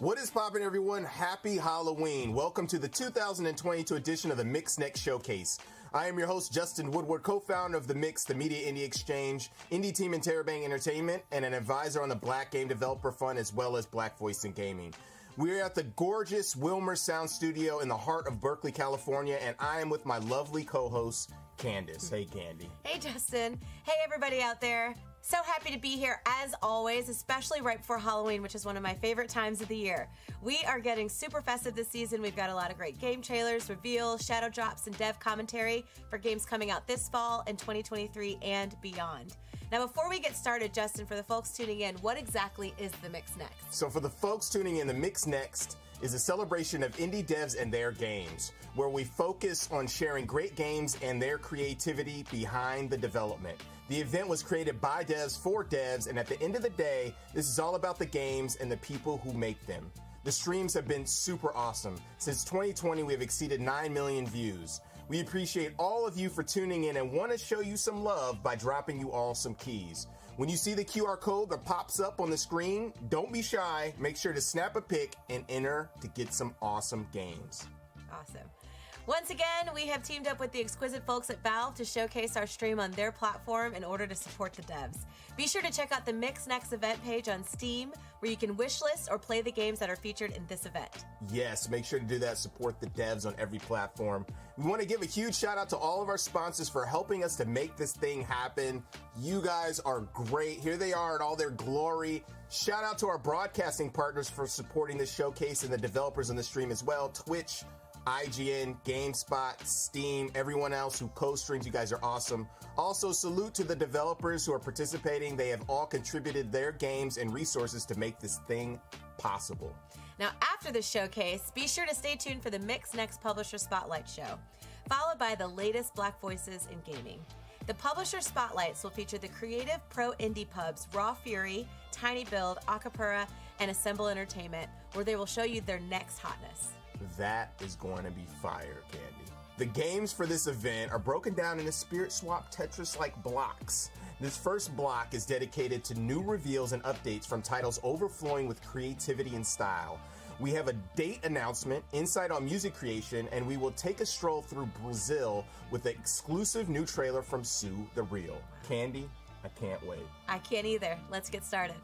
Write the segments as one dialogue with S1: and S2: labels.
S1: What is poppin', everyone? Happy Halloween. Welcome to the 2022 edition of the Mix Next Showcase. I am your host, Justin Woodward, co-founder of The Mix, the Media Indie Exchange, indie team in Terabang Entertainment, and an advisor on the Black Game Developer Fund, as well as Black Voice in Gaming. We're at the gorgeous Wilmer Sound Studio in the heart of Berkeley, California, and I am with my lovely co-host, Candace. Hey, Candy.
S2: Hey, Justin. Hey, everybody out there. So happy to be here, as always, especially right before Halloween, which is one of my favorite times of the year. We are getting super festive this season. We've got a lot of great game trailers, reveals, shadow drops, and dev commentary for games coming out this fall in 2023 and beyond. Now, before we get started, Justin, for the folks tuning in, what exactly is The Mix Next?
S1: So for the folks tuning in, The Mix Next is a celebration of indie devs and their games, where we focus on sharing great games and their creativity behind the development. The event was created by devs for devs, and at the end of the day, this is all about the games and the people who make them. The streams have been super awesome. Since 2020, we have exceeded 9 million views. We appreciate all of you for tuning in and want to show you some love by dropping you all some keys. When you see the QR code that pops up on the screen, don't be shy. Make sure to snap a pic and enter to get some awesome games.
S2: Awesome. Once again, we have teamed up with the exquisite folks at Valve to showcase our stream on their platform in order to support the devs. Be sure to check out the Mix Next event page on Steam, where you can wishlist or play the games that are featured in this event.
S1: Yes, make sure to do that. Support the devs on every platform. We want to give a huge shout out to all of our sponsors for helping us to make this thing happen. You guys are great. Here they are in all their glory. Shout out to our broadcasting partners for supporting this showcase and the developers on the stream as well. Twitch, IGN, GameSpot, Steam, everyone else who co-streams. You guys are awesome. Also, salute to the developers who are participating. They have all contributed their games and resources to make this thing possible.
S2: Now, after the showcase, be sure to stay tuned for the Mix Next Publisher Spotlight Show, followed by the latest Black Voices in gaming. The Publisher Spotlights will feature the creative pro indie pubs Raw Fury, Tiny Build, Acapura, and Assemble Entertainment, where they will show you their next hotness.
S1: That is going to be fire, Candy. The games for this event are broken down into Spirit Swap Tetris-like blocks. This first block is dedicated to new reveals and updates from titles overflowing with creativity and style. We have a date announcement, insight on music creation, and we will take a stroll through Brazil with an exclusive new trailer from Sue the Real. Candy, I can't wait.
S2: I can't either. Let's get started.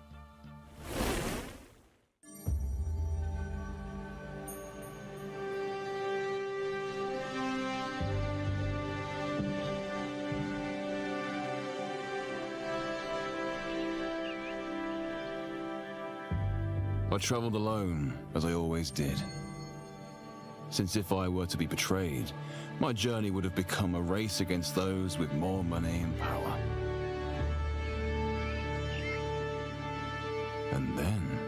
S3: I travelled alone, as I always did. Since if I were to be betrayed, my journey would have become a race against those with more money and power. And then,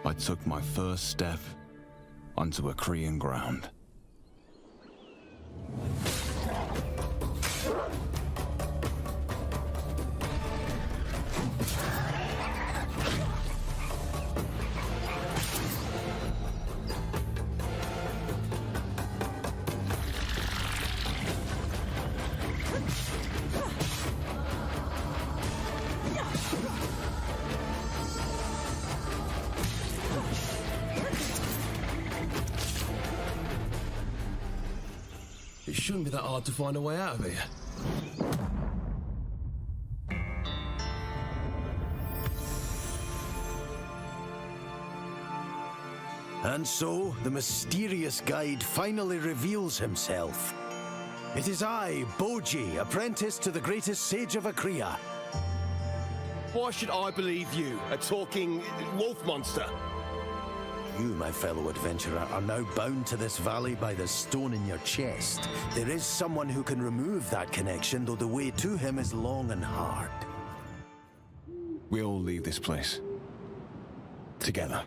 S3: I took my first step onto Akrian ground.
S4: It shouldn't be that hard to find a way out of here.
S5: And so, the mysterious guide finally reveals himself. It is I, Boji, apprentice to the greatest sage of Akria.
S4: Why should I believe you, a talking wolf monster?
S5: You, my fellow adventurer, are now bound to this valley by the stone in your chest. There is someone who can remove that connection, though the way to him is long and hard.
S3: We all leave this place. Together.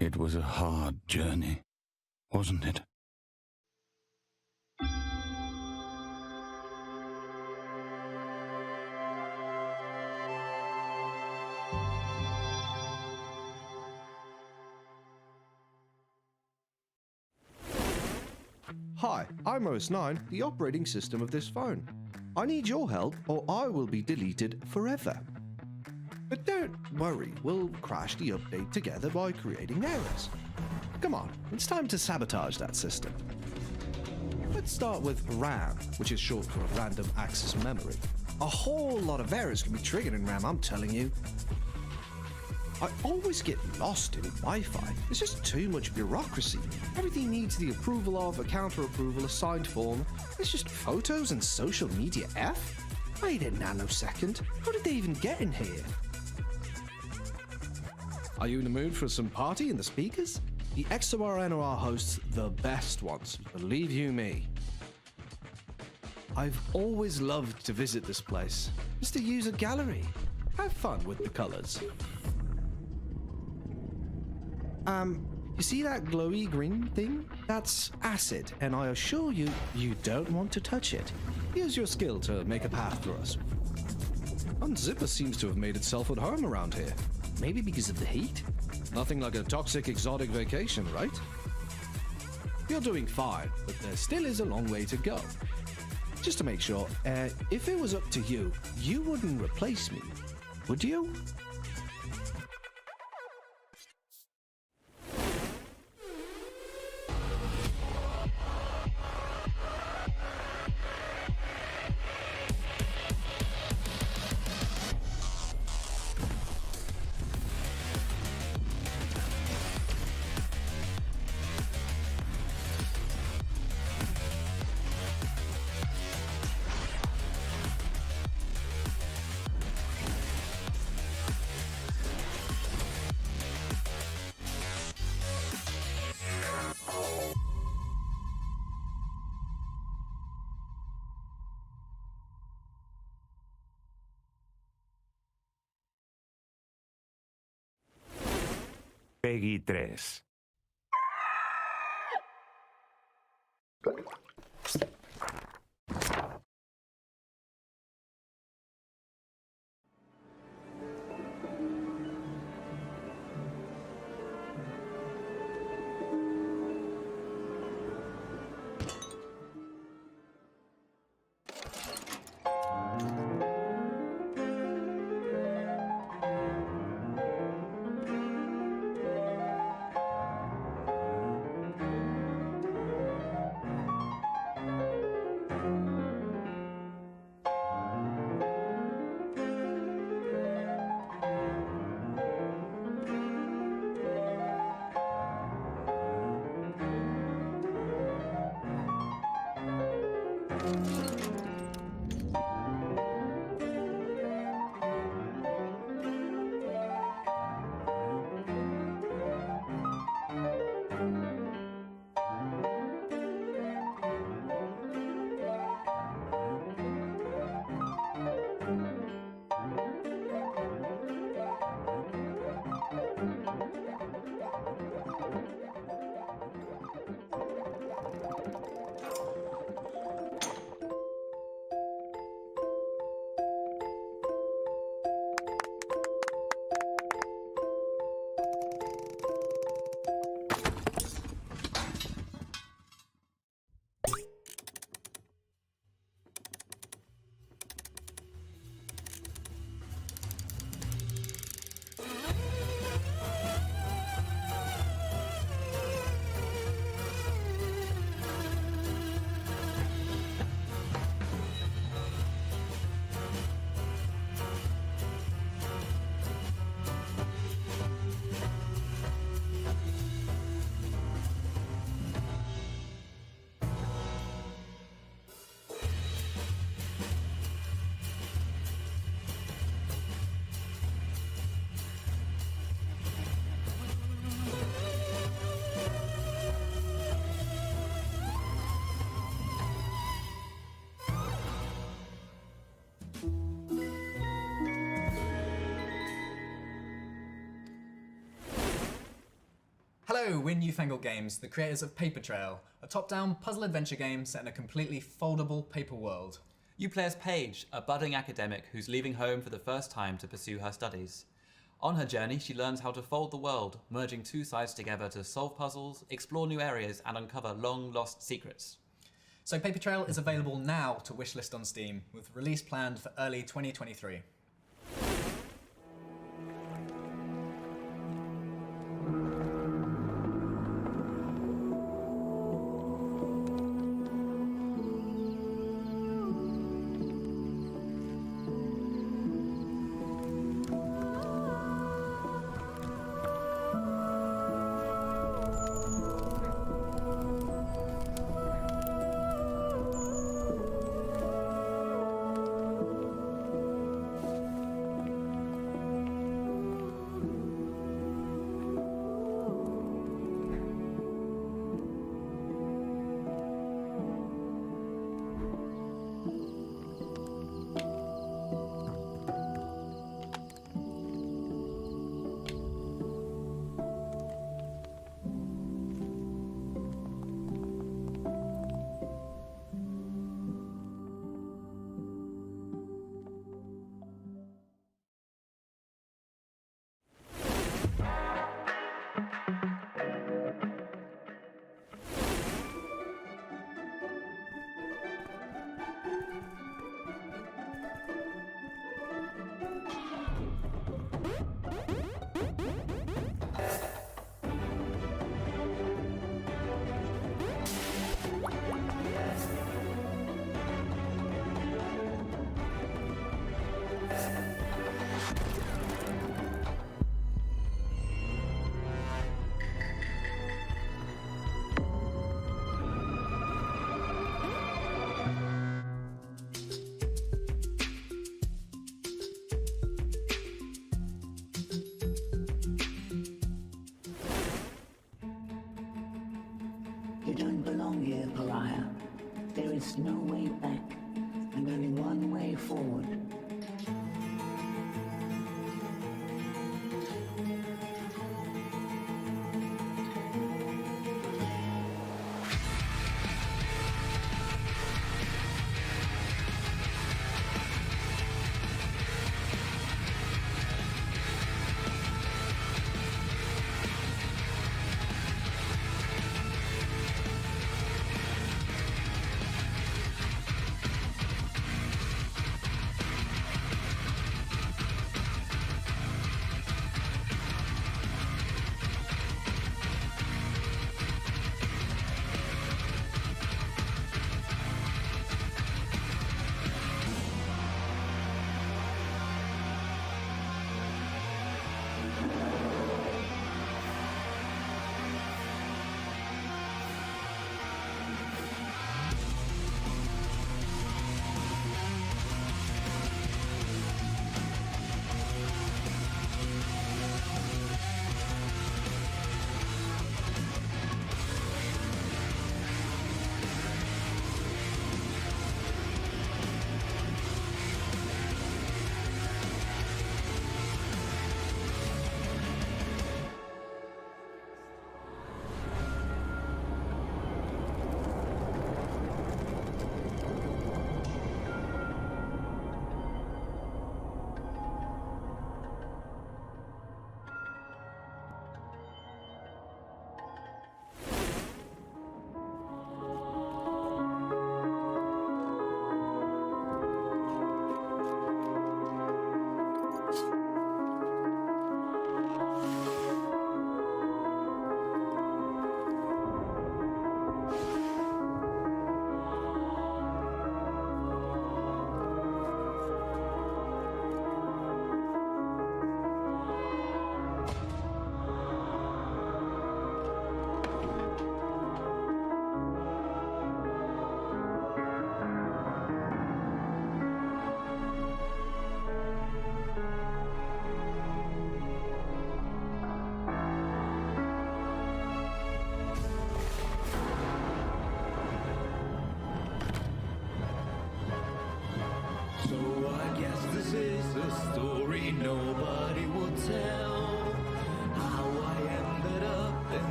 S3: It was a hard journey, wasn't it?
S6: Hi, I'm OS9, the operating system of this phone. I need your help or I will be deleted forever. But don't worry, we'll crash the update together by creating errors. Come on, it's time to sabotage that system. Let's start with RAM, which is short for random access memory. A whole lot of errors can be triggered in RAM, I'm telling you. I always get lost in Wi-Fi. There's just too much bureaucracy. Everything needs the approval of, a counter-approval, a signed form. It's just photos and social media F? Wait a nanosecond. How did they even get in here? Are you in the mood for some party in the speakers? The XOR NOR hosts the best ones, believe you me. I've always loved to visit this place, just to use a gallery. Have fun with the colors. You see that glowy green thing? That's acid, and I assure you, you don't want to touch it. Use your skill to make a path for us. Unzipper seems to have made itself at home around here. Maybe because of the heat? Nothing like a toxic exotic vacation, right? You're doing fine, but there still is a long way to go. Just to make sure, if it was up to you, you wouldn't replace me, would you?
S7: Peggy 3. So, we're Newfangled Games, the creators of Paper Trail, a top-down puzzle adventure game set in a completely foldable paper world.
S8: You play as Paige, a budding academic who's leaving home for the first time to pursue her studies. On her journey, she learns how to fold the world, merging two sides together to solve puzzles, explore new areas, and uncover long-lost secrets.
S7: So Paper Trail is available now to wishlist on Steam, with release planned for early 2023.
S9: You don't belong here, pariah. There is no way back, and only one way forward.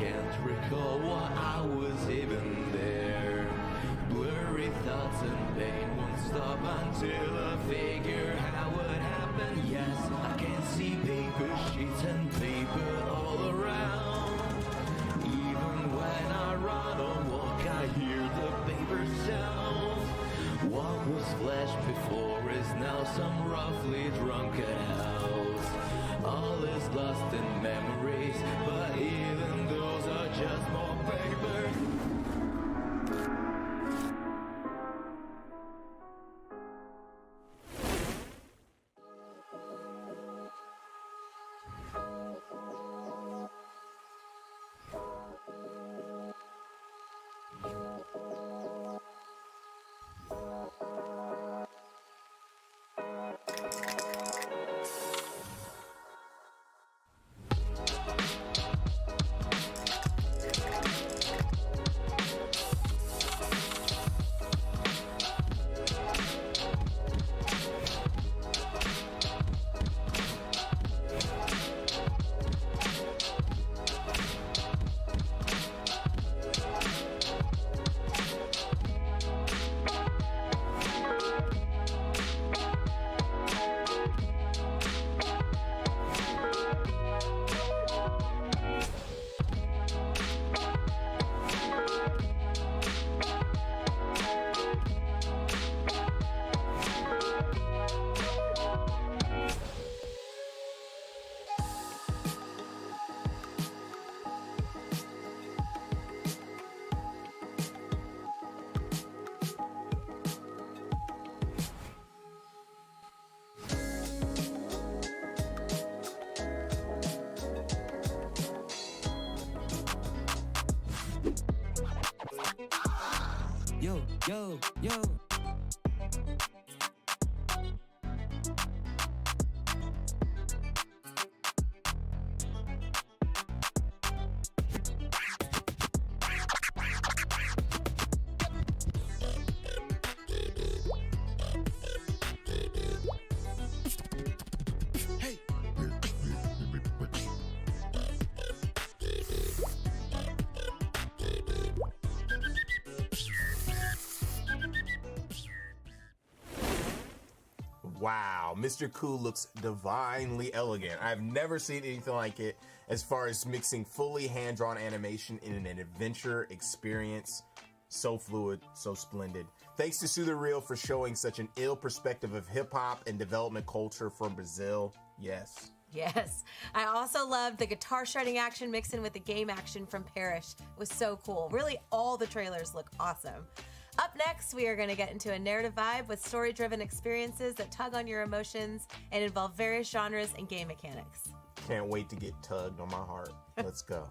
S10: can't recall why I was even there. Blurry thoughts and pain won't stop until I figure out what happened. Yes, I can see paper sheets and paper all around. Even when I run or walk, I hear the paper sound. What was flesh before is now some roughly drunken house. All is lost in memories, but even those are just more paper.
S11: Yo, yo, yo.
S1: Wow, Mr. Cool looks divinely elegant. I've never seen anything like it as far as mixing fully hand-drawn animation in an adventure experience. So fluid, so splendid. Thanks to Sue the Real for showing such an ill perspective of hip-hop and development culture from Brazil. Yes.
S2: Yes. I also loved the guitar shredding action mixed in with the game action from Parrish. It was so cool. Really, all the trailers look awesome. Up next, we are going to get into a narrative vibe with story-driven experiences that tug on your emotions and involve various genres and game mechanics.
S1: Can't wait to get tugged on my heart. Let's go.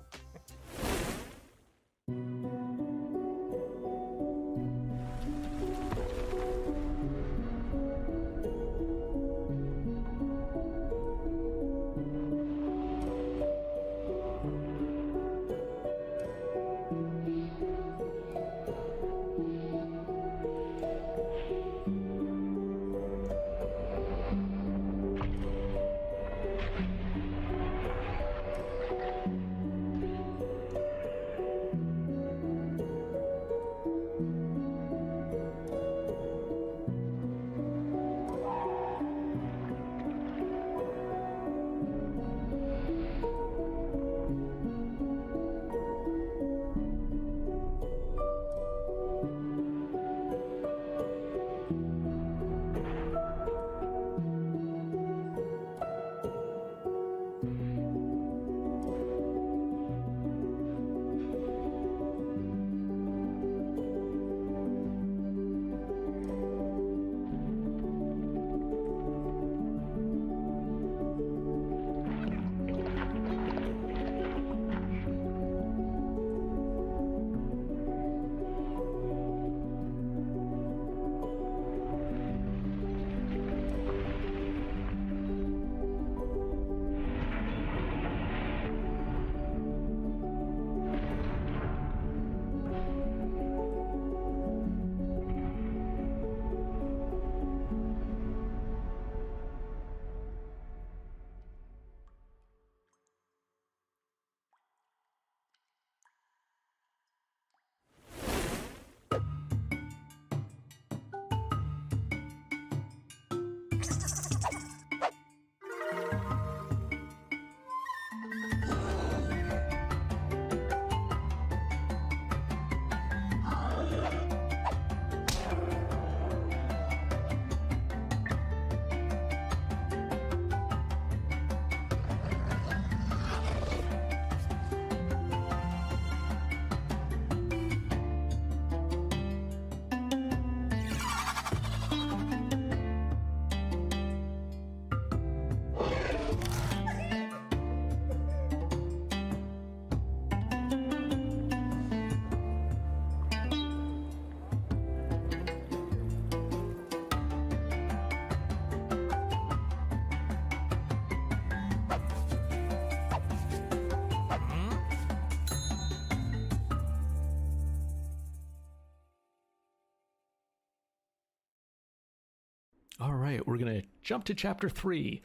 S11: All right, we're going to jump to Chapter 3.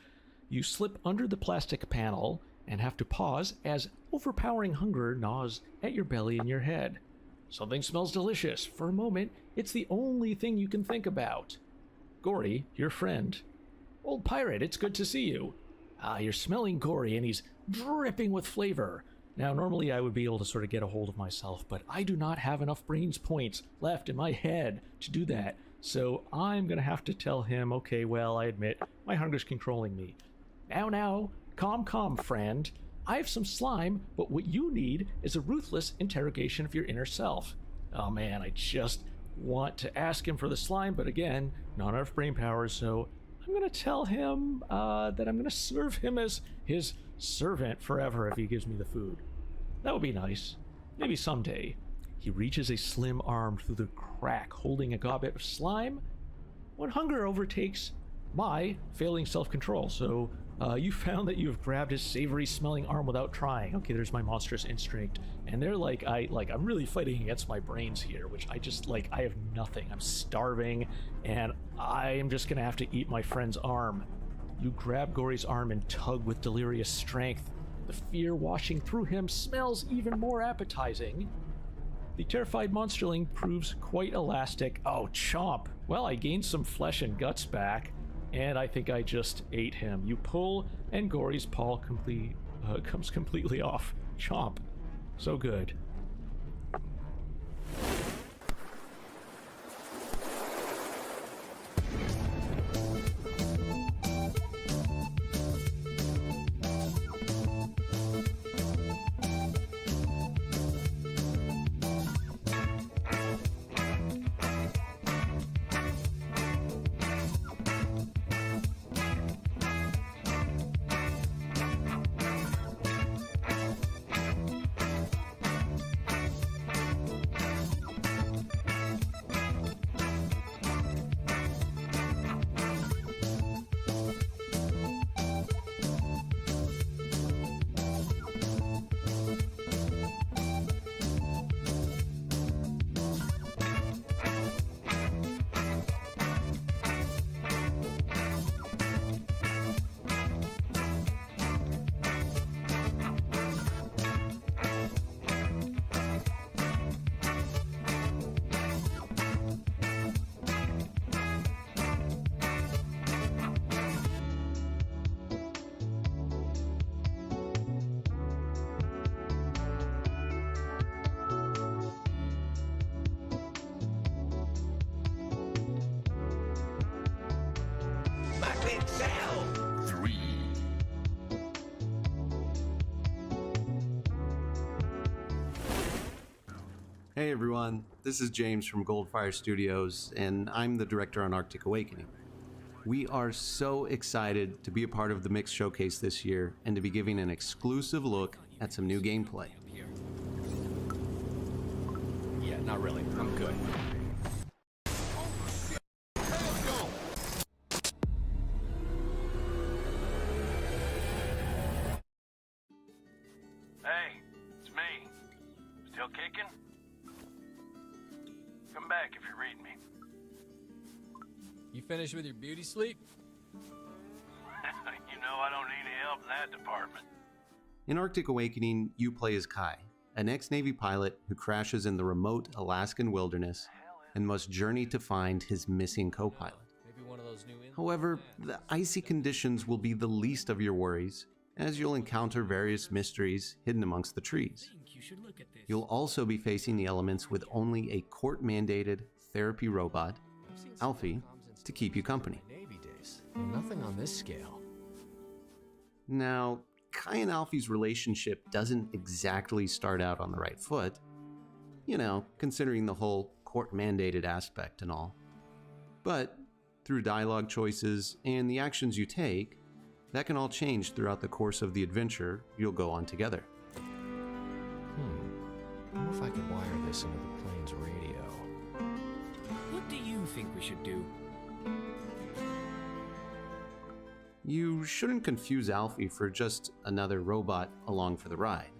S11: You slip under the plastic panel and have to pause as overpowering hunger gnaws at your belly and your head. Something smells delicious. For a moment, it's the only thing you can think about. Gory, your friend. Old pirate, it's good to see you. You're smelling Gory, and he's dripping with flavor. Now, normally I would be able to sort of get a hold of myself, but I do not have enough brains points left in my head to do that. So I'm going to have to tell him, okay, well, I admit, my hunger's controlling me. Now, calm, friend. I have some slime, but what you need is a ruthless interrogation of your inner self. Oh man, I just want to ask him for the slime, but again, not enough brain power, so I'm going to tell him that I'm going to serve him as his servant forever if he gives me the food. That would be nice. Maybe someday. He reaches a slim arm through the crack, holding a goblet of slime. When hunger overtakes my failing self-control, so you found that you've grabbed his savory-smelling arm without trying. Okay, there's my monstrous instinct, and they're I'm really fighting against my brains here, which I have nothing. I'm starving, and I am just gonna have to eat my friend's arm. You grab Gory's arm and tug with delirious strength. The fear washing through him smells even more appetizing. The terrified monsterling proves quite elastic. Oh, chomp! Well, I gained some flesh and guts back, and I think I just ate him. You pull, and Gory's paw comes completely off. Chomp. So good.
S12: Hey everyone, this is James from Goldfire Studios, and I'm the director on Arctic Awakening. We are so excited to be a part of the Mix Showcase this year and to be giving an exclusive look at some new gameplay.
S13: Yeah, not really. I'm good.
S14: Hey, it's me. Still kicking? Come back if you're reading me.
S13: You finished with your beauty sleep?
S14: You know I don't need any help in that department.
S12: In Arctic Awakening, you play as Kai, an ex-Navy pilot who crashes in the remote Alaskan wilderness and must journey to find his missing co-pilot.
S13: Maybe one of those new
S12: However, the icy conditions will be the least of your worries, as you'll encounter various mysteries hidden amongst the trees. You'll also be facing the elements with only a court-mandated therapy robot, Alfie, to keep you company.
S13: Navy days. Nothing on this scale.
S12: Now, Kai and Alfie's relationship doesn't exactly start out on the right foot, you know, considering the whole court-mandated aspect and all. But through dialogue choices and the actions you take, that can all change throughout the course of the adventure you'll go on together.
S13: I wonder if I could wire this into the plane's radio. What do you think we should do?
S12: You shouldn't confuse Alfie for just another robot along for the ride.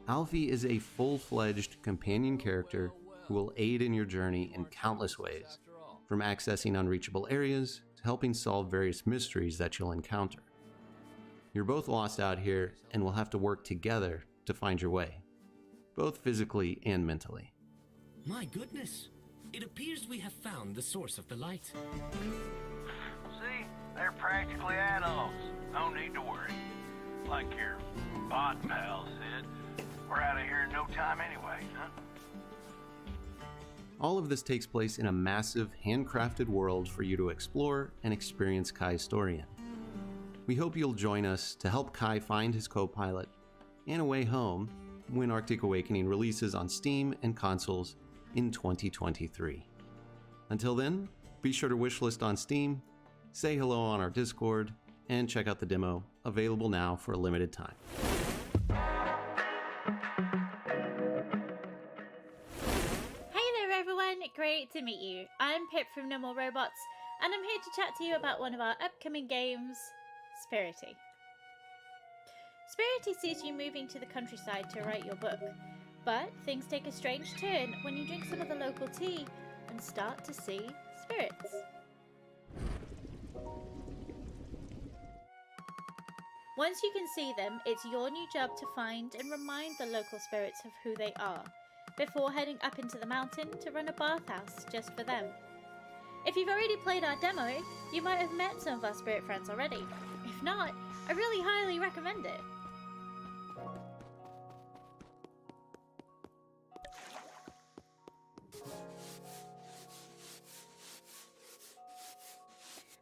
S12: Alfie is a full-fledged companion character who will aid in your journey in countless ways, from accessing unreachable areas to helping solve various mysteries that you'll encounter. You're both lost out here and will have to work together to find your way, both physically and mentally.
S13: My goodness! It appears we have found the source of the light.
S14: See? They're practically adults. No need to worry. Like your bot pal said, we're out of here in no time anyway, huh?
S12: All of this takes place in a massive, handcrafted world for you to explore and experience Kai's story in. We hope you'll join us to help Kai find his co-pilot and a way home when Arctic Awakening releases on Steam and consoles in 2023. Until then, be sure to wishlist on Steam, say hello on our Discord, and check out the demo, available now for a limited time.
S15: Hey there everyone, great to meet you. I'm Pip from No More Robots, and I'm here to chat to you about one of our upcoming games, Spirity. Spirity sees you moving to the countryside to write your book, but things take a strange turn when you drink some of the local tea and start to see spirits. Once you can see them, it's your new job to find and remind the local spirits of who they are, before heading up into the mountain to run a bathhouse just for them. If you've already played our demo, you might have met some of our spirit friends already. If not, I really highly recommend it.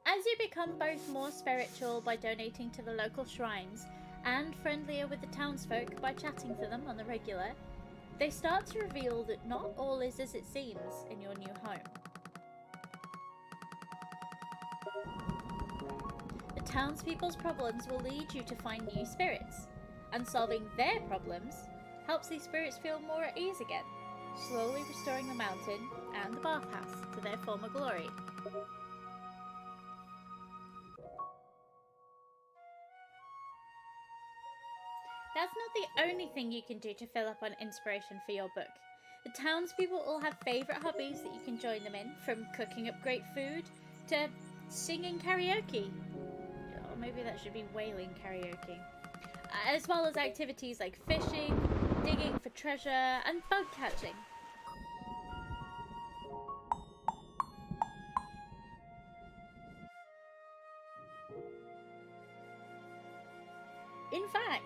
S15: As you become both more spiritual by donating to the local shrines and friendlier with the townsfolk by chatting to them on the regular, they start to reveal that not all is as it seems in your new home. The townspeople's problems will lead you to find new spirits, and solving their problems helps these spirits feel more at ease again, slowly restoring the mountain and the bathhouse to their former glory. That's not the only thing you can do to fill up on inspiration for your book. The townspeople all have favourite hobbies that you can join them in, from cooking up great food to singing karaoke. Or maybe that should be wailing karaoke. As well as activities like fishing, digging for treasure, and bug catching. In fact,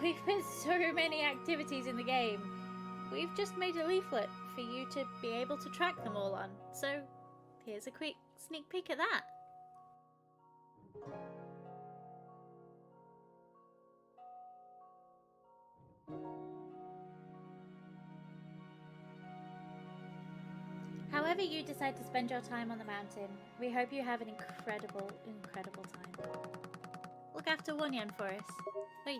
S15: we've put so many activities in the game, we've just made a leaflet for you to be able to track them all on. So here's a quick sneak peek at that. However you decide to spend your time on the mountain, we hope you have an incredible, incredible time. Look after Wonyan for us. Bye.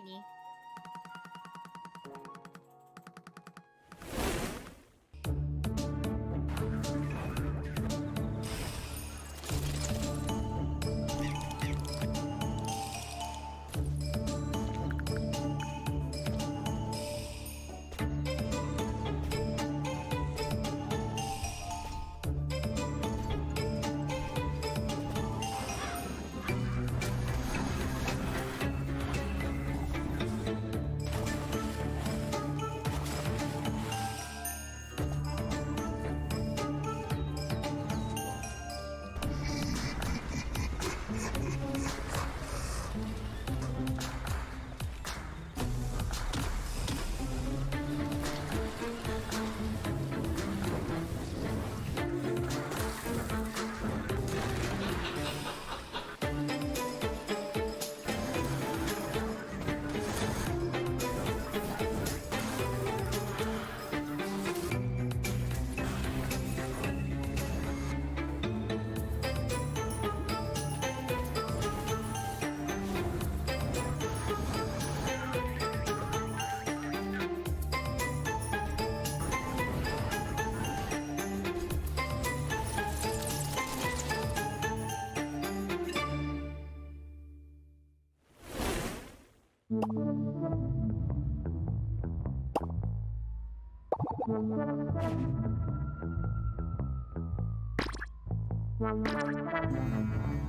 S16: Wow.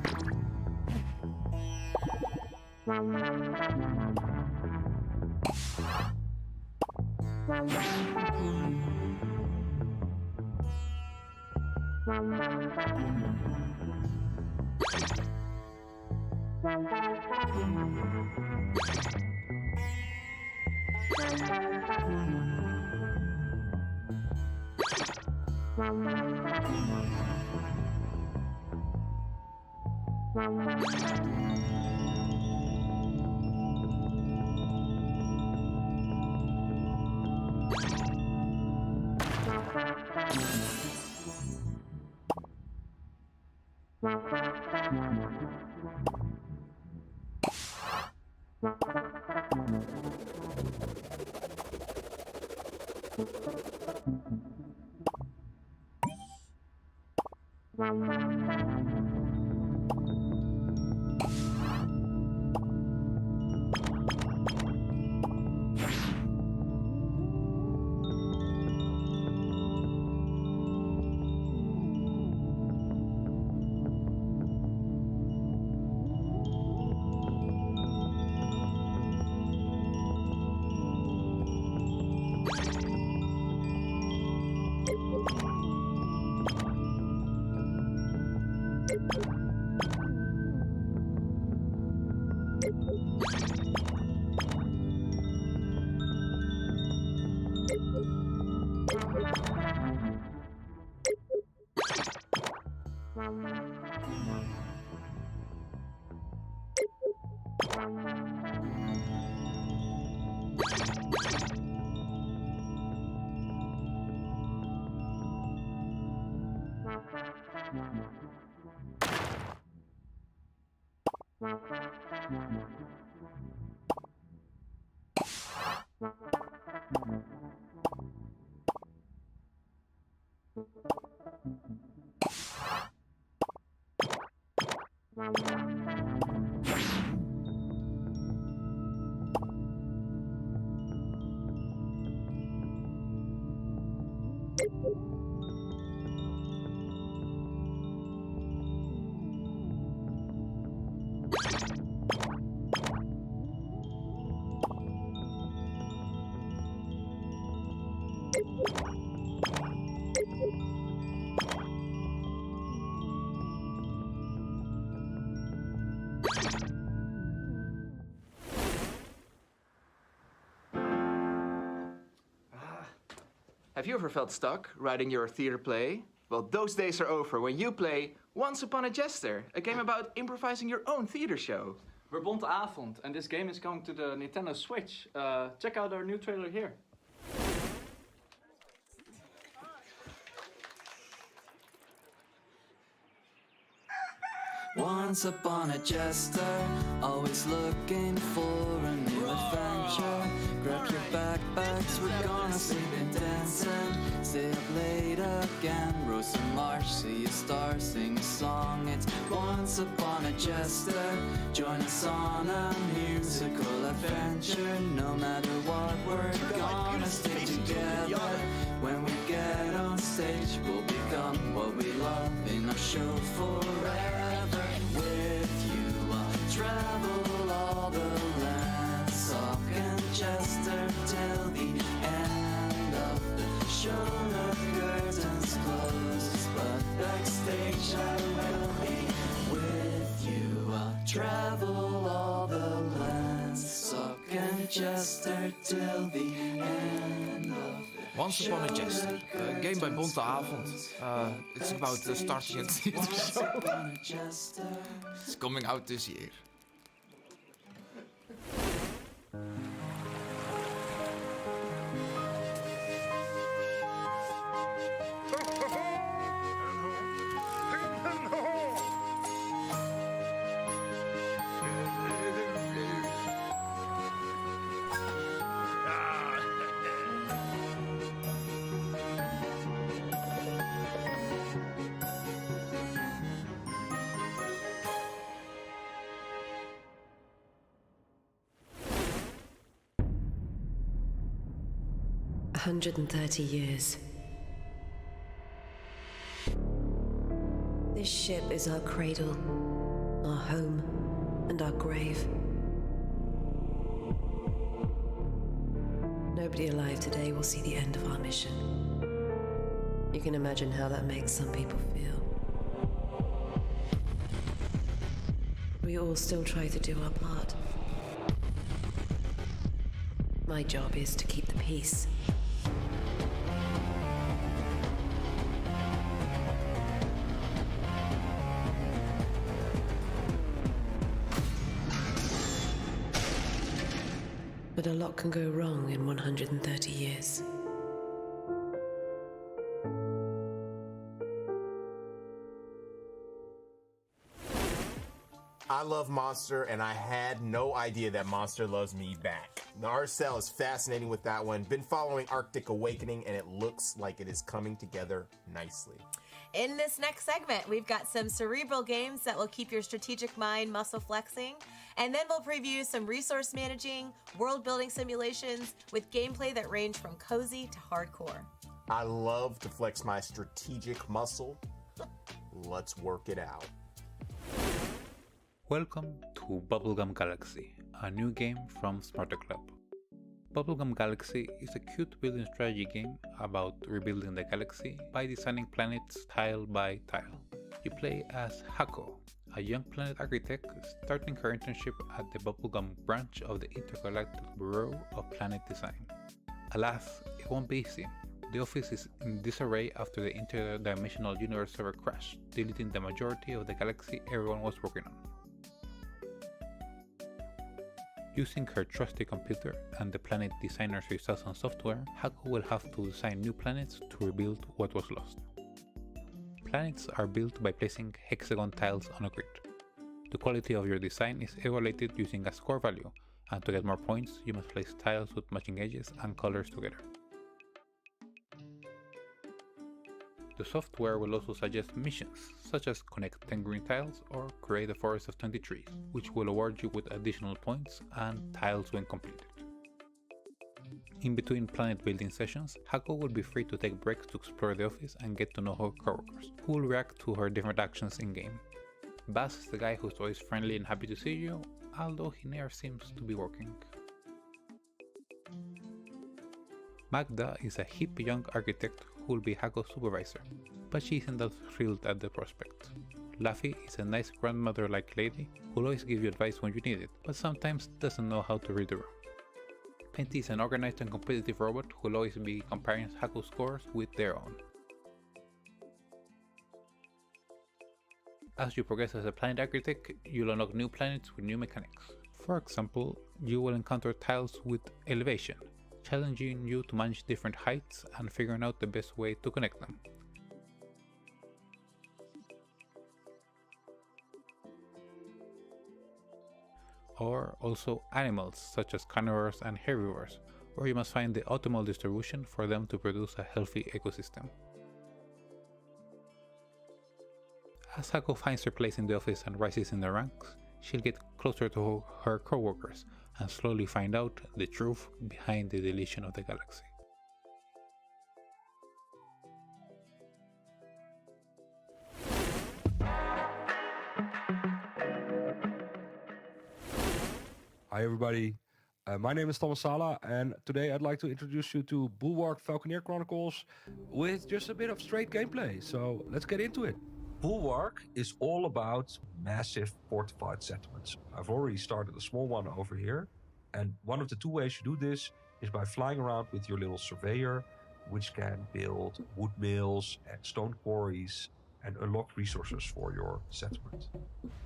S16: Have you ever felt stuck writing your theater play? Well, those days are over when you play Once Upon a Jester, a game about improvising your own theater show.
S17: We're Bonte Avond, and this game is coming to the Nintendo Switch. Check out our new trailer here.
S10: Once upon a jester, always looking for a new adventure. Grab your backpacks, we're gonna sing and dance and stay up late again. Roast some marsh, see a star, sing a song. It's once upon a jester. Join us on a musical adventure. No matter what, we're gonna stay together. When we get on stage, we'll become what we love in our show forever. With you, I'll travel all the land, Sock and Chester till the end of the show. The curtains close, but backstage I will be with you. I'll travel all the land, Sock and Chester till the end of the
S18: Once Upon a Jester, a game by Bonte Avond. It's about starting a theater show. It's coming out this year.
S19: A 130 years. This ship is our cradle, our home, and our grave. Nobody alive today will see the end of our mission. You can imagine how that makes some people feel. We all still try to do our part. My job is to keep the peace. But a lot can go wrong in 130 years.
S1: I love Monster, and I had no idea that Monster loves me back. The art style is fascinating with that one. Been following Arctic Awakening, and it looks like it is coming together nicely.
S2: In this next segment, we've got some cerebral games that will keep your strategic mind muscle flexing. And then we'll preview some resource managing, world building simulations with gameplay that range from cozy to hardcore.
S1: I love to flex my strategic muscle. Let's work it out.
S20: Welcome to Bubblegum Galaxy, a new game from Sparta Club. Bubblegum Galaxy is a cute building strategy game about rebuilding the galaxy by designing planets tile by tile. You play as Hako, a young planet architect starting her internship at the Bubblegum branch of the Intergalactic Bureau of Planet Design. Alas, it won't be easy. The office is in disarray after the interdimensional universe server crashed, deleting the majority of the galaxy everyone was working on. Using her trusty computer and the Planet Designer 3000 software, Hako will have to design new planets to rebuild what was lost. Planets are built by placing hexagon tiles on a grid. The quality of your design is evaluated using a score value, and to get more points, you must place tiles with matching edges and colors together. The software will also suggest missions, such as connect 10 green tiles or create a forest of 20 trees, which will award you with additional points and tiles when completed. In between planet building sessions, Hako will be free to take breaks to explore the office and get to know her coworkers, who will react to her different actions in-game. Baz is the guy who's always friendly and happy to see you, although he never seems to be working. Magda is a hip young architect who will be Hako's supervisor, but she isn't that thrilled at the prospect. Laffy is a nice grandmother-like lady who will always give you advice when you need it, but sometimes doesn't know how to read the room. Penty is an organized and competitive robot who will always be comparing Hako's scores with their own. As you progress as a planet architect, you'll unlock new planets with new mechanics. For example, you will encounter tiles with elevation, challenging you to manage different heights and figuring out the best way to connect them. Or also animals such as carnivores and herbivores, where you must find the optimal distribution for them to produce a healthy ecosystem. As Hako finds her place in the office and rises in the ranks, she'll get closer to her co-workers and slowly find out the truth behind the deletion of the galaxy.
S21: Hi everybody, my name is Thomas Sala and today I'd like to introduce you to Bulwark Falconeer Chronicles with just a bit of straight gameplay, so let's get into it. Bulwark is all about massive fortified settlements. I've already started a small one over here, and one of the two ways you do this is by flying around with your little surveyor, which can build wood mills and stone quarries and unlock resources for your settlement.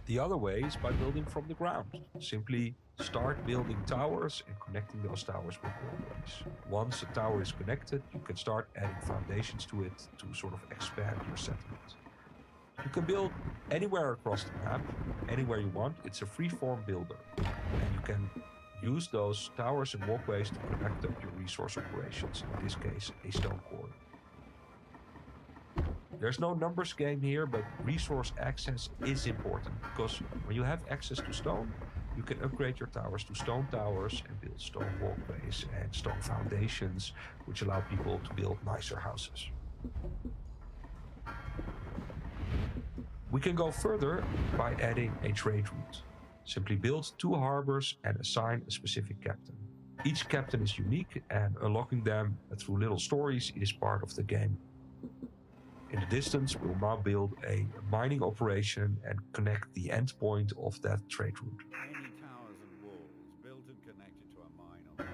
S21: The other way is by building from the ground. Simply start building towers and connecting those towers with walkways. Once a tower is connected, you can start adding foundations to it to sort of expand your settlement. You can build anywhere across the map, anywhere you want. It's a free-form builder, and you can use those towers and walkways to connect up your resource operations, in this case, a stone quarry. There's no numbers game here, but resource access is important, because when you have access to stone, you can upgrade your towers to stone towers and build stone walkways and stone foundations, which allow people to build nicer houses. We can go further by adding a trade route. Simply build 2 harbors and assign a specific captain. Each captain is unique, and unlocking them through little stories is part of the game. In the distance, we'll now build a mining operation and connect the endpoint of that trade route.
S4: Many towers and walls built and connected to a mine on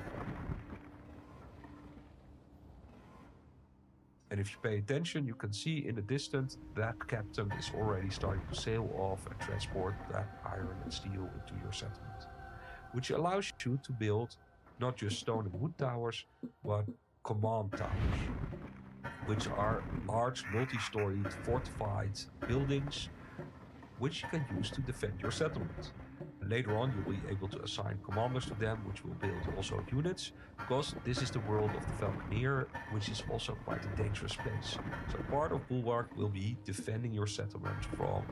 S21: And if you pay attention, you can see in the distance that captain is already starting to sail off and transport that iron and steel into your settlement, which allows you to build not just stone and wood towers, but command towers, which are large multi-storied fortified buildings which you can use to defend your settlement. Later on you'll be able to assign commanders to them, which will build also units, because this is the world of the Falconeer, which is also quite a dangerous place. So part of Bulwark will be defending your settlement from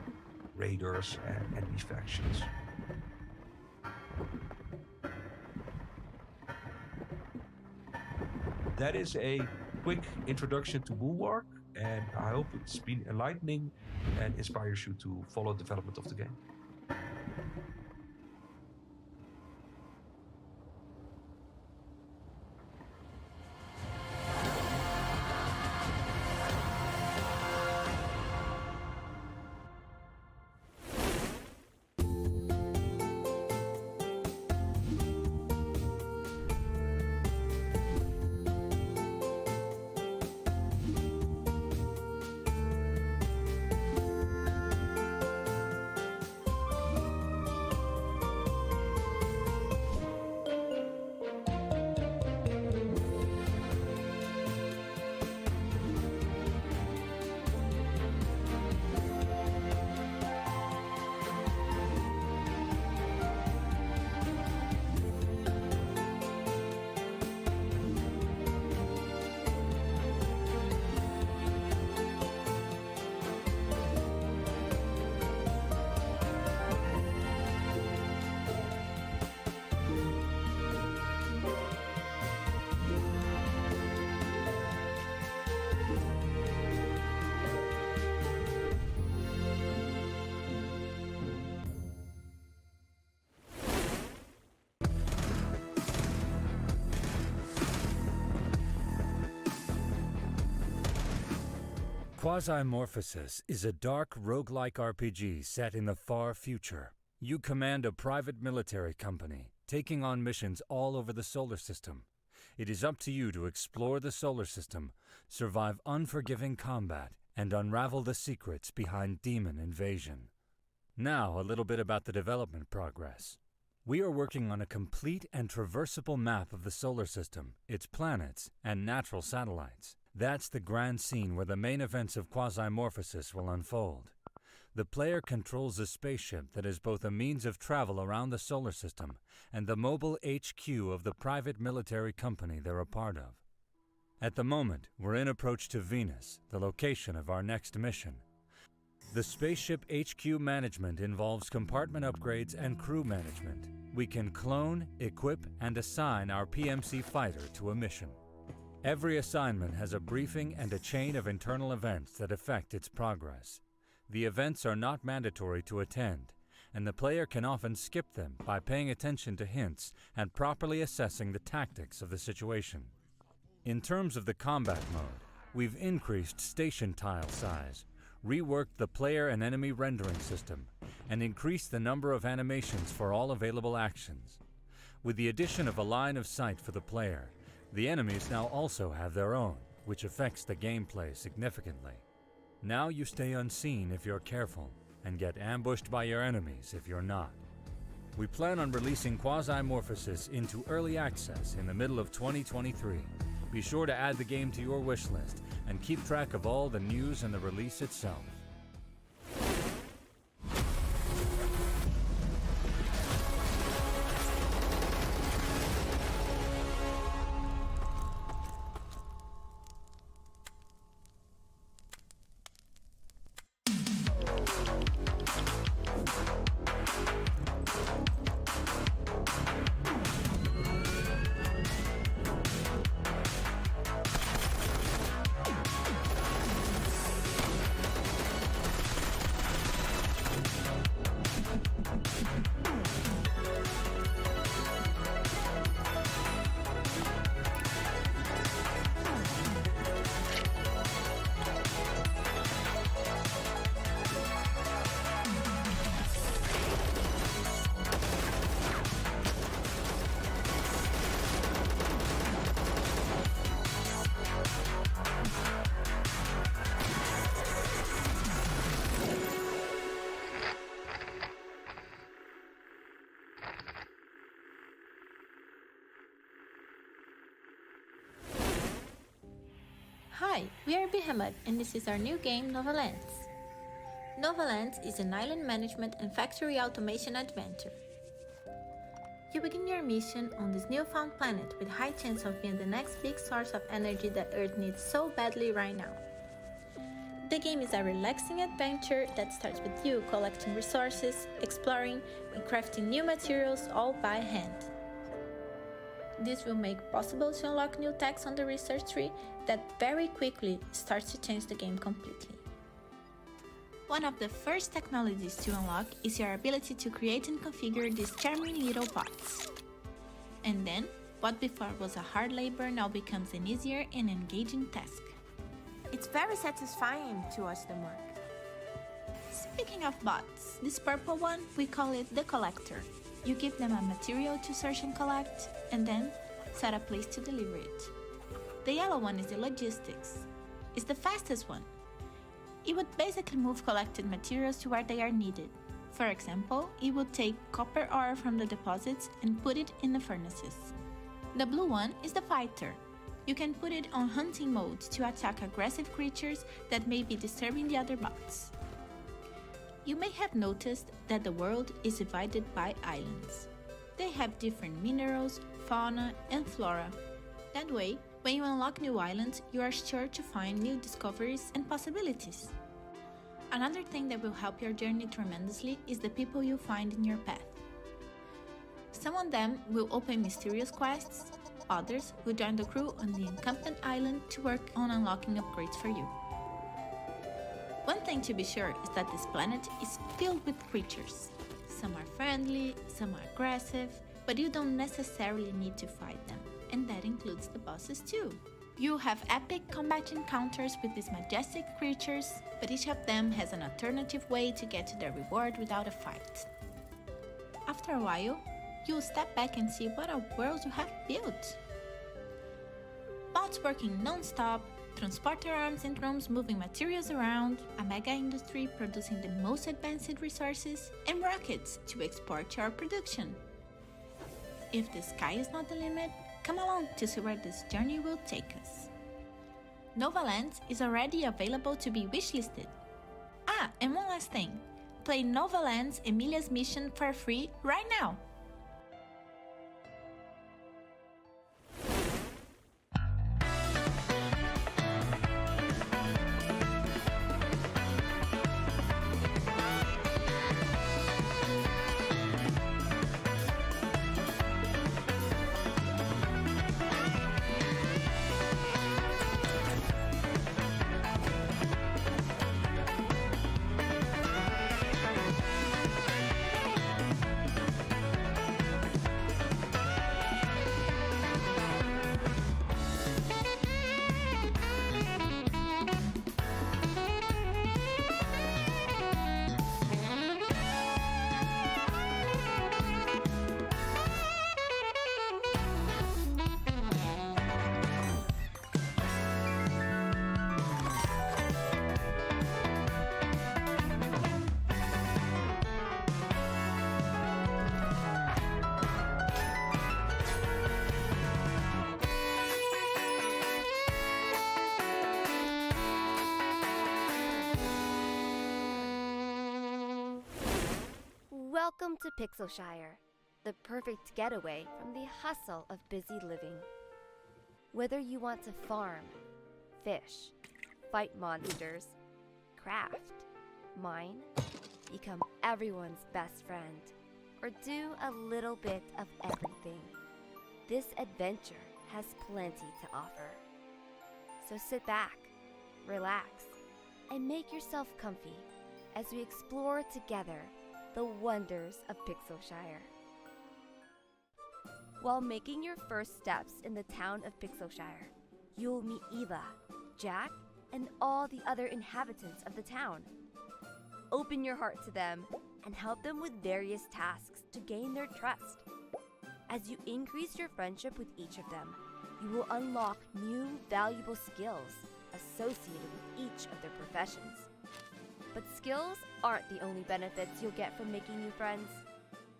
S21: raiders and enemy factions. That is a quick introduction to Bulwark, and I hope it's been enlightening and inspires you to follow the development of the game.
S22: Quasimorphosis is a dark roguelike RPG set in the far future. You command a private military company, taking on missions all over the solar system. It is up to you to explore the solar system, survive unforgiving combat, and unravel the secrets behind demon invasion. Now, a little bit about the development progress. We are working on a complete and traversable map of the solar system, its planets, and natural satellites. That's the grand scene where the main events of Quasimorphosis will unfold. The player controls a spaceship that is both a means of travel around the solar system and the mobile HQ of the private military company they're a part of. At the moment, we're in approach to Venus, the location of our next mission. The spaceship HQ management involves compartment upgrades and crew management. We can clone, equip, and assign our PMC fighter to a mission. Every assignment has a briefing and a chain of internal events that affect its progress. The events are not mandatory to attend, and the player can often skip them by paying attention to hints and properly assessing the tactics of the situation. In terms of the combat mode, we've increased station tile size, reworked the player and enemy rendering system, and increased the number of animations for all available actions. With the addition of a line of sight for the player, the enemies now also have their own, which affects the gameplay significantly. Now you stay unseen if you're careful, and get ambushed by your enemies if you're not. We plan on releasing Quasimorphosis into early access in the middle of 2023. Be sure to add the game to your wish list, and keep track of all the news and the release itself.
S3: Hi, we are Behemoth, and this is our new game, Novalands. Novalands is an island management and factory automation adventure. You begin your mission on this newfound planet with high chance of being the next big source of energy that Earth needs so badly right now. The game is a relaxing adventure that starts with you collecting resources, exploring, and crafting new materials all by hand. This will make possible to unlock new techs on the research tree that very quickly starts to change the game completely. One of the first technologies to unlock is your ability to create and configure these charming little bots. And then, what before was a hard labor now becomes an easier and engaging task.
S2: It's very satisfying to watch them work.
S3: Speaking of bots, this purple one, we call it the Collector. You give them a material to search and collect, and then set a place to deliver it. The yellow one is the Logistics. It's the fastest one. It would basically move collected materials to where they are needed. For example, it would take copper ore from the deposits and put it in the furnaces. The blue one is the Fighter. You can put it on hunting mode to attack aggressive creatures that may be disturbing the other bots. You may have noticed that the world is divided by islands. They have different minerals, fauna, and flora. That way, when you unlock new islands, you are sure to find new discoveries and possibilities. Another thing that will help your journey tremendously is the people you find in your path. Some of them will open mysterious quests, others will join the crew on the encampment island to work on unlocking upgrades for you. One thing to be sure is that this planet is filled with creatures. Some are friendly, some are aggressive, but you don't necessarily need to fight them, and that includes the bosses too. You have epic combat encounters with these majestic creatures, but each of them has an alternative way to get to their reward without a fight. After a while, you'll step back and see what a world you have built. Bots working non-stop, transporter arms and drones moving materials around, a mega industry producing the most advanced resources, and rockets to export your production. If the sky is not the limit, come along to see where this journey will take us. Novalands is already available to be wishlisted. And one last thing. Play Novalands Emilia's Mission for free right now.
S5: Welcome to Pixelshire, the perfect getaway from the hustle of busy living. Whether you want to farm, fish, fight monsters, craft, mine, become everyone's best friend, or do a little bit of everything, this adventure has plenty to offer. So sit back, relax, and make yourself comfy as we explore together the wonders of Pixelshire. While making your first steps in the town of Pixelshire, you'll meet Eva, Jack, and all the other inhabitants of the town. Open your heart to them and help them with various tasks to gain their trust. As you increase your friendship with each of them, you will unlock new valuable skills associated with each of their professions. But skills aren't the only benefits you'll get from making new friends.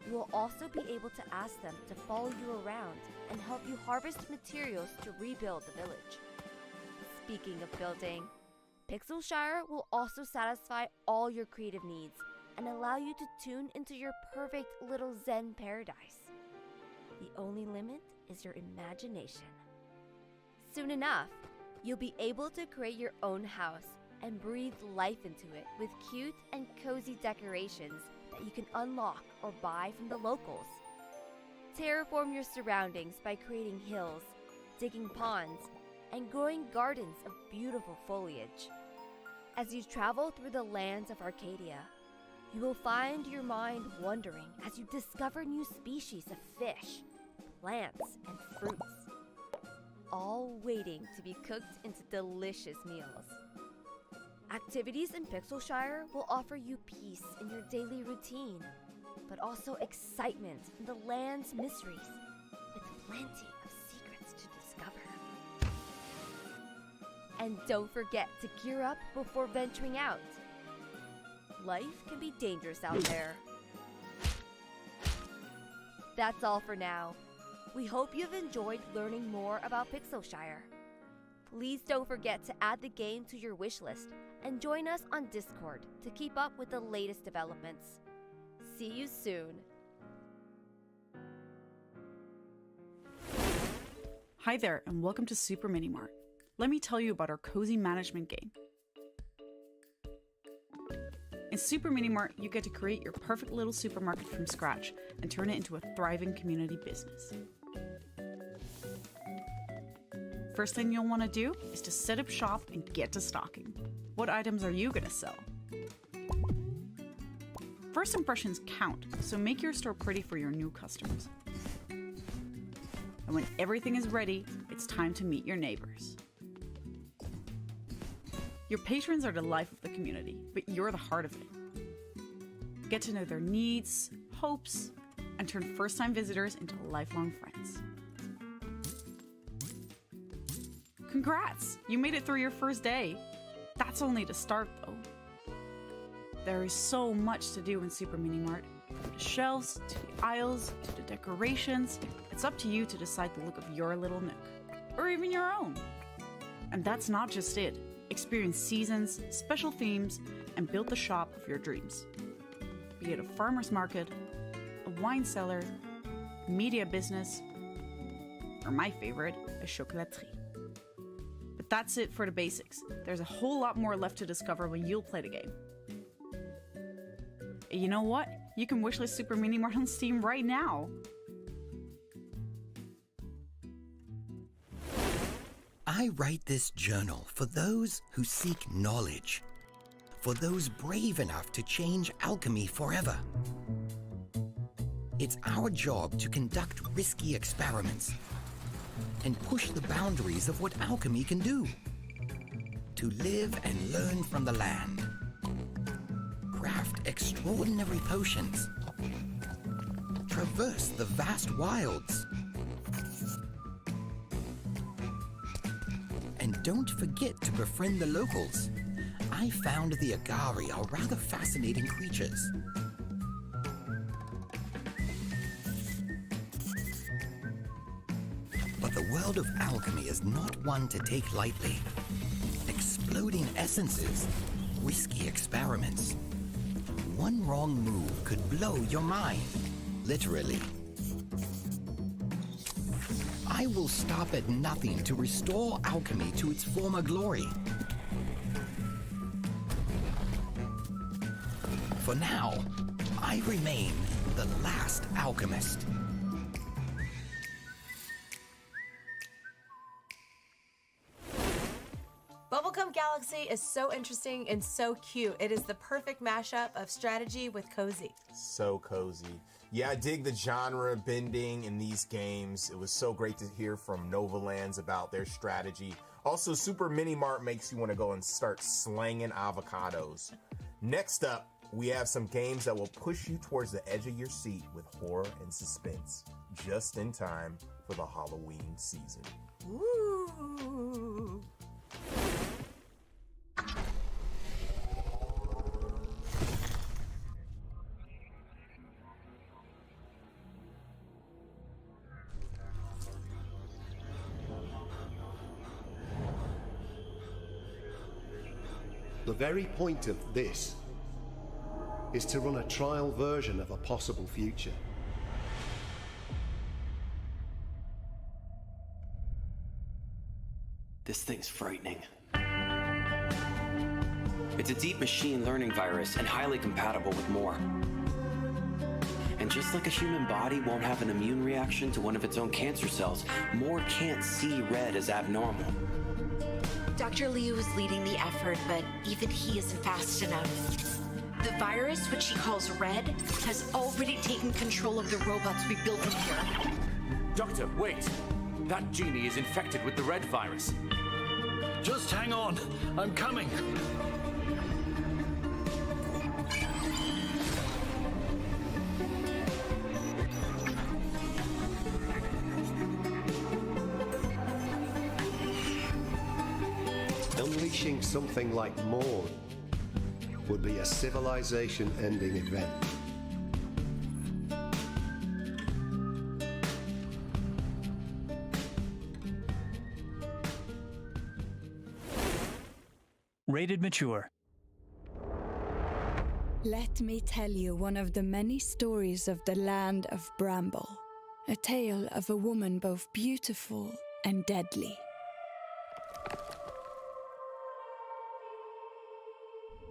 S5: You will also be able to ask them to follow you around and help you harvest materials to rebuild the village. Speaking of building, Pixelshire will also satisfy all your creative needs and allow you to tune into your perfect little Zen paradise. The only limit is your imagination. Soon enough, you'll be able to create your own house and breathe life into it with cute and cozy decorations that you can unlock or buy from the locals. Terraform your surroundings by creating hills, digging ponds, and growing gardens of beautiful foliage. As you travel through the lands of Arcadia, you will find your mind wandering as you discover new species of fish, plants, and fruits, all waiting to be cooked into delicious meals. Activities in Pixelshire will offer you peace in your daily routine, but also excitement in the land's mysteries, with plenty of secrets to discover. And don't forget to gear up before venturing out. Life can be dangerous out there. That's all for now. We hope you've enjoyed learning more about Pixelshire. Please don't forget to add the game to your wishlist and join us on Discord to keep up with the latest developments. See you soon.
S6: Hi there, and welcome to Super Mini Mart. Let me tell you about our cozy management game. In Super Mini Mart, you get to create your perfect little supermarket from scratch and turn it into a thriving community business. First thing you'll want to do is to set up shop and get to stocking. What items are you going to sell? First impressions count, so make your store pretty for your new customers. And when everything is ready, it's time to meet your neighbors. Your patrons are the life of the community, but you're the heart of it. Get to know their needs, hopes, and turn first-time visitors into lifelong friends. Congrats! You made it through your first day. That's only the start, though. There is so much to do in Super Mini Mart. From the shelves, to the aisles, to the decorations. It's up to you to decide the look of your little nook. Or even your own. And that's not just it. Experience seasons, special themes, and build the shop of your dreams. Be it a farmer's market, a wine cellar, media business, or my favorite, a chocolaterie. But that's it for the basics. There's a whole lot more left to discover when you'll play the game. You know what? You can wishlist Super Mini Mart on Steam right now.
S8: I write this journal for those who seek knowledge, for those brave enough to change alchemy forever. It's our job to conduct risky experiments and push the boundaries of what alchemy can do. To live and learn from the land. Craft extraordinary potions. Traverse the vast wilds. And don't forget to befriend the locals. I found the Agari are rather fascinating creatures. But the world of alchemy is not one to take lightly. Exploding essences, risky experiments. One wrong move could blow your mind, literally. I will stop at nothing to restore alchemy to its former glory. For now, I remain the last alchemist.
S2: Bubblegum Galaxy is so interesting and so cute. It is the perfect mashup of strategy with cozy.
S1: So cozy. Yeah, I dig the genre bending in these games. It was so great to hear from Novalands about their strategy. Also, Super Mini Mart makes you want to go and start slanging avocados. Next up, we have some games that will push you towards the edge of your seat with horror and suspense, just in time for the Halloween season.
S2: Ooh.
S7: The very point of this is to run a trial version of a possible future.
S9: This thing's frightening. It's a deep machine learning virus and highly compatible with more. And just like a human body won't have an immune reaction to one of its own cancer cells, Moore can't see red as abnormal.
S23: Dr. Liu is leading the effort, but even he isn't fast enough. The virus, which he calls Red, has already taken control of the robots we built in here.
S24: Doctor, wait! That genie is infected with the red virus.
S13: Just hang on. I'm coming.
S7: Unleashing something like Morn would be a civilization-ending event.
S25: Rated mature.
S26: Let me tell you one of the many stories of the land of Bramble. A tale of a woman both beautiful and deadly.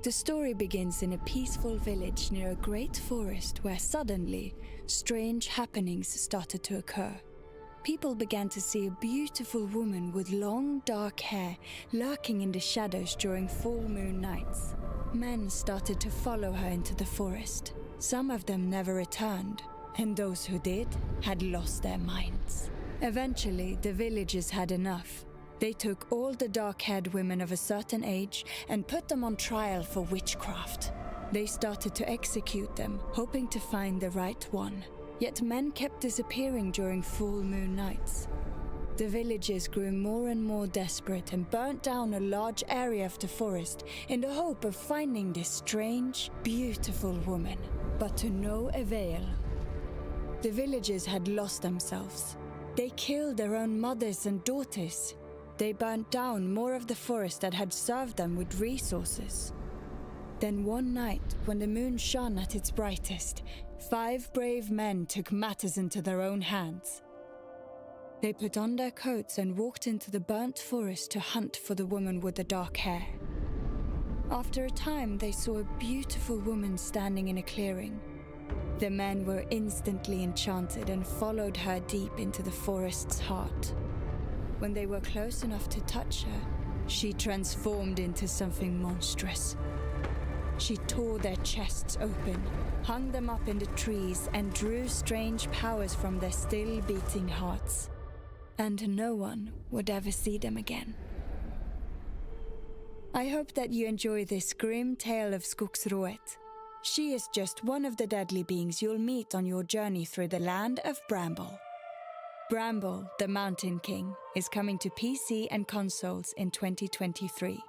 S26: The story begins in a peaceful village near a great forest where suddenly, strange happenings started to occur. People began to see a beautiful woman with long, dark hair lurking in the shadows during full moon nights. Men started to follow her into the forest. Some of them never returned, and those who did had lost their minds. Eventually, the villagers had enough. They took all the dark-haired women of a certain age and put them on trial for witchcraft. They started to execute them, hoping to find the right one. Yet men kept disappearing during full moon nights. The villagers grew more and more desperate and burnt down a large area of the forest in the hope of finding this strange, beautiful woman, but to no avail. The villagers had lost themselves. They killed their own mothers and daughters. They burnt down more of the forest that had served them with resources. Then one night, when the moon shone at its brightest, 5 brave men took matters into their own hands. They put on their coats and walked into the burnt forest to hunt for the woman with the dark hair. After a time, they saw a beautiful woman standing in a clearing. The men were instantly enchanted and followed her deep into the forest's heart. When they were close enough to touch her, she transformed into something monstrous. She tore their chests open, hung them up in the trees, and drew strange powers from their still beating hearts. And no one would ever see them again. I hope that you enjoy this grim tale of Skogsrået. She is just one of the deadly beings you'll meet on your journey through the land of Bramble. Bramble, the Mountain King, is coming to PC and consoles in 2023.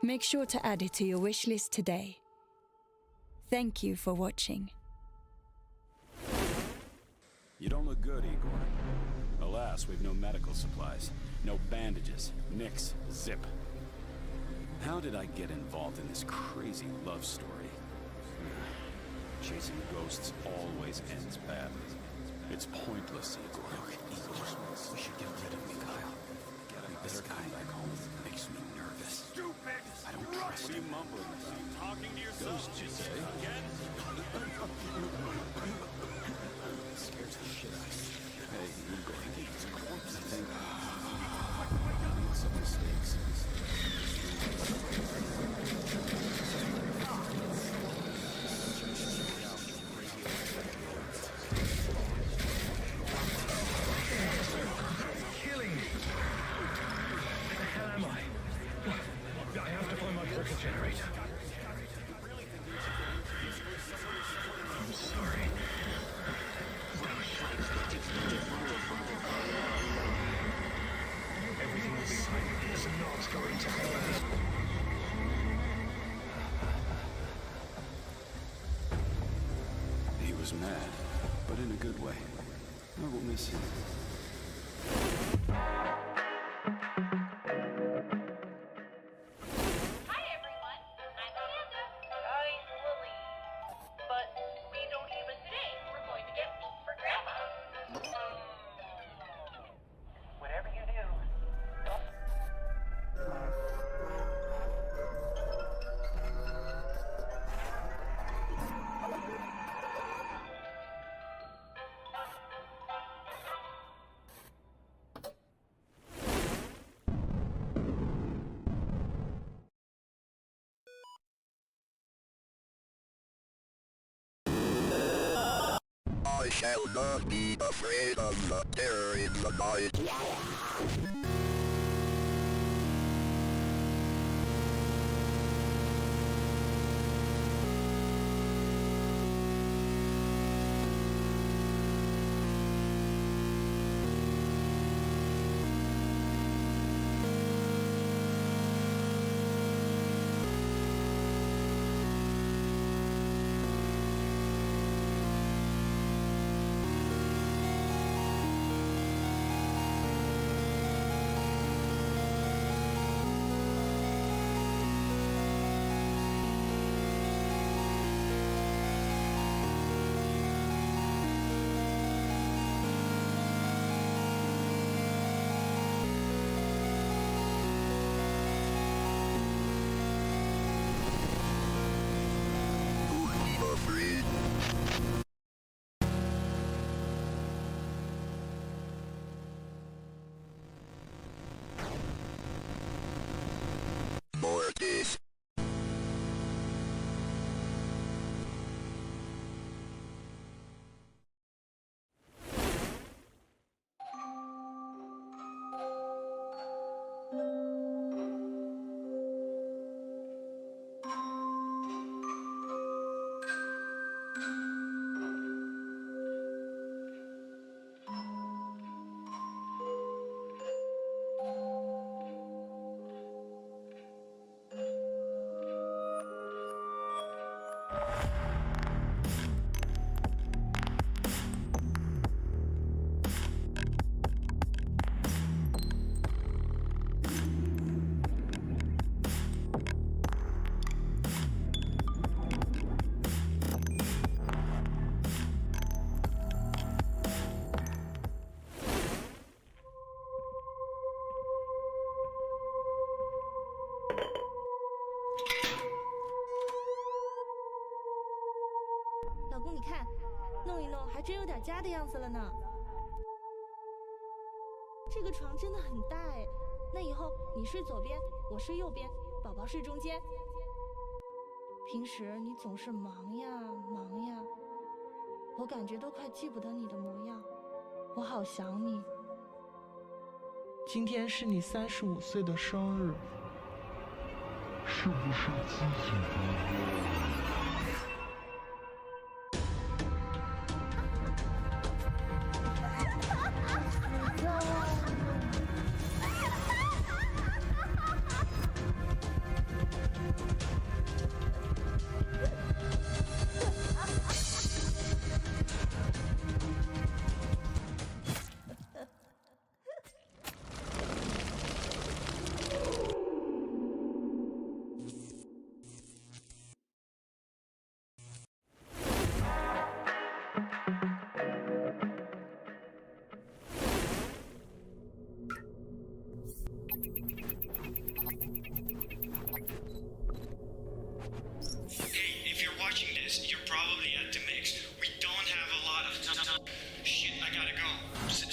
S26: Make sure to add it to your wishlist today. Thank you for watching.
S27: You don't look good, Igor. Alas, we've no medical supplies, no bandages, nix, zip. How did I get involved in this crazy love story? Chasing ghosts always ends badly. It's pointless, Igor. We should get rid of Mikhail. This guy back home makes me nervous. Stupid! I don't trust him. What are you mumbling? Talking to yourself? Ghosts, you say? Again? Scares the shit out of me. Hey, Igor. It's a corpse, I think. I made some mistakes.
S13: Generator. I'm sorry. Everything will be fine. It's not going to happen.
S27: He was mad, but in a good way. I will miss him.
S10: I shall not be afraid of the terror in the night. Mortis.
S11: 老公，你看，弄一弄还真有点家的样子了呢。这个床真的很大哎，那以后你睡左边，我睡右边，宝宝睡中间。平时你总是忙呀忙呀，我感觉都快记不得你的模样，我好想你。
S12: 今天是你35岁的生日，是不是自己的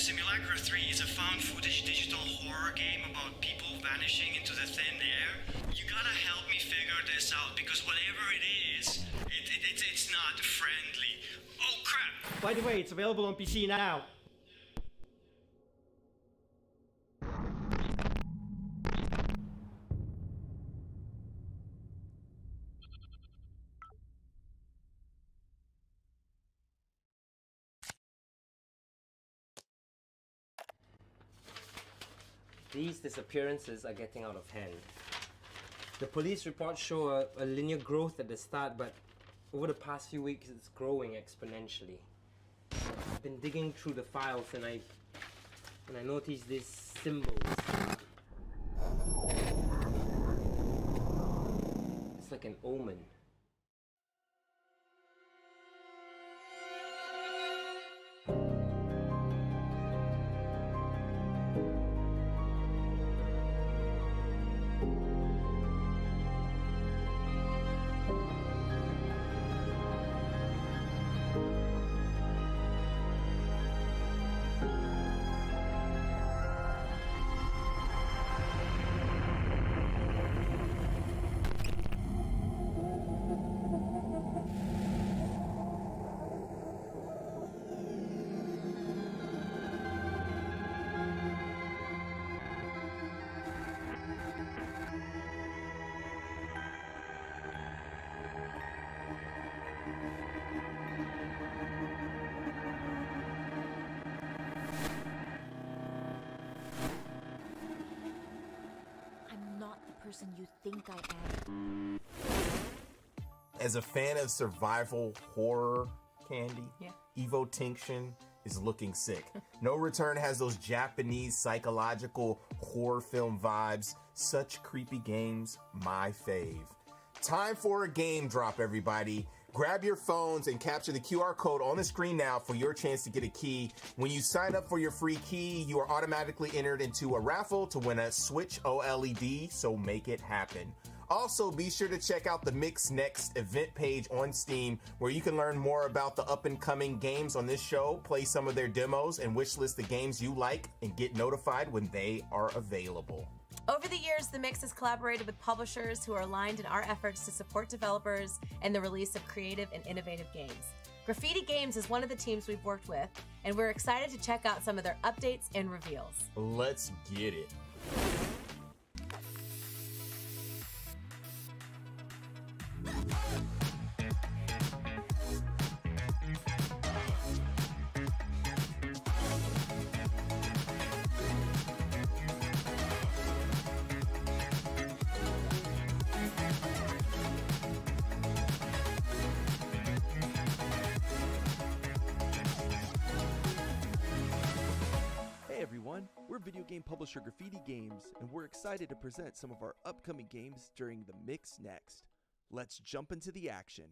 S12: ？Simulacra
S14: 3 is a found footage digital horror game about people vanishing into the thin air. You gotta help me figure this out because whatever it is, it's not friendly. Oh crap!
S15: By the way, it's available on PC now.
S16: These disappearances are getting out of hand. The police reports show a linear growth at the start, but over the past few weeks it's growing exponentially. I've been digging through the files and I noticed these symbols. It's like an omen.
S23: person you think I am.
S1: As a fan of survival horror candy,
S2: Yeah.
S1: Evo Tinction is looking sick. No Return has those Japanese psychological horror film vibes. Such creepy games, my fave. Time for a game drop, everybody. Grab your phones and capture the QR code on the screen now for your chance to get a key. When you sign up for your free key, you are automatically entered into a raffle to win a Switch OLED, so make it happen. Also, be sure to check out the Mix Next event page on Steam, where you can learn more about the up-and-coming games on this show, play some of their demos, and wishlist the games you like, and get notified when they are available.
S2: Over the years, The Mix has collaborated with publishers who are aligned in our efforts to support developers and the release of creative and innovative games. Graffiti Games is one of the teams we've worked with, and we're excited to check out some of their updates and reveals.
S1: Let's get it.
S4: Hey everyone, we're video game publisher Graffiti Games, and we're excited to present some of our upcoming games during the Mix Next. Let's jump into the action.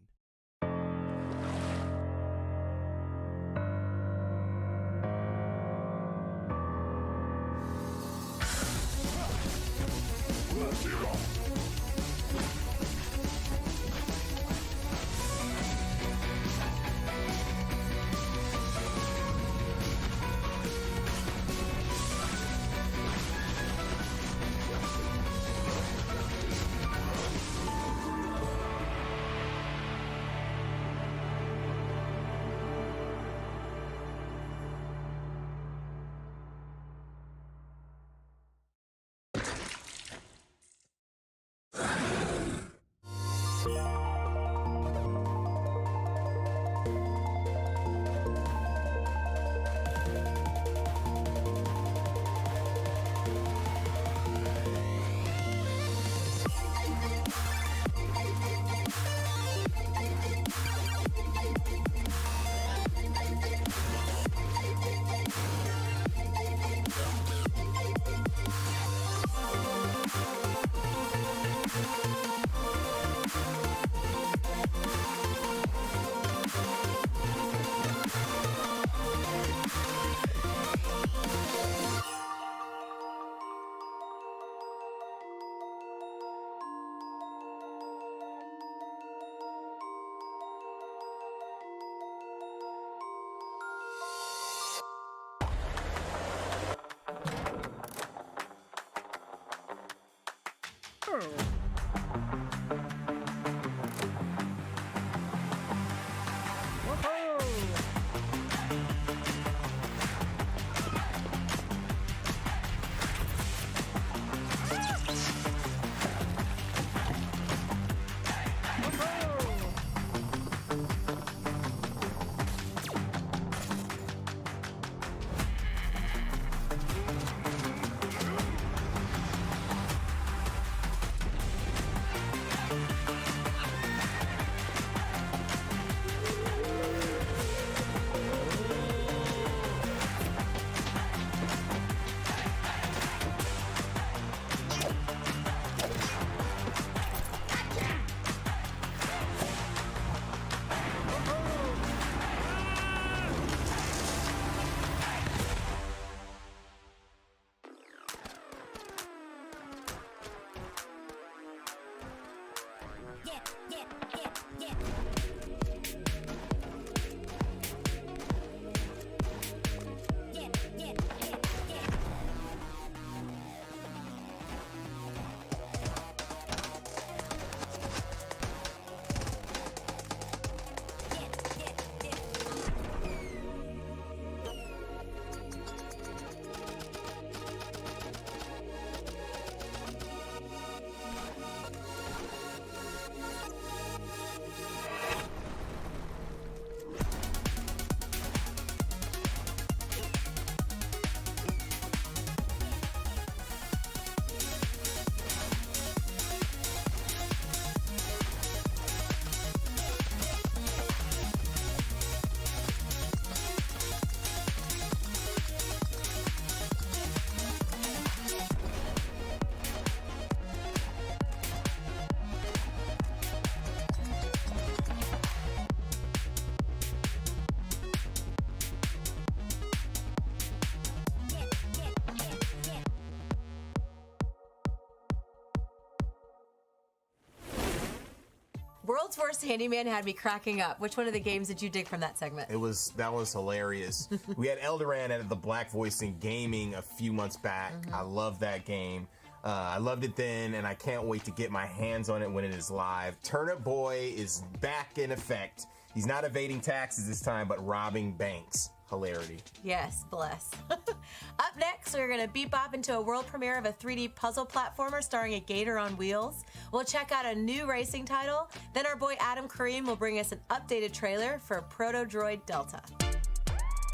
S2: World's Worst Handyman had me cracking up. Which one of the games did you dig from that segment?
S1: That was hilarious. We had Eldoran at the Black Voice in Gaming a few months back. I love that game. I loved it then, and I can't wait to get my hands on it when it is live. Turnip Boy is back in effect. He's not evading taxes this time, but robbing banks. Hilarity.
S2: Yes, bless. Up next, we're going to bebop into a world premiere of a 3D puzzle platformer starring a gator on wheels. We'll check out a new racing title. Then our boy Adam Kareem will bring us an updated trailer for Proto Droid Delta.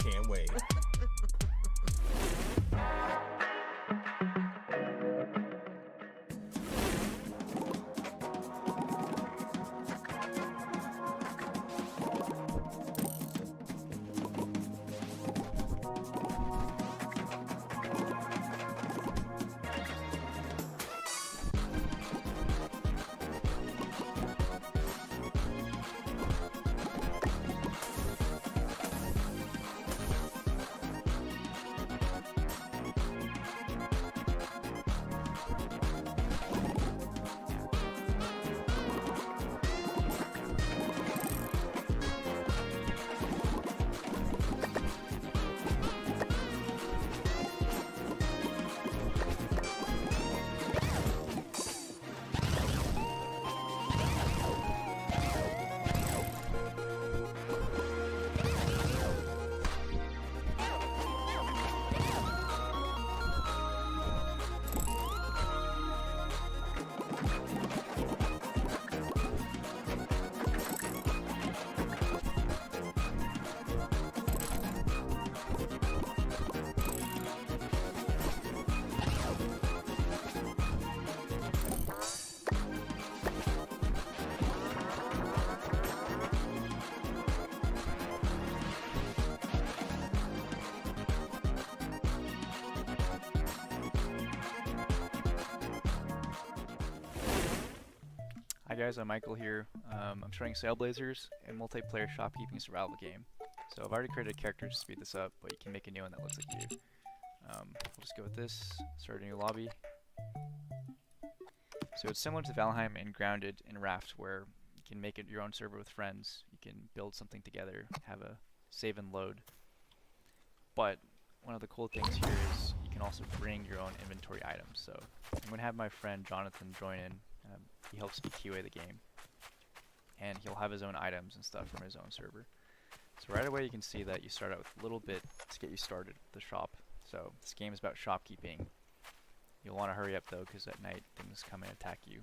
S1: Can't wait.
S3: Hi guys, I'm Michael here. I'm showing Sailblazers, a multiplayer shopkeeping survival game. So I've already created a character to speed this up, but you can make a new one that looks like you. We'll just go with this, start a new lobby. So it's similar to Valheim and Grounded and Raft, where you can make it your own server with friends, you can build something together, have a save and load. But one of the cool things here is you can also bring your own inventory items. So I'm going to have my friend Jonathan join in. He helps me QA the game, and he'll have his own items and stuff from his own server. So right away you can see that you start out with a little bit to get you started with the shop. So this game is about shopkeeping. You'll want to hurry up though, because at night things come and attack you.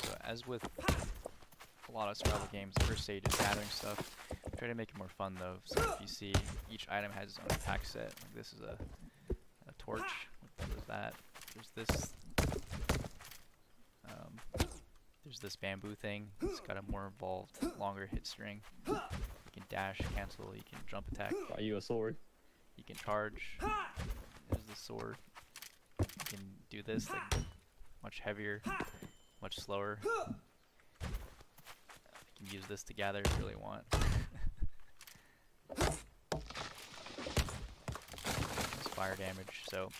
S3: So as with a lot of survival games, the first stage is gathering stuff. Try to make it more fun though. So if you see, each item has its own attack set. Like this is a torch. There's that. There's this. There's this bamboo thing. It's got a more involved, longer hit string. You can dash, cancel. You can jump attack.
S17: Got you a sword.
S3: You can charge. There's the sword. You can do this, like much heavier, much slower. You can use this to gather if you really want. It's fire damage. So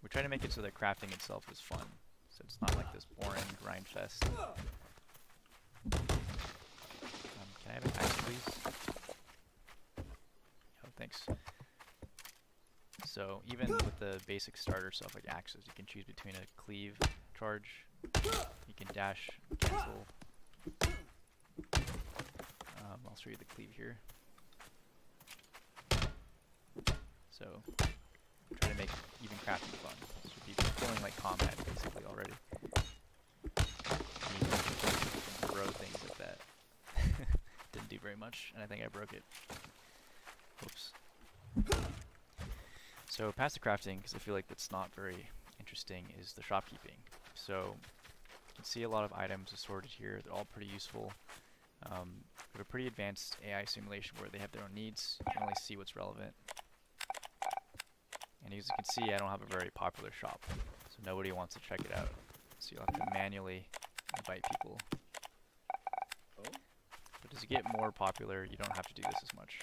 S3: we try to make it so that crafting itself is fun. So it's not like this boring grind fest. Can I have an axe, please? Oh, thanks. So even with the basic starter stuff like axes, you can choose between a cleave, charge, you can dash, cancel. I'll show you the cleave here. So try to make even crafting fun. So be feeling like combat basically already. You can throw things like that. Didn't do very much, and I think I broke it. Oops. So past the crafting, because I feel like that's not very interesting, is the shopkeeping. So you can see a lot of items assorted here. They're all pretty useful. We have a pretty advanced AI simulation where they have their own needs. You can only see what's relevant. And as you can see, I don't have a very popular shop, so nobody wants to check it out. So you'll have to manually invite people. But as you get more popular, you don't have to do this as much.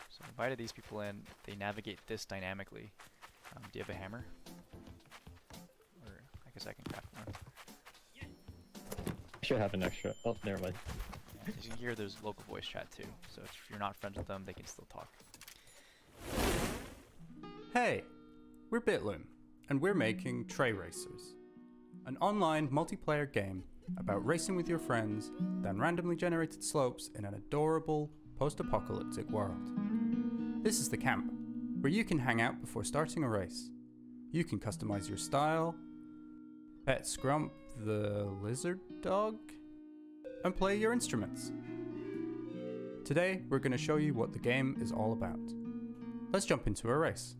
S3: So I invited these people in. They navigate this dynamically. Do you have a hammer? Or I guess I can craft one.
S5: Should have an extra. Oh, never mind.
S3: Yeah, you can hear there's local voice chat too, so if you're not friends with them, they can still talk.
S17: Hey, we're Bitloom, and we're making Tray Racers, an online multiplayer game about racing with your friends down randomly generated slopes in an adorable post-apocalyptic world. This is the camp, where you can hang out before starting a race. You can customize your style, pet Scrump the lizard dog, and play your instruments. Today, we're going to show you what the game is all about. Let's jump into a race.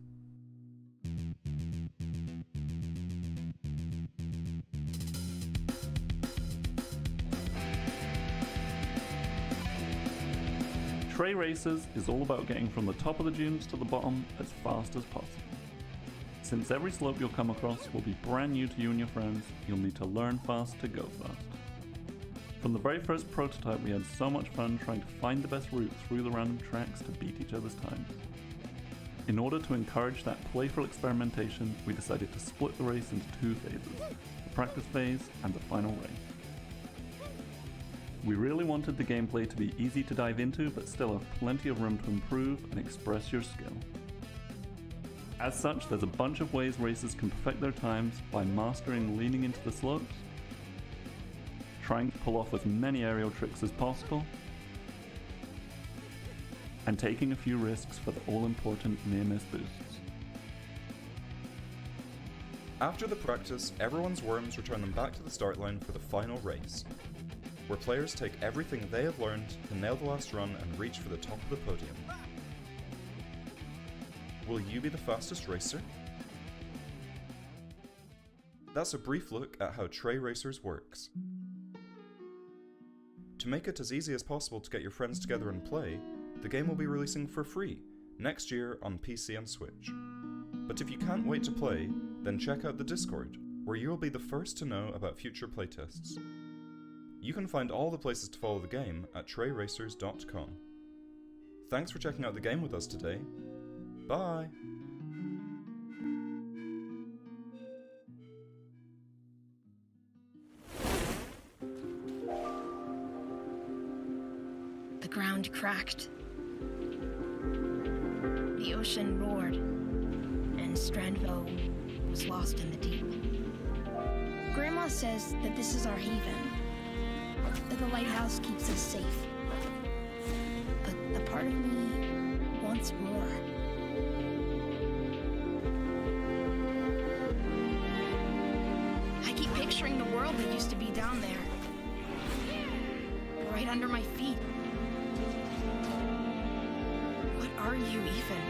S27: Tray Racers is all about getting from the top of the dunes to the bottom as fast as possible. Since every slope you'll come across will be brand new to you and your friends, you'll need to learn fast to go fast. From the very first prototype, we had so much fun trying to find the best route through the random tracks to beat each other's times. In order to encourage that playful experimentation, we decided to split the race into two phases, the practice phase and the final race. We really wanted the gameplay to be easy to dive into, but still have plenty of room to improve and express your skill. As such, there's a bunch of ways racers can perfect their times by mastering leaning into the slopes, trying to pull off as many aerial tricks as possible, and taking a few risks for the all-important near-miss boosts.
S18: After the practice, everyone's worms return them back to the start line for the final race, where players take everything they have learned to nail the last run and reach for the top of the podium. Will you be the fastest racer? That's a brief look at how Tray Racers works. To make it as easy as possible to get your friends together and play, the game will be releasing for free next year on PC and Switch. But if you can't wait to play, then check out the Discord, where you will be the first to know about future playtests. You can find all the places to follow the game at trayracers.com. Thanks for checking out the game with us today. Bye!
S19: The ground cracked. The ocean roared, and Strandville was lost in the deep. Grandma says that this is our haven, that the lighthouse keeps us safe. But a part of me wants more. I keep picturing the world that used to be down there, right under my feet. What are you even?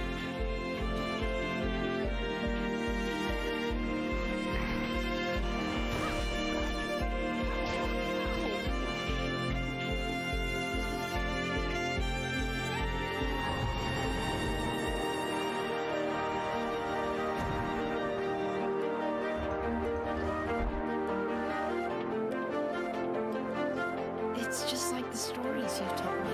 S19: It's just like the stories you've told me.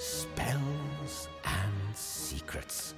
S13: spells and secrets.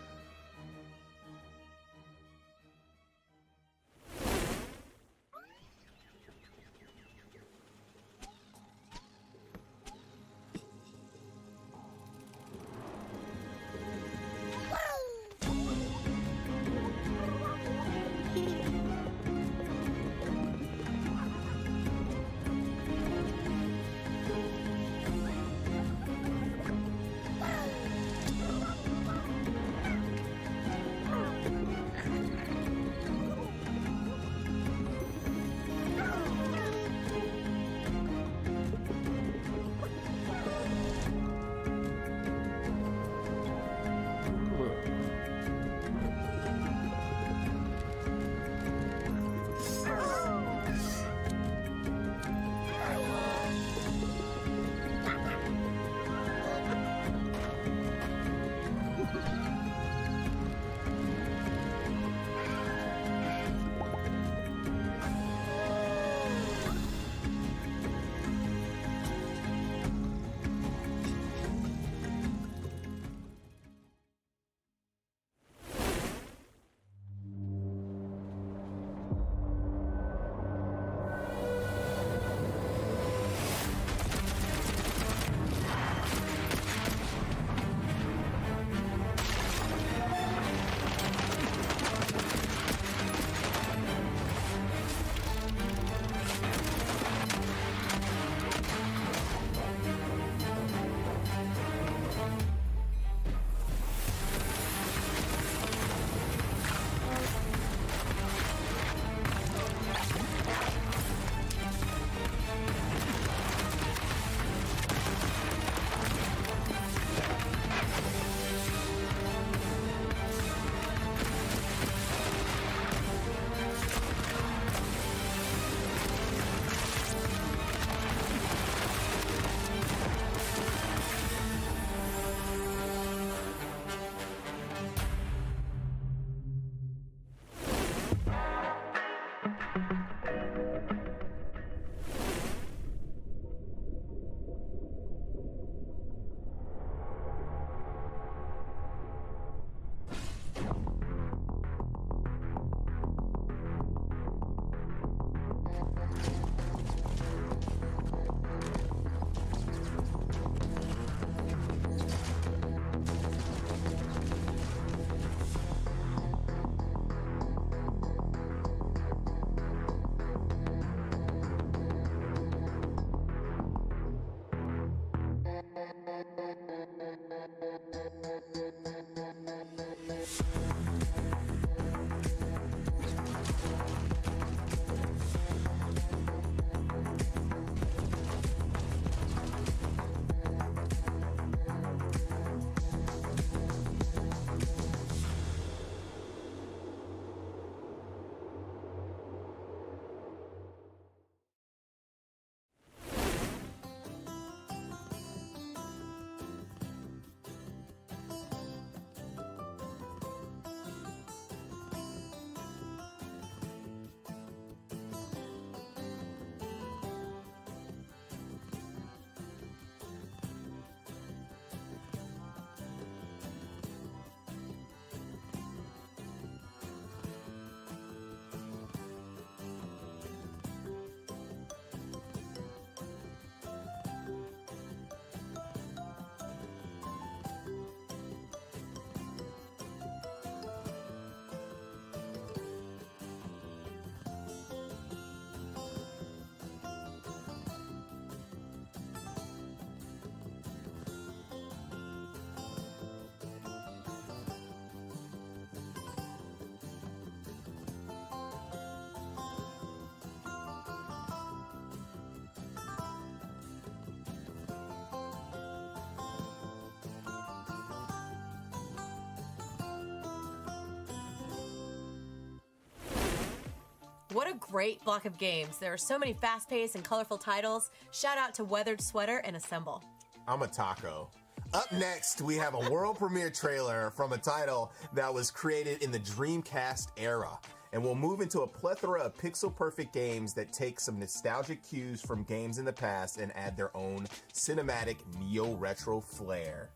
S2: What a great block of games. There are so many fast-paced and colorful titles. Shout out to Weathered Sweater and Assemble.
S1: I'm a taco. Up next, we have a world premiere trailer from a title that was created in the Dreamcast era. and we'll move into a plethora of pixel-perfect games that take some nostalgic cues from games in the past and add their own cinematic neo-retro flair.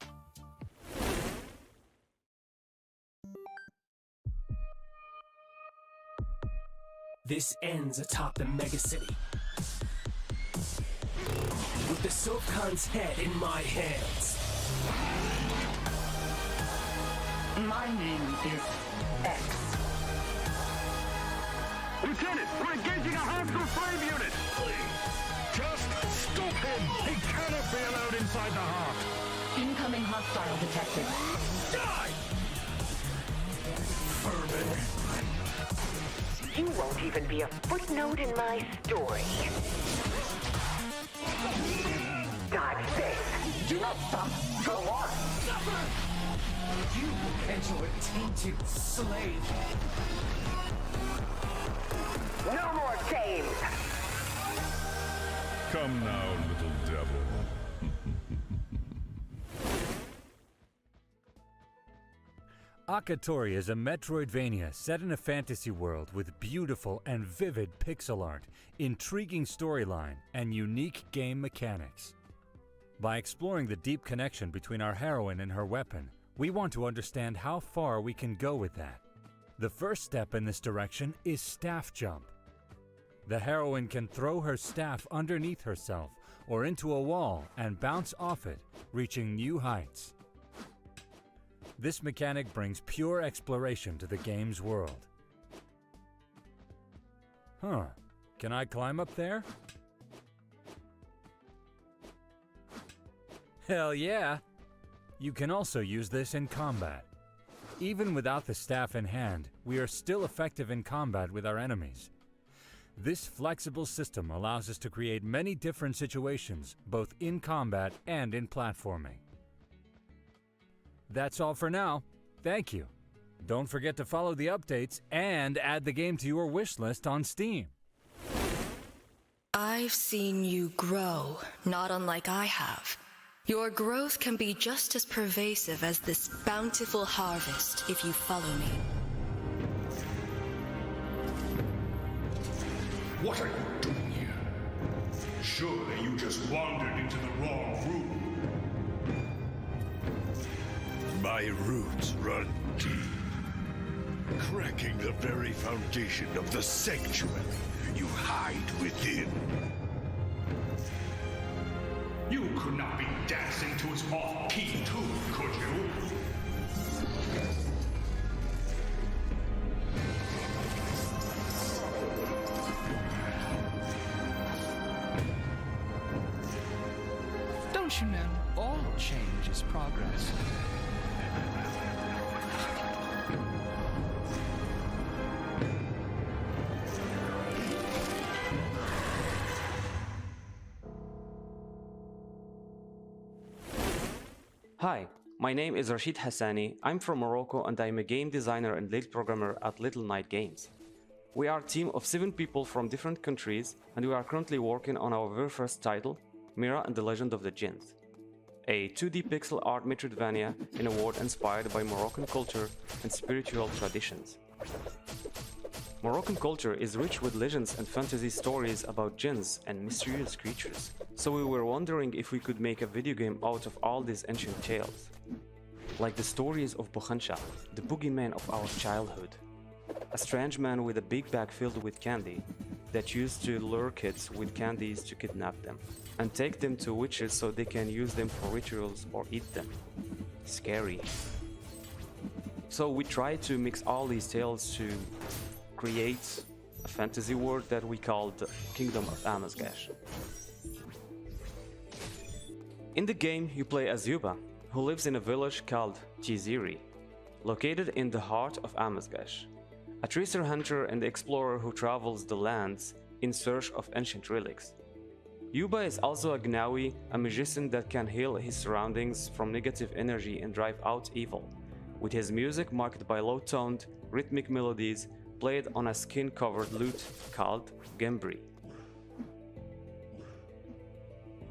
S13: This ends atop the megacity, with the Sovkhan's head in my hands.
S5: My name is X.
S12: Lieutenant, we're engaging a hostile flame unit! Just stop him! He cannot be allowed inside the heart!
S5: Incoming hostile detected.
S13: Die! Vermin.
S5: You won't even be a footnote in my story. God save. Do not stop. Go on.
S13: Suffer! You and your tainted slave.
S5: No more games.
S12: Come now, little devil.
S6: Akatori is a Metroidvania set in a fantasy world with beautiful and vivid pixel art, intriguing storyline, and unique game mechanics. By exploring the deep connection between our heroine and her weapon, we want to understand how far we can go with that. The first step in this direction is staff jump. The heroine can throw her staff underneath herself or into a wall and bounce off it, reaching new heights. This mechanic brings pure exploration to the game's world. Huh, can I climb up there? Hell yeah! You can also use this in combat. Even without the staff in hand, we are still effective in combat with our enemies. This flexible system allows us to create many different situations, both in combat and in platforming. That's all for now. Thank you. Don't forget to follow the updates and add the game to your wish list on Steam.
S23: I've seen you grow, not unlike I have. Your growth can be just as pervasive as this bountiful harvest if you follow me.
S12: What are you doing here? Surely you just wandered into the wrong room.
S8: My roots run deep, cracking the very foundation of the sanctuary you hide within.
S12: You could not be dancing to his off-key tune, could you?
S13: Don't you know, all change is progress.
S9: Hi, my name is Rashid Hassani. I'm from Morocco and I'm a game designer and lead programmer at Little Night Games. We are a team of 7 people from different countries and we are currently working on our very first title, Mira and the Legend of the Jinns, a 2D pixel art Metroidvania in a world inspired by Moroccan culture and spiritual traditions. Moroccan culture is rich with legends and fantasy stories about jinns and mysterious creatures, so we were wondering if we could make a video game out of all these ancient tales. Like the stories of Bukhansha, the boogeyman of our childhood. A strange man with a big bag filled with candy that used to lure kids with candies to kidnap them and take them to witches so they can use them for rituals or eat them. Scary. So we tried to mix all these tales to create a fantasy world that we called Kingdom of Amazgash. In the game, you play as Yuba, who lives in a village called Tiziri, located in the heart of Amazgash, a treasure hunter and explorer who travels the lands in search of ancient relics. Yuba is also a Gnawi, a magician that can heal his surroundings from negative energy and drive out evil, with his music marked by low-toned, rhythmic melodies played on a skin-covered lute called Gembri.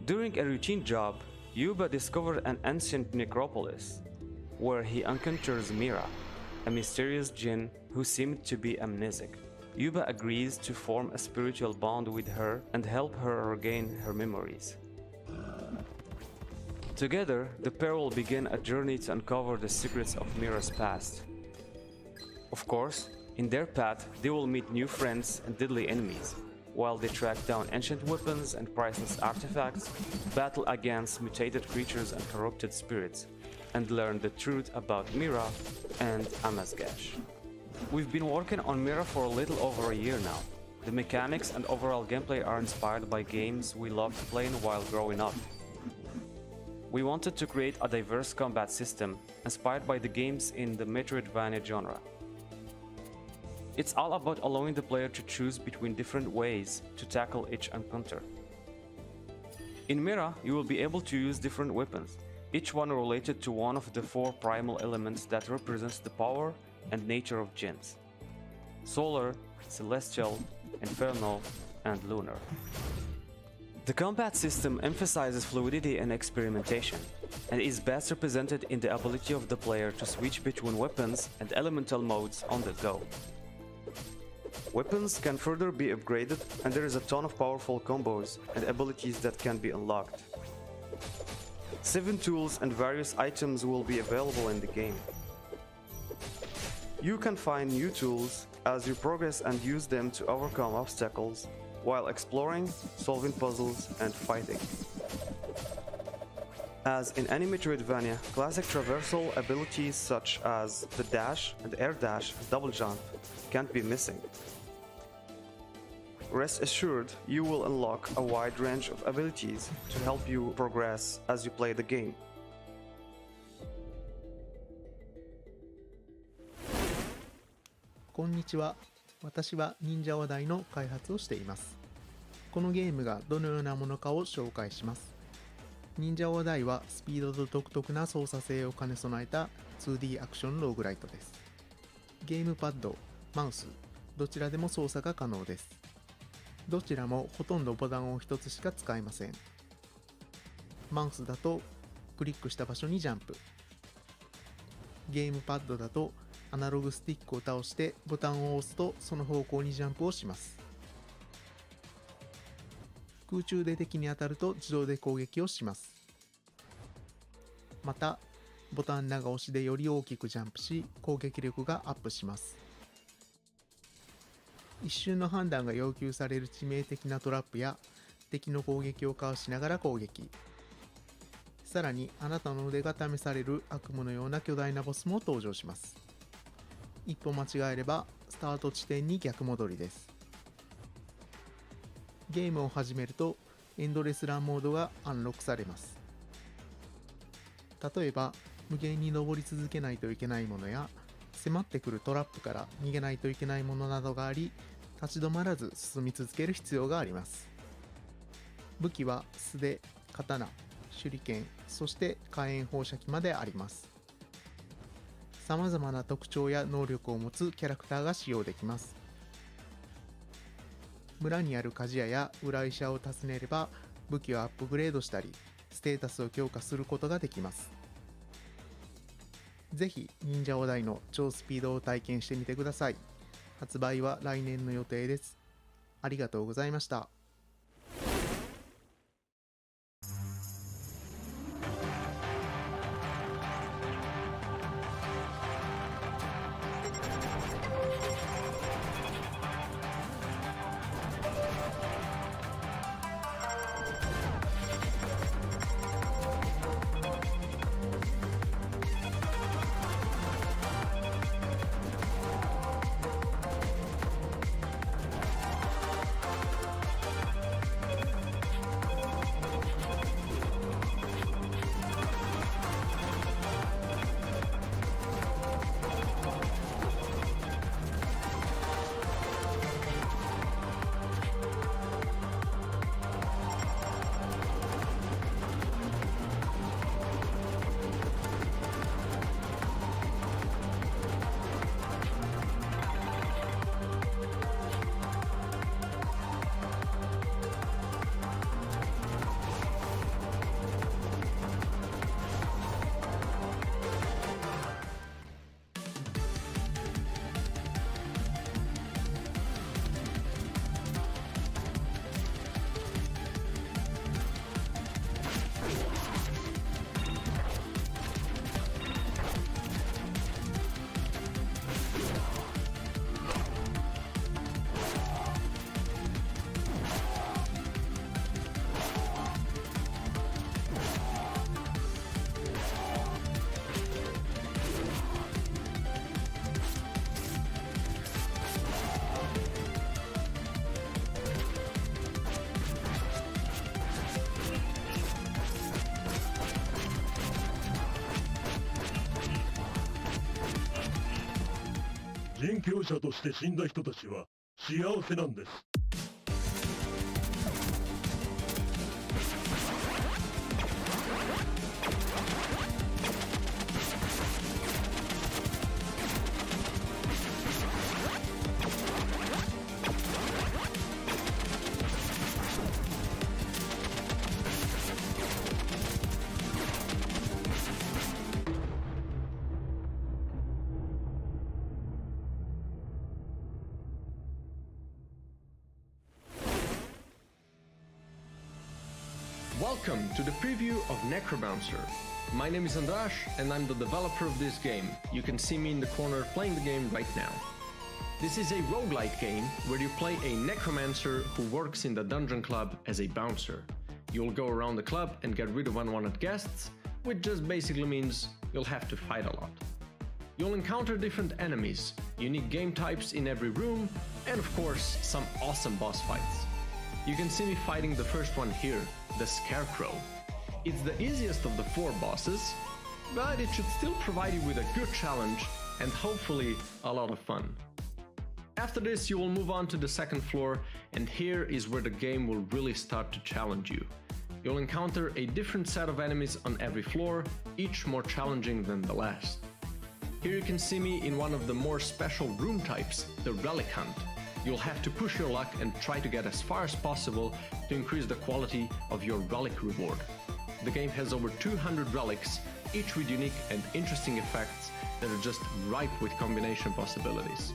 S9: During a routine job, Yuba discovered an ancient necropolis, where he encounters Mira, a mysterious jinn who seemed to be amnesic. Yuba agrees to form a spiritual bond with her and help her regain her memories. Together, the pair will begin a journey to uncover the secrets of Mira's past. Of course, in their path, they will meet new friends and deadly enemies, while they track down ancient weapons and priceless artifacts, battle against mutated creatures and corrupted spirits, and learn the truth about Mira and Amazgash. We've been working on Mira for a little over a year now. The mechanics and overall gameplay are inspired by games we loved playing while growing up. We wanted to create a diverse combat system inspired by the games in the Metroidvania genre. It's all about allowing the player to choose between different ways to tackle each encounter. In Mira, you will be able to use different weapons, each one related to one of the 4 primal elements that represents the power and nature of jinns: solar, celestial, infernal, and lunar. The combat system emphasizes fluidity and experimentation, and is best represented in the ability of the player to switch between weapons and elemental modes on the go. Weapons can further be upgraded, and there is a ton of powerful combos and abilities that can be unlocked. 7 tools and various items will be available in the game. You can find new tools as you progress and use them to overcome obstacles while exploring, solving puzzles, and fighting. As in any Metroidvania, classic traversal abilities such as the dash and air dash and double jump can't be missing. Rest assured, you will unlock a wide range of abilities to help you progress as you play the game.
S7: こんにちは。私は忍者話題の開発をしています。このゲームがどのようなものかを紹介します。忍者話題はスピードと独特な操作性を兼ね備えた 2D アクションローグライトです。ゲームパッド、マウス、どちらでも操作が可能です。どちらもほとんどボタンを1つしか使えません。マウスだとクリックした場所にジャンプ。ゲームパッドだとアナログスティックを倒してボタンを押すとその方向にジャンプをします。空中で敵に当たると自動で攻撃をします。またボタン長押しでより大きくジャンプし攻撃力がアップします。一瞬の判断が要求される致命的なトラップや敵の攻撃をかわしながら攻撃。さらにあなたの腕が試される悪夢のような巨大なボスも登場します。一歩間違えればスタート地点に逆戻りです。ゲームを始めるとエンドレスランモードがアンロックされます。例えば無限に登り続けないといけないものや迫ってくるトラップから逃げないといけないものなどがあり、立ち止まらず進み続ける必要があります。武器は素手、刀、手裏剣、そして火炎放射器まであります。さまざまな特徴や能力を持つキャラクターが使用できます。村にある鍛冶屋や裏医者を訪ねれば武器をアップグレードしたりステータスを強化することができます。ぜひ忍者話題の超スピードを体験してみてください。発売は来年の予定です。ありがとうございました。
S12: 殉教者として死んだ人たちは幸せなんです。
S10: Welcome to the preview of Necromancer. My name is Andras and I'm the developer of this game. You can see me in the corner playing the game right now. This is a roguelite game where you play a necromancer who works in the dungeon club as a bouncer. You'll go around the club and get rid of unwanted guests, which just basically means you'll have to fight a lot. You'll encounter different enemies, unique game types in every room, and of course some awesome boss fights. You can see me fighting the first one here, the Scarecrow. It's the easiest of the 4 bosses, but it should still provide you with a good challenge and hopefully a lot of fun. After this you will move on to the second floor, and here is where the game will really start to challenge you. You'll encounter a different set of enemies on every floor, each more challenging than the last. Here you can see me in one of the more special room types, the Relic Hunt. You'll have to push your luck and try to get as far as possible to increase the quality of your relic reward. The game has over 200 relics, each with unique and interesting effects that are just ripe with combination possibilities.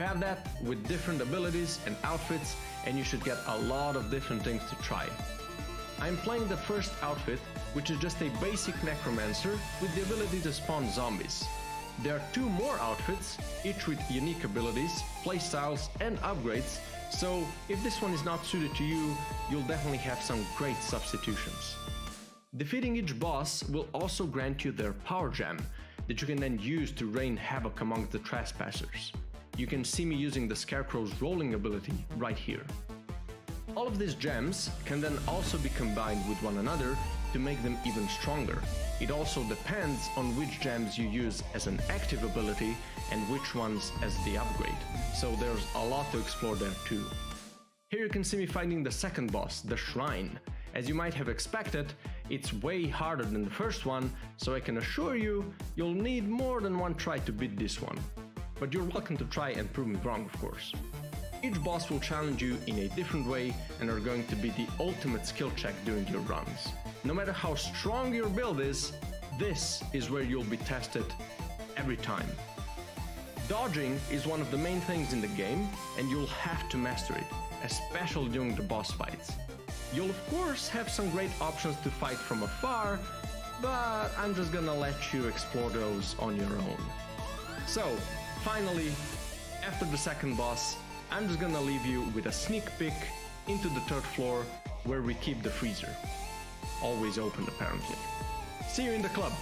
S10: Add that with different abilities and outfits and you should get a lot of different things to try. I'm playing the first outfit, which is just a basic necromancer with the ability to spawn zombies. There are 2 more outfits, each with unique abilities, playstyles and upgrades, so if this one is not suited to you, you'll definitely have some great substitutions. Defeating each boss will also grant you their power gem that you can then use to rain havoc among the trespassers. You can see me using the Scarecrow's rolling ability right here. All of these gems can then also be combined with one another to make them even stronger. It also depends on which gems you use as an active ability and which ones as the upgrade, so there's a lot to explore there too. Here you can see me fighting the second boss, the Shrine. As you might have expected, it's way harder than the first one, so I can assure you, you'll need more than one try to beat this one. But you're welcome to try and prove me wrong, of course. Each boss will challenge you in a different way and are going to be the ultimate skill check during your runs. No matter how strong your build is, this is where you'll be tested every time. Dodging is one of the main things in the game and you'll have to master it, especially during the boss fights. You'll of course have some great options to fight from afar, but I'm just gonna let you explore those on your own. So, finally, after the second boss, I'm just gonna leave you with a sneak peek into the 3rd floor where we keep the freezer. Always open apparently. See you in the club!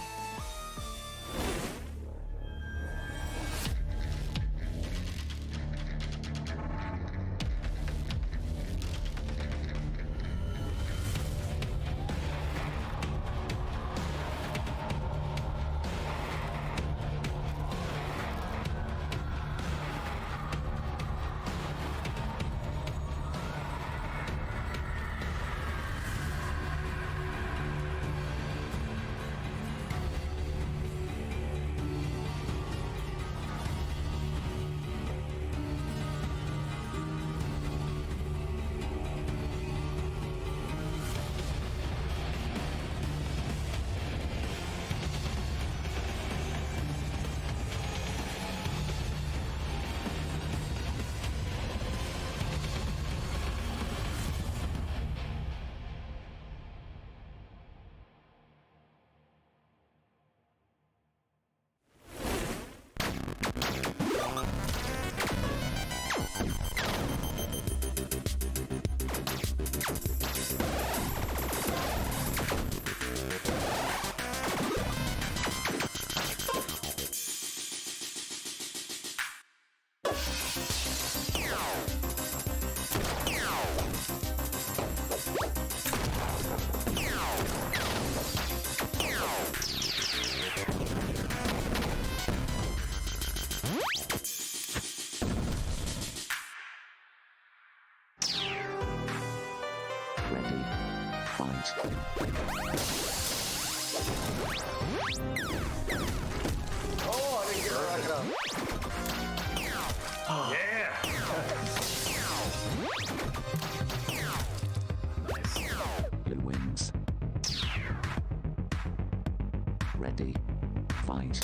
S13: fight.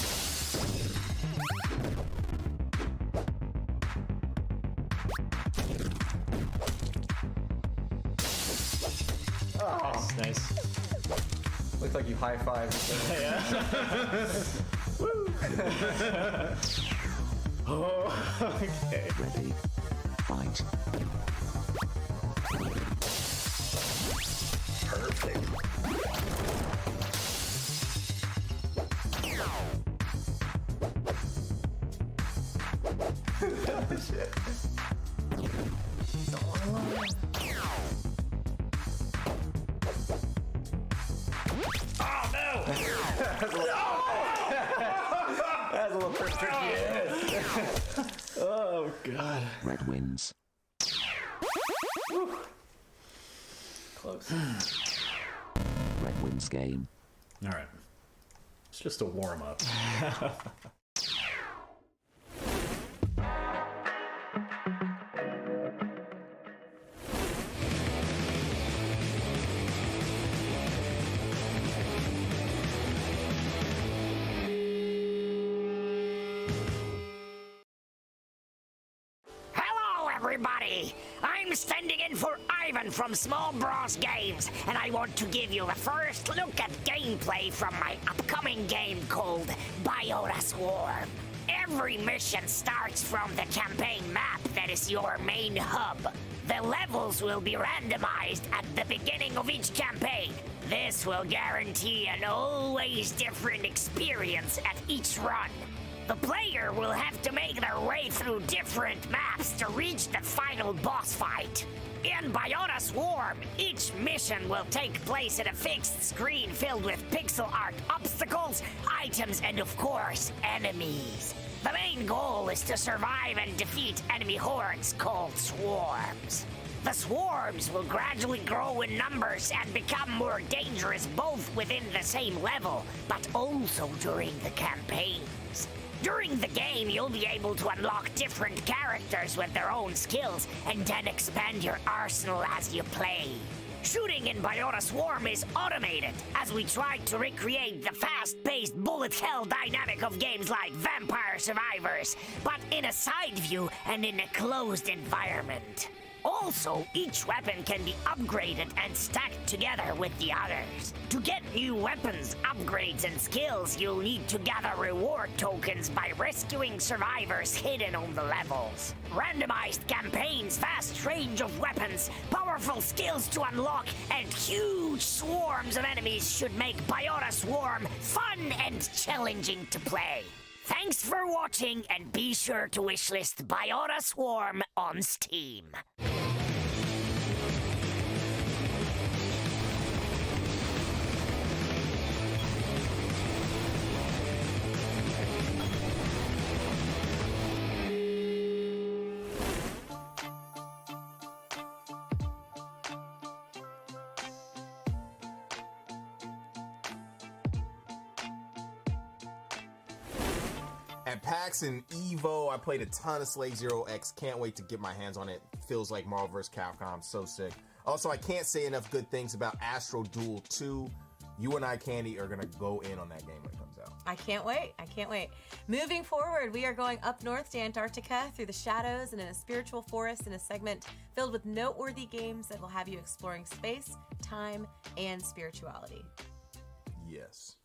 S11: Oh, nice.
S16: Looks like you high-fived.
S11: Woo! Oh, okay.
S13: Ready, fight.
S11: Perfect. Shit. Oh no! That's a little tricky. Oh god.
S13: Red wins.
S11: Close.
S13: Red wins game.
S11: Alright. It's just a warm-up.
S20: Hello, everybody! I'm standing in for Ivan from Small Bros Games, and I want to give you the first look at gameplay from my upcoming game called Biota Swarm. Every mission starts from the campaign map that is your main hub. The levels will be randomized at the beginning of each campaign. This will guarantee an always different experience at each run. The player will have to make their way through different maps to reach the final boss fight. In Biota Swarm, each mission will take place in a fixed screen filled with pixel art obstacles, items, and of course, enemies. The main goal is to survive and defeat enemy hordes called swarms. The swarms will gradually grow in numbers and become more dangerous both within the same level, but also during the campaigns. During the game, you'll be able to unlock different characters with their own skills and then expand your arsenal as you play. Shooting in Biota Swarm is automated, as we try to recreate the fast-paced bullet hell dynamic of games like Vampire Survivors, but in a side view and in a closed environment. Also, each weapon can be upgraded and stacked together with the others. To get new weapons, upgrades, and skills, you'll need to gather reward tokens by rescuing survivors hidden on the levels. Randomized campaigns, vast range of weapons, powerful skills to unlock, and huge swarms of enemies should make Biota Swarm fun and challenging to play. Thanks for watching, and be sure to wishlist Biota Swarm on Steam.
S1: At PAX and EVO, I played a ton of Slave Zero X. Can't wait to get my hands on it. Feels like Marvel vs. Capcom. So sick. Also, I can't say enough good things about Astro Duel 2. You and I, Candy, are going to go in on that game when it comes out.
S2: I can't wait. I can't wait. Moving forward, we are going up north to Antarctica through the shadows and in a spiritual forest in a segment filled with noteworthy games that will have you exploring space, time, and spirituality.
S1: Yes.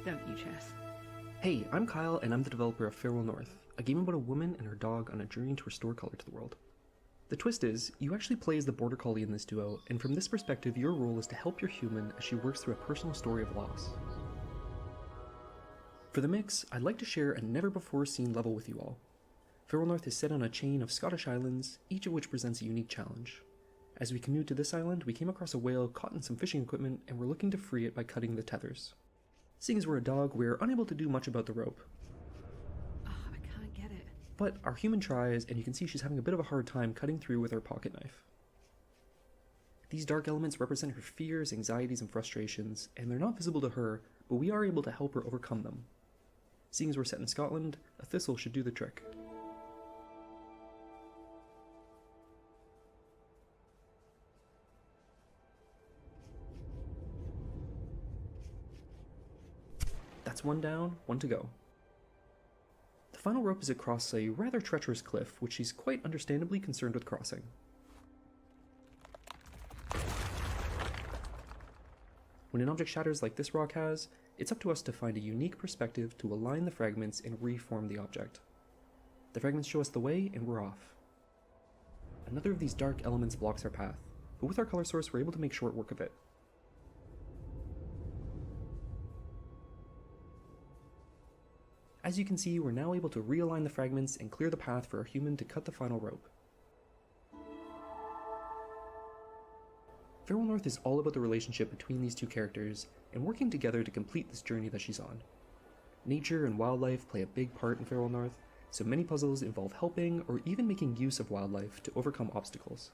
S14: don't you, Chess?
S15: Hey, I'm Kyle, and I'm the developer of Farewell North, a game about a woman and her dog on a journey to restore color to the world. The twist is, you actually play as the border collie in this duo, and from this perspective, your role is to help your human as she works through a personal story of loss. For the mix, I'd like to share a never-before-seen level with you all. Farewell North is set on a chain of Scottish islands, each of which presents a unique challenge. As we canoed to this island, we came across a whale caught in some fishing equipment, and we're looking to free it by cutting the tethers. Seeing as we're a dog, we're unable to do much about the rope.
S14: Oh, I can't get it.
S15: But our human tries, and you can see she's having a bit of a hard time cutting through with her pocket knife. These dark elements represent her fears, anxieties, and frustrations, and they're not visible to her, but we are able to help her overcome them. Seeing as we're set in Scotland, a thistle should do the trick. That's one down, one to go. The final rope is across a rather treacherous cliff, which she's quite understandably concerned with crossing. When an object shatters like this rock has, it's up to us to find a unique perspective to align the fragments and reform the object. The fragments show us the way, and we're off. Another of these dark elements blocks our path, but with our color source we're able to make short work of it. As you can see, we're now able to realign the fragments and clear the path for our human to cut the final rope. Farewell North is all about the relationship between these two characters and working together to complete this journey that she's on. Nature and wildlife play a big part in Farewell North, so many puzzles involve helping or even making use of wildlife to overcome obstacles.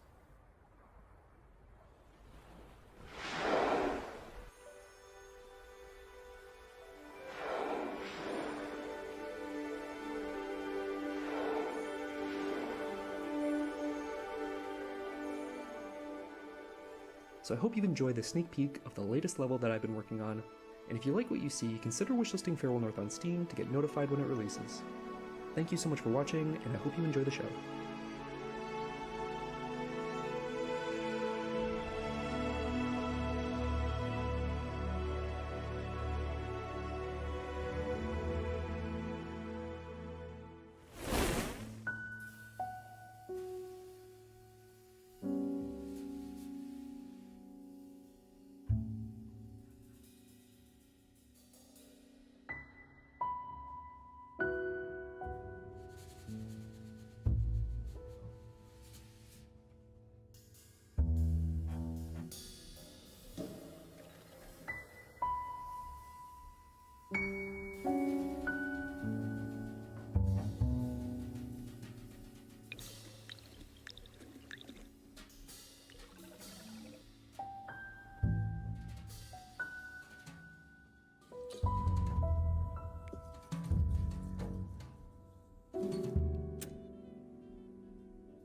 S15: So I hope you've enjoyed the sneak peek of the latest level that I've been working on, and if you like what you see, consider wishlisting Farewell North on Steam to get notified when it releases. Thank you so much for watching, and I hope you enjoy the show.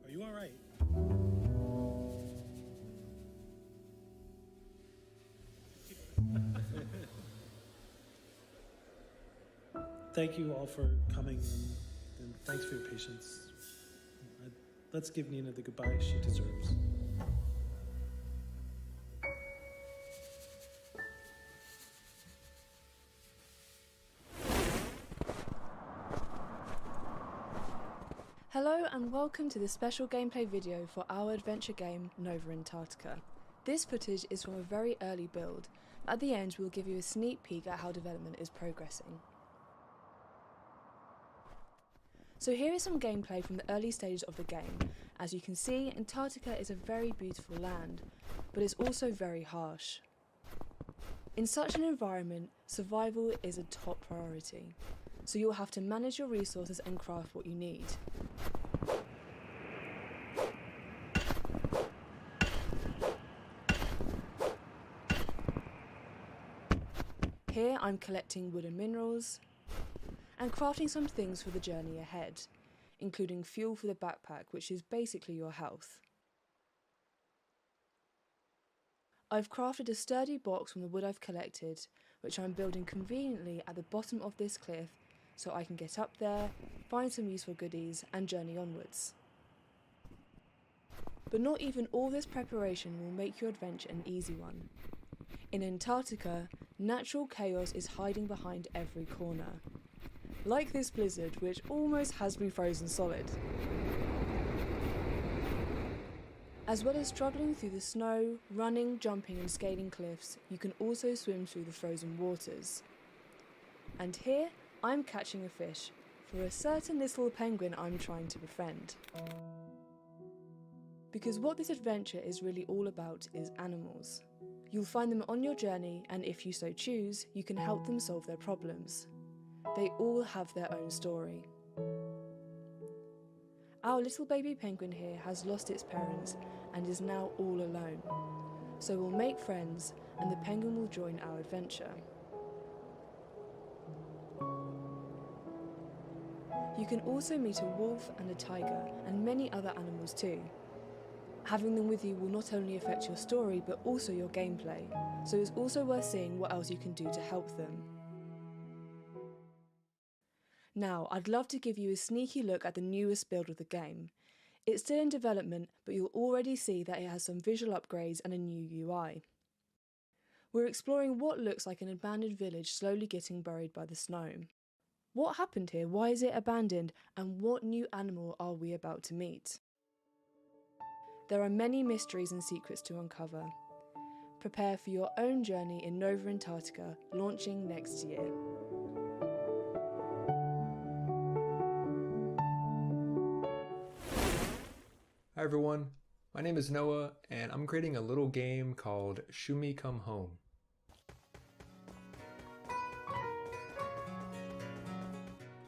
S21: Are you alright? Thank you all for coming, and thanks for your patience. Let's give Nina the goodbye she deserves.
S22: Hello and welcome to this special gameplay video for our adventure game Nova Antarctica. This footage is from a very early build. At the end we'll give you a sneak peek at how development is progressing. So here is some gameplay from the early stages of the game. As you can see, Antarctica is a very beautiful land, but it's also very harsh. In such an environment, survival is a top priority, so you'll have to manage your resources and craft what you need. Here I'm collecting wood and minerals, and crafting some things for the journey ahead, including fuel for the backpack, which is basically your health. I've crafted a sturdy box from the wood I've collected, which I'm building conveniently at the bottom of this cliff so I can get up there, find some useful goodies and journey onwards. But not even all this preparation will make your adventure an easy one. In Antarctica, natural chaos is hiding behind every corner. Like this blizzard, which almost has me frozen solid. As well as struggling through the snow, running, jumping and scaling cliffs, you can also swim through the frozen waters. And here, I'm catching a fish for a certain little penguin I'm trying to befriend. Because what this adventure is really all about is animals. You'll find them on your journey, and if you so choose, you can help them solve their problems. They all have their own story. Our little baby penguin here has lost its parents and is now all alone. So we'll make friends and the penguin will join our adventure. You can also meet a wolf and a tiger and many other animals too. Having them with you will not only affect your story but also your gameplay, so it's also worth seeing what else you can do to help them. Now, I'd love to give you a sneaky look at the newest build of the game. It's still in development, but you'll already see that it has some visual upgrades and a new UI. We're exploring what looks like an abandoned village slowly getting buried by the snow. What happened here? Why is it abandoned? And what new animal are we about to meet? There are many mysteries and secrets to uncover. Prepare for your own journey in Nova Antarctica, launching next year.
S3: Hi everyone, my name is Noah and I'm creating a little game called Shumi Come Home.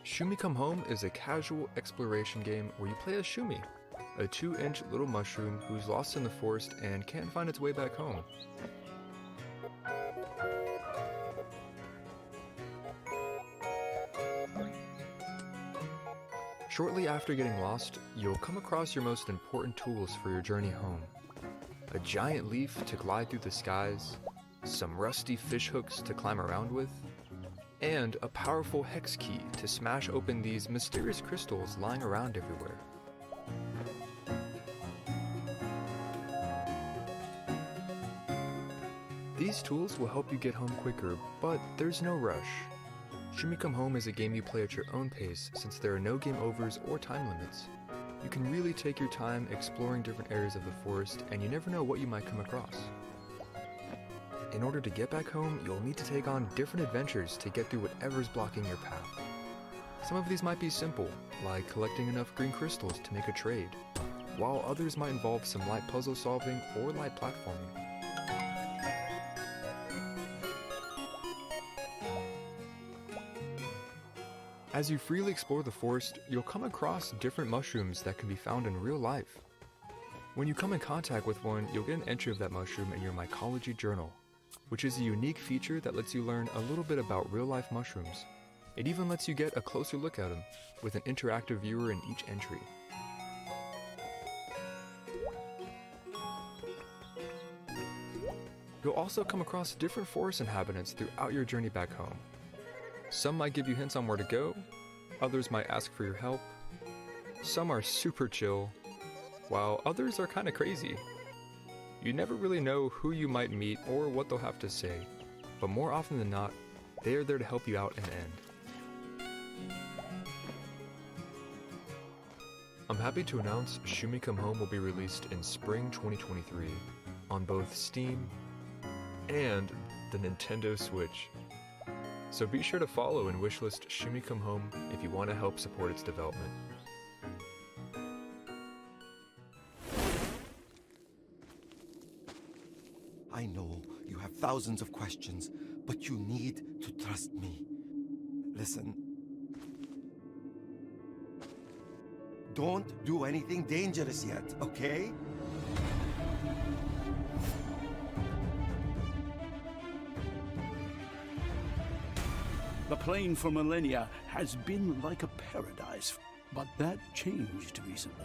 S3: Shumi Come Home is a casual exploration game where you play as Shumi, a 2-inch little mushroom who's lost in the forest and can't find its way back home. Shortly after getting lost, you'll come across your most important tools for your journey home. A giant leaf to glide through the skies, some rusty fish hooks to climb around with, and a powerful hex key to smash open these mysterious crystals lying around everywhere. These tools will help you get home quicker, but there's no rush. Shumi Come Home is a game you play at your own pace since there are no game overs or time limits. You can really take your time exploring different areas of the forest and you never know what you might come across. In order to get back home, you'll need to take on different adventures to get through whatever's blocking your path. Some of these might be simple, like collecting enough green crystals to make a trade, while others might involve some light puzzle solving or light platforming. As you freely explore the forest, you'll come across different mushrooms that can be found in real life. When you come in contact with one, you'll get an entry of that mushroom in your mycology journal, which is a unique feature that lets you learn a little bit about real-life mushrooms. It even lets you get a closer look at them, with an interactive viewer in each entry. You'll also come across different forest inhabitants throughout your journey back home. Some might give you hints on where to go, others might ask for your help, some are super chill, while others are kinda crazy. You never really know who you might meet or what they'll have to say, but more often than not, they are there to help you out in the end. I'm happy to announce Shumi Come Home will be released in spring 2023 on both Steam and the Nintendo Switch. So be sure to follow and wishlist Shumi Come Home if you want to help support its development.
S4: I know you have thousands of questions, but you need to trust me. Listen. Don't do anything dangerous yet, okay?
S12: The plane for millennia has been like a paradise, but that changed recently.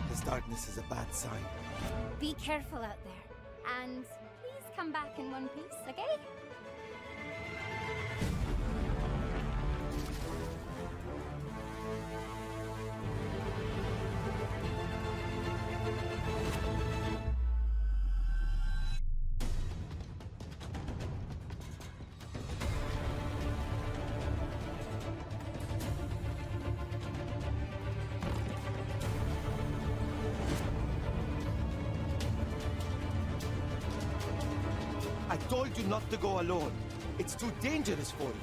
S4: This darkness is a bad sign.
S17: Be careful out there, and please come back in one piece, okay?
S4: I told you not to go alone. It's too dangerous for you.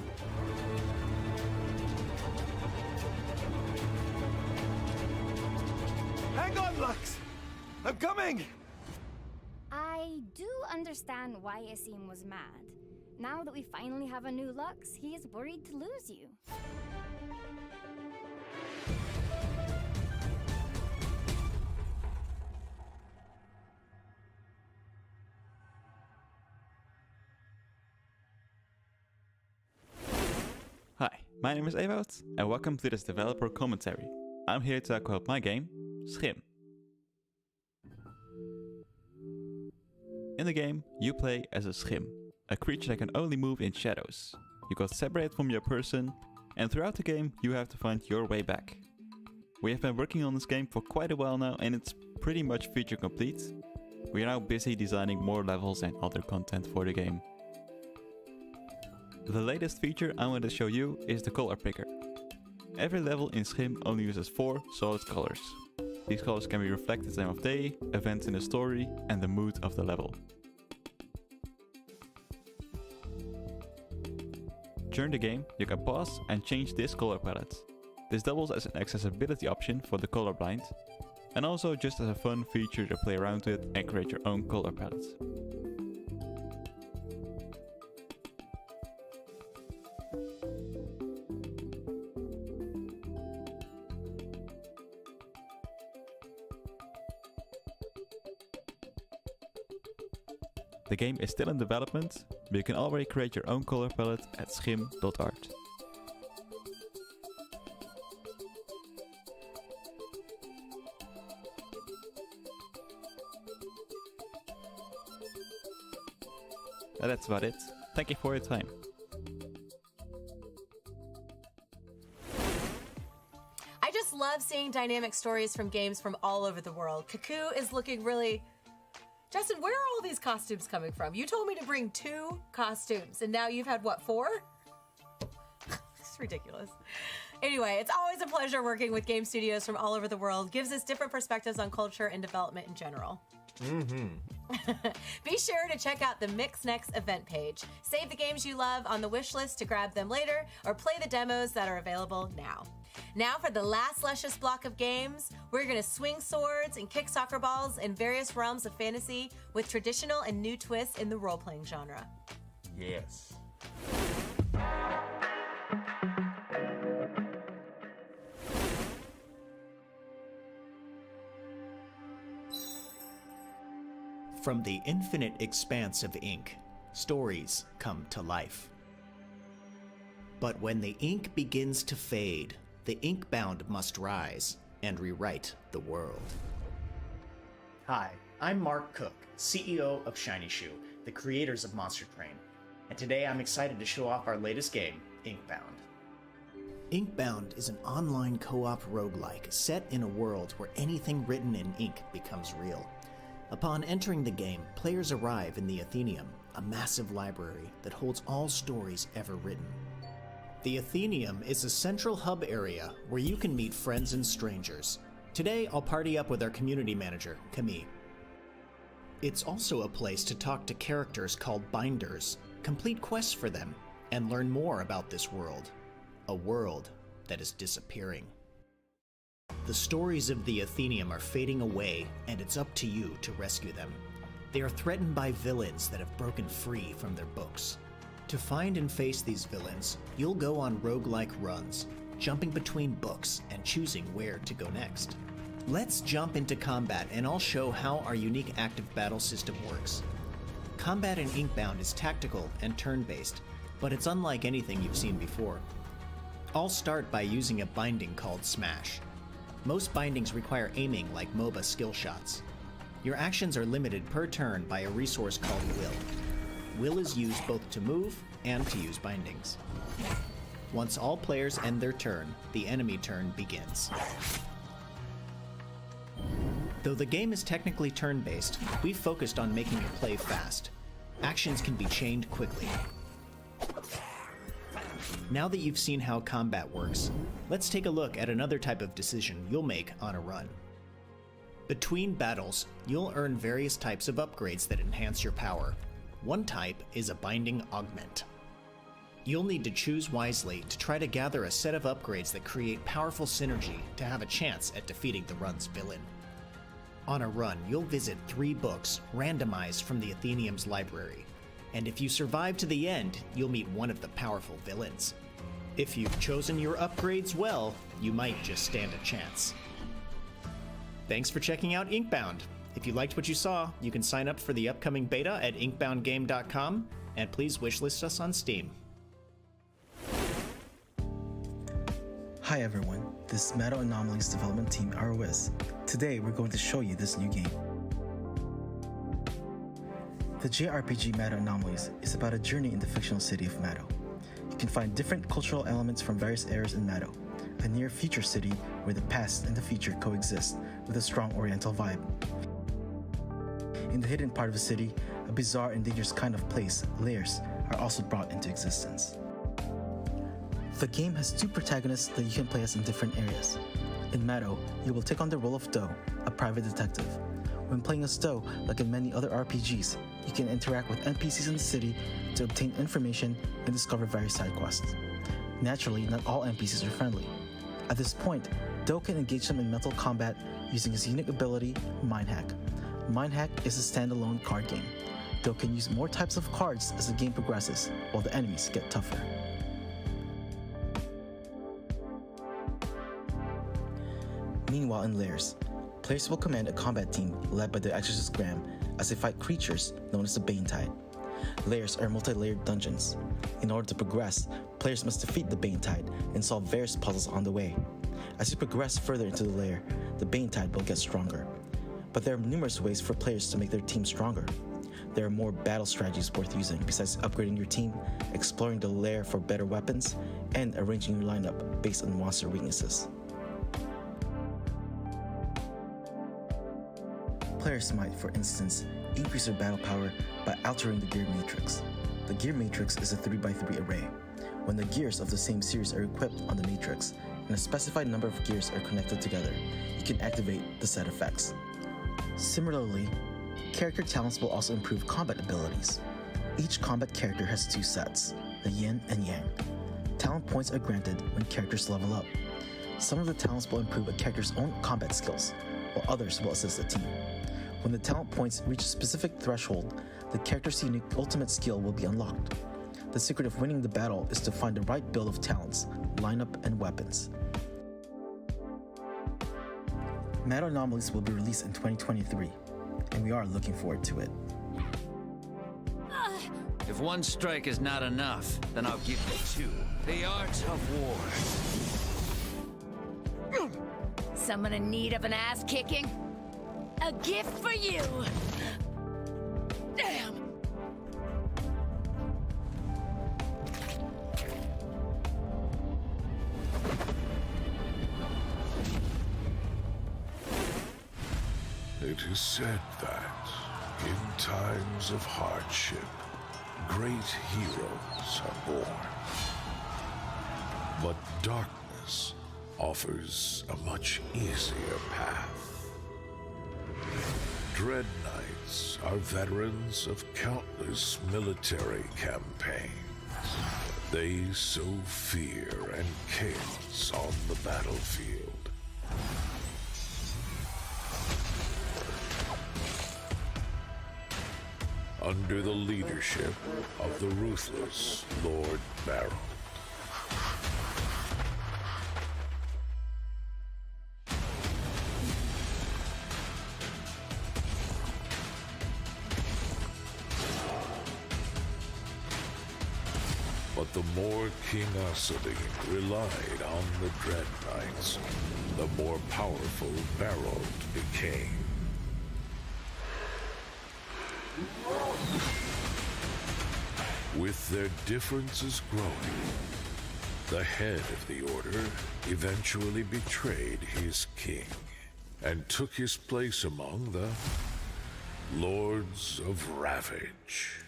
S4: Hang on, Lux! I'm coming!
S17: I do understand why Asim was mad. Now that we finally have a new Lux, he is worried to lose you.
S5: Hi, my name is Ewout, and welcome to this developer commentary. I'm here to talk about my game, Schim. In the game, you play as a Schim, a creature that can only move in shadows. You got separated from your person, and throughout the game you have to find your way back. We have been working on this game for quite a while now, and it's pretty much feature complete. We are now busy designing more levels and other content for the game. The latest feature I want to show you is the color picker. Every level in Schim only uses 4 solid colors. These colors can be reflected time of day, events in the story, and the mood of the level. During the game, you can pause and change this color palette. This doubles as an accessibility option for the colorblind, and also just as a fun feature to play around with and create your own color palette. The game is still in development, but you can already create your own color palette at schim.art. And that's about it. Thank you for your time.
S2: I just love seeing dynamic stories from games from all over the world. Kaku is looking really... Justin, where are all these costumes coming from? You told me to bring 2 costumes, and now you've had, what, 4? It's ridiculous. Anyway, it's always a pleasure working with game studios from all over the world. Gives us different perspectives on culture and development in general. Be sure to check out the Mix Next event page. Save the games you love on the wish list to grab them later, or play the demos that are available now. Now for the last luscious block of games, we're going to swing swords and kick soccer balls in various realms of fantasy with traditional and new twists in the role-playing genre.
S1: Yes.
S18: From the infinite expanse of ink, stories come to life. But when the ink begins to fade, the inkbound must rise and rewrite the world.
S19: Hi, I'm Mark Cook, CEO of Shiny Shoe, the creators of Monster Train, and today I'm excited to show off our latest game, Inkbound.
S18: Inkbound is an online co-op roguelike set in a world where anything written in ink becomes real. Upon entering the game, players arrive in the Athenaeum, a massive library that holds all stories ever written. The Athenaeum is a central hub area where you can meet friends and strangers. Today, I'll party up with our community manager, Camille. It's also a place to talk to characters called Binders, complete quests for them, and learn more about this world. A world that is disappearing. The stories of the Athenaeum are fading away, and it's up to you to rescue them. They are threatened by villains that have broken free from their books. To find and face these villains, you'll go on roguelike runs, jumping between books and choosing where to go next. Let's jump into combat, and I'll show how our unique active battle system works. Combat in Inkbound is tactical and turn-based, but it's unlike anything you've seen before. I'll start by using a binding called Smash. Most bindings require aiming like MOBA skill shots. Your actions are limited per turn by a resource called Will. Will is used both to move and to use bindings. Once all players end their turn, the enemy turn begins. Though the game is technically turn-based, we've focused on making it play fast. Actions can be chained quickly. Now that you've seen how combat works, let's take a look at another type of decision you'll make on a run. Between battles, you'll earn various types of upgrades that enhance your power. One type is a Binding Augment. You'll need to choose wisely to try to gather a set of upgrades that create powerful synergy to have a chance at defeating the run's villain. On a run, you'll visit 3 books randomized from the Athenium's library, and if you survive to the end, you'll meet one of the powerful villains. If you've chosen your upgrades well, you might just stand a chance. Thanks for checking out Inkbound. If you liked what you saw, you can sign up for the upcoming beta at inkboundgame.com, and please wishlist us on Steam.
S6: Hi everyone, this is Meadow Anomalies development team ROS. Today we're going to show you this new game. The JRPG Meadow Anomalies is about a journey in the fictional city of Meadow. You can find different cultural elements from various eras in Meadow, a near-future city where the past and the future coexist with a strong oriental vibe. In the hidden part of the city, a bizarre and dangerous kind of place, layers, are also brought into existence. The game has 2 protagonists that you can play as in different areas. In Meadow, you will take on the role of Do, a private detective. When playing as Do, like in many other RPGs, you can interact with NPCs in the city to obtain information and discover various side quests. Naturally, not all NPCs are friendly. At this point, Do can engage them in mental combat using his unique ability, Mind Hack. Mind Hack is a standalone card game. Do can use more types of cards as the game progresses, while the enemies get tougher. Meanwhile, in Layers, players will command a combat team led by the Exorcist Graham as they fight creatures known as the Banetide. Layers are multi-layered dungeons. In order to progress, players must defeat the Banetide and solve various puzzles on the way. As you progress further into the layer, the Banetide will get stronger. But there are numerous ways for players to make their team stronger. There are more battle strategies worth using besides upgrading your team, exploring the lair for better weapons, and arranging your lineup based on monster weaknesses. Players might, for instance, increase their battle power by altering the gear matrix. The gear matrix is a 3x3 array. When the gears of the same series are equipped on the matrix, and a specified number of gears are connected together, you can activate the set effects. Similarly, character talents will also improve combat abilities. Each combat character has 2 sets, the yin and yang. Talent points are granted when characters level up. Some of the talents will improve a character's own combat skills, while others will assist the team. When the talent points reach a specific threshold, the character's unique ultimate skill will be unlocked. The secret of winning the battle is to find the right build of talents, lineup, and weapons. Meadow Anomalies will be released in 2023, and we are looking forward to it.
S8: If one strike is not enough, then I'll give you 2. The art of war.
S20: Someone in need of an ass kicking? A gift for you! Damn!
S12: It is said that in times of hardship, great heroes are born. But darkness offers a much easier path. Dread Knights are veterans of countless military campaigns. They sow fear and chaos on the battlefield. Under the leadership of the ruthless Lord Baron. But the more King Asadine relied on the Dread Knights, the more powerful Barold became. With their differences growing, the head of the Order eventually betrayed his king and took his place among the Lords of Ravage.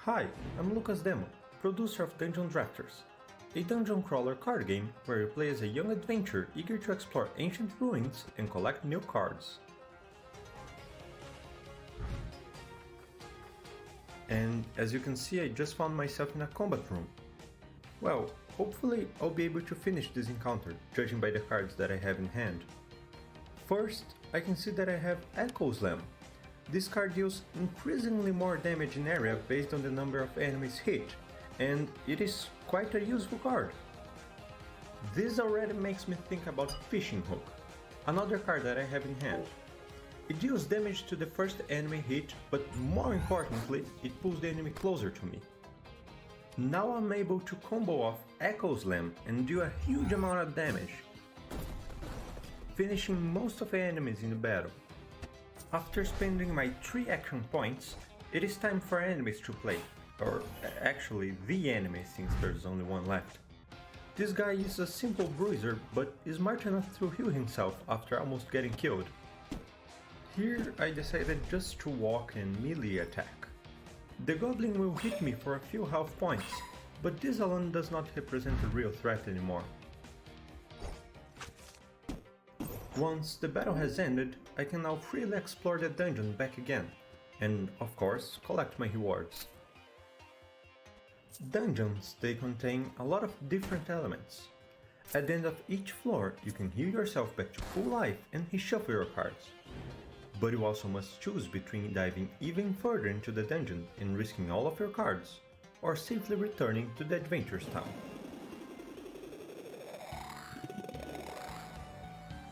S7: Hi, I'm Lucas Demo, producer of Dungeon Drafters, a dungeon crawler card game where you play as a young adventurer eager to explore ancient ruins and collect new cards. And as you can see, I just found myself in a combat room. Well, hopefully I'll be able to finish this encounter, judging by the cards that I have in hand. First, I can see that I have Echo Slam. This card deals increasingly more damage in area based on the number of enemies hit, and it is quite a useful card. This already makes me think about Fishing Hook, another card that I have in hand. It deals damage to the first enemy hit, but more importantly, it pulls the enemy closer to me. Now I'm able to combo off Echo Slam and do a huge amount of damage, finishing most of the enemies in the battle. After spending my 3 action points, it is time for enemies to play, or actually the enemy since there's only one left. This guy is a simple bruiser, but is smart enough to heal himself after almost getting killed. Here I decided just to walk and melee attack. The goblin will hit me for a few health points, but this alone does not represent a real threat anymore. Once the battle has ended, I can now freely explore the dungeon back again, and of course collect my rewards. Dungeons, they contain a lot of different elements. At the end of each floor, you can heal yourself back to full life and reshuffle your cards. But you also must choose between diving even further into the dungeon and risking all of your cards, or safely returning to the Adventurers Town.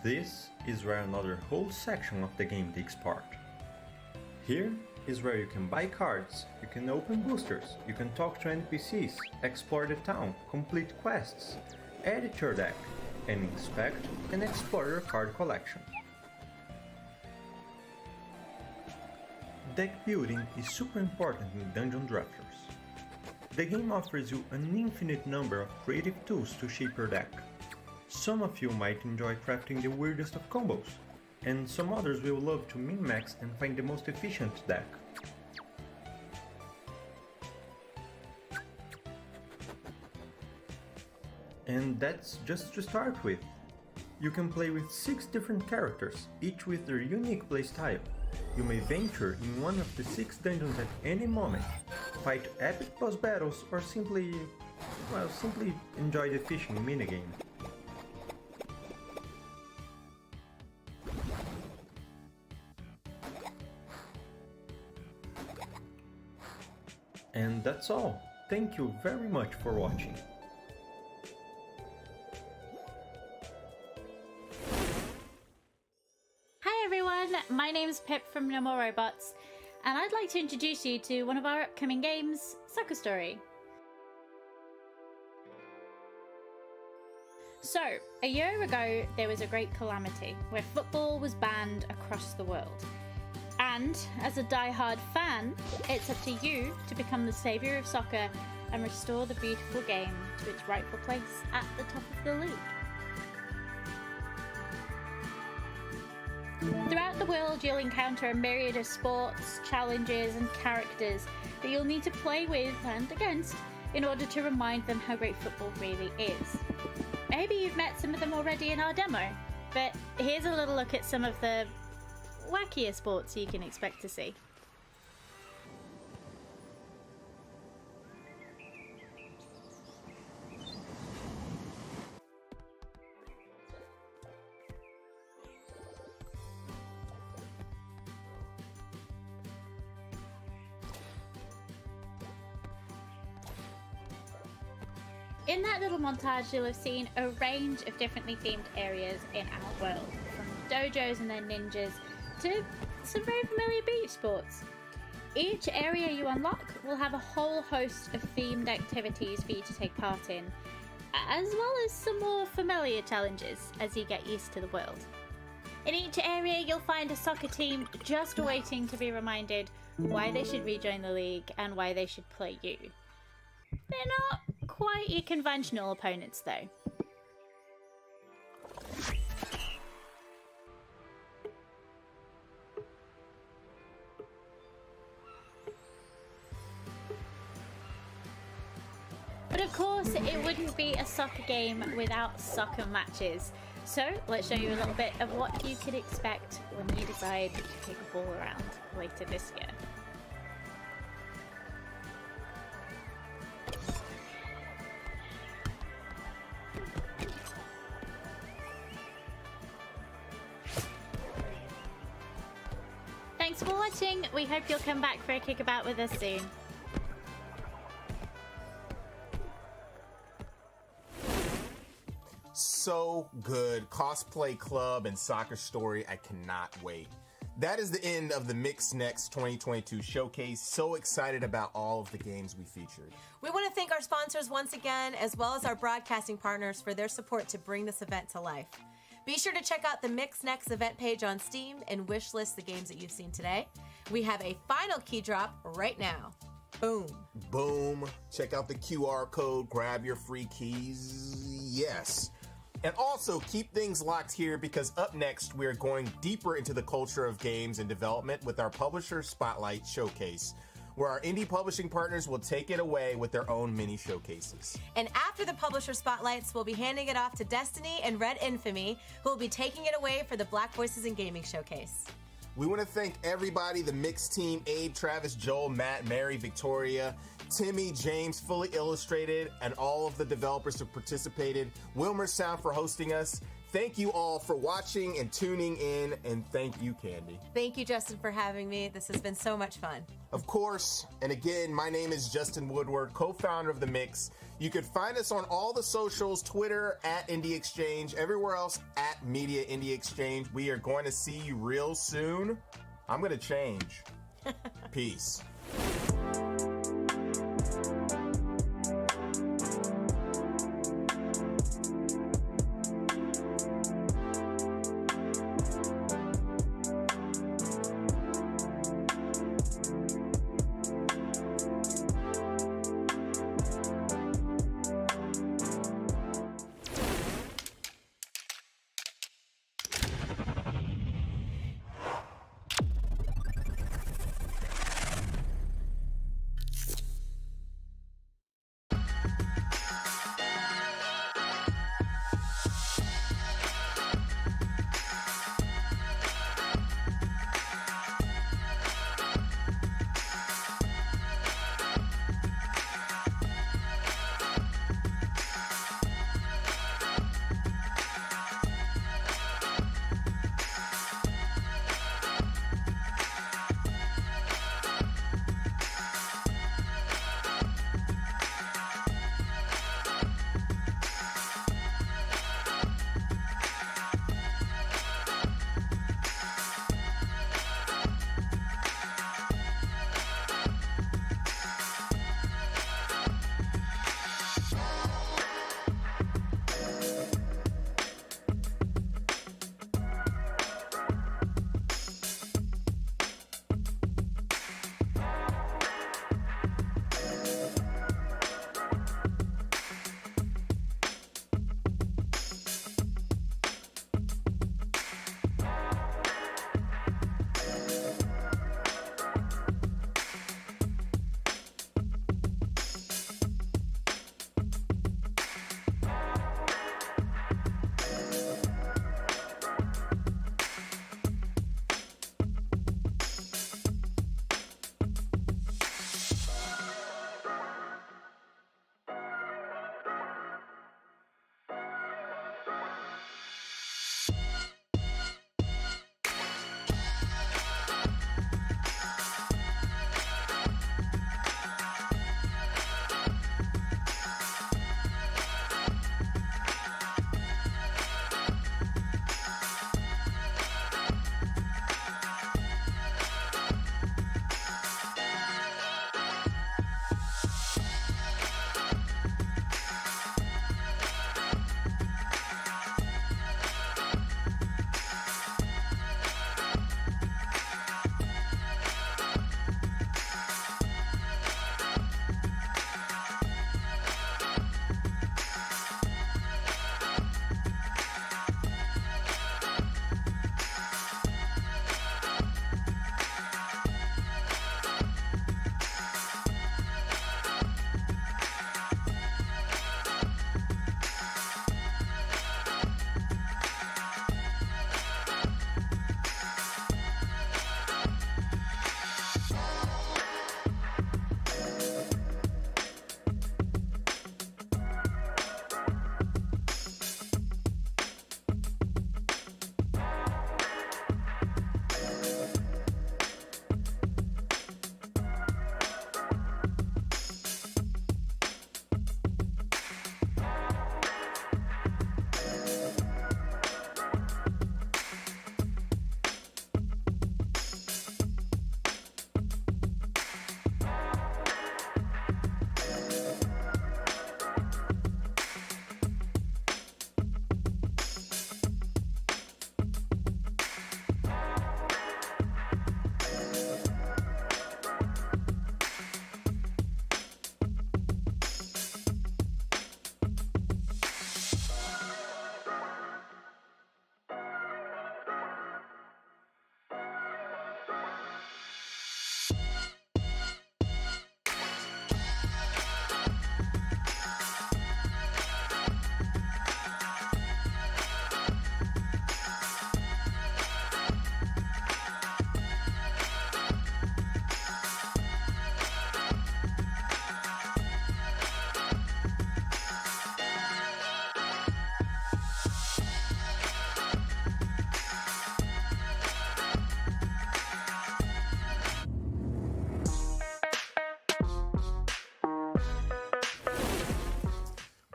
S7: This is where another whole section of the game takes part. Here is where you can buy cards, you can open boosters, you can talk to NPCs, explore the town, complete quests, edit your deck, and inspect and explore your card collection. Deck building is super important in Dungeon Drafters. The game offers you an infinite number of creative tools to shape your deck. Some of you might enjoy crafting the weirdest of combos, and some others will love to min-max and find the most efficient deck. And that's just to start with. You can play with 6 different characters, each with their unique playstyle. You may venture in one of the 6 dungeons at any moment, fight epic boss battles, or simply enjoy the fishing minigame. And that's all. Thank you very much for watching.
S9: Hi everyone, my name's Pip from No More Robots, and I'd like to introduce you to one of our upcoming games, Soccer Story. So, a year ago there was a great calamity where football was banned across the world. And, as a die-hard fan, it's up to you to become the saviour of soccer and restore the beautiful game to its rightful place at the top of the league. Throughout the world, you'll encounter a myriad of sports, challenges, and characters that you'll need to play with and against in order to remind them how great football really is. Maybe you've met some of them already in our demo, but here's a little look at some of the wackier sports you can expect to see. In that little montage, you'll have seen a range of differently themed areas in our world, from dojos and their ninjas to some very familiar beach sports. Each area you unlock will have a whole host of themed activities for you to take part in, as well as some more familiar challenges as you get used to the world. In each area you'll find a soccer team just waiting to be reminded why they should rejoin the league and why they should play you. They're not quite your conventional opponents though. course, it wouldn't be a soccer game without soccer matches. So let's show you a little bit of what you could expect when you decide to kick a ball around later this year. Thanks for watching. We hope you'll come back for a kickabout with us soon.
S1: So good. Cosplay Club and Soccer Story. I cannot wait. That is the end of the Mix Next 2022 showcase. So excited about all of the games we featured.
S2: We want to thank our sponsors once again, as well as our broadcasting partners for their support to bring this event to life. Be sure to check out the Mix Next event page on Steam and wish list the games that you've seen today. We have a final key drop right now. Boom.
S1: Boom. Check out the QR code. Grab your free keys. Yes. And also keep things locked here, because up next we're going deeper into the culture of games and development with our Publisher Spotlight Showcase, where our indie publishing partners will take it away with their own mini showcases.
S2: And after the Publisher Spotlights, we'll be handing it off to Destiny and Red Infamy, who will be taking it away for the Black Voices in Gaming Showcase.
S1: We want to thank everybody, the Mix team, Abe, Travis, Joel, Matt, Mary, Victoria, Timmy, James, Fully Illustrated, and all of the developers who participated, Wilmer Sound for hosting us. Thank you all for watching and tuning in, and thank you, Candy.
S2: Thank you, Justin, for having me. This has been so much fun.
S1: Of course, and again, my name is Justin Woodward, co-founder of The Mix. You can find us on all the socials, Twitter, @Indie Exchange, everywhere else, @Media Indie Exchange. We are going to see you real soon. I'm going to change. Peace.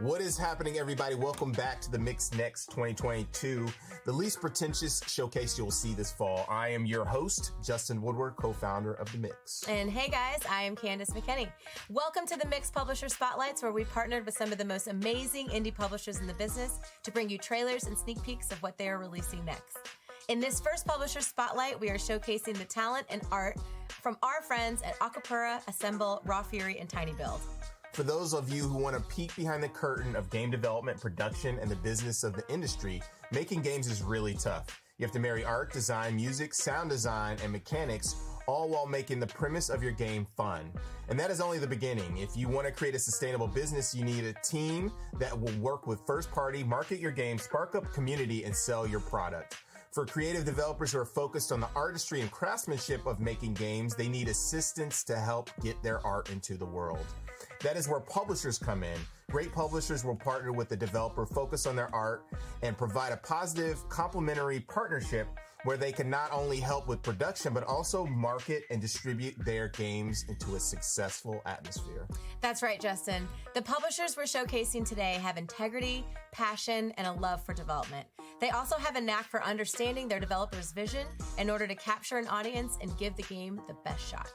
S1: What is happening, everybody? Welcome back to the Mix Next 2022, the least pretentious showcase you'll see this fall. I am your host, Justin Woodward, co-founder of The Mix.
S2: And hey guys, I am Candace McKinney. Welcome to the Mix Publisher Spotlights, where we partnered with some of the most amazing indie publishers in the business to bring you trailers and sneak peeks of what they are releasing next. In this first Publisher Spotlight, we are showcasing the talent and art from our friends at Akapura, Assemble, Raw Fury, and Tiny Build.
S1: For those of you who want to peek behind the curtain of game development, production, and the business of the industry, making games is really tough. You have to marry art, design, music, sound design, and mechanics, all while making the premise of your game fun. And that is only the beginning. If you want to create a sustainable business, you need a team that will work with first party, market your game, spark up community, and sell your product. For creative developers who are focused on the artistry and craftsmanship of making games, they need assistance to help get their art into the world. That is where publishers come in. Great publishers will partner with the developer, focus on their art, and provide a positive, complementary partnership where they can not only help with production, but also market and distribute their games into a successful atmosphere.
S2: That's right, Justin. The publishers we're showcasing today have integrity, passion, and a love for development. They also have a knack for understanding their developer's vision in order to capture an audience and give the game the best shot.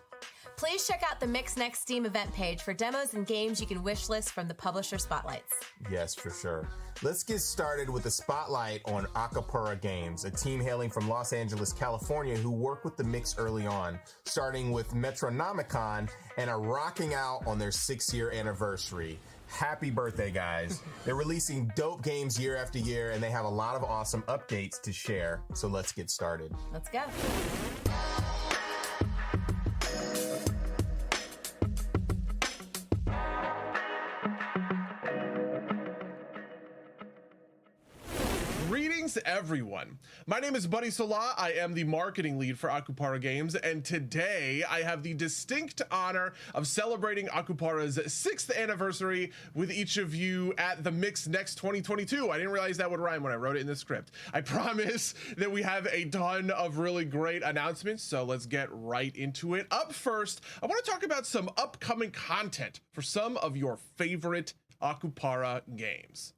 S2: Please check out the Mix Next Steam event page for demos and games you can wishlist from the Publisher Spotlights.
S1: Yes, for sure. Let's get started with the spotlight on Akapura Games, a team hailing from Los Angeles, California, who worked with the Mix early on, starting with Metronomicon and are rocking out on their 6-year anniversary. Happy birthday, guys. They're releasing dope games year after year, and they have a lot of awesome updates to share. So let's get started.
S2: Let's go.
S10: Greetings, everyone. My name is Buddy Salah. I am the marketing lead for Akupara Games, and today I have the distinct honor of celebrating Akupara's 6th anniversary with each of you at the Mix Next 2022. I didn't realize that would rhyme when I wrote it in the script. I promise that we have a ton of really great announcements, so let's get right into it. Up first, I want to talk about some upcoming content for some of your favorite Akupara games.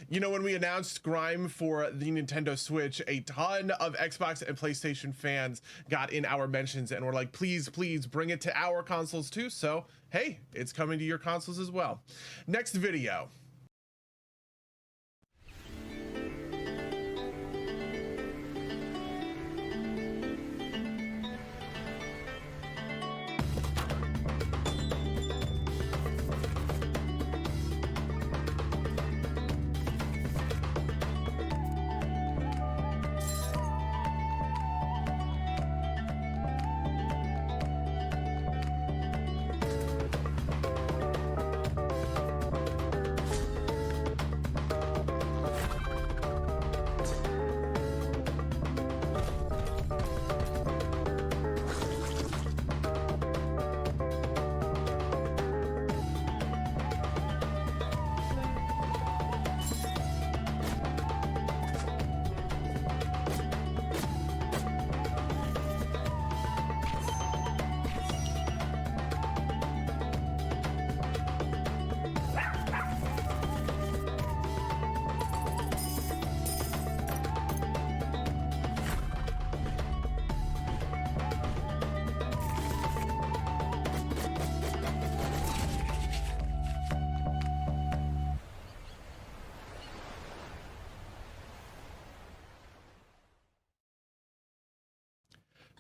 S10: You know, when we announced Grime for the Nintendo Switch, a ton of Xbox and PlayStation fans got in our mentions and were like, please, please bring it to our consoles too. So, hey, it's coming to your consoles as well. Next video.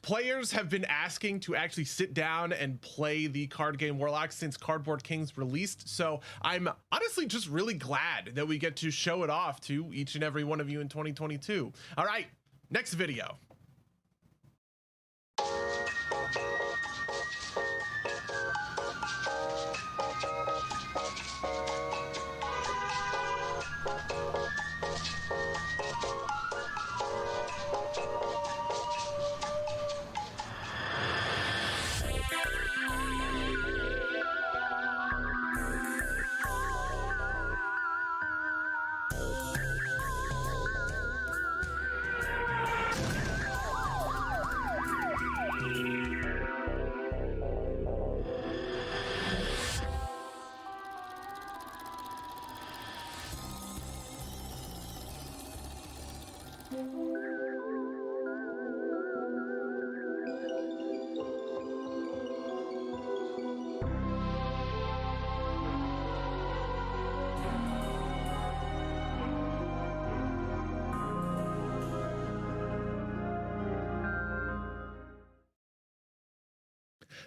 S10: Players have been asking to actually sit down and play the card game Warlock since Cardboard Kings released, so I'm honestly just really glad that we get to show it off to each and every one of you in 2022. All right, next video.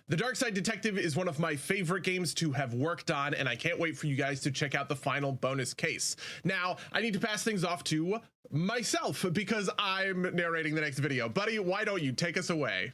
S10: The Darkside Detective is one of my favorite games to have worked on, and I can't wait for you guys to check out the final bonus case. Now, I need to pass things off to myself because I'm narrating the next video. Buddy, why don't you take us away?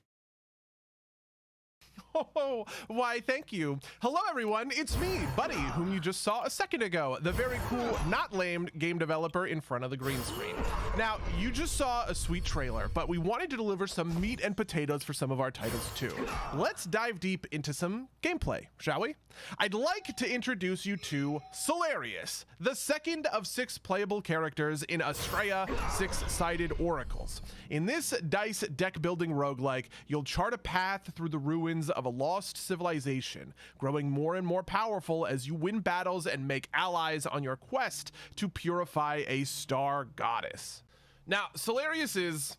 S10: Oh, why, thank you. Hello, everyone. It's me, Buddy, whom you just saw a second ago, the very cool, not lamed game developer in front of the green screen. Now, you just saw a sweet trailer, but we wanted to deliver some meat and potatoes for some of our titles too. Let's dive deep into some gameplay, shall we? I'd like to introduce you to Solarius, the second of 6 playable characters in Astrea Six-Sided Oracles. In this dice deck building roguelike, you'll chart a path through the ruins of a lost civilization, growing more and more powerful as you win battles and make allies on your quest to purify a star goddess. Now, Solarius is,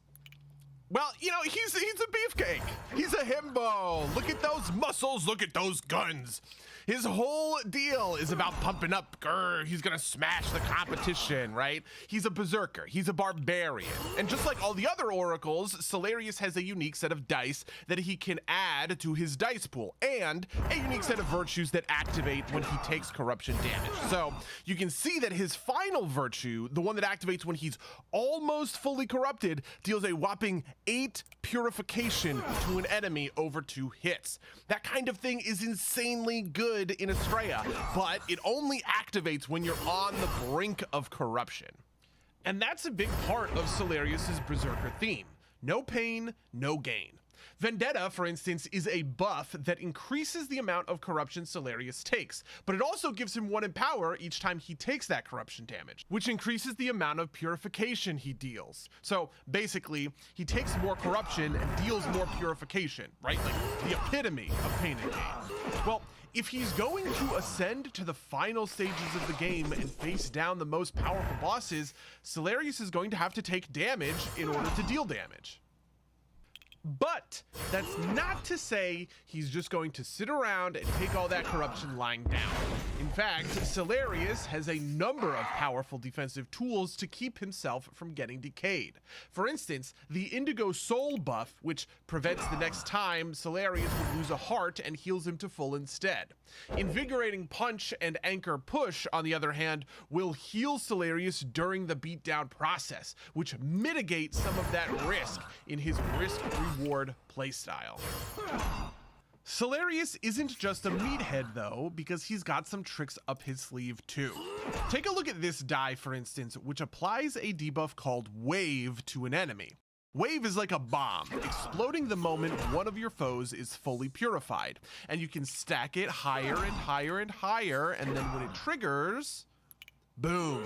S10: well, you know, he's a beefcake. He's a himbo. Look at those muscles. Look at those guns. His whole deal is about pumping up. Grr, he's gonna smash the competition, right? He's a berserker. He's a barbarian. And just like all the other oracles, Solarius has a unique set of dice that he can add to his dice pool, and a unique set of virtues that activate when he takes corruption damage. So you can see that his final virtue, the one that activates when he's almost fully corrupted, deals a whopping 8 purification to an enemy over 2 hits. That kind of thing is insanely good in Astrea, but it only activates when you're on the brink of corruption. And that's a big part of Solarius's Berserker theme. No pain, no gain. Vendetta, for instance, is a buff that increases the amount of corruption Solarius takes, but it also gives him 1 in power each time he takes that corruption damage, which increases the amount of purification he deals. So basically, he takes more corruption and deals more purification, right? Like the epitome of pain and gain. Well, If he's going to ascend to the final stages of the game and face down the most powerful bosses, Solarius is going to have to take damage in order to deal damage. But that's not to say he's just going to sit around and take all that corruption lying down. In fact, Solarius has a number of powerful defensive tools to keep himself from getting decayed. For instance, the Indigo Soul buff, which prevents the next time Solarius would lose a heart and heals him to full instead. Invigorating Punch and Anchor Push, on the other hand, will heal Solarius during the beatdown process, which mitigates some of that risk in his risk-reward playstyle. Solarius isn't just a meathead though, because he's got some tricks up his sleeve too. Take a look at this die, for instance, which applies a debuff called Wave to an enemy. Wave is like a bomb, exploding the moment one of your foes is fully purified, and you can stack it higher and higher and higher, and then when it triggers, boom.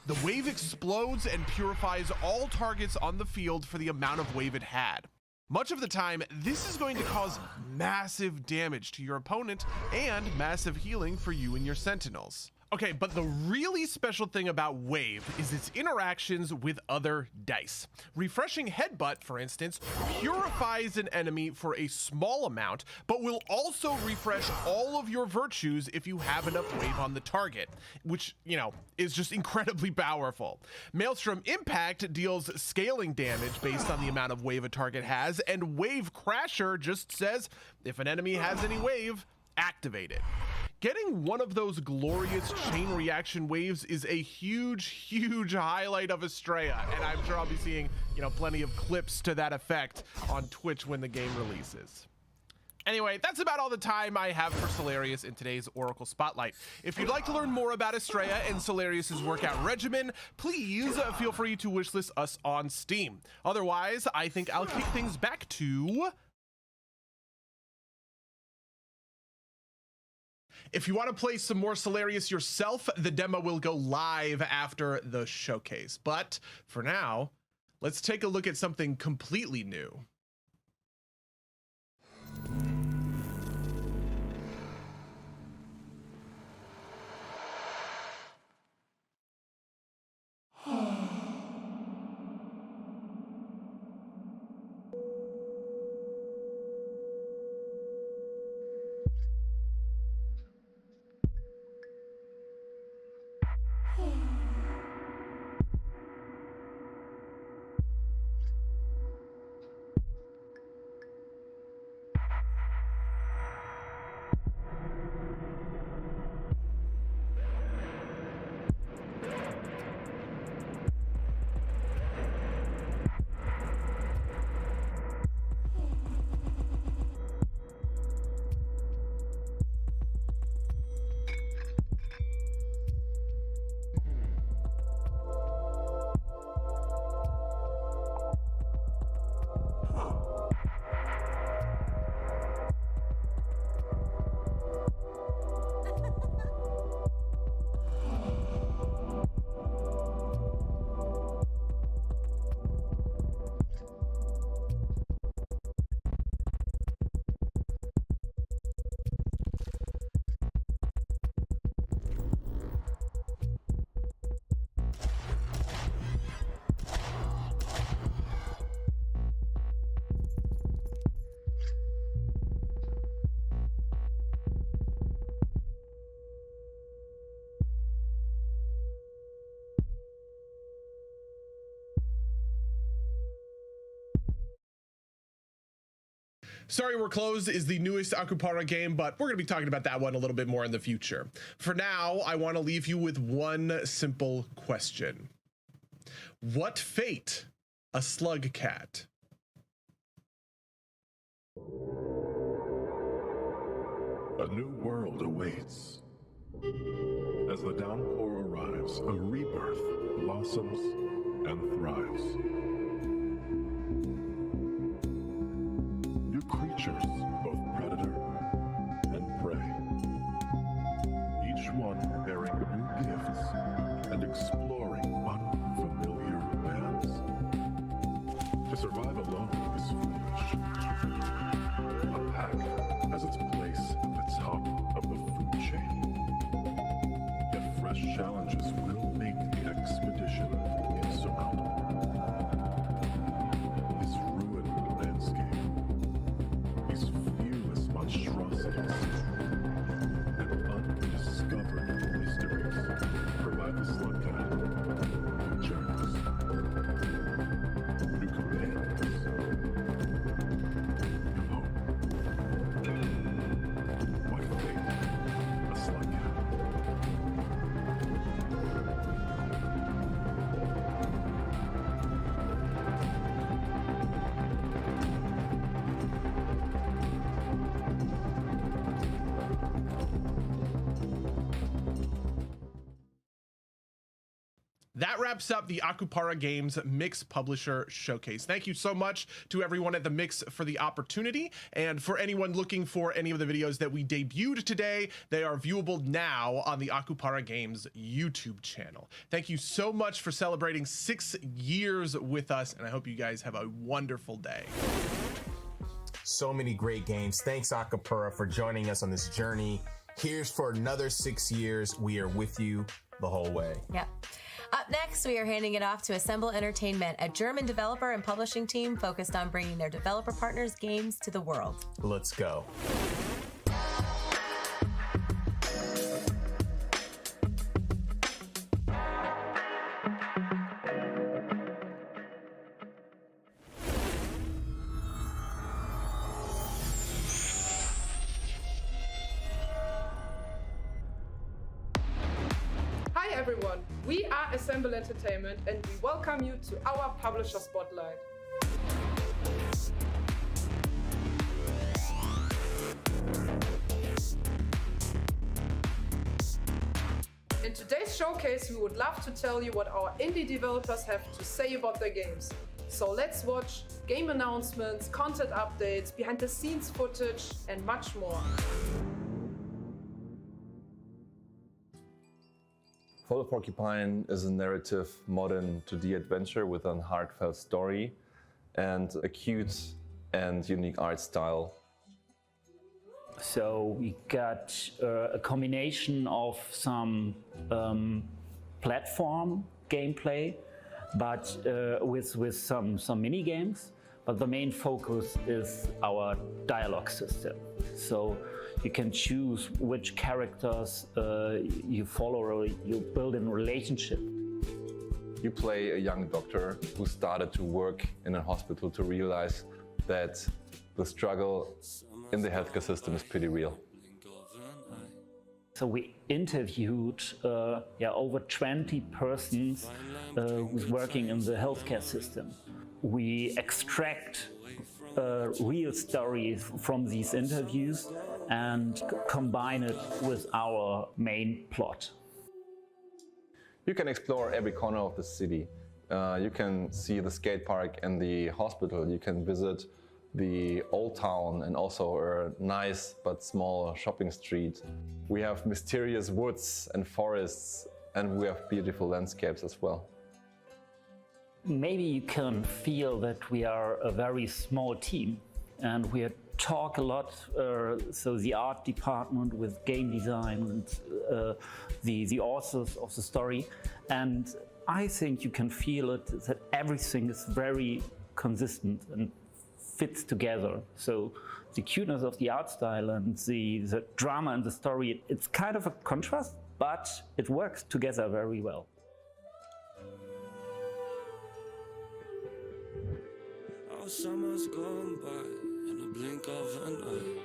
S10: The wave explodes and purifies all targets on the field for the amount of wave it had. Much of the time, this is going to cause massive damage to your opponent and massive healing for you and your sentinels. Okay, but the really special thing about Wave is its interactions with other dice. Refreshing Headbutt, for instance, purifies an enemy for a small amount, but will also refresh all of your virtues if you have enough Wave on the target, which, you know, is just incredibly powerful. Maelstrom Impact deals scaling damage based on the amount of Wave a target has, and Wave Crasher just says, if an enemy has any Wave, activate it. Getting one of those glorious chain reaction waves is a huge highlight of Estrella, and I'm sure I'll be seeing, you know, plenty of clips to that effect on Twitch when the game releases. Anyway, that's about all the time I have for Solarius in today's Oracle Spotlight. If you'd like to learn more about Estrella and Solarius's workout regimen, please feel free to wishlist us on Steam. Otherwise, I think I'll kick things back to... If you want to play some more Solarius yourself, the demo will go live after the showcase. But for now, let's take a look at something completely new. Sorry We're Closed is the newest Akupara game, but we're going to be talking about that one a little bit more in the future. For now, I want to leave you with one simple question. What fate a slug cat?
S13: A new world awaits. As the downpour arrives, a rebirth blossoms and thrives. New creatures, both predator and prey. Each one bearing new gifts and exploring unfamiliar lands. To survive alone is foolish. A pack has its place at the top of the
S10: That wraps up the Akupara Games Mix Publisher Showcase. Thank you so much to everyone at the Mix for the opportunity. And for anyone looking for any of the videos that we debuted today, they are viewable now on the Akupara Games YouTube channel. Thank you so much for celebrating 6 years with us, and I hope you guys have a wonderful day.
S1: So many great games. Thanks, Akupara, for joining us on this journey. Here's for another 6 years. We are with you the whole way.
S2: Yep. Up next, we are handing it off to Assemble Entertainment, a German developer and publishing team focused on bringing their developer partners' games to the world.
S1: Let's go.
S11: Hi everyone, we are Assemble Entertainment and we welcome you to our Publisher Spotlight. In today's showcase, we would love to tell you what our indie developers have to say about their games. So let's watch game announcements, content updates, behind the scenes footage, and much more.
S16: Follow Porcupine is a narrative modern 2D adventure with a heartfelt story and a cute and unique art style.
S23: So we got a combination of some platform gameplay, but with some mini games. But the main focus is our dialogue system. So you can choose which characters you follow or you build in relationship.
S16: You play a young doctor who started to work in a hospital to realize that the struggle in the healthcare system is pretty real.
S23: So we interviewed over 20 persons who's working in the healthcare system. We extract real stories from these interviews and combine it with our main plot.
S16: You can explore every corner of the city. You can see the skate park and the hospital. You can visit the old town and also a nice but small shopping street. We have mysterious woods and forests, and we have beautiful landscapes as well.
S23: Maybe you can feel that we are a very small team and we talk a lot, so the art department with game design and the authors of the story. And I think you can feel it, that everything is very consistent and fits together. So the cuteness of the art style and the drama and the story, it's kind of a contrast, but it works together very well.
S24: Our summer's gone by in a blink of an eye.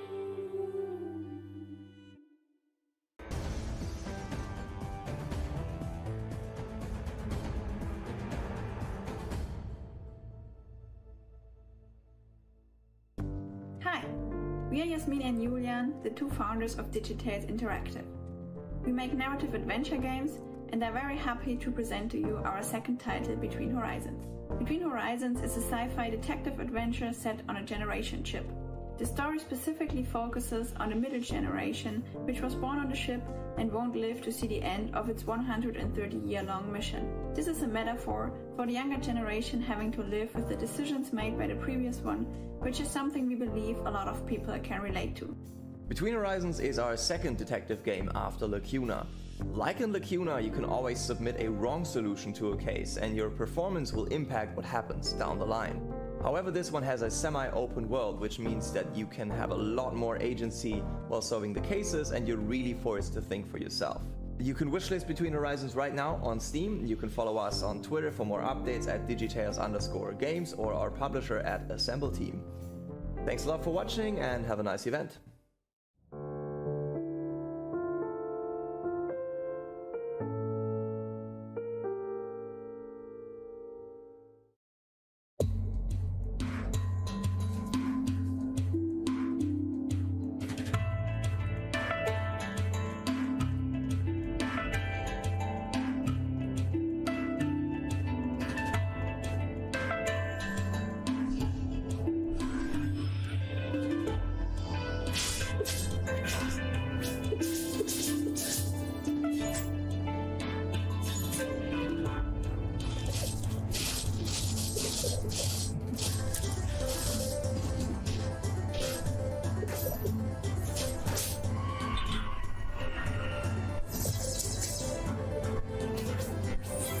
S25: Hi, we are Yasmin and Julian, the two founders of Digitales Interactive. We make narrative adventure games and are very happy to present to you our second title, Between Horizons. Between Horizons is a sci-fi detective adventure set on a generation chip. The story specifically focuses on the middle generation, which was born on the ship and won't live to see the end of its 130-year-long mission. This is a metaphor for the younger generation having to live with the decisions made by the previous one, which is something we believe a lot of people can relate to.
S26: Between Horizons is our second detective game after Lacuna. Like in Lacuna, you can always submit a wrong solution to a case and your performance will impact what happens down the line. However, this one has a semi-open world, which means that you can have a lot more agency while solving the cases and you're really forced to think for yourself. You can wishlist Between Horizons right now on Steam. You can follow us on Twitter for more updates at digitales_games or our publisher at Assemble Team. Thanks a lot for watching and have a nice event.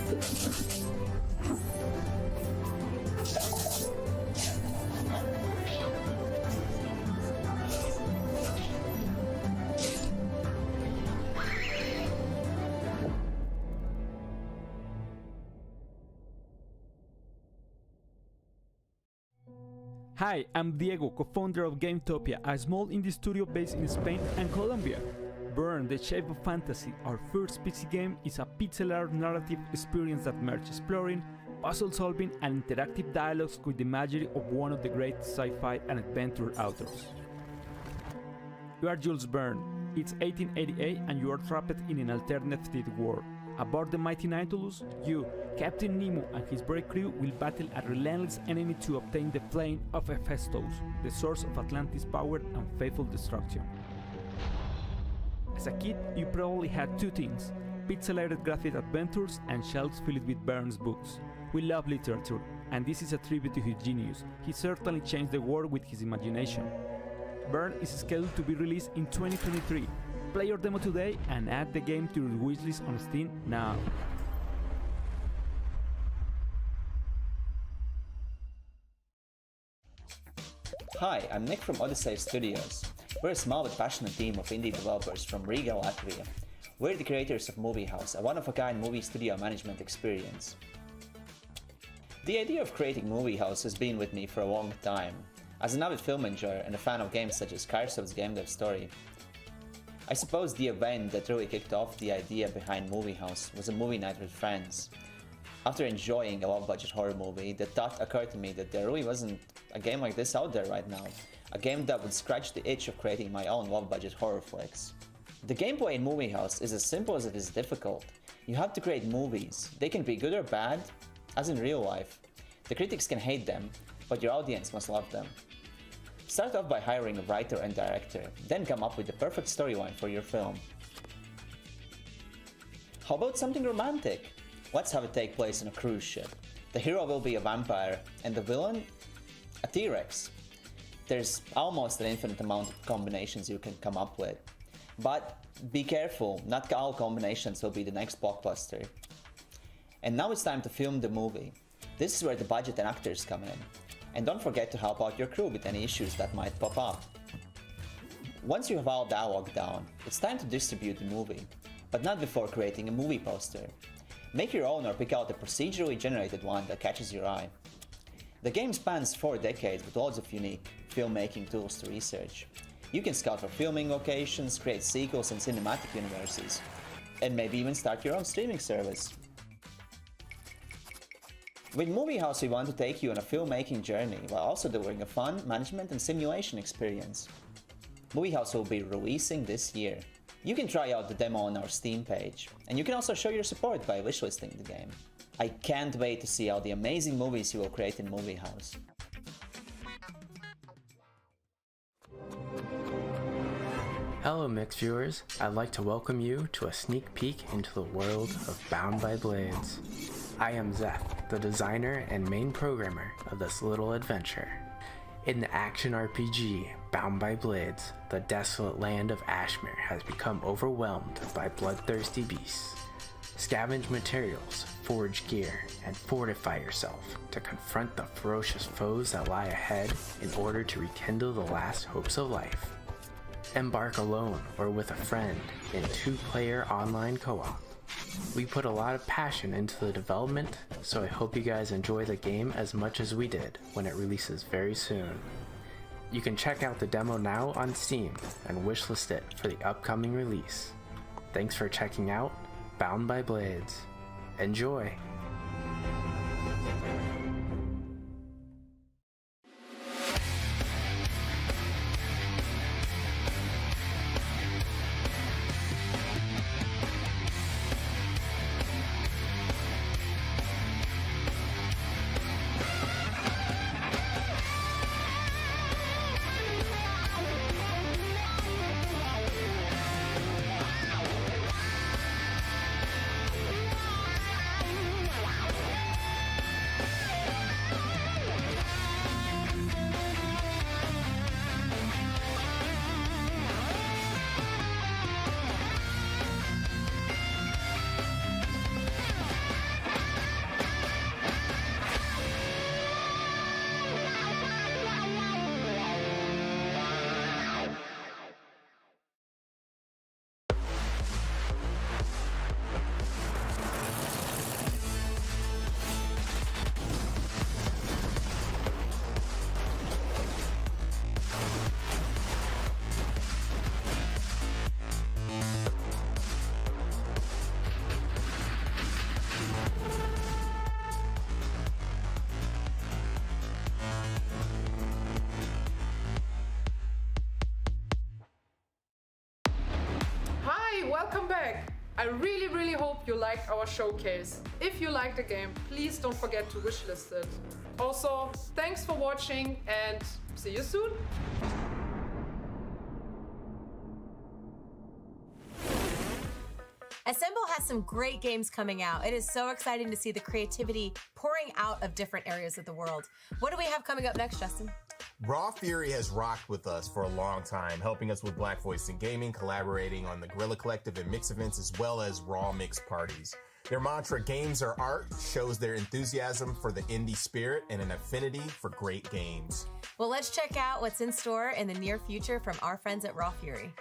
S3: Hi, I'm Diego, co-founder of Gametopia, a small indie studio based in Spain and Colombia. Burn, the Shape of Fantasy, our first PC game, is a pixel art narrative experience that merges exploring, puzzle solving, and interactive dialogues with the magic of one of the great sci-fi and adventure authors. You are Jules Verne. It's 1888 and you are trapped in an alternative world. Aboard the mighty Nautilus, you, Captain Nemo, and his brave crew will battle a relentless enemy to obtain the flame of Hephaestus, the source of Atlantis' power and fateful destruction. As a kid, you probably had two things: pixelated graphic adventures and shelves filled with Verne's books. We love literature, and this is a tribute to his genius. He certainly changed the world with his imagination. Verne is scheduled to be released in 2023. Play your demo today and add the game to your wishlist on Steam now.
S4: Hi, I'm Nick from Odyssey Studios. We're a small but passionate team of indie developers from Riga, Latvia. We're the creators of Movie House, a one-of-a-kind movie studio management experience. The idea of creating Movie House has been with me for a long time. As an avid film enjoyer and a fan of games such as Carsoft's Game Dev Story, I suppose the event that really kicked off the idea behind Movie House was a movie night with friends. After enjoying a low-budget horror movie, the thought occurred to me that there really wasn't a game like this out there right now. A game that would scratch the itch of creating my own low-budget horror flicks. The gameplay in Movie House is as simple as it is difficult. You have to create movies. They can be good or bad, as in real life. The critics can hate them, but your audience must love them. Start off by hiring a writer and director, then come up with the perfect storyline for your film. How about something romantic? Let's have it take place on a cruise ship. The hero will be a vampire, and the villain? A T-Rex. There's almost an infinite amount of combinations you can come up with. But be careful, not all combinations will be the next blockbuster. And now it's time to film the movie. This is where the budget and actors come in. And don't forget to help out your crew with any issues that might pop up. Once you have all dialogue down, it's time to distribute the movie, but not before creating a movie poster. Make your own or pick out a procedurally generated one that catches your eye. The game spans 4 decades with loads of unique filmmaking tools to research. You can scout for filming locations, create sequels and cinematic universes, and maybe even start your own streaming service. With Movie House, we want to take you on a filmmaking journey while also delivering a fun management and simulation experience. Movie House will be releasing this year. You can try out the demo on our Steam page, and you can also show your support by wishlisting the game. I can't wait to see all the amazing movies you will create in Movie House.
S14: Hello Mix viewers, I'd like to welcome you to a sneak peek into the world of Bound by Blades. I am Zeth, the designer and main programmer of this little adventure. In the action RPG Bound by Blades, the desolate land of Ashmere has become overwhelmed by bloodthirsty beasts. Scavenge materials, forge gear, and fortify yourself to confront the ferocious foes that lie ahead in order to rekindle the last hopes of life. Embark alone or with a friend in 2-player online co-op. We put a lot of passion into the development, so I hope you guys enjoy the game as much as we did when it releases very soon. You can check out the demo now on Steam and wishlist it for the upcoming release. Thanks for checking out Bound by Blades. Enjoy!
S11: I really, really hope you liked our showcase. If you liked the game, please don't forget to wishlist it. Also, thanks for watching and see you soon!
S2: Assemble has some great games coming out. It is so exciting to see the creativity pouring out of different areas of the world. What do we have coming up next, Justin?
S1: Raw Fury has rocked with us for a long time, helping us with Black Voice in Gaming, collaborating on the Guerrilla Collective and mix events, as well as Raw Mix parties. Their mantra, games are art, shows their enthusiasm for the indie spirit and an affinity for great games.
S2: Well, let's check out what's in store in the near future from our friends at Raw Fury.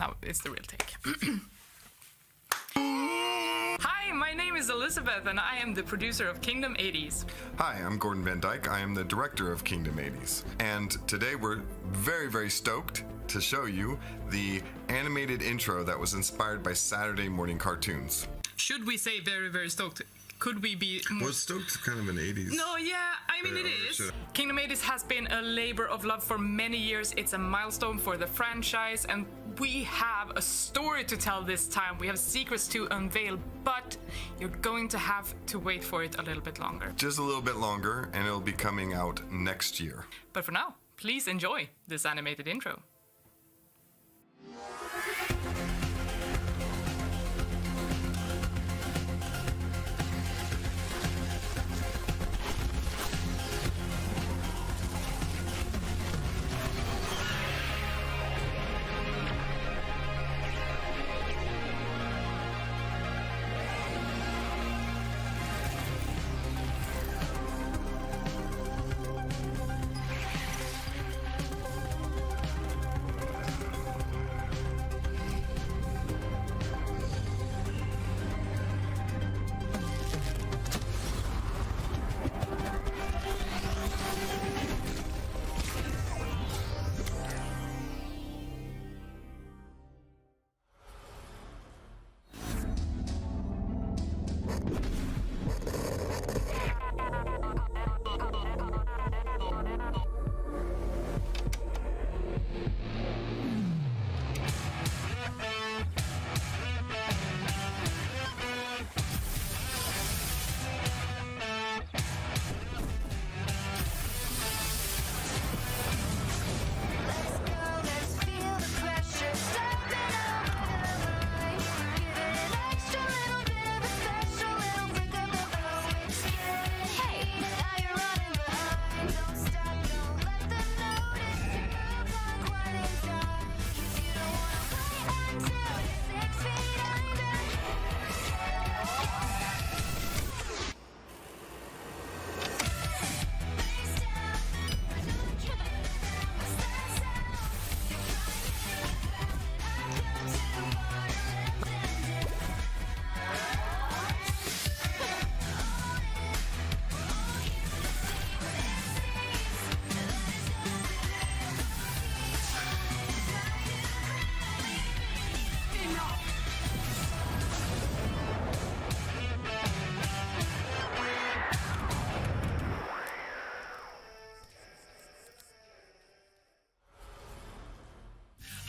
S5: Now it's the real take. Hi, my name is Elizabeth and I am the producer of Kingdom 80s.
S15: Hi, I'm Gordon Van Dyke. I am the director of Kingdom 80s. And today we're very, very stoked to show you the animated intro that was inspired by Saturday morning cartoons.
S5: Should we say very, very stoked? Could we be more...
S15: Well, stoked's kind of an 80s.
S5: No, yeah, I mean it is. Kingdom 80s has been a labor of love for many years. It's a milestone for the franchise, and we have a story to tell this time. We have secrets to unveil, but you're going to have to wait for it a little bit longer.
S15: Just a little bit longer, and it'll be coming out next year.
S5: But for now, please enjoy this animated intro.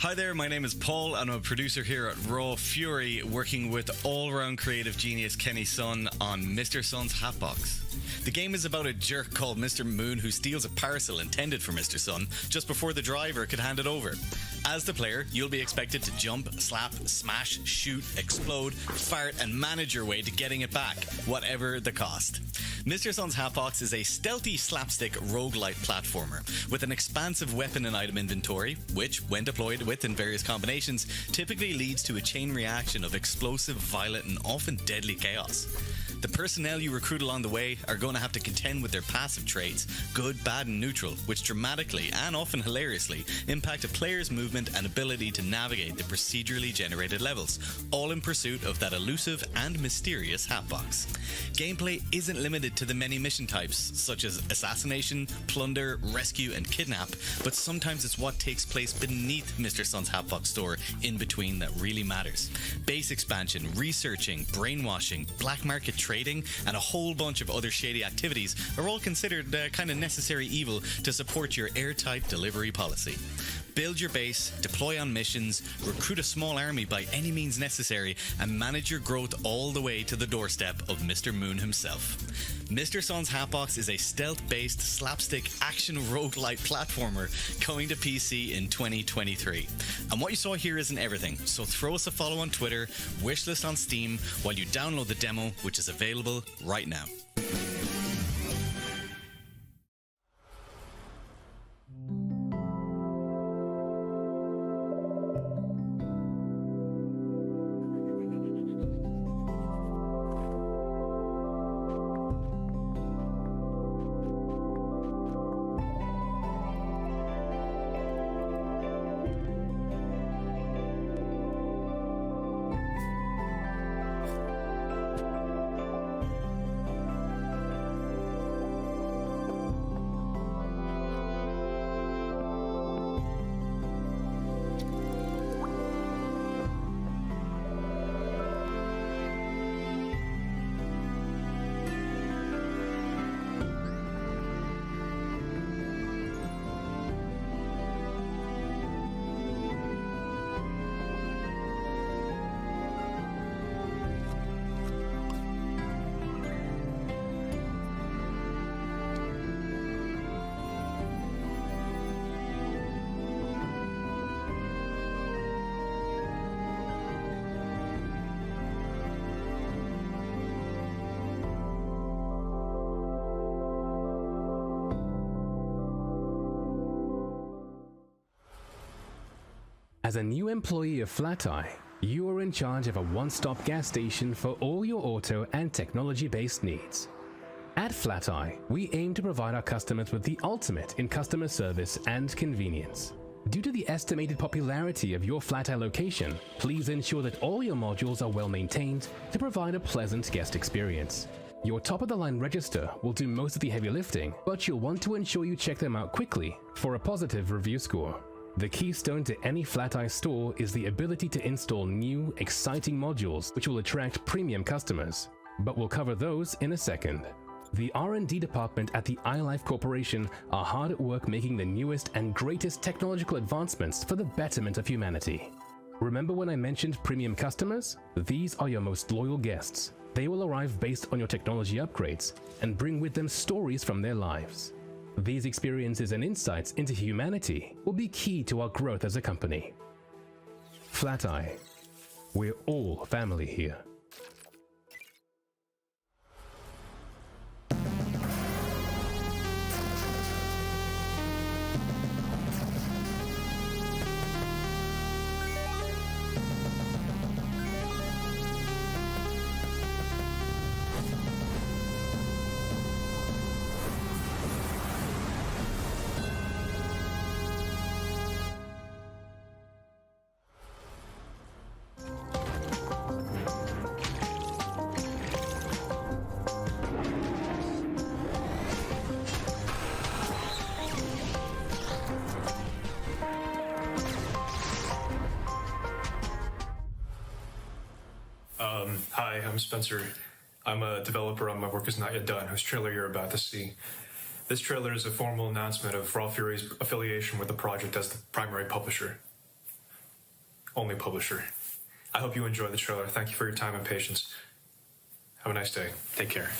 S6: Hi there, my name is Paul and I'm a producer here at Raw Fury, working with all-round creative genius Kenny Sun on Mr. Sun's Hatbox. The game is about a jerk called Mr. Moon who steals a parcel intended for Mr. Sun just before the driver could hand it over. As the player, you'll be expected to jump, slap, smash, shoot, explode, fart and manage your way to getting it back, whatever the cost. Mr. Sun's Hatbox is a stealthy slapstick roguelite platformer with an expansive weapon and item inventory, which, when deployed with in various combinations, typically leads to a chain reaction of explosive, violent and often deadly chaos. The personnel you recruit along the way are going to have to contend with their passive traits, good, bad and neutral, which dramatically and often hilariously impact a player's movement and ability to navigate the procedurally generated levels, all in pursuit of that elusive and mysterious Hatbox. Gameplay isn't limited to the many mission types, such as assassination, plunder, rescue and kidnap, but sometimes it's what takes place beneath Mr. Sun's Hatbox store in between that really matters. Base expansion, researching, brainwashing, black market trading, and a whole bunch of other shady activities are all considered kind of necessary evil to support your airtight delivery policy. Build your base, deploy on missions, recruit a small army by any means necessary, and manage your growth all the way to the doorstep of Mr. Moon himself. Mr. Sun's Hatbox is a stealth-based slapstick action roguelite platformer coming to PC in 2023. And what you saw here isn't everything, so throw us a follow on Twitter, wishlist on Steam, while you download the demo, which is available right now.
S17: As a new employee of FlatEye, you are in charge of a one-stop gas station for all your auto and technology-based needs. At FlatEye, we aim to provide our customers with the ultimate in customer service and convenience. Due to the estimated popularity of your FlatEye location, please ensure that all your modules are well maintained to provide a pleasant guest experience. Your top-of-the-line register will do most of the heavy lifting, but you'll want to ensure you check them out quickly for a positive review score. The keystone to any FlatEye store is the ability to install new, exciting modules which will attract premium customers, but we'll cover those in a second. The R&D department at the iLife Corporation are hard at work making the newest and greatest technological advancements for the betterment of humanity. Remember when I mentioned premium customers? These are your most loyal guests. They will arrive based on your technology upgrades and bring with them stories from their lives. These experiences and insights into humanity will be key to our growth as a company. FlatEye, we're all family here.
S18: Hi, I'm Spencer. I'm a developer on My Work Is Not Yet Done, whose trailer you're about to see. This trailer is a formal announcement of Raw Fury's affiliation with the project as the primary publisher. only publisher. I hope you enjoy the trailer. Thank you for your time and patience. Have a nice day. Take care.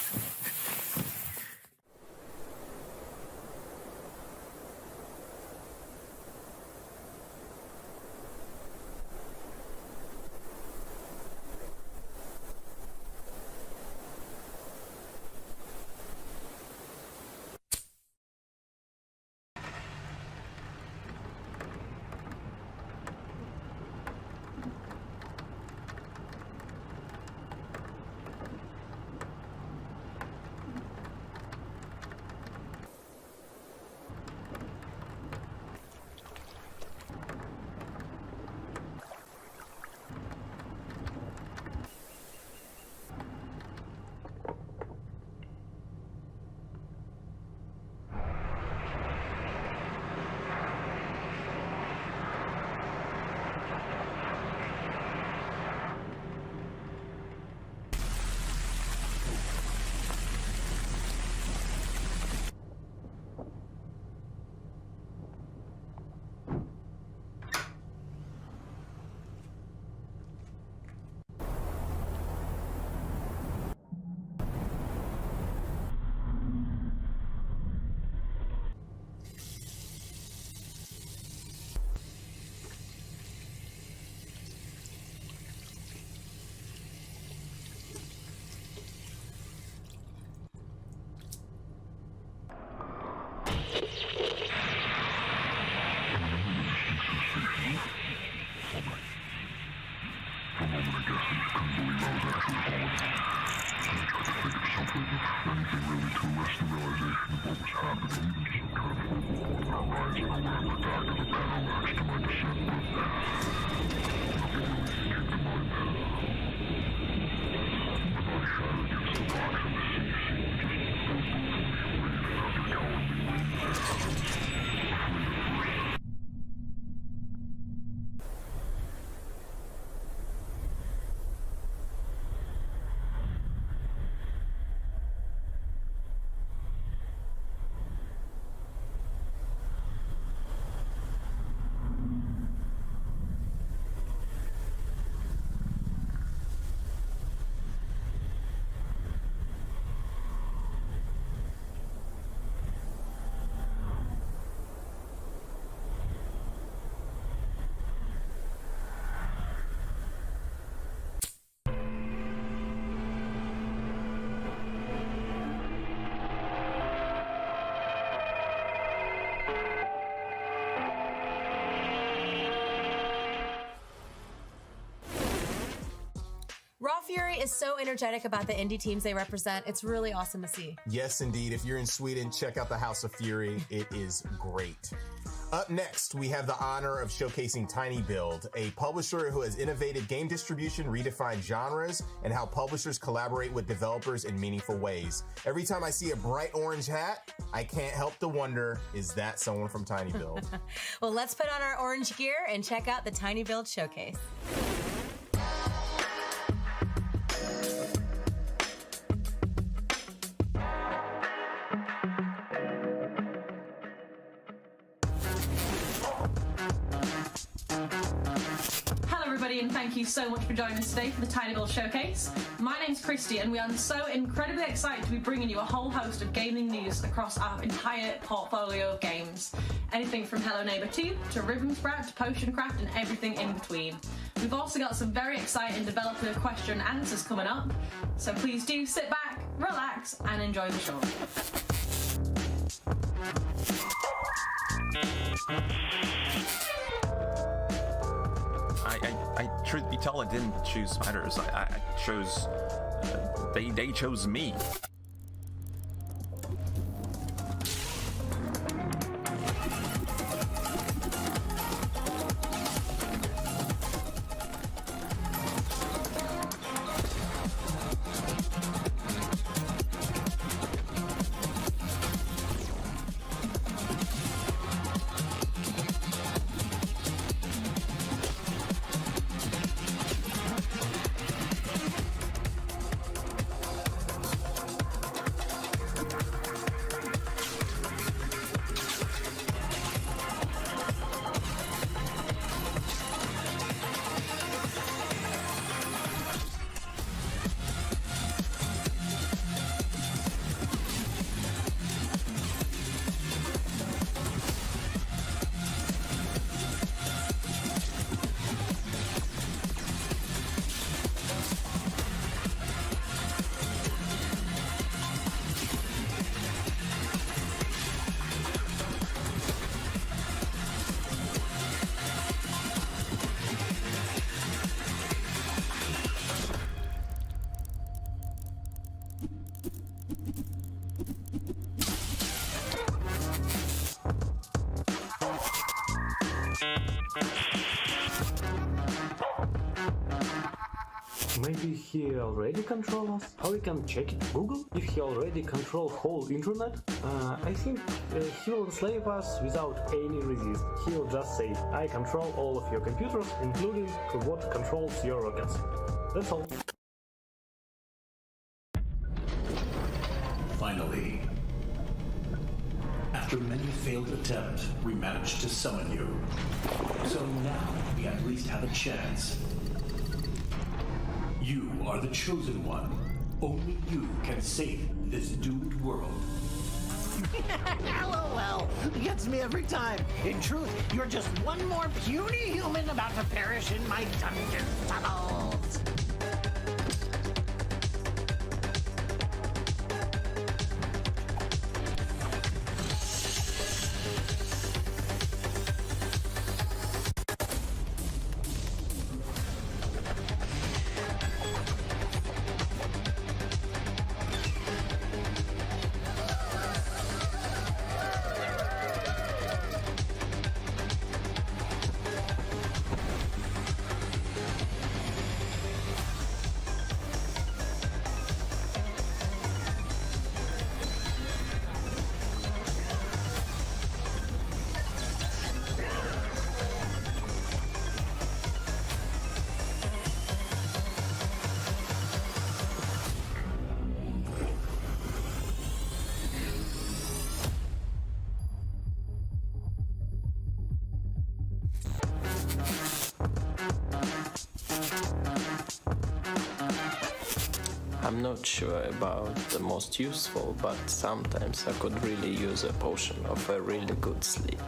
S2: Raw Fury is so energetic about the indie teams they represent. It's really awesome to see.
S1: Yes, indeed. If you're in Sweden, check out the House of Fury. It is great. Up next, we have the honor of showcasing tinyBuild, a publisher who has innovated game distribution, redefined genres, and how publishers collaborate with developers in meaningful ways. Every time I see a bright orange hat, I can't help to wonder, is that someone from tinyBuild?
S2: Well, let's put on our orange gear and check out the tinyBuild showcase.
S8: And thank you so much for joining us today for the tinyBuild Showcase. My name's Christy and we are so incredibly excited to be bringing you a whole host of gaming news across our entire portfolio of games. Anything from Hello Neighbor 2 to Rhythm Sprout to Potion Craft and everything in between. We've also got some very exciting developer question and answers coming up, so please do sit back, relax and enjoy the show.
S12: I truth be told, I didn't choose spiders. I chose. They chose me.
S7: Maybe he already controls us? How we can check it? Google? If he already controls whole internet? I think he will enslave us without any resist. He will just say, I control all of your computers, including what controls your rockets. That's all.
S9: Finally, after many failed attempts, we managed to summon you. So now we at least have a chance. You are the chosen one. Only you can save this doomed world.
S19: LOL, gets me every time. In truth, you're just one more puny human about to perish in my dungeon tunnels.
S14: I'm not sure about the most useful, but sometimes I could really use a potion of a really good sleep.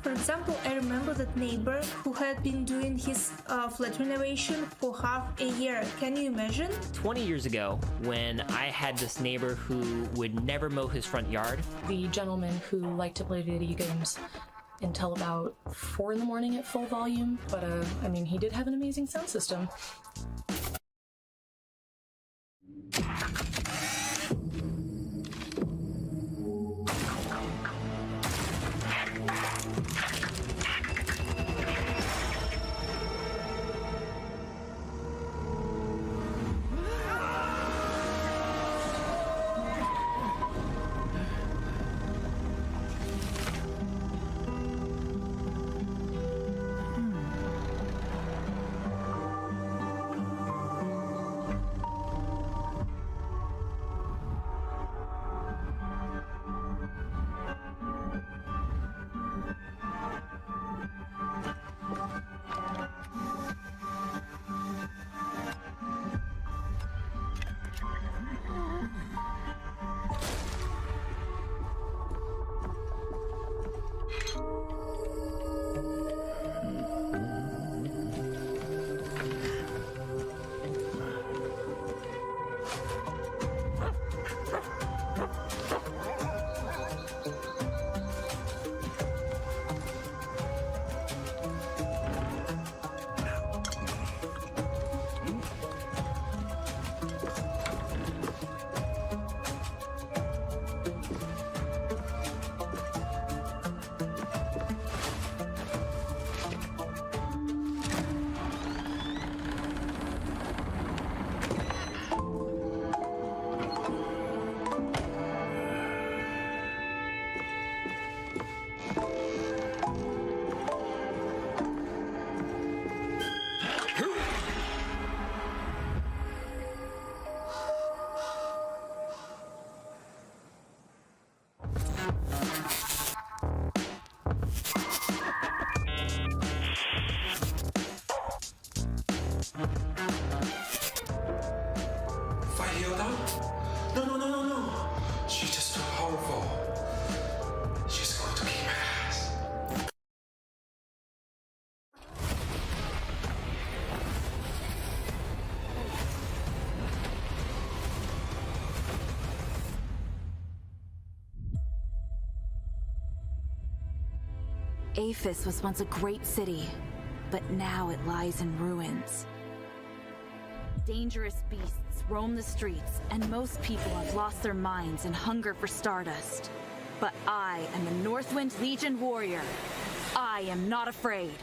S20: For example, I remember that neighbor who had been doing his flat renovation for half a year. Can you imagine?
S21: 20 years ago, when I had this neighbor who would never mow his front yard.
S22: The gentleman who liked to play video games until about 4 in the morning at full volume, but I mean, he did have an amazing sound system.
S10: healed up? No. She's just too powerful. She's going to kick my ass.
S13: Aphis was once a great city, but now it lies in ruins. Dangerous beasts roam the streets, and most people have lost their minds in hunger for stardust. But I am the Northwind Legion warrior. I am not afraid.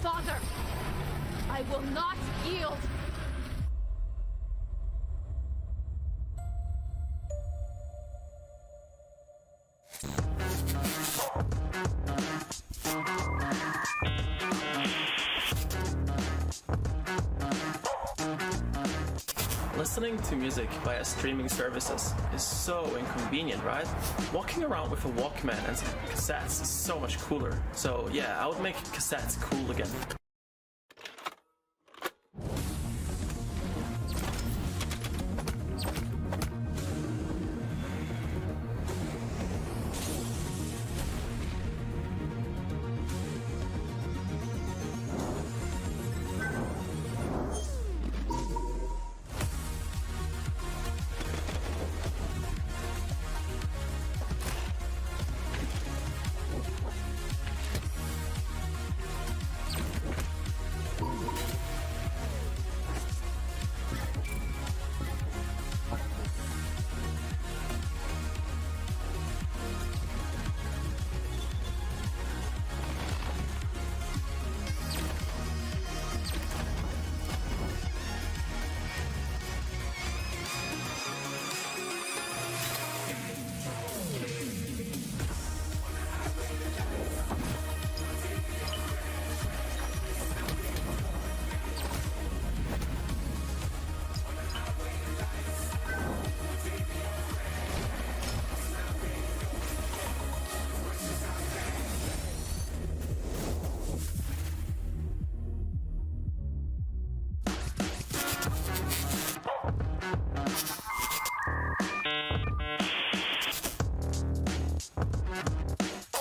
S13: Father, I will not yield.
S16: Listening to music via streaming services is so inconvenient, right? Walking around with a Walkman and some cassettes is so much cooler. So yeah, I would make cassettes cool again.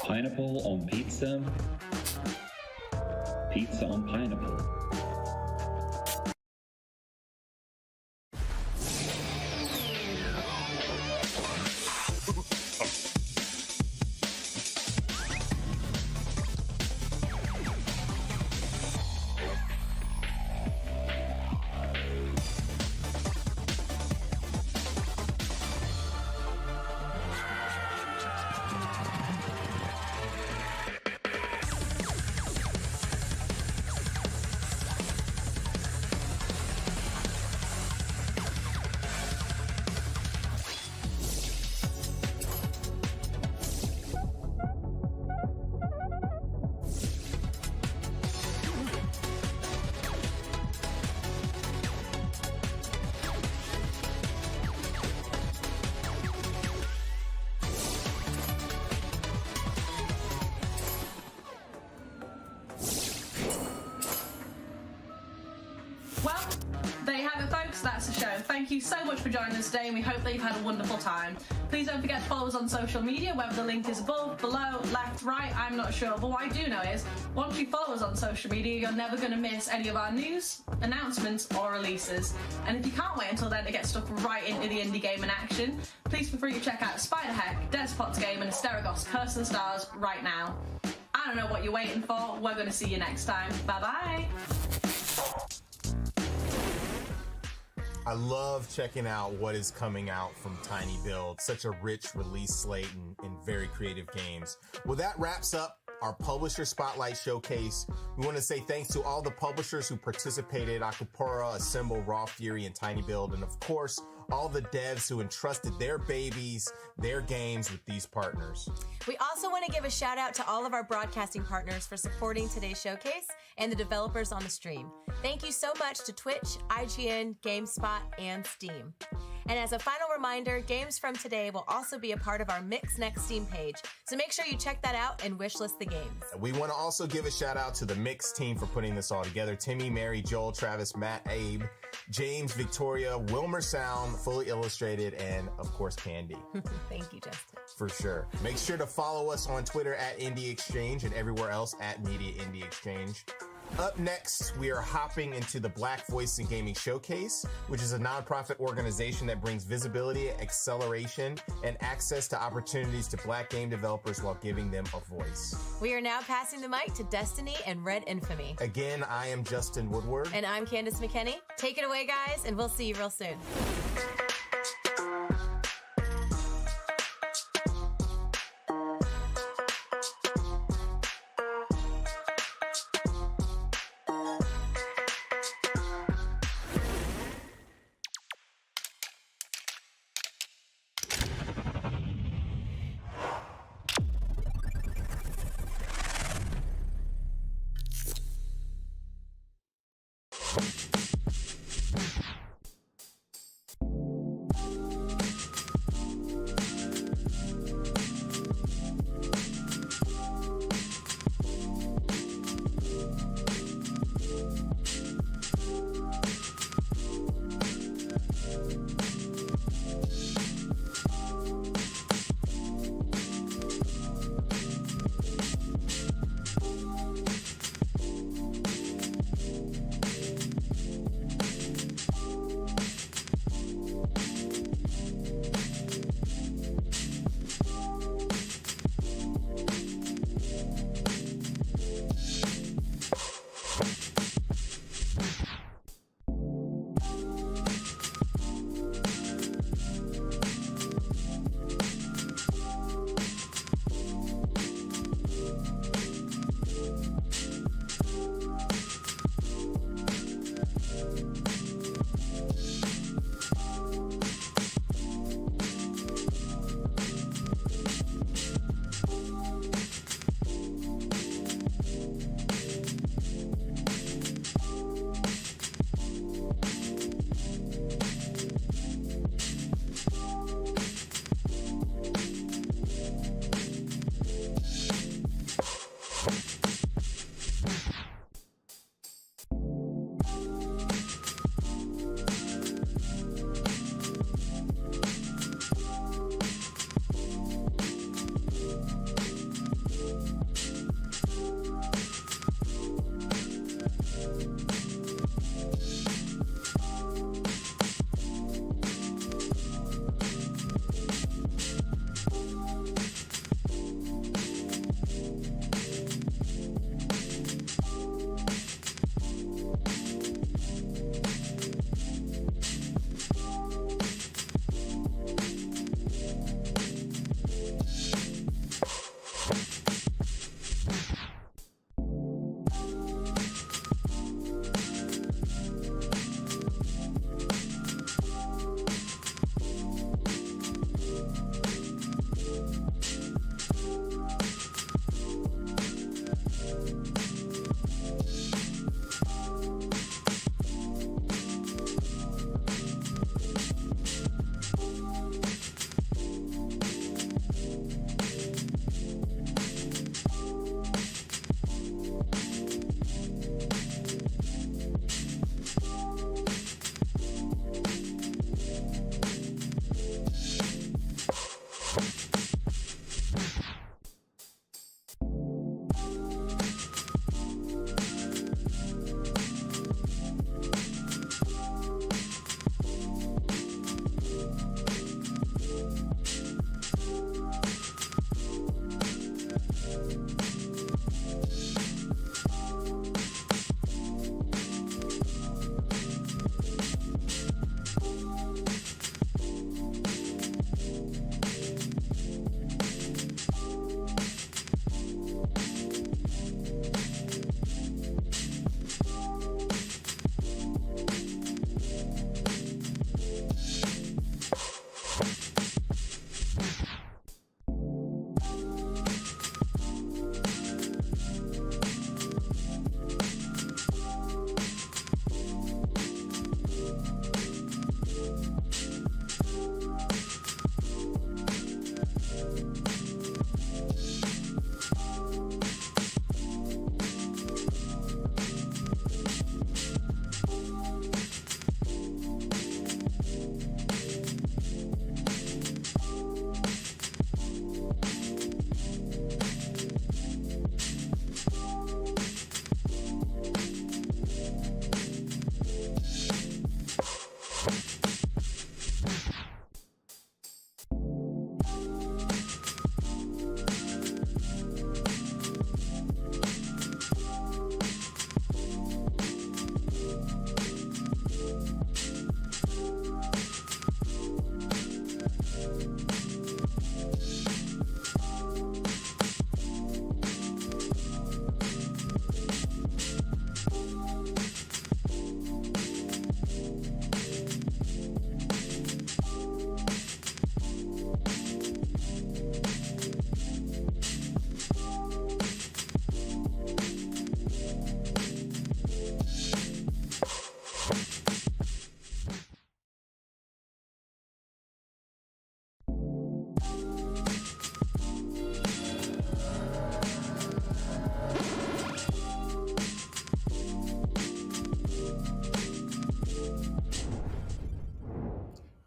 S23: Pineapple on pizza. Pizza on pineapple.
S8: show. Thank you so much for joining us today, and we hope that you've had a wonderful time. Please don't forget to follow us on social media, whether the link is above, below, left, right, I'm not sure. But what I do know is, once you follow us on social media, you're never going to miss any of our news, announcements, or releases. And if you can't wait until then to get stuck right into the indie game in action, please feel free to check out Spider-Heck, Despots Game, and Asterigos Curse of the Stars right now. I don't know what you're waiting for. We're going to see you next time. Bye-bye.
S1: I love checking out what is coming out from Tiny Build. Such a rich release slate and very creative games. Well, that wraps up our Publisher Spotlight Showcase. We want to say thanks to all the publishers who participated: Akupura, Assemble, Raw Fury, and Tiny Build, and of course, all the devs who entrusted their babies, their games with these partners.
S2: We also want to give a shout out to all of our broadcasting partners for supporting today's showcase and the developers on the stream. Thank you so much to Twitch, IGN, GameSpot, and Steam. And as a final reminder, games from today will also be a part of our Mix Next Steam page, so make sure you check that out and wishlist the games.
S1: We want to also give a shout out to the Mix team for putting this all together: Timmy, Mary, Joel, Travis, Matt, Abe, James, Victoria, Wilmer Sound, Fully Illustrated, and of course Candy.
S2: Thank you, Justin.
S1: For sure. Make sure to follow us on Twitter at Indie Exchange and everywhere else at Media Indie Exchange. Up next, we are hopping into the Black Voice in Gaming Showcase, which is a nonprofit organization that brings visibility, acceleration, and access to opportunities to Black game developers while giving them a voice.
S2: We are now passing the mic to Destiny and Red Infamy.
S1: Again, I am Justin Woodward.
S2: And I'm Candace McKinney. Take it away, guys, and we'll see you real soon.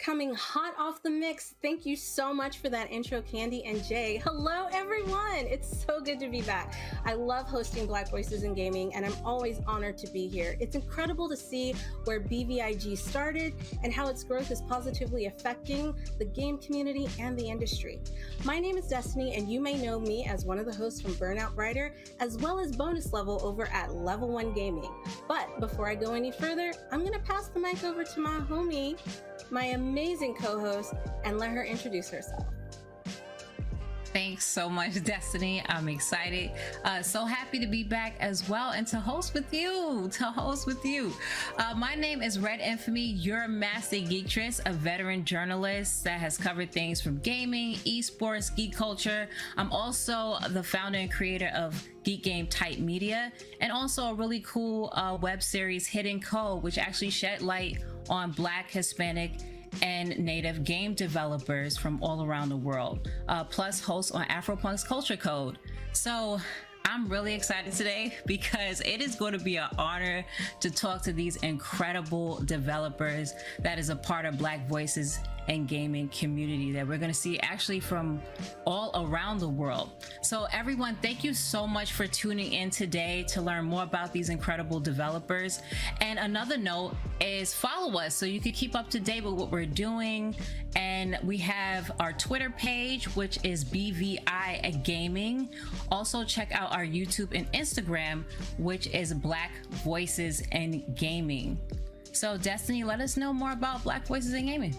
S3: coming hot off the mix. Thank you so much for that intro, Candy and Jay. Hello, everyone. It's so good to be back. I love hosting Black Voices in Gaming, and I'm always honored to be here. It's incredible to see where BVIG started and how its growth is positively affecting the game community and the industry. My name is Destiny, and you may know me as one of the hosts from Burnout Brighter, as well as Bonus Level over at Level 1 Gaming. But before I go any further, I'm going to pass the mic over to my homie, my amazing co-host, and let her introduce herself.
S4: Thanks so much, Destiny. I'm excited. So happy to be back as well and to host with you. My name is Red Infamy, your master geektress, a veteran journalist that has covered things from gaming, esports, geek culture. I'm also the founder and creator of Geek Game Type Media, and also a really cool web series, Hidden Code, which actually shed light on Black, Hispanic, and Native game developers from all around the world, plus hosts on Afropunk's Culture Code. So I'm really excited today because it is going to be an honor to talk to these incredible developers that is a part of Black Voices and Gaming community that we're going to see actually from all around the world. So everyone, thank you so much for tuning in today to learn more about these incredible developers. And another note is follow us so you can keep up to date with what we're doing. And we have our Twitter page, which is BVI Gaming. Also check out our YouTube and Instagram, which is Black Voices and Gaming. So Destiny, let us know more about Black Voices and Gaming.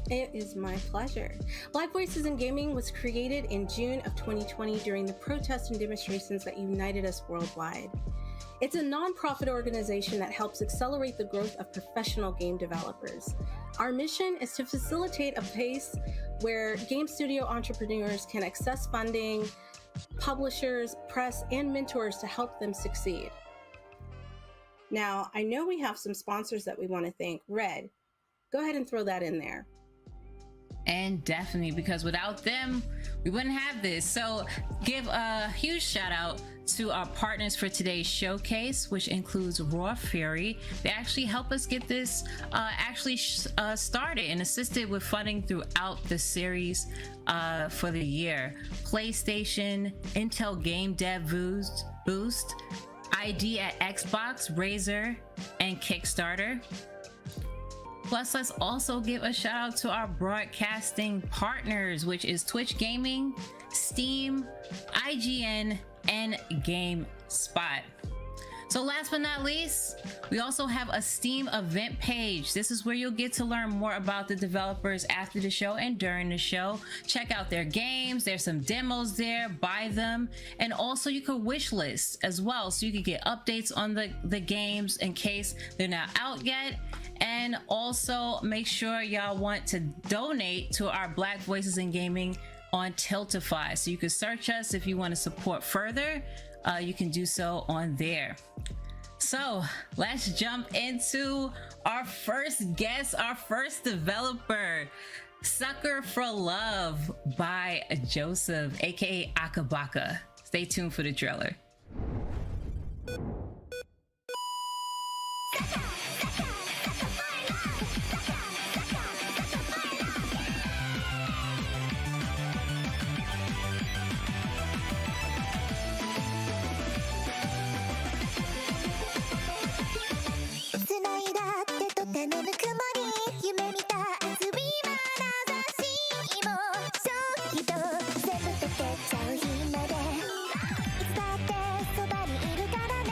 S3: It is my pleasure. Black Voices in Gaming was created in June of 2020 during the protests and demonstrations that united us worldwide. It's a nonprofit organization that helps accelerate the growth of professional game developers. Our mission is to facilitate a place where game studio entrepreneurs can access funding, publishers, press, and mentors to help them succeed. Now, I know we have some sponsors that we want to thank. Red, go ahead and throw that in there.
S4: And definitely, because without them, we wouldn't have this. So give a huge shout out to our partners for today's showcase, which includes Raw Fury. They actually help us get this started and assisted with funding throughout the series for the year. PlayStation, Intel Game Dev Boost, ID at Xbox, Razer, and Kickstarter. Plus, let's also give a shout out to our broadcasting partners, which is Twitch Gaming, Steam, IGN, and GameSpot. So last but not least, we also have a Steam event page. This is where you'll get to learn more about the developers after the show and during the show. Check out their games. There's some demos there, buy them. And also you can wish list as well, so you can get updates on the games in case they're not out yet. And also make sure y'all want to donate to our Black Voices in Gaming on Tiltify. So you can search us if you want to support further. You can do so on there. So let's jump into our first guest, our first developer, Sucker for Love by Joseph, aka Akabaka. Stay tuned for the trailer.
S11: てのぬくもり夢見た遊びまなざしもそうきっと全部溶けちゃう日までいつだってそばにいるからね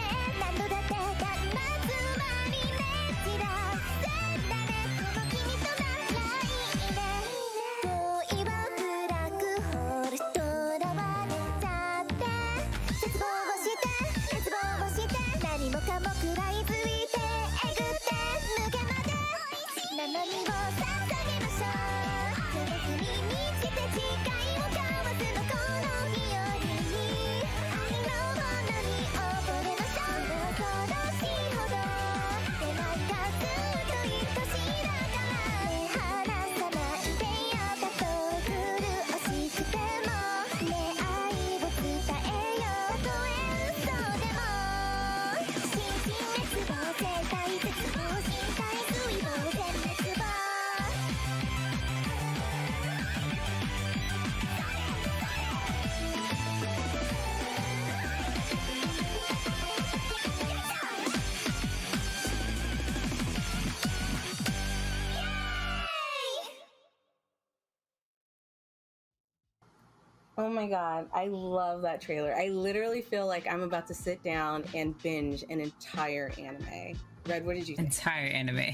S3: Oh my god, I love that trailer. I literally feel like I'm about to sit down and binge an entire anime. Red, what did you think?
S4: Entire anime.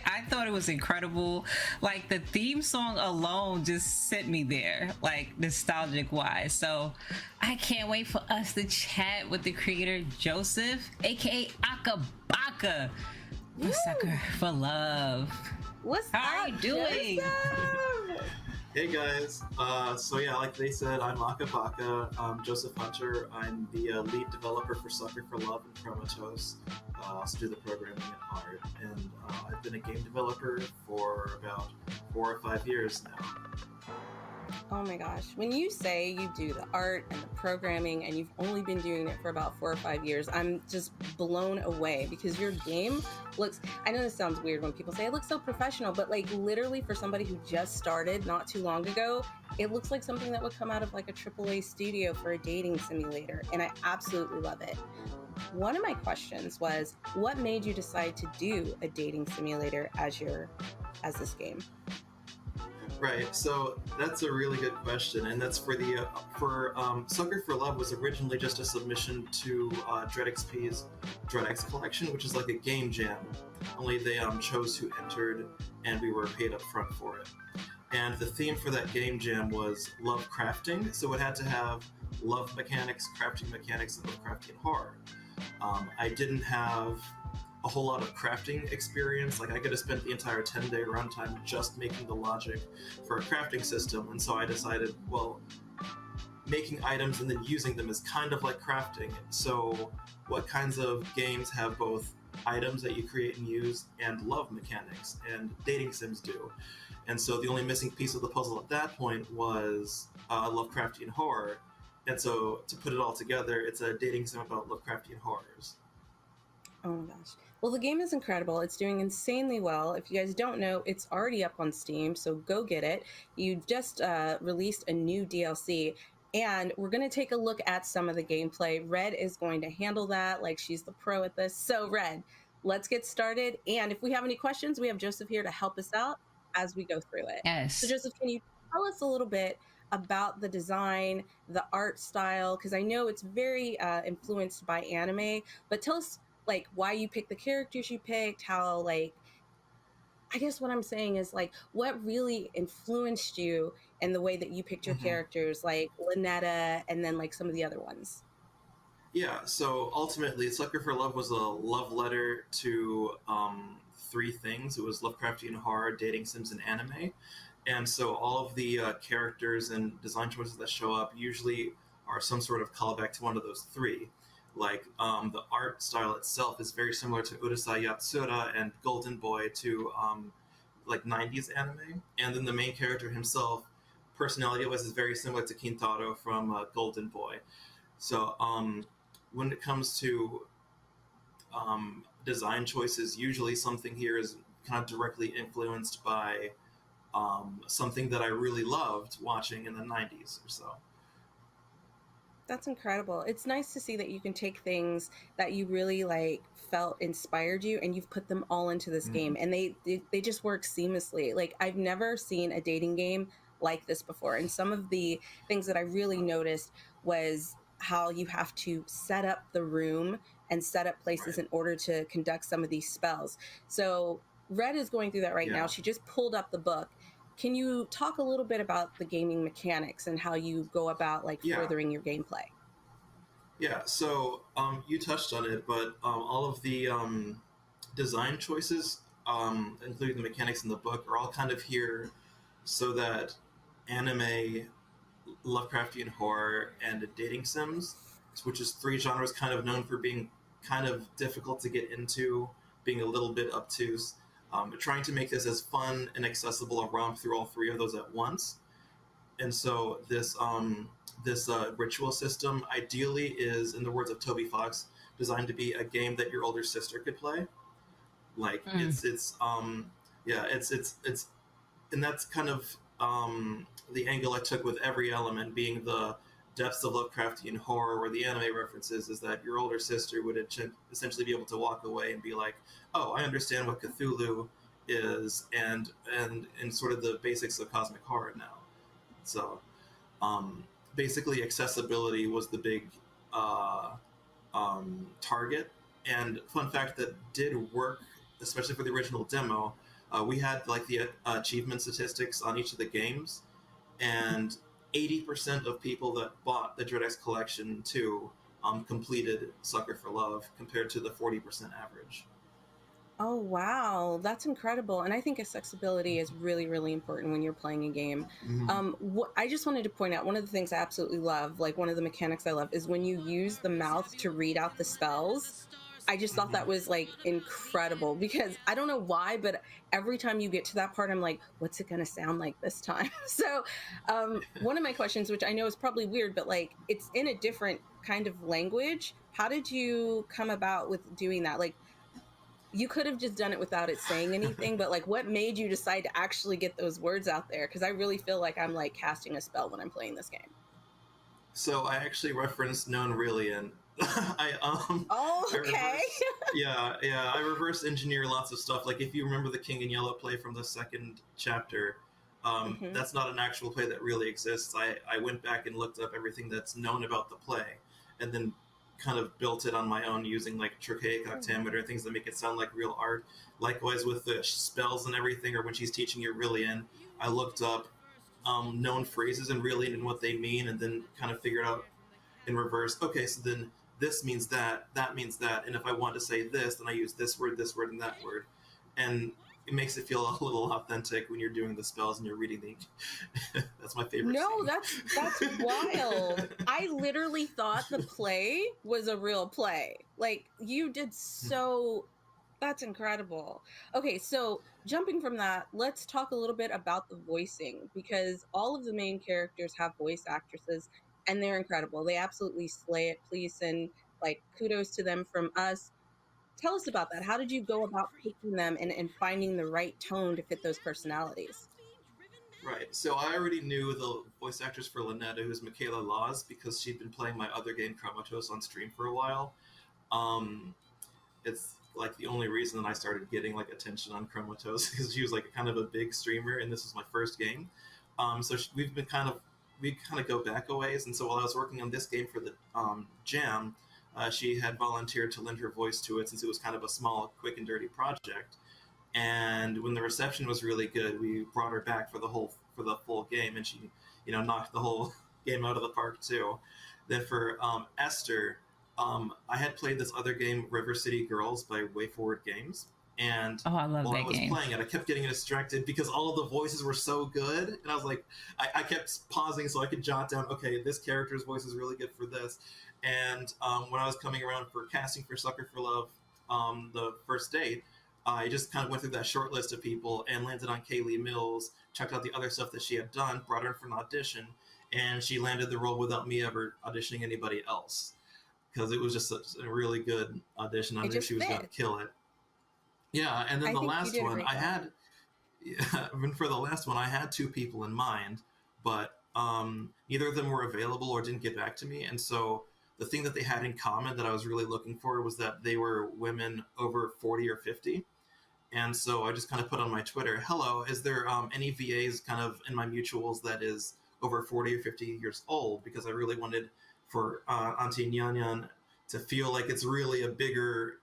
S4: I thought it was incredible. Like the theme song alone just sent me there, like nostalgic wise. So I can't wait for us to chat with the creator Joseph, aka Akabaka, a sucker for love. How are you doing?
S5: Hey guys, so yeah, like they said, I'm Akabaka. I'm Joseph Hunter. I'm the lead developer for Sucker for Love and Chromatos. I also do the programming and art, and I've been a game developer for about 4 or 5 years now.
S3: Oh my gosh. When you say you do the art and the programming and you've only been doing it for about 4 or 5 years, I'm just blown away because your game looks, I know this sounds weird when people say it looks so professional, but like literally for somebody who just started not too long ago, it looks like something that would come out of like a AAA studio for a dating simulator. And I absolutely love it. One of my questions was, what made you decide to do a dating simulator as this game?
S5: Right, so that's a really good question, and that's for the Sucker for Love was originally just a submission to DreadXP's DreadX collection, which is like a game jam. Only they chose who entered, and we were paid up front for it. And the theme for that game jam was love crafting, so it had to have love mechanics, crafting mechanics, and love crafting horror. I didn't have a whole lot of crafting experience. Like I could have spent the entire 10-day runtime just making the logic for a crafting system, and so I decided, well, making items and then using them is kind of like crafting. So what kinds of games have both items that you create and use and love mechanics? And dating sims do. And so the only missing piece of the puzzle at that point was Lovecraftian horror. And so to put it all together, it's a dating sim about Lovecraftian horrors.
S3: Oh my gosh. Well, the game is incredible. It's doing insanely well. If you guys don't know, it's already up on Steam, so go get it. You just released a new DLC, and we're going to take a look at some of the gameplay. Red is going to handle that like she's the pro at this. So, Red, let's get started. And if we have any questions, we have Joseph here to help us out as we go through it.
S4: Yes.
S3: So, Joseph, can you tell us a little bit about the design, the art style? Because I know it's very influenced by anime, but tell us like why you picked the characters you picked, how like, I guess what I'm saying is like, what really influenced you in the way that you picked your characters, like Lynetta and then like some of the other ones?
S5: Yeah, so ultimately Sucker for Love was a love letter to 3 things. It was Lovecraftian horror, dating sims, and anime. And so all of the characters and design choices that show up usually are some sort of callback to one of those 3. Like the art style itself is very similar to Urusei Yatsura and Golden Boy to like 90s anime. And then the main character himself, personality-wise, is very similar to Kintaro from Golden Boy. So when it comes to design choices, usually something here is kind of directly influenced by something that I really loved watching in the 90s or so.
S3: That's incredible. It's nice to see that you can take things that you really like felt inspired you and you've put them all into this game, and they just work seamlessly. Like I've never seen a dating game like this before. And some of the things that I really noticed was how you have to set up the room and set up places in order to conduct some of these spells. So Red is going through that right now. She just pulled up the book. Can you talk a little bit about the gaming mechanics and how you go about like furthering your gameplay?
S5: Yeah, so you touched on it, but all of the design choices, including the mechanics in the book, are all kind of here so that anime, Lovecraftian horror, and dating sims, which is 3 genres kind of known for being kind of difficult to get into, being a little bit obtuse, trying to make this as fun and accessible a romp through all 3 of those at once. And so this ritual system ideally is, in the words of Toby Fox, designed to be a game that your older sister could play. Like it's and that's kind of the angle I took with every element, being the depths of Lovecraftian horror, where the anime references is that your older sister would essentially be able to walk away and be like, oh, I understand what Cthulhu is and sort of the basics of cosmic horror now. So basically accessibility was the big target. And fun fact that did work, especially for the original demo, we had like the achievement statistics on each of the games, and 80% of people that bought the DreadX Collection 2 completed Sucker for Love, compared to the 40% average.
S3: Oh, wow. That's incredible. And I think accessibility is really, really important when you're playing a game. I just wanted to point out one of the things I absolutely love, like one of the mechanics I love, is when you use the mouth to read out the spells. I just thought that was like incredible, because I don't know why, but every time you get to that part, I'm like, what's it going to sound like this time? So one of my questions, which I know is probably weird, but like it's in a different kind of language. How did you come about with doing that? Like, you could have just done it without it saying anything, but like what made you decide to actually get those words out there? Because I really feel like I'm like casting a spell when I'm playing this game.
S5: So I actually referenced Known Rillian. I reverse engineer lots of stuff. Like if you remember the King in Yellow play from the second chapter, that's not an actual play that really exists. I went back and looked up everything that's known about the play, and then kind of built it on my own using like trochaic octameter, things that make it sound like real art. Likewise with the spells and everything, or when she's teaching you Rillian, I looked up known phrases in Rillian and what they mean, and then kind of figured out in reverse, okay, so then this means that, that means that, and if I want to say this, then I use this word, and that word. And it makes it feel a little authentic when you're doing the spells and you're reading the that's my favorite
S3: No,
S5: scene.
S3: that's wild. I literally thought the play was a real play. Like, you did so... That's incredible. Okay, so jumping from that, let's talk a little bit about the voicing, because all of the main characters have voice actresses, and they're incredible. They absolutely slay it. Please send like kudos to them from us. Tell us about that. How did you go about picking them and finding the right tone to fit those personalities?
S5: Right, so I already knew the voice actress for Lynetta, who's Michaela Laws, because she'd been playing my other game, Chromatos, on stream for a while. It's like the only reason that I started getting like attention on Chromatos, because she was like kind of a big streamer, and this was my first game. So we kind of go back a ways, and so while I was working on this game for the Jam, she had volunteered to lend her voice to it, since it was kind of a small, quick and dirty project. And when the reception was really good, we brought her back for the full game, and she, knocked the whole game out of the park too. Then for Esther, I had played this other game, River City Girls by WayForward Games. And
S4: I love
S5: while
S4: that
S5: I was
S4: game.
S5: playing it, I kept getting distracted because all of the voices were so good. And I was like, I kept pausing so I could jot down, okay, this character's voice is really good for this. And when I was coming around for casting for Sucker for Love, the first date, I just kind of went through that short list of people and landed on Kaylee Mills, checked out the other stuff that she had done, brought her in for an audition, and she landed the role without me ever auditioning anybody else. Because it was just a really good audition. I knew she was going to kill it. Yeah, and then the last one, for the last one, I had two people in mind, but neither of them were available or didn't get back to me. And so the thing that they had in common that I was really looking for was that they were women over 40 or 50. And so I just kind of put on my Twitter, hello, is there any VAs kind of in my mutuals that is over 40 or 50 years old? Because I really wanted for Auntie Nyan to feel like it's really a bigger,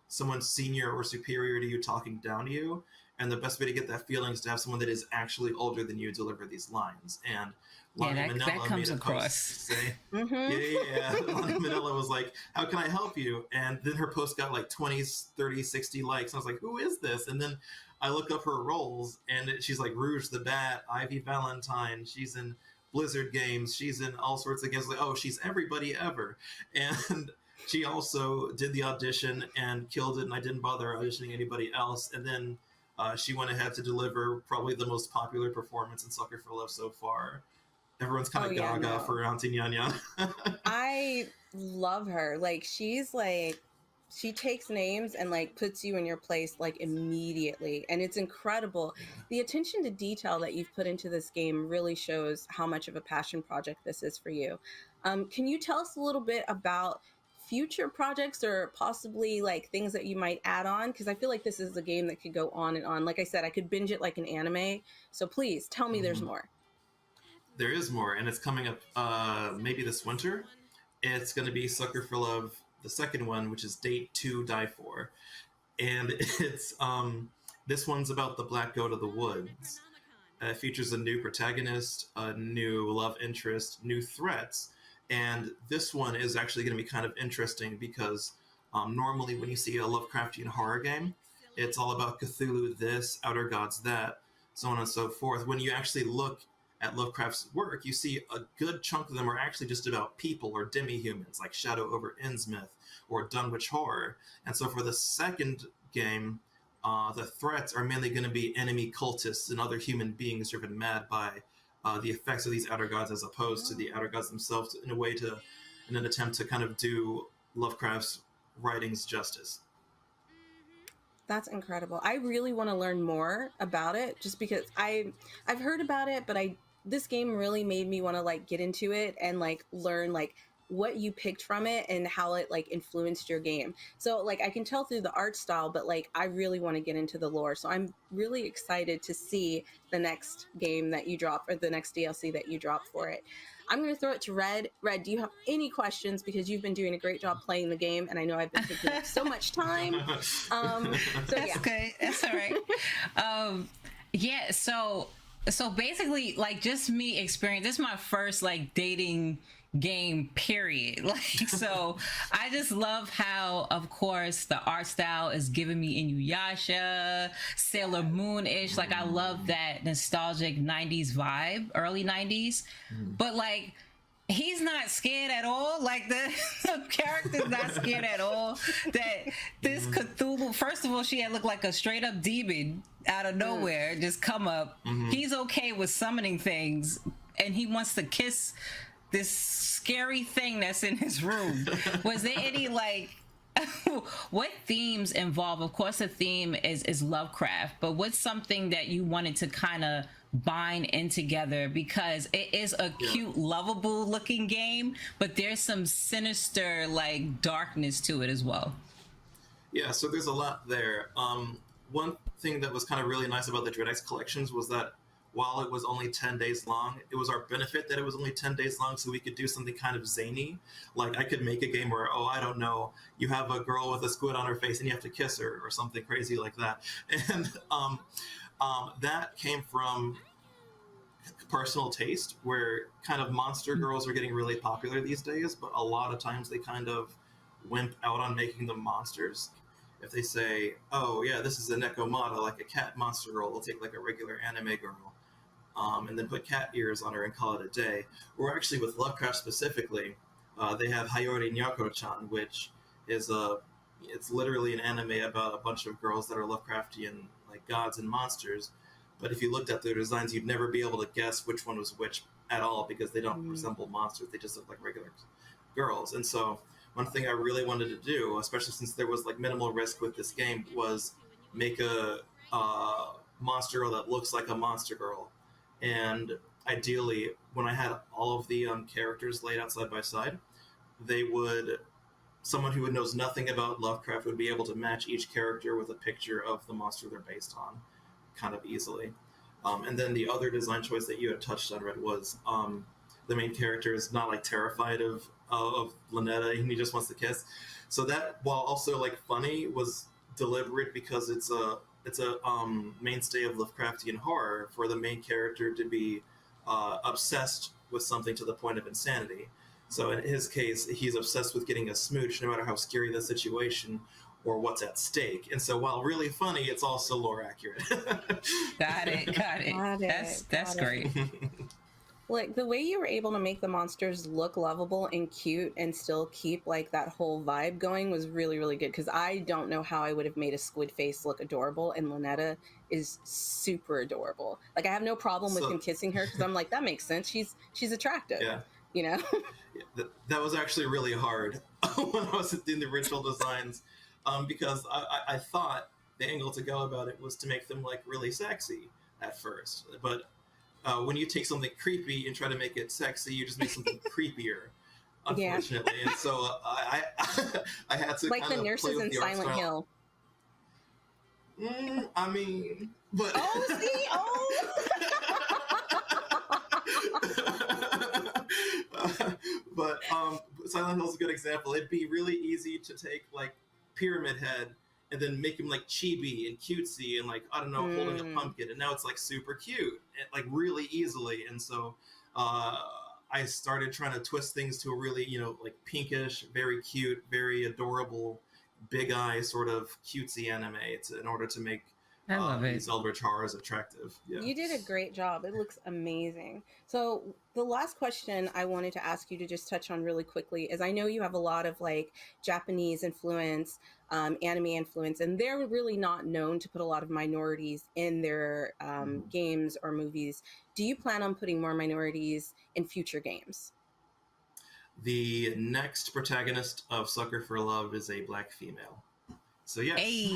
S5: someone senior or superior to you talking down to you. And the best way to get that feeling is to have someone that is actually older than you deliver these lines. And Lonnie Manella
S4: comes
S5: made a
S4: across.
S5: Post say, Lonnie Manella was like, how can I help you? And then her post got like 20, 30, 60 likes. I was like, who is this? And then I look up her roles, and she's like Rouge the Bat, Ivy Valentine. She's in Blizzard games. She's in all sorts of games. Like, oh, she's everybody ever. And she also did the audition and killed it, and I didn't bother auditioning anybody else. And then she went ahead to deliver probably the most popular performance in Sucker for Love so far. Everyone's kind of gaga for Auntie Nyan Nyan.
S3: I love her. Like, she takes names and like puts you in your place like immediately, and it's incredible. The attention to detail that you've put into this game really shows how much of a passion project this is for you. Can you tell us a little bit about future projects or possibly like things that you might add on? Because I feel like this is a game that could go on and on. Like I said, I could binge it like an anime. So please tell me there's more.
S5: There is more, and it's coming up maybe this winter. It's going to be Sucker for Love, the second one, which is Date to Die For. And it's this one's about the Black Goat of the Woods. It features a new protagonist, a new love interest, new threats. And this one is actually going to be kind of interesting because normally when you see a Lovecraftian horror game, it's all about Cthulhu this, Outer Gods that, so on and so forth. When you actually look at Lovecraft's work, you see a good chunk of them are actually just about people or demi-humans, like Shadow over Innsmouth or Dunwich Horror. And so for the second game, the threats are mainly going to be enemy cultists and other human beings driven mad by the effects of these outer gods, as opposed to the outer gods themselves, in an attempt to kind of do Lovecraft's writings justice.
S3: That's incredible. I really want to learn more about it, just because I've heard about it, but this game really made me want to like get into it and like learn like what you picked from it and how it like influenced your game. So like I can tell through the art style, but like I really want to get into the lore. So I'm really excited to see the next game that you drop, or the next DLC that you drop for it. I'm going to throw it to Red. Red, do you have any questions? Because you've been doing a great job playing the game, and I know I've been taking up so much time.
S4: That's good. That's all right. Yeah, so basically, like, just me experience. This is my first like dating game, period. Like, so I just love how, of course, the art style is giving me Inuyasha, Sailor Moon-ish. Like, I love that nostalgic 90s vibe, early 90s. But like, he's not scared at all. Like, the character's not scared at all. That this Cthulhu, first of all, she had looked like a straight up demon out of nowhere, just come up. He's okay with summoning things, and he wants to kiss this scary thing that's in his room. Was there any like what themes involve? Of course the theme is Lovecraft, but what's something that you wanted to kind of bind in together, because it is a cute, lovable looking game, but there's some sinister like darkness to it as well?
S5: Yeah, so there's a lot there. One thing that was kind of really nice about the DreadX collections was that while it was only 10 days long, it was our benefit that it was only 10 days long, so we could do something kind of zany. Like, I could make a game where, I don't know, you have a girl with a squid on her face and you have to kiss her, or something crazy like that. And that came from personal taste, where kind of monster girls are getting really popular these days, but a lot of times they kind of wimp out on making them monsters. If they say, oh yeah, this is a Nekomata, like a cat monster girl, they'll take like a regular anime girl, and then put cat ears on her and call it a day. Or actually with Lovecraft specifically, they have Hayori Nyako-chan, which is it's literally an anime about a bunch of girls that are Lovecraftian, like gods and monsters. But if you looked at their designs, you'd never be able to guess which one was which at all, because they don't resemble monsters. They just look like regular girls. And so one thing I really wanted to do, especially since there was like minimal risk with this game, was make a monster girl that looks like a monster girl. And ideally, when I had all of the characters laid out side by side, someone who knows nothing about Lovecraft would be able to match each character with a picture of the monster they're based on kind of easily. And then the other design choice that you had touched on, Red, was the main character is not like terrified of Lynetta, and he just wants to kiss. So that, while also like funny, was deliberate, because it's a mainstay of Lovecraftian horror for the main character to be obsessed with something to the point of insanity. So in his case, he's obsessed with getting a smooch, no matter how scary the situation or what's at stake. And so while really funny, it's also lore accurate.
S4: Got it. That's great.
S3: Like, the way you were able to make the monsters look lovable and cute and still keep like that whole vibe going was really, really good, because I don't know how I would have made a squid face look adorable, and Lynetta is super adorable. Like, I have no problem with him kissing her, because I'm like, that makes sense. She's attractive.
S5: Yeah.
S3: You know?
S5: That was actually really hard when I was doing the original designs, because I thought the angle to go about it was to make them like really sexy at first, but when you take something creepy and try to make it sexy, you just make something creepier, unfortunately. Yeah. And so I had to
S3: like the nurses in Silent Hill.
S5: I mean, but But Silent Hill is a good example. It'd be really easy to take like Pyramid Head and then make him like chibi and cutesy and like, I don't know, holding a pumpkin, and now it's like super cute, and, like really easily. And so I started trying to twist things to a really, like pinkish, very cute, very adorable, big eye sort of cutesy anime. It's in order to make
S4: I love it.
S5: these Eldritch horrors attractive. Yeah.
S3: You did a great job. It looks amazing. So the last question I wanted to ask you to just touch on really quickly is, I know you have a lot of like Japanese influence, anime influence, and they're really not known to put a lot of minorities in their games or movies. Do you plan on putting more minorities in future games?
S5: The next protagonist of Sucker for Love is a black female. So yes.
S4: Hey.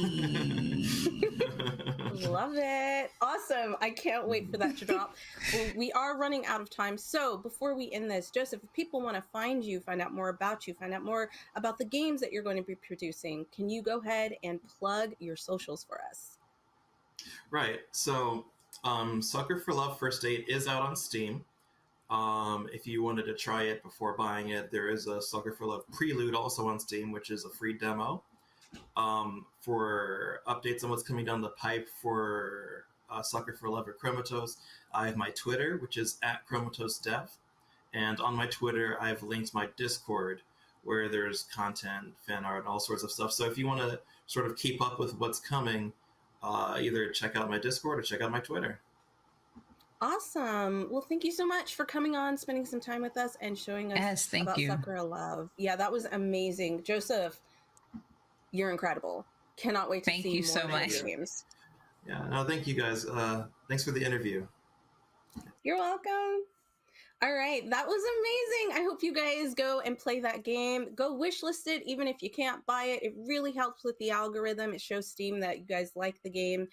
S3: Love it. Awesome. I can't wait for that to drop. Well, we are running out of time. So before we end this, Joseph, if people want to find you, find out more about you, find out more about the games that you're going to be producing, can you go ahead and plug your socials for us?
S5: Right. So Sucker for Love First Date is out on Steam. If you wanted to try it before buying it, there is a Sucker for Love Prelude also on Steam, which is a free demo. For updates on what's coming down the pipe for Sucker for Love or Chromatos, I have my Twitter, which is @ChromatosDev. And on my Twitter, I've linked my Discord, where there's content, fan art, all sorts of stuff. So if you want to sort of keep up with what's coming, either check out my Discord or check out my Twitter.
S3: Awesome. Well, thank you so much for coming on, spending some time with us, and showing us about Sucker of Love. Yeah, that was amazing. Joseph, you're incredible. Cannot wait to see
S4: you
S3: more
S4: so much.
S3: games.
S5: Yeah, no, thank you guys. Thanks for the interview.
S3: You're welcome. All right, that was amazing. I hope you guys go and play that game. Go wishlist it, even if you can't buy it. It really helps with the algorithm. It shows Steam that you guys like the game.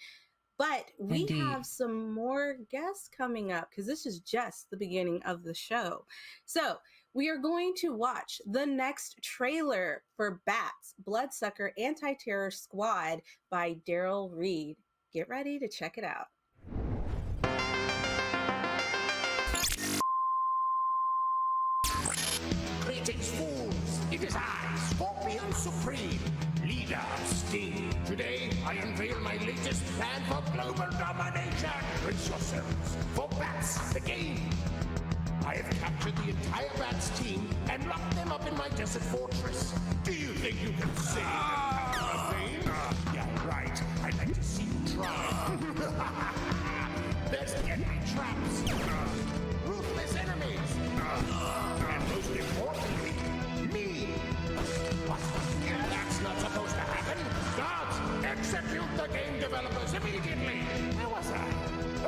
S3: But we have some more guests coming up, because this is just the beginning of the show. So we are going to watch the next trailer for Bats, Bloodsucker Anti-Terror Squad by Daryl Reed. Get ready to check it out.
S19: Greetings, fools! It is I, Scorpion Supreme, leader of Steam. Today, I unveil my latest plan for global domination. Brace yourselves for Bats, the game. I have captured the entire Bats team and locked them up in my desert fortress. Do you think you can save the thing? Yeah, right. I'd like to see you try. There's deadly traps, ruthless enemies, and most importantly, me. What? That's not supposed to happen. Guards, execute the game developers immediately. Where was I?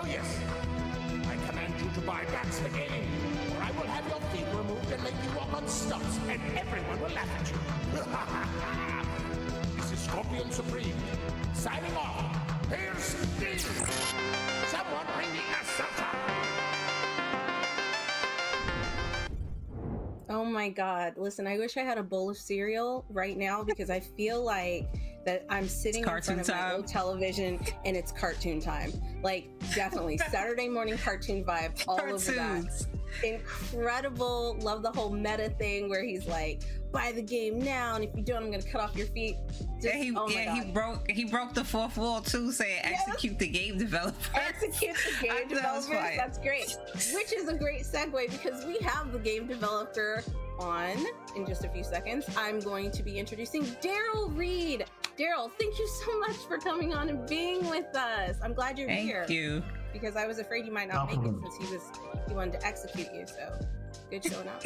S19: Oh, yes. I command you to buy Bats the game, or I will have your feet removed and make you walk on stumps, and everyone will laugh at you. This is Scorpion Supreme, signing off. Here's Steve. Someone bring the assaulter.
S3: Oh my God. Listen, I wish I had a bowl of cereal right now, because I feel like that I'm sitting in front of my old television and it's cartoon time. Like, definitely Saturday morning cartoon vibe all over that. Incredible. Love the whole meta thing where he's like, buy the game now, and if you don't, I'm gonna cut off your feet. Just,
S4: he broke the fourth wall too, saying execute the game developer.
S3: Execute the game developers. That's great. Which is a great segue, because we have the game developer on in just a few seconds. I'm going to be introducing Daryl Reed. Daryl, thank you so much for coming on and being with us. I'm glad you're here.
S4: Thank you.
S3: Because I was afraid you might not make it, since he wanted to execute you. So good showing up.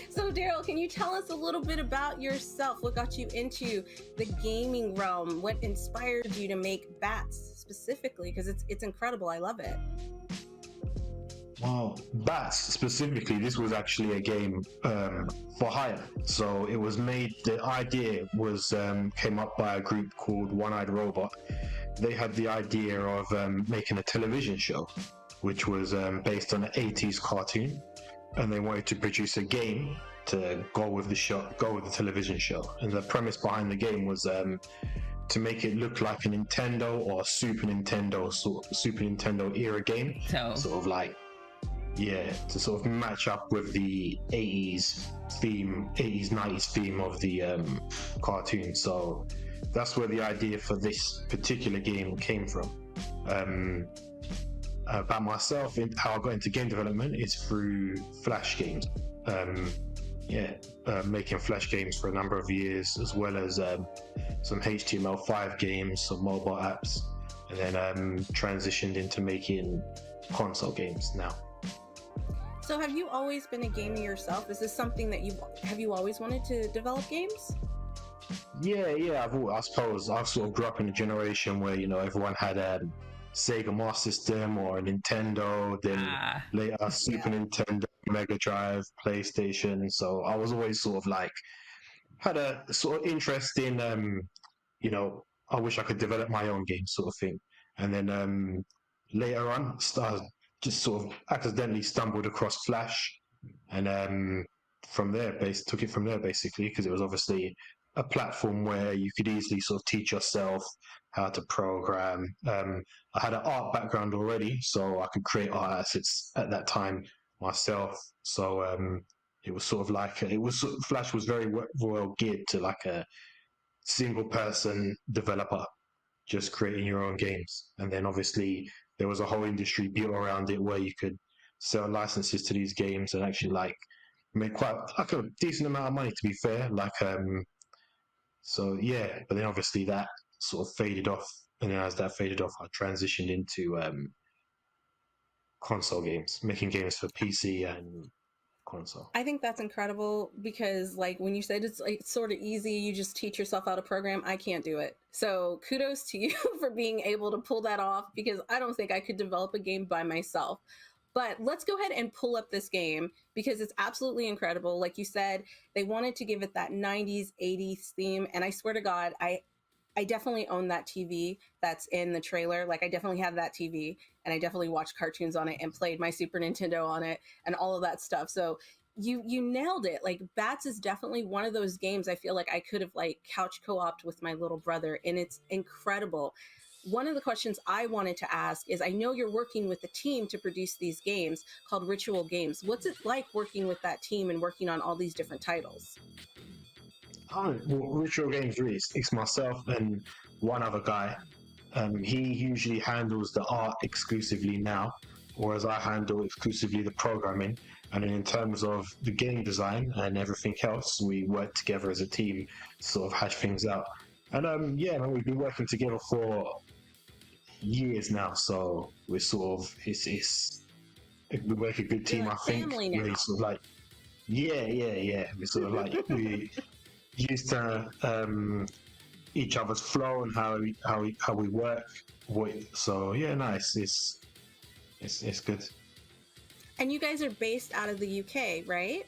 S3: So Daryl, can you tell us a little bit about yourself? What got you into the gaming realm? What inspired you to make Bats specifically? Because it's incredible. I love it.
S6: Well, Bats specifically, this was actually a game for hire. So it was made, the idea was came up by a group called One Eyed Robot. They had the idea of making a television show, which was based on an 80s cartoon. And they wanted to produce a game to go with the show, go with the television show. And the premise behind the game was to make it look like a Nintendo or Super Nintendo era game. Sort of like to sort of match up with the 80s 90s theme of the cartoon. So that's where the idea for this particular game came from. About myself, how I got into game development is through Flash games. Making Flash games for a number of years, as well as some HTML5 games, some mobile apps, and then transitioned into making console games now.
S3: So have you always been a gamer yourself? Is this something that have you always wanted to develop games?
S6: Yeah. I suppose I've sort of grew up in a generation where, you know, everyone had a Sega Master System or a Nintendo, then later Super Nintendo, Mega Drive, PlayStation. So I was always sort of like, had a sort of interest in, you know, I wish I could develop my own game sort of thing. And then later on, I just sort of accidentally stumbled across Flash, and from there, took it from there basically, because it was obviously a platform where you could easily sort of teach yourself how to program. I had an art background already, so I could create art assets at that time myself. So it was sort of like Flash was very well geared to like a single person developer, just creating your own games. And then obviously there was a whole industry built around it where you could sell licenses to these games and actually like make quite like a decent amount of money, to be fair. Like so yeah, but then obviously that sort of faded off, and then as that faded off, I transitioned into console games, making games for PC and console.
S3: I think that's incredible because, like, when you said it's like sort of easy, you just teach yourself how to program. I can't do it. So kudos to you for being able to pull that off, because I don't think I could develop a game by myself. But let's go ahead and pull up this game because it's absolutely incredible. Like you said, they wanted to give it that 90s, 80s theme. And I swear to God, I definitely own that TV that's in the trailer. Like, I definitely have that TV, and I definitely watched cartoons on it and played my Super Nintendo on it and all of that stuff. So you nailed it. Like, Bats is definitely one of those games I feel like I could have like couch co-opted with my little brother, and it's incredible. One of the questions I wanted to ask is, I know you're working with a team to produce these games called Ritual Games. What's it like working with that team and working on all these different titles?
S6: Well, Ritual Games, really, it's myself and one other guy. He usually handles the art exclusively now, whereas I handle exclusively the programming. And then in terms of the game design and everything else, we work together as a team to sort of hash things out. And we've been working together for years now, so we're sort of we work a good team. I think we're sort of like we're sort of like we used to each other's flow and how we work. So yeah, nice. It's good.
S3: And you guys are based out of the UK, right?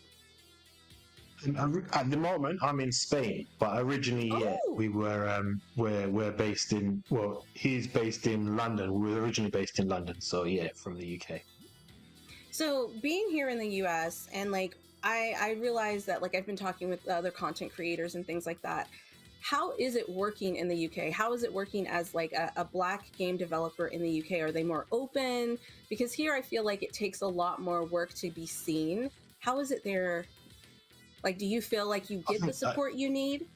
S6: At the moment, I'm in Spain, but originally, we were we're based in. Well, he's based in London. We were originally based in London, so yeah, from the UK.
S3: So being here in the US, and like I realize that, like, I've been talking with other content creators and things like that. How is it working in the UK? How is it working as like a Black game developer in the UK? Are they more open? Because here I feel like it takes a lot more work to be seen. How is it there? Like, do you feel like you get the support you need?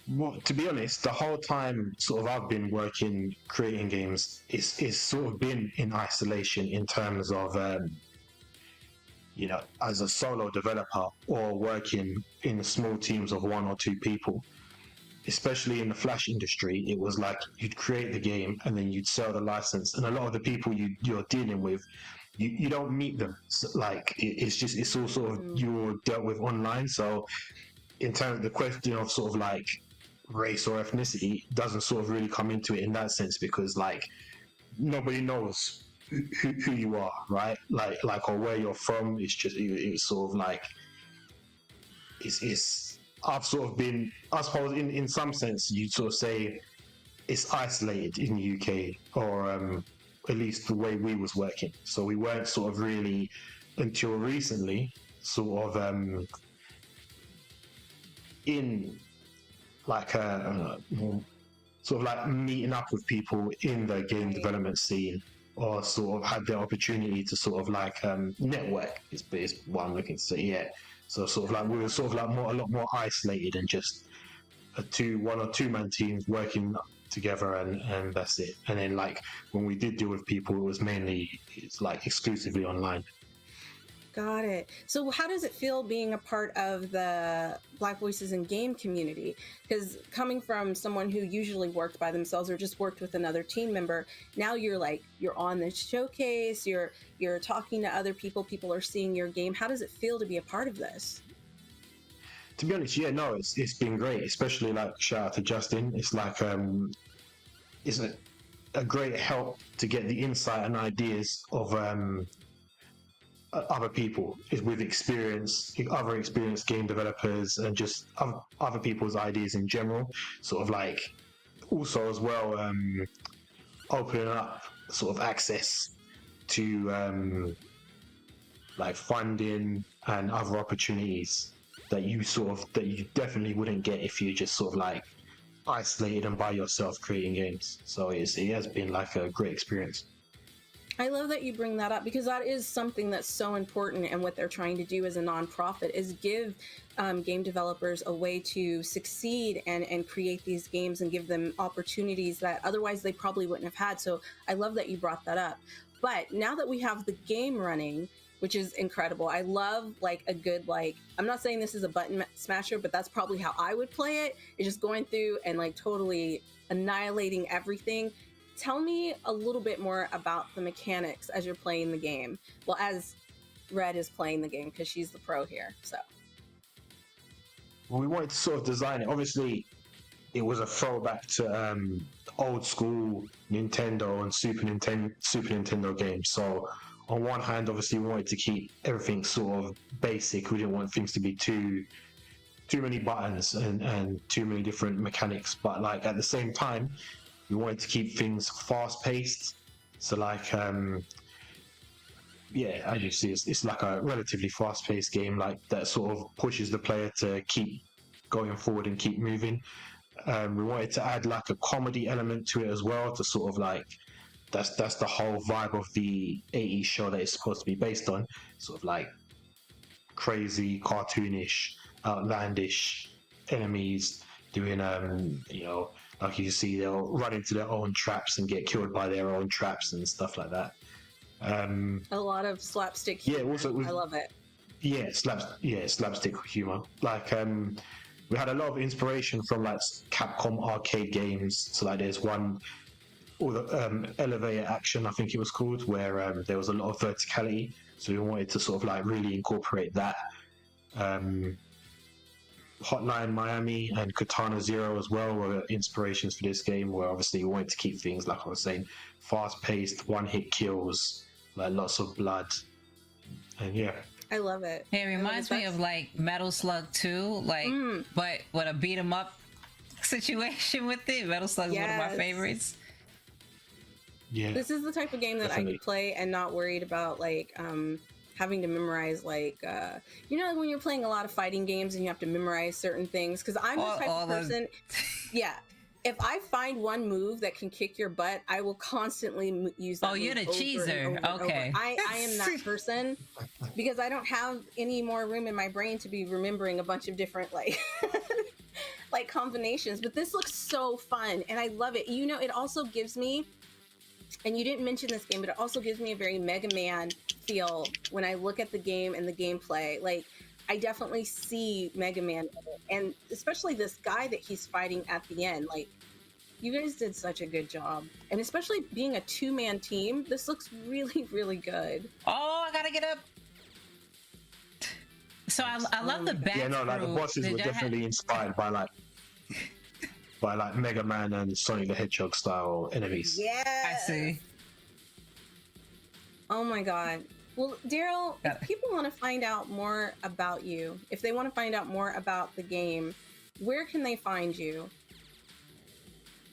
S6: Well, to be honest, the whole time sort of I've been working, creating games, it's sort of been in isolation in terms of, as a solo developer or working in small teams of one or two people. Especially in the Flash industry, it was like you'd create the game and then you'd sell the license. And a lot of the people you're dealing with, you don't meet them. So, like, it's all sort of you're dealt with online. So in terms of the question of sort of like race or ethnicity, doesn't sort of really come into it in that sense, because like nobody knows who you are, right? Like or where you're from. It's sort of like I've sort of been, I suppose in some sense you'd sort of say it's isolated in the UK, or at least the way we was working. So we weren't sort of really, until recently, sort of in like sort of like meeting up with people in the game development scene or sort of had the opportunity to sort of like network is what I'm looking to say. Yeah, so sort of like we were sort of like a lot more isolated and just one or two man teams working together, and that's it. And then like when we did deal with people, it was it's like exclusively online.
S3: Got it. So how does it feel being a part of the Black Voices in Game community? Because coming from someone who usually worked by themselves or just worked with another team member, now you're on the showcase, you're talking to other people, people are seeing your game. How does it feel to be a part of this?
S6: To be honest, yeah, no, it's been great, especially like shout out to Justin. It's like it's a great help to get the insight and ideas of other people with experience, other experienced game developers, and just other people's ideas in general. Sort of like also as well opening up sort of access to like funding and other opportunities that you definitely wouldn't get if you just sort of like isolated and by yourself creating games. So it has been like a great experience.
S3: I love that you bring that up, because that is something that's so important, and what they're trying to do as a nonprofit is give game developers a way to succeed and create these games and give them opportunities that otherwise they probably wouldn't have had. So I love that you brought that up. But now that we have the game running, which is incredible, I love like a good, like, I'm not saying this is a button smasher, but that's probably how I would play it, is just going through and like totally annihilating everything. Tell me a little bit more about the mechanics as you're playing the game. Well, as Red is playing the game, because she's the pro here. So,
S6: well, we wanted to sort of design it. Obviously, it was a throwback to old school Nintendo and Super Nintendo games. So, on one hand, obviously, we wanted to keep everything sort of basic. We didn't want things to be too many buttons and too many different mechanics. But like at the same time, we wanted to keep things fast-paced, so like, yeah, I just see it's like a relatively fast-paced game, like that sort of pushes the player to keep going forward and keep moving. We wanted to add like a comedy element to it as well, to sort of like, that's the whole vibe of the 80s show that it's supposed to be based on, sort of like crazy, cartoonish, outlandish enemies doing, you know, like you see, they'll run into their own traps and get killed by their own traps and stuff like that.
S3: A lot of slapstick humor.
S6: Yeah, also
S3: I love it.
S6: Yeah, slapstick humor. Like we had a lot of inspiration from like Capcom arcade games. So like there's one, or the Elevator Action, I think it was called, where there was a lot of verticality. So we wanted to sort of like really incorporate that. Hotline Miami and Katana Zero as well were inspirations for this game, where obviously we wanted to keep things, like I was saying, fast-paced, one-hit kills, like lots of blood, and yeah.
S3: I love it.
S4: It reminds me of like Metal Slug 2, like, but with a beat 'em up situation with it. Metal Slug is one of my favorites.
S6: Yeah.
S3: This is the type of game that I could play and not worried about like having to memorize, like you know, when you're playing a lot of fighting games and you have to memorize certain things, because I'm the type of person yeah, if I find one move that can kick your butt, I will constantly use that.
S4: Oh, you're the
S3: move
S4: cheeser. Okay.
S3: I am that person, because I don't have any more room in my brain to be remembering a bunch of different like like combinations. But this looks so fun and I love it. You know, it also gives me, and you didn't mention this game, but it also gives me a very Mega Man feel when I look at the game and the gameplay. Like, I definitely see Mega Man in it. And especially this guy that he's fighting at the end. Like, you guys did such a good job. And especially being a two-man team, this looks really, really good.
S4: Oh, I gotta get up. So I love the back.
S6: Yeah, no, like the bosses were definitely inspired by like Mega Man and Sonic the Hedgehog style enemies.
S3: Yeah,
S4: I see.
S3: Oh my god. Well, Daryl, if people want to find out more about you, if they want to find out more about the game, where can they find you?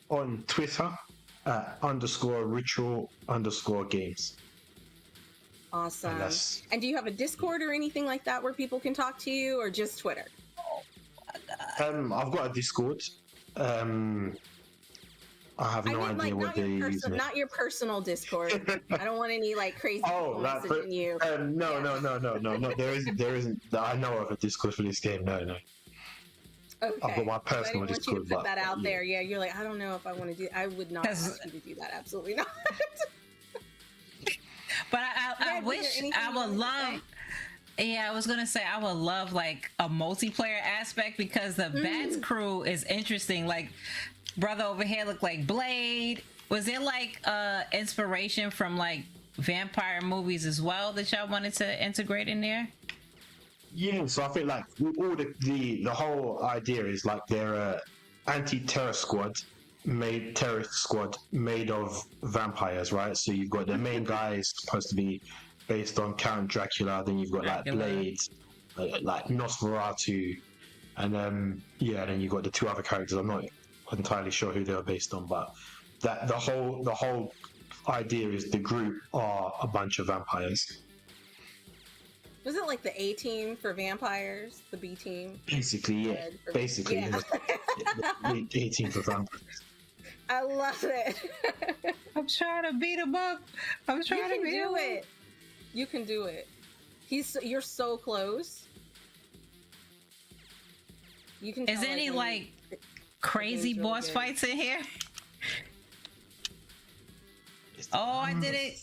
S6: On Twitter, _ritual_games.
S3: Awesome. And do you have a Discord or anything like that where people can talk to you, or just Twitter?
S6: I've got a Discord. I have no idea what they're using.
S3: Not your personal Discord. I don't want any like crazy people messaging you.
S6: No. There isn't. I know of a Discord for this game. No.
S3: Okay.
S6: I've got my personal
S3: I didn't want
S6: Discord.
S3: you to put that out there. Yeah, you're like, I don't know if I want to do. I would not ask you to do that. Absolutely not.
S4: But I wish I would love. Yeah, I was gonna say I would love like a multiplayer aspect because the Bats crew is interesting. Like, brother over here looked like Blade. Was there like inspiration from like vampire movies as well that y'all wanted to integrate in there?
S6: Yeah, so I think like all the whole idea is like they're a anti-terrorist squad made of vampires, right? So you've got the main guy is supposed to be based on Count Dracula, then you've got like Blade, like Nosferatu, and then you've got the two other characters. I'm not entirely sure who they are based on, but that the whole idea is the group are a bunch of vampires.
S3: Was it like the A team for vampires, the B team?
S6: Basically, yeah. Basically,
S3: yeah.
S6: The A team for vampires.
S3: I love it.
S4: I'm trying to beat him up. I'm trying to beat him up.
S3: You can do it. You're so close. You can.
S4: Is any like crazy boss fights in here? Oh, I did it.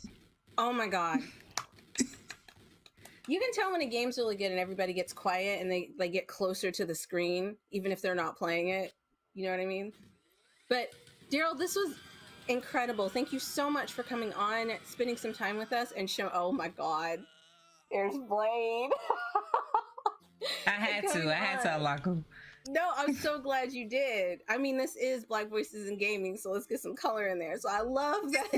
S3: Oh my god. You can tell when a game's really good and everybody gets quiet and they get closer to the screen, even if they're not playing it. You know what I mean? But Daryl, this was incredible. Thank you so much for coming on, spending some time with us, and oh my god, there's Blade.
S4: I had to unlock him.
S3: No, I'm so glad you did. I mean, this is Black Voices in Gaming, so let's get some color in there. So I love that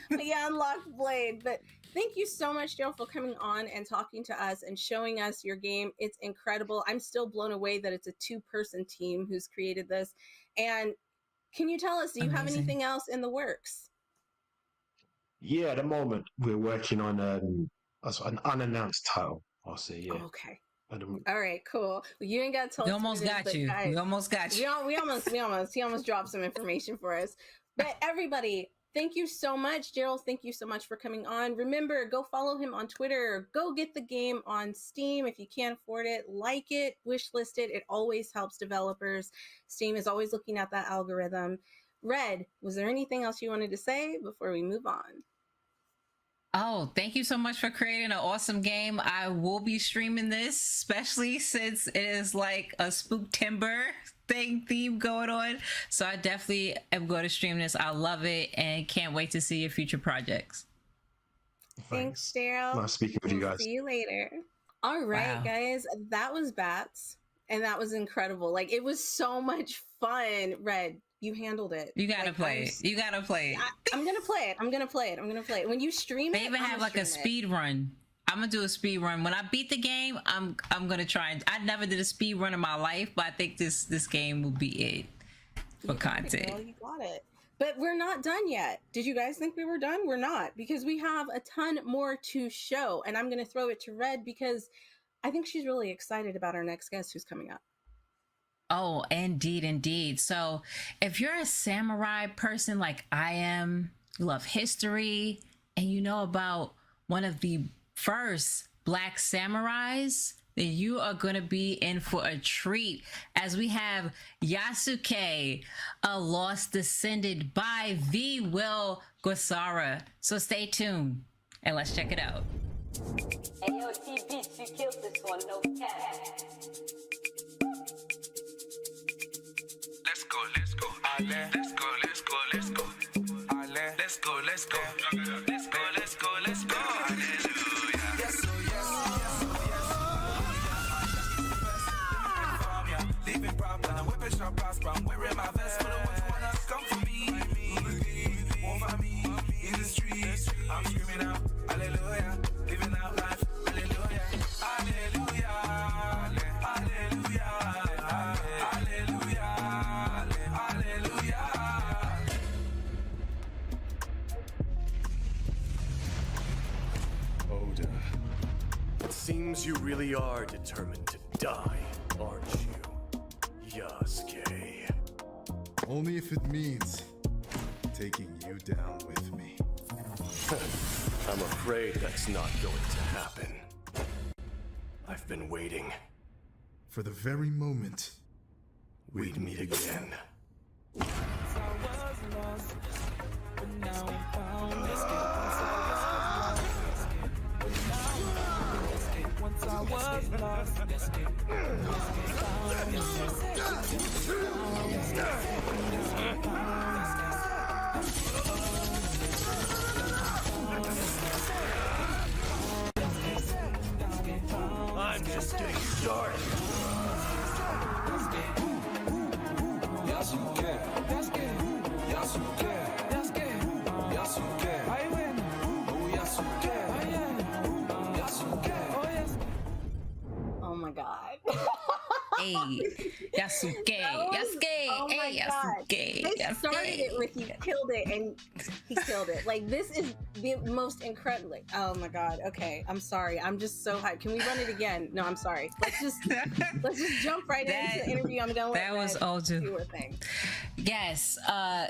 S3: you unlocked Blade. But thank you so much, Daryl, for coming on and talking to us and showing us your game. It's incredible. I'm still blown away that it's a 2-person team who's created this. And can you tell us, do you have anything else in the works?
S6: Yeah, at the moment we're working on an unannounced title. I'll say, yeah.
S3: Okay. All right, cool. Well, you ain't got to tell us.
S4: We almost got you. We almost got you.
S3: He almost dropped some information for us. But everybody, thank you so much. Daryl, thank you so much for coming on. Remember, go follow him on Twitter. Go get the game on Steam if you can't afford it. Like it, wishlist it. It always helps developers. Steam is always looking at that algorithm. Red, was there anything else you wanted to say before we move on?
S4: Oh, thank you so much for creating an awesome game. I will be streaming this, especially since it is like a Spooktember theme going on. So I definitely am going to stream this. I love it and can't wait to see your future projects.
S3: Thanks, Daryl.
S6: Nice speaking with you guys.
S3: See you later. All right, guys. That was Bats, and that was incredible. Like, it was so much fun. Red, you handled it.
S4: You gotta play it. You gotta play it.
S3: I'm gonna play it. When you stream it,
S4: they even have like a speed run. I'm gonna do a speed run. When I beat the game, I'm gonna try. I never did a speed run in my life, but I think this game will be it for content.
S3: You got it. But we're not done yet. Did you guys think we were done? We're not, because we have a ton more to show. And I'm gonna throw it to Red because I think she's really excited about our next guest who's coming up.
S4: Oh, indeed. So if you're a samurai person like I am, you love history, and you know about one of the first Black samurais, then you are going to be in for a treat, as we have Yasuke, a lost descendant by the Will Gosara. So stay tuned and let's check it out.
S15: AOT Beats, you killed this one, no cap.
S10: Let's go. Let's go. Let's go. Let's go. Let's go. Let's go. Hallelujah. Yes, leaving problem, I'm whipping shop prosper. I'm wearing my vest for the ones who wanna come for me. Over me in the streets. I'm screaming out, hallelujah. Living out life, hallelujah. Hallelujah.
S17: Seems you really are determined to die, aren't you, Yasuke?
S18: Only if it means
S7: taking you down with me.
S17: I'm afraid that's not going to happen. I've been waiting
S7: For the very moment
S17: we'd meet again. I'm just getting started.
S3: Oh my god.
S4: Hey, Yasuke, Yasuke,
S3: Oh my
S4: hey,
S3: god.
S4: Yasuke,
S3: They started it with you killed it and he killed it. Like this is the most incredible. Oh my god. Okay, I'm sorry. I'm just so hyped. Can we run it again? No, I'm sorry. Let's just jump right into the interview. I'm gonna let
S4: that was
S3: Red
S4: Oju.
S3: do her thing.
S4: Yes,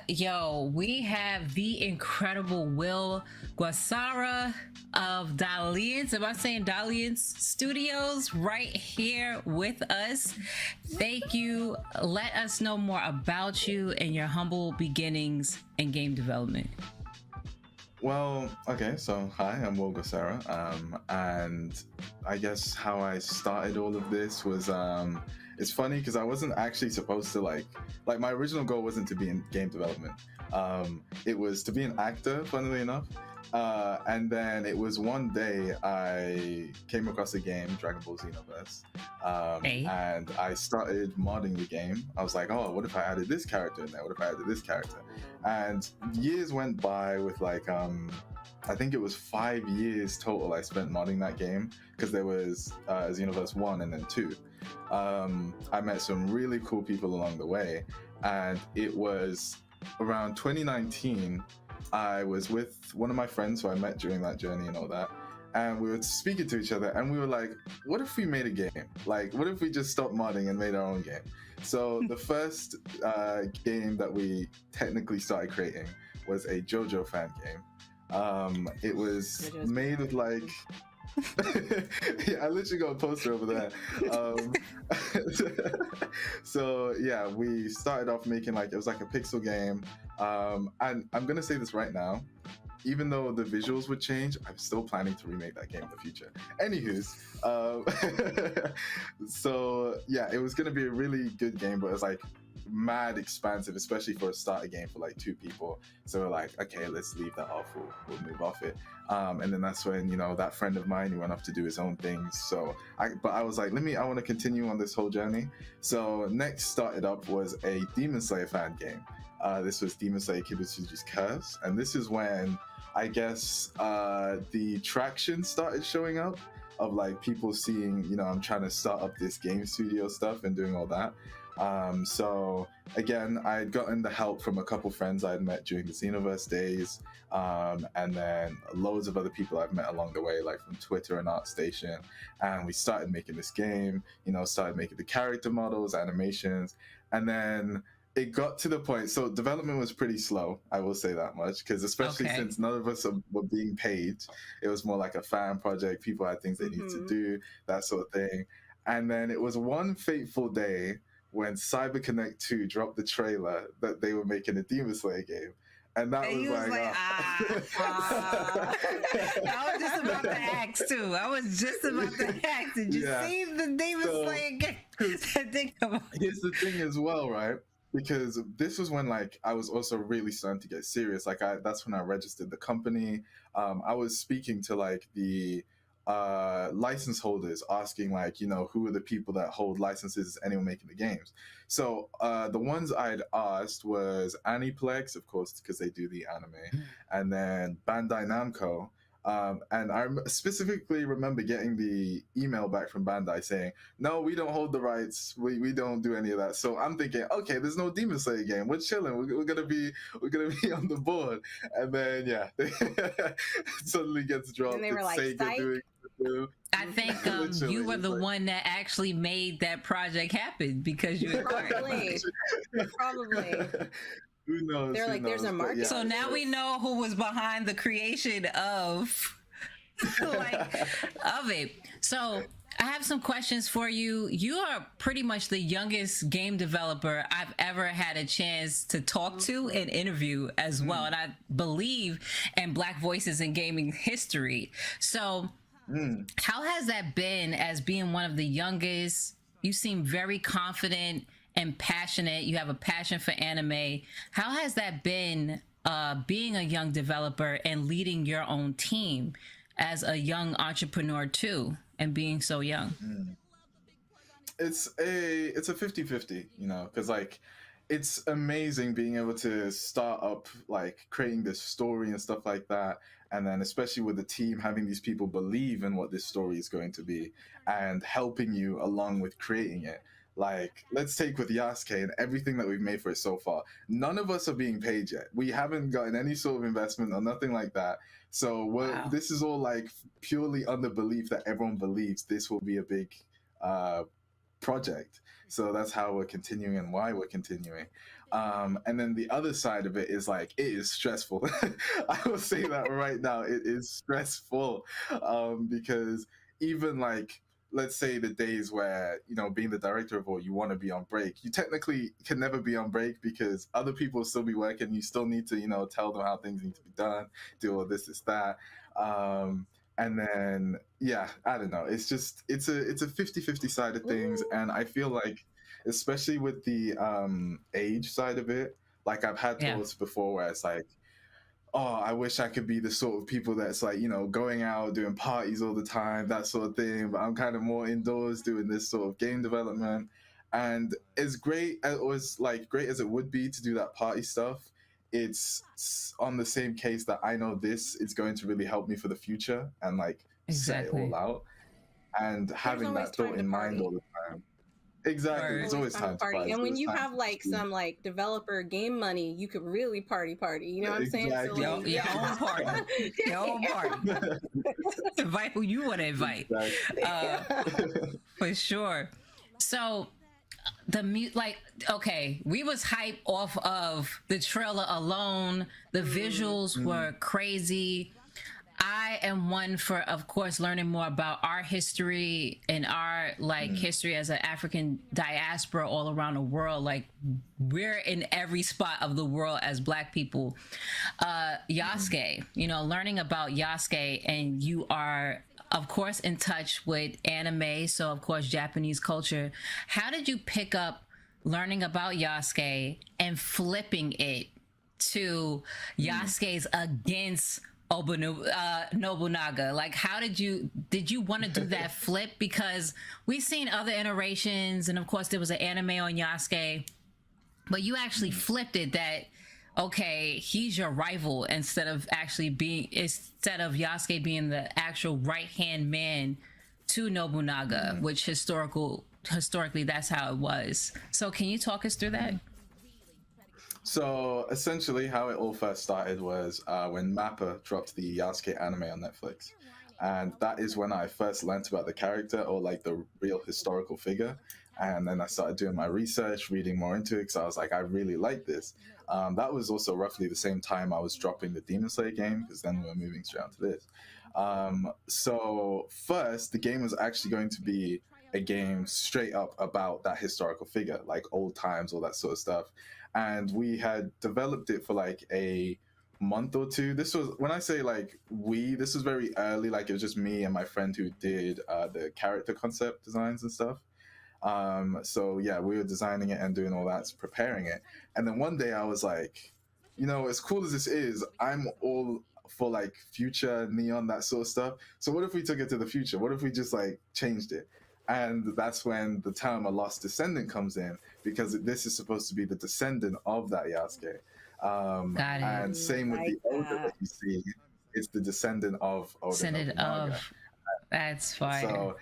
S4: yo, we have the incredible Will Guasara of Dalians. Am I saying Dalians Studios right here with us? Thank you. Let us know more about you and your humble beginnings in game development.
S12: Well, okay, so hi, I'm Will Guasara, and I guess how I started all of this was, it's funny because I wasn't actually supposed to like my original goal wasn't to be in game development. It was to be an actor, funnily enough. And then it was one day I came across a game, Dragon Ball Xenoverse, and I started modding the game. I was like, oh, what if I added this character in there? What if I added this character? And years went by with like, I think it was 5 years total I spent modding that game because there was Xenoverse 1 and then 2. I met some really cool people along the way, and it was around 2019. I was with one of my friends who I met during that journey and all that, and we were speaking to each other, and we were like, what if we made a game? Like, what if we just stopped modding and made our own game? So the first game that we technically started creating was a JoJo fan game. It was made with like yeah, I literally got a poster over there. So yeah, we started off making like, it was like a pixel game. And I'm gonna say this right now, even though the visuals would change, I'm still planning to remake that game in the future. Anywho's, so yeah, it was gonna be a really good game, but it was like mad expansive, especially for a starter game for like 2 people. So we're like, okay, let's leave that off. We'll move off it. And then that's when, you know, that friend of mine, he went off to do his own things. So I was like, I want to continue on this whole journey. So next started up was a Demon Slayer fan game. This was Demon Slayer Kibutsuji's Curse. And this is when I guess the traction started showing up of like people seeing, you know, I'm trying to start up this game studio stuff and doing all that. So again, I had gotten the help from a couple friends I had met during the Xenoverse days, and then loads of other people I've met along the way, like from Twitter and ArtStation, and we started making this game, you know, started making the character models, animations, and then it got to the point, so development was pretty slow, I will say that much, because especially since none of us were being paid, it was more like a fan project, people had things they needed to do, that sort of thing. And then it was one fateful day when CyberConnect 2 dropped the trailer that they were making a Demon Slayer game. And that was like
S4: I was just about to ask too. I was just about to ask, did you see the Demon Slayer game?
S12: Here's the thing as well, right? Because this was when like I was also really starting to get serious. Like that's when I registered the company. I was speaking to like the license holders, asking like, you know, who are the people that hold licenses, is anyone making the games? So the ones I'd asked was Aniplex, of course, because they do the anime, and then Bandai Namco. And I specifically remember getting the email back from Bandai saying, no, we don't hold the rights, we don't do any of that. So I'm thinking, okay, there's no Demon Slayer game, we're chilling, we're gonna be on the board. And then yeah, it suddenly gets dropped.
S3: And they were like,
S4: I think you were the one that actually made that project happen because you were
S3: probably.
S12: Who knows?
S3: They're
S12: who
S3: like, there's a
S12: knows? But
S3: market.
S12: yeah,
S4: So now we know who was behind the creation of of it. So I have some questions for you. You are pretty much the youngest game developer I've ever had a chance to talk to and interview as well. And I believe in Black Voices in Gaming history. So how has that been as being one of the youngest? You seem very confident and passionate. You have a passion for anime. How has that been being a young developer and leading your own team as a young entrepreneur too, and being so young?
S12: It's a 50-50, you know, because like it's amazing being able to start up like creating this story and stuff like that, and then especially with the team having these people believe in what this story is going to be and helping you along with creating it. Like, let's take with Yasuke and everything that we've made for it so far. None of us are being paid yet. We haven't gotten any sort of investment or nothing like that. So this is all like purely under belief that everyone believes this will be a big project. So that's how we're continuing and why we're continuing. And then the other side of it is like, it is stressful. I will say that right now, it is stressful because even like, let's say the days where, you know, being the director of all, you want to be on break. You technically can never be on break because other people will still be working. You still need to, you know, tell them how things need to be done, do all this, that. And then, yeah, I don't know. It's just, it's a 50-50 side of things. And I feel like, especially with the age side of it, like I've had thoughts before where it's like, oh, I wish I could be the sort of people that's like, you know, going out, doing parties all the time, that sort of thing. But I'm kind of more indoors doing this sort of game development. And as great as it would be to do that party stuff, it's on the same case that I know this is going to really help me for the future and like set it all out. And having that thought in mind all the time. Exactly. There's always time to party.
S3: And when you have like some like developer game money, you could really party. You know what I'm saying? So, like,
S4: your own party. Your own party. Invite who you want to invite. For sure. So okay, we was hyped off of the trailer alone. The visuals were crazy. I am one for, of course, learning more about our history and our history as an African diaspora all around the world. Like, we're in every spot of the world as Black people. Yasuke, you know, learning about Yasuke, and you are, of course, in touch with anime, so of course Japanese culture. How did you pick up learning about Yasuke and flipping it to Yasuke's against Nobunaga? Like, how did you want to do that flip? Because we've seen other iterations, and of course there was an anime on Yasuke, but you actually flipped it that, okay, he's your rival instead of Yasuke being the actual right-hand man to Nobunaga, which historically that's how it was. So can you talk us through that?
S12: So essentially how it all first started was when Mappa dropped the Yasuke anime on Netflix. And that is when I first learned about the character, or like the real historical figure. And then I started doing my research, reading more into it, because I was like, I really like this. That was also roughly the same time I was dropping the Demon Slayer game, because then we were moving straight on to this. So first, the game was actually going to be a game straight up about that historical figure, like old times, all that sort of stuff. And we had developed it for like a month or two. This was, when I say like this was very early, like it was just me and my friend who did the character concept designs and stuff. So yeah, we were designing it and doing all that, preparing it. And then one day I was like, you know, as cool as this is, I'm all for like future neon, that sort of stuff. So what if we took it to the future? What if we just like changed it? And that's when the term a lost descendant comes in, because this is supposed to be the descendant of that Yasuke. And same with the Oda that you see, it's the descendant of Oda Nobunaga.
S4: That's fine.
S12: So,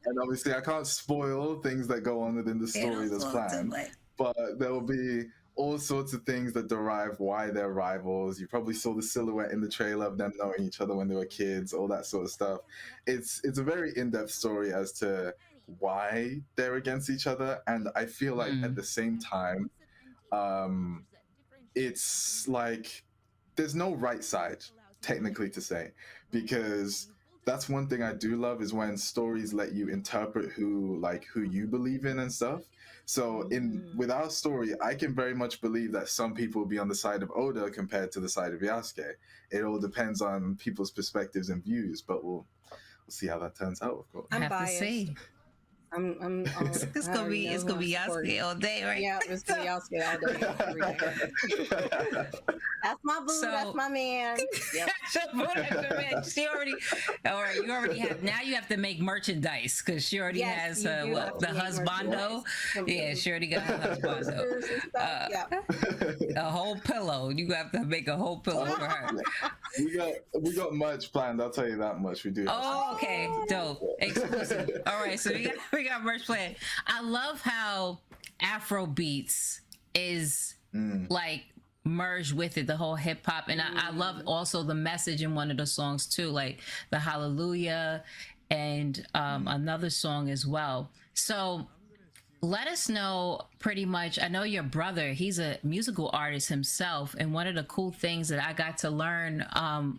S12: and obviously I can't spoil things that go on within the story that's planned, but there will be all sorts of things that derive why they're rivals. You probably saw the silhouette in the trailer of them knowing each other when they were kids, all that sort of stuff. It's a very in-depth story as to why they're against each other, and I feel like at the same time, it's like there's no right side technically to say, because that's one thing I do love is when stories let you interpret who you believe in and stuff. So with our story, I can very much believe that some people will be on the side of Oda compared to the side of Yasuke. It all depends on people's perspectives and views, but we'll see how that turns out, of course.
S3: I'm
S9: Have
S3: biased.
S9: to see. It's gonna be Yasuke all day, right?
S3: Yeah, it's gonna be Yasuke all day. Every day. That's my boo. That's my man. Yep.
S4: She already. All right, you already have. Now you have to make merchandise because she already has the husbando. Yeah, she already got her husbando. A whole pillow. You have to make a whole pillow for her.
S12: We got merch planned. I'll tell you that much. We do.
S4: Oh, okay, dope, exclusive. All right, so we got merch planned. I love how Afro beats is like merged with it, the whole hip hop, and I love also the message in one of the songs too, like the Hallelujah and another song as well. So let us know pretty much. I know your brother, he's a musical artist himself, and one of the cool things that I got to learn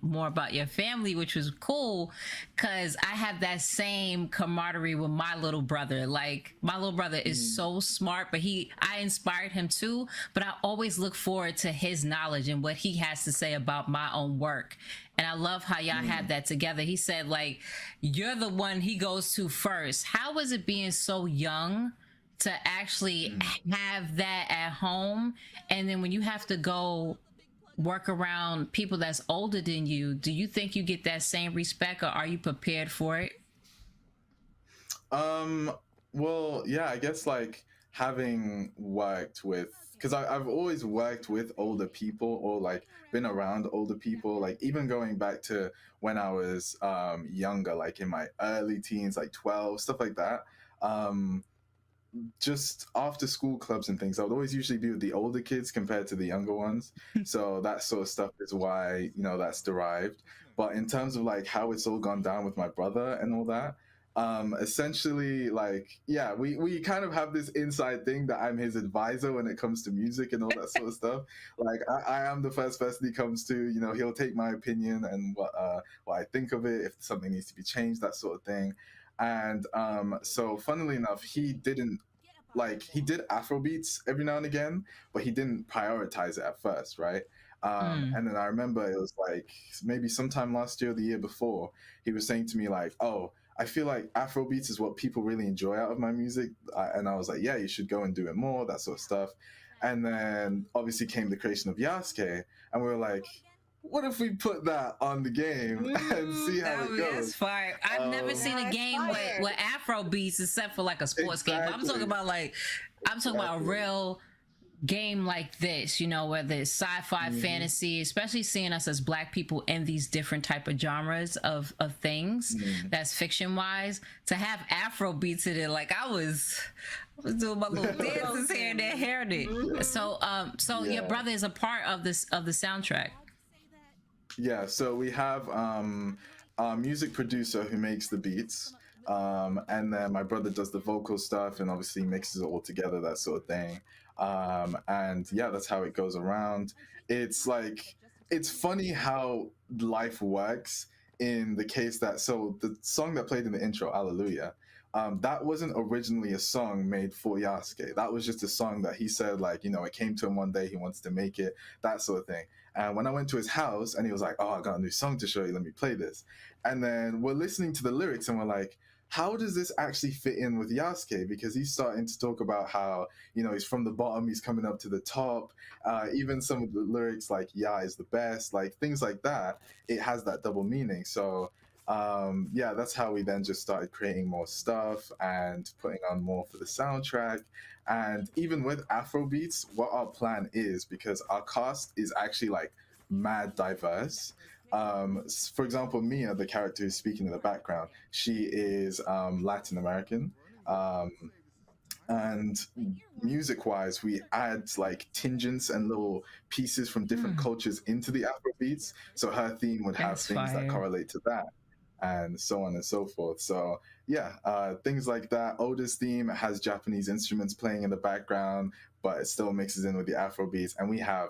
S4: more about your family, which was cool, because I have that same camaraderie with my little brother. Like, my little brother is so smart, but I inspired him too, but I always look forward to his knowledge and what he has to say about my own work. And I love how y'all had that together. He said, like, you're the one he goes to first. How was it being so young to actually have that at home, and then when you have to go work around people that's older than you, do you think you get that same respect, or are you prepared for it?
S12: Well, yeah, I guess like having worked with, because I've always worked with older people or like been around older people, like even going back to when I was younger, like in my early teens, like 12, stuff like that. Just after school clubs and things, I would always usually be with the older kids compared to the younger ones. So that sort of stuff is why, that's derived. But in terms of like how it's all gone down with my brother and all that, essentially, like, yeah, we kind of have this inside thing that I'm his advisor when it comes to music and all that sort of stuff. Like, I am the first person he comes to, he'll take my opinion and what I think of it, if something needs to be changed, that sort of thing. And so funnily enough, he did Afrobeats every now and again, but he didn't prioritize it at first, right? And then I remember it was like maybe sometime last year or the year before, he was saying to me like, oh, I feel like Afrobeats is what people really enjoy out of my music. And I was like, yeah, you should go and do it more, that sort of stuff. And then obviously came the creation of Yasuke, and we were like, what if we put that on the game and see how it goes?
S4: That's fire. I've never seen a game with Afro beats except for like a sports game. I'm talking about about a real game like this, whether it's sci-fi, fantasy, especially seeing us as Black people in these different type of genres of things that's fiction wise, to have Afro beats in it, like I was doing my little dances here and there, hearing it. So your brother is a part of the soundtrack.
S12: Yeah, so we have a music producer who makes the beats, and then my brother does the vocal stuff and obviously mixes it all together, that sort of thing. And yeah, that's how it goes around. It's like, it's funny how life works in the case that, so the song that played in the intro, Hallelujah, that wasn't originally a song made for Yasuke. That was just a song that he said, like, it came to him one day, he wants to make it, that sort of thing. And when I went to his house and he was like, oh, I got a new song to show you, let me play this. And then we're listening to the lyrics and we're like, how does this actually fit in with Yasuke? Because he's starting to talk about how, he's from the bottom, he's coming up to the top. Even some of the lyrics like, yeah, is the best, like things like that. It has that double meaning. So yeah, that's how we then just started creating more stuff and putting on more for the soundtrack. And even with Afrobeats, what our plan is, because our cast is actually like mad diverse. For example, Mia, the character who's speaking in the background, she is Latin American. And music-wise, we add like tangents and little pieces from different cultures into the Afrobeats. So her theme would have things that correlate to that. and so on and so forth. So yeah, things like that. Oda's theme has Japanese instruments playing in the background, but it still mixes in with the Afro beats, and we have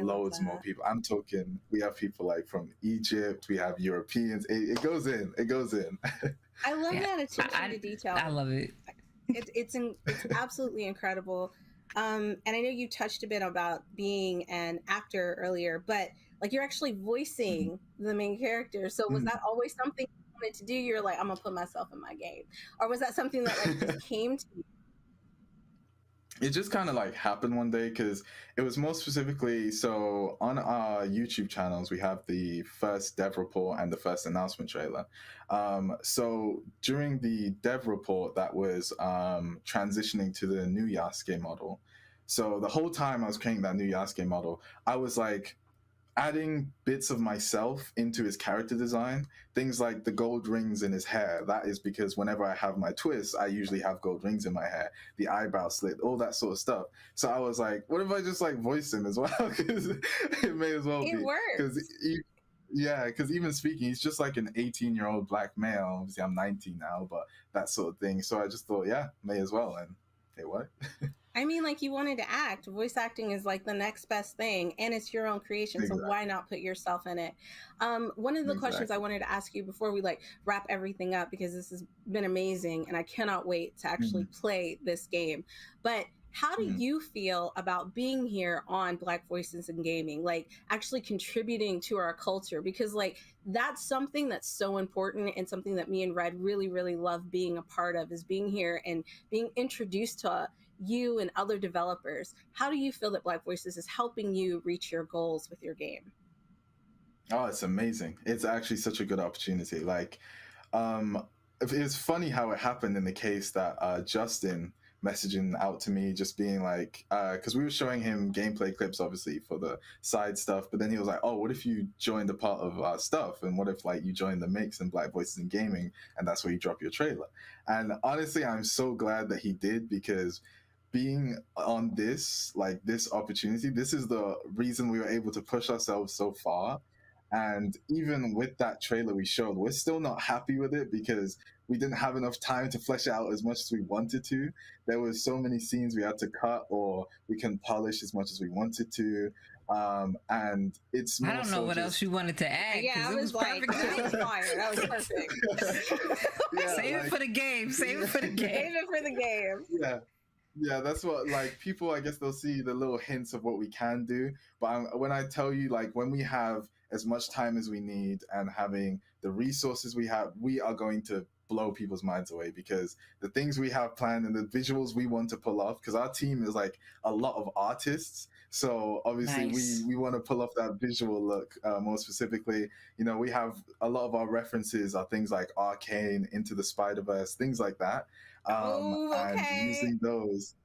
S12: loads more people. I'm talking, we have people like from Egypt, we have Europeans. It goes in.
S3: I love that attention to detail.
S4: I love it.
S3: It's absolutely incredible. And I know you touched a bit about being an actor earlier, but like you're actually voicing the main character. So was that always something you wanted to do? You're like, I'm gonna put myself in my game, or was that something that like just came to you?
S12: It just kind of like happened one day, because it was more specifically, so on our YouTube channels we have the first dev report and the first announcement trailer. So during the dev report that was transitioning to the new Yasuke model, so the whole time I was creating that new Yasuke model, I was like adding bits of myself into his character design. Things like the gold rings in his hair, that is because whenever I have my twists, I usually have gold rings in my hair, the eyebrow slit, all that sort of stuff. So I was like, what if I just like voice him as well? Because it may as well be.
S3: It works.
S12: Because even speaking, he's just like an 18-year-old black male. Obviously I'm 19 now, but that sort of thing. So I just thought, yeah, may as well. And it worked.
S3: I mean, like, you wanted to act. Voice acting is like the next best thing, and it's your own creation.
S12: Exactly.
S3: So why not put yourself in it? One of the questions I wanted to ask you before we like wrap everything up, because this has been amazing, and I cannot wait to actually play this game. But how do you feel about being here on Black Voices in Gaming, like actually contributing to our culture? Because like that's something that's so important, and something that me and Red really, really love being a part of, is being here and being introduced to you and other developers. How do you feel that Black Voices is helping you reach your goals with your game?
S12: Oh, it's amazing. It's actually such a good opportunity. Like, it's funny how it happened in the case that Justin messaging out to me, just being like, because we were showing him gameplay clips, obviously, for the side stuff, but then he was like, oh, what if you joined a part of our stuff? And what if like you joined the mix in Black Voices in Gaming, and that's where you drop your trailer? And honestly, I'm so glad that he did, because being on this, like this opportunity, this is the reason we were able to push ourselves so far. And even with that trailer we showed, we're still not happy with it, because we didn't have enough time to flesh it out as much as we wanted to. There were so many scenes we had to cut, or we couldn't polish as much as we wanted to. And it's more
S4: I don't know
S12: so
S4: what else you wanted to add.
S3: Yeah, I was like, that was fire. That was perfect.
S4: Save it for the game. Save it for the game.
S3: Save it for the game.
S12: Yeah, that's what, like, people, I guess they'll see the little hints of what we can do. But when I tell you, like, when we have as much time as we need and having the resources we have, we are going to blow people's minds away, because the things we have planned and the visuals we want to pull off, because our team is like a lot of artists. So obviously we want to pull off that visual look more specifically. You know, we have a lot of our references are things like Arcane, Into the Spider-Verse, things like that. And using those,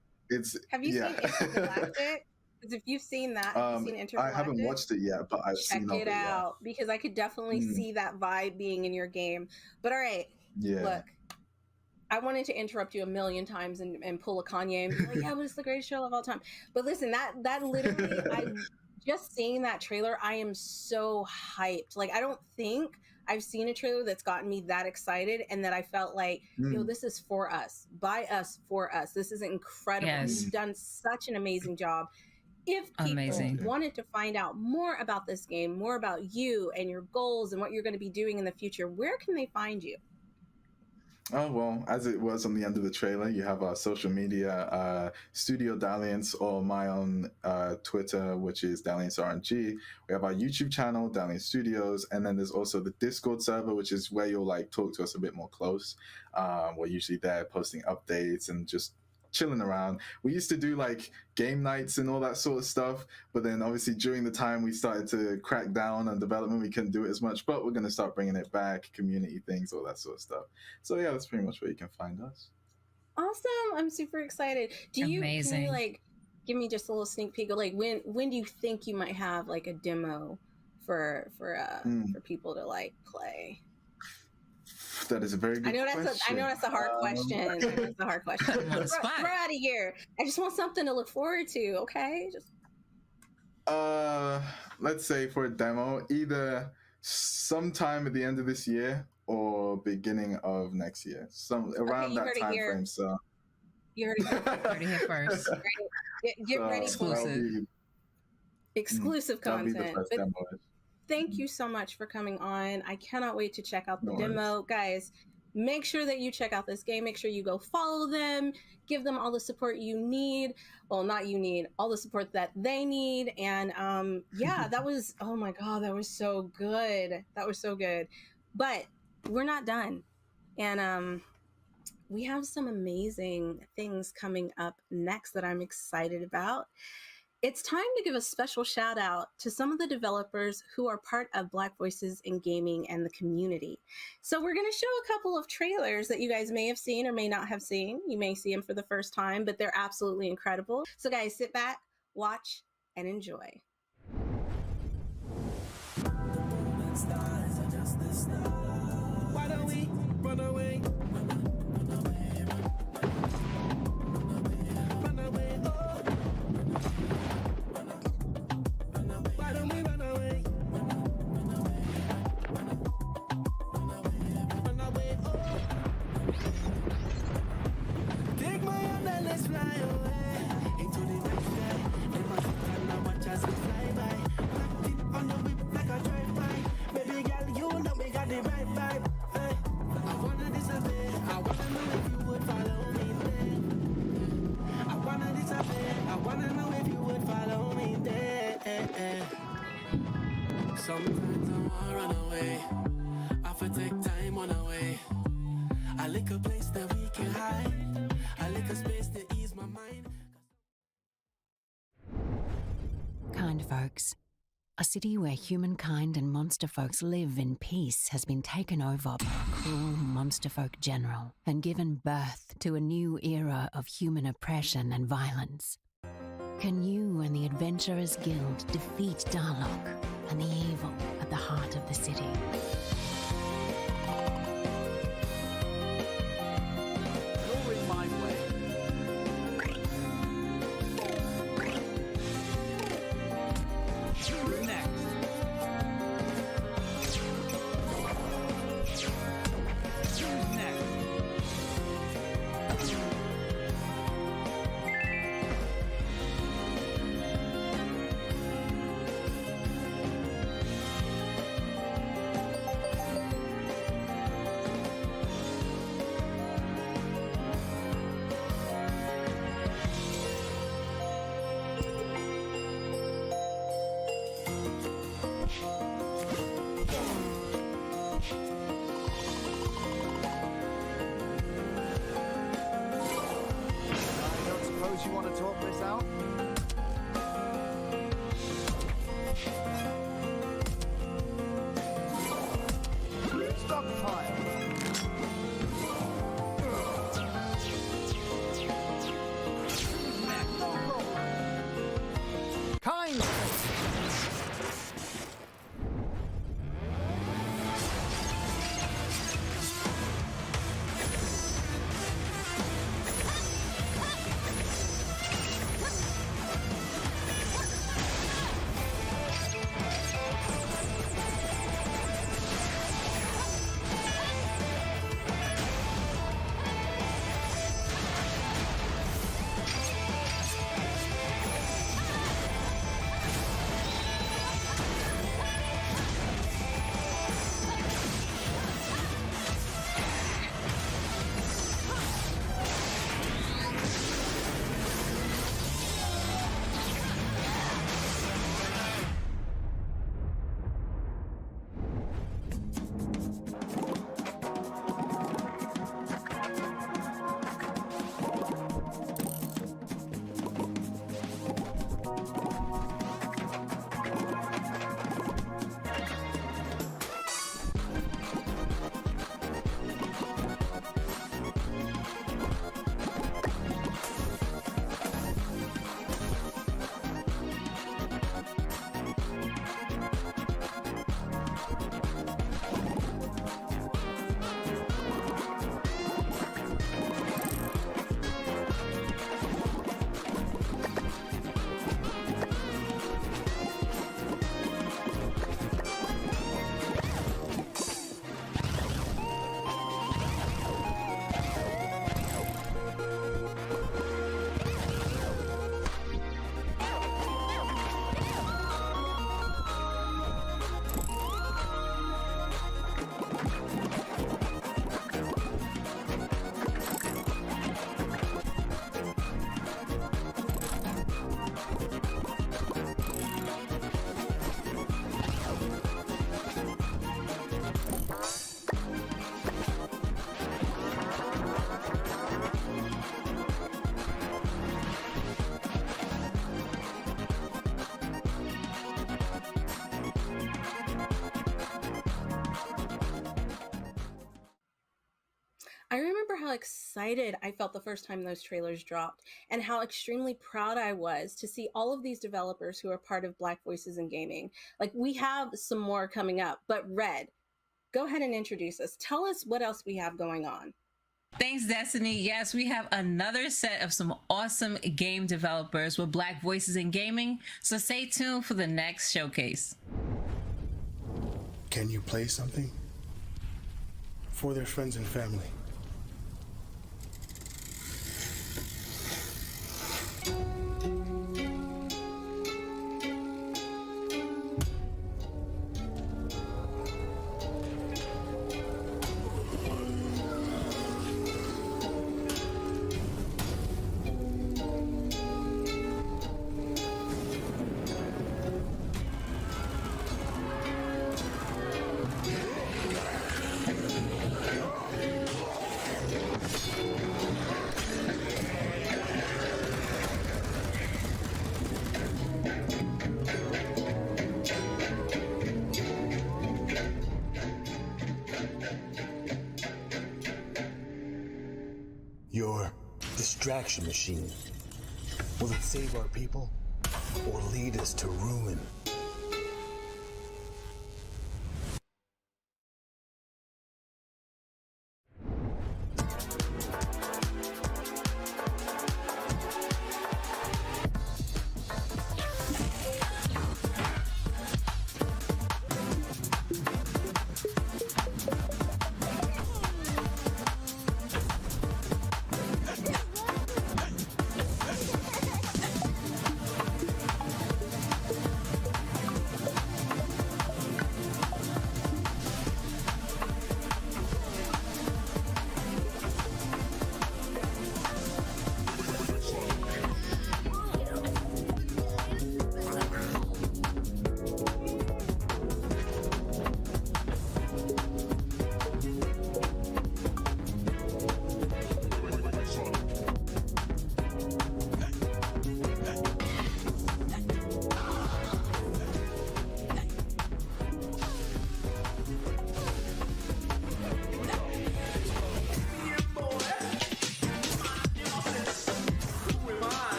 S3: have you seen Intergalactic? Because if you've seen that, have you seen Intergalactic?
S12: I haven't watched it yet, but I've seen
S3: it out, because I could definitely see that vibe being in your game. But all right, look, I wanted to interrupt you a million times and pull a Kanye and be like, yeah, but it's the greatest show of all time. But listen, that literally, I just seeing that trailer, I am so hyped. Like, I don't think I've seen a trailer that's gotten me that excited and that I felt like, yo, this is for us, by us, for us. This is incredible.
S4: Yes.
S3: You've done such an amazing job. If people wanted to find out more about this game, more about you and your goals and what you're going to be doing in the future, where can they find you?
S12: Oh, well, as it was on the end of the trailer, you have our social media, Studio Dalliance, or my own Twitter, which is Dalliance RNG. We have our YouTube channel, Dalliance Studios, and then there's also the Discord server, which is where you'll like talk to us a bit more close. We're usually there posting updates and just chilling around. We used to do like game nights and all that sort of stuff, but then obviously during the time we started to crack down on development, we couldn't do it as much, but we're going to start bringing it back, community things, all that sort of stuff. So yeah, that's pretty much where you can find us.
S3: Awesome. I'm super excited. Can you like give me just a little sneak peek of like when do you think you might have like a demo for people to like play?
S12: That is a very good question.
S3: I know that's a hard question. I know it's a hard question. Throw out of here. I just want something to look forward to, okay?
S12: Let's say for a demo, either sometime at the end of this year or beginning of next year, some around
S3: you
S12: that
S3: heard it
S12: time
S3: here.
S12: frame. So
S3: You heard it.
S4: Heard it here first.
S3: Get ready for
S12: that'll be-
S3: exclusive
S12: that'll be the
S3: content.
S12: first
S3: But
S12: demo.
S3: thank you so much for coming on. I cannot wait to check out the
S12: No
S3: demo. Guys, make sure that you check out this game. Make sure you go follow them. Give them all the support you need. Well, not you need, all the support that they need. And yeah, that was, oh my God, that was so good. That was so good. But we're not done. And we have some amazing things coming up next that I'm excited about. It's time to give a special shout out to some of the developers who are part of Black Voices in Gaming and the community. So we're going to show a couple of trailers that you guys may have seen or may not have seen. You may see them for the first time, but they're absolutely incredible. So guys, sit back, watch, and enjoy.
S10: Why don't we run away? Run away, oh. Why don't we run away? Run away, oh. Take my hand and let's fly away into the night sky. In my seat and I watch as we fly by. Locked it on the whip like a drive-by. Baby girl, you know we got the right vibe. Hey, I wanna disappear. I wanna know if you would follow me there. I wanna disappear. I wanna know if you would follow me there. Sometimes I wanna run away. I for take time on away. I lick a place that we can hide. I lick a space to ease my mind.
S14: Kind folks. A city where humankind and monster folks live in peace has been taken over by a cruel monster folk general and given birth to a new era of human oppression and violence. Can you and the Adventurers Guild defeat Darlock and the evil at the heart of the city?
S10: You're in my way. You're next. Who's next?
S3: I remember how excited I felt the first time those trailers dropped and how extremely proud I was to see all of these developers who are part of Black Voices in Gaming. Like, we have some more coming up, but Red, go ahead and introduce us. Tell us what else we have going on.
S4: Thanks, Destiny. Yes, we have another set of some awesome game developers with Black Voices in Gaming, so stay tuned for the next showcase.
S7: Can you play something? For their friends and family.
S18: Your distraction machine. Will it save our people or lead us to ruin?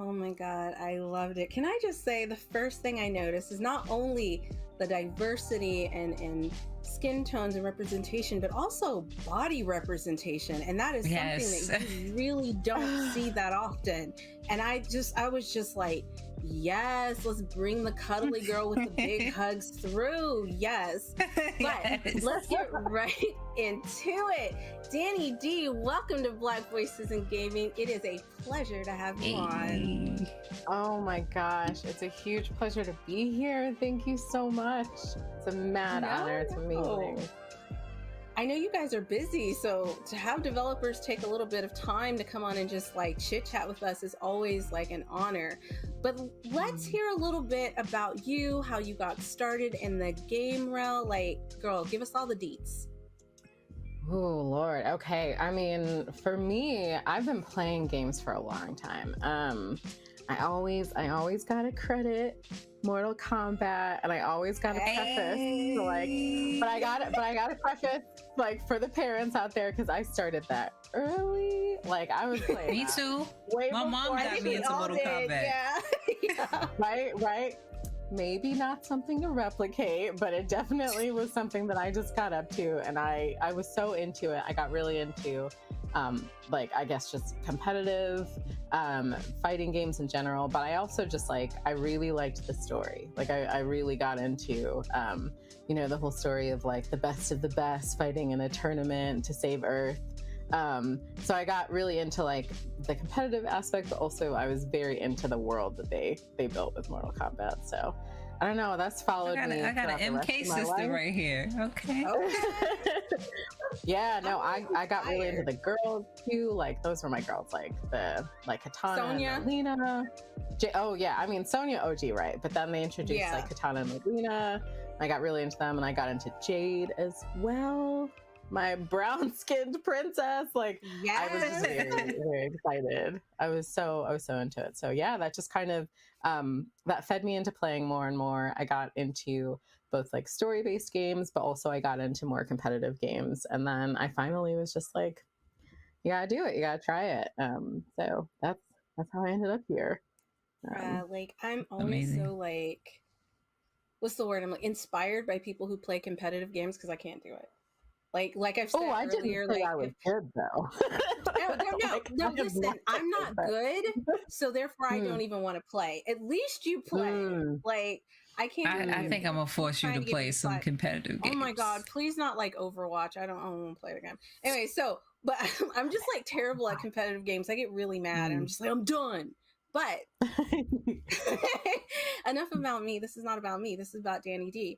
S3: Oh my God, I loved it. Can I just say the first thing I noticed is not only the diversity and skin tones and representation, but also body representation. And that is something that you really don't see that often. And I was just like, yes, let's bring the cuddly girl with the big hugs through. Yes. But let's get right into it. Danny D, welcome to Black Voices in Gaming. It is a pleasure to have you on.
S20: Oh my gosh, it's a huge pleasure to be here. Thank you so much. It's a mad honor. It's amazing.
S3: I know you guys are busy, so to have developers take a little bit of time to come on and just like chit chat with us is always like an honor. But let's hear a little bit about you, how you got started in the game realm. Like, girl, give us all the deets.
S20: Oh Lord. Okay. I mean, for me, I've been playing games for a long time. I always gotta credit Mortal Kombat, and I always gotta preface but I gotta preface like for the parents out there, because I started that early. Like I was playing.
S4: Me too.
S20: Way
S4: My mom got me into Mortal Kombat.
S20: Yeah. Right. Maybe not something to replicate, but it definitely was something that I just got up to, and I was so into it. I got really into like I guess just competitive fighting games in general, but I also just like I really liked the story. Like I really got into the whole story of like the best of the best fighting in a tournament to save Earth. So I got really into like the competitive aspect, but also I was very into the world that they built with Mortal Kombat. So I don't know, that's followed me.
S4: I got an MK system right here. Okay.
S20: Yeah, no, I got really into the girls too. Like those were my girls, like Katana,
S3: Sonya,
S20: and Lina. Oh yeah, I mean Sonya OG, right? But then they introduced like Katana and Lina. I got really into them, and I got into Jade as well. My brown-skinned princess. Like I was just very, very excited. I was so into it. So yeah, that just kind of that fed me into playing more and more. I got into both like story-based games, but also I got into more competitive games. And then I finally was just like, you gotta do it. You gotta try it. So that's how I ended up here.
S3: Like I'm always so like, what's the word? I'm like inspired by people who play competitive games because I can't do it. Like I've said earlier,
S20: I didn't say I was good though.
S3: No, listen, I'm not good, so therefore I don't even want to play. At least you play. Like I can't.
S4: I think I'm gonna force you to play some competitive games.
S3: Oh my God, please not like Overwatch. I don't want to play it again. Anyway, but I'm just like terrible at competitive games. I get really mad and I'm just like, I'm done. But enough about me. This is not about me. This is about Danny D.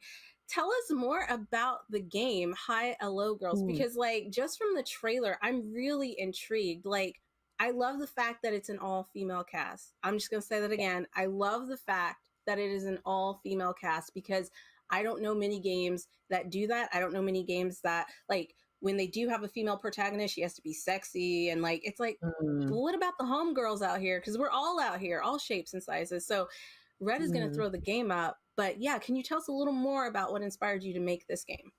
S3: Tell us more about the game Hi Hello Girls, because like just from the trailer, I'm really intrigued. Like I love the fact that it's an all-female cast. I'm just gonna say that again. I love the fact that it is an all-female cast because I don't know many games that do that. I don't know many games that like when they do have a female protagonist, she has to be sexy and like it's like, well, what about the homegirls out here? Because we're all out here, all shapes and sizes. So Red is gonna throw the game up. But yeah, can you tell us a little more about what inspired you to make this game?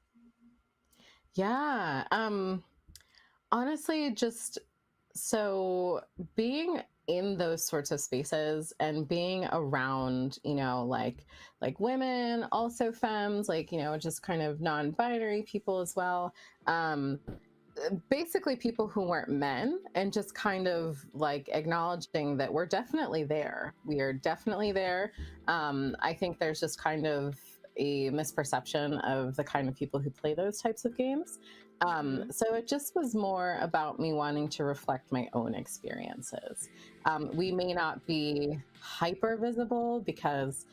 S20: Yeah, honestly, just so being in those sorts of spaces and being around, like women, also femmes, like, just kind of non-binary people as well. Basically people who weren't men, and just kind of like acknowledging that we're definitely there. We are definitely there. I think there's just kind of a misperception of the kind of people who play those types of games. So it just was more about me wanting to reflect my own experiences. We may not be hyper visible because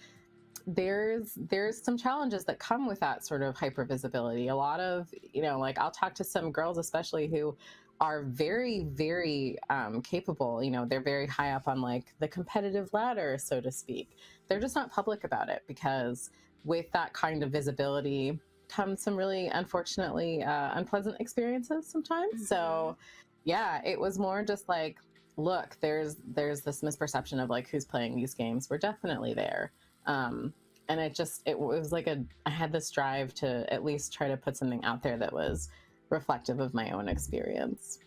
S20: there's some challenges that come with that sort of hyper visibility. A lot of, like I'll talk to some girls, especially who are very, very capable. They're very high up on like the competitive ladder, so to speak. They're just not public about it because with that kind of visibility comes some really, unfortunately, unpleasant experiences sometimes. So yeah, it was more just like, look, there's this misperception of like who's playing these games. We're definitely there. And it was like I had this drive to at least try to put something out there that was reflective of my own experience.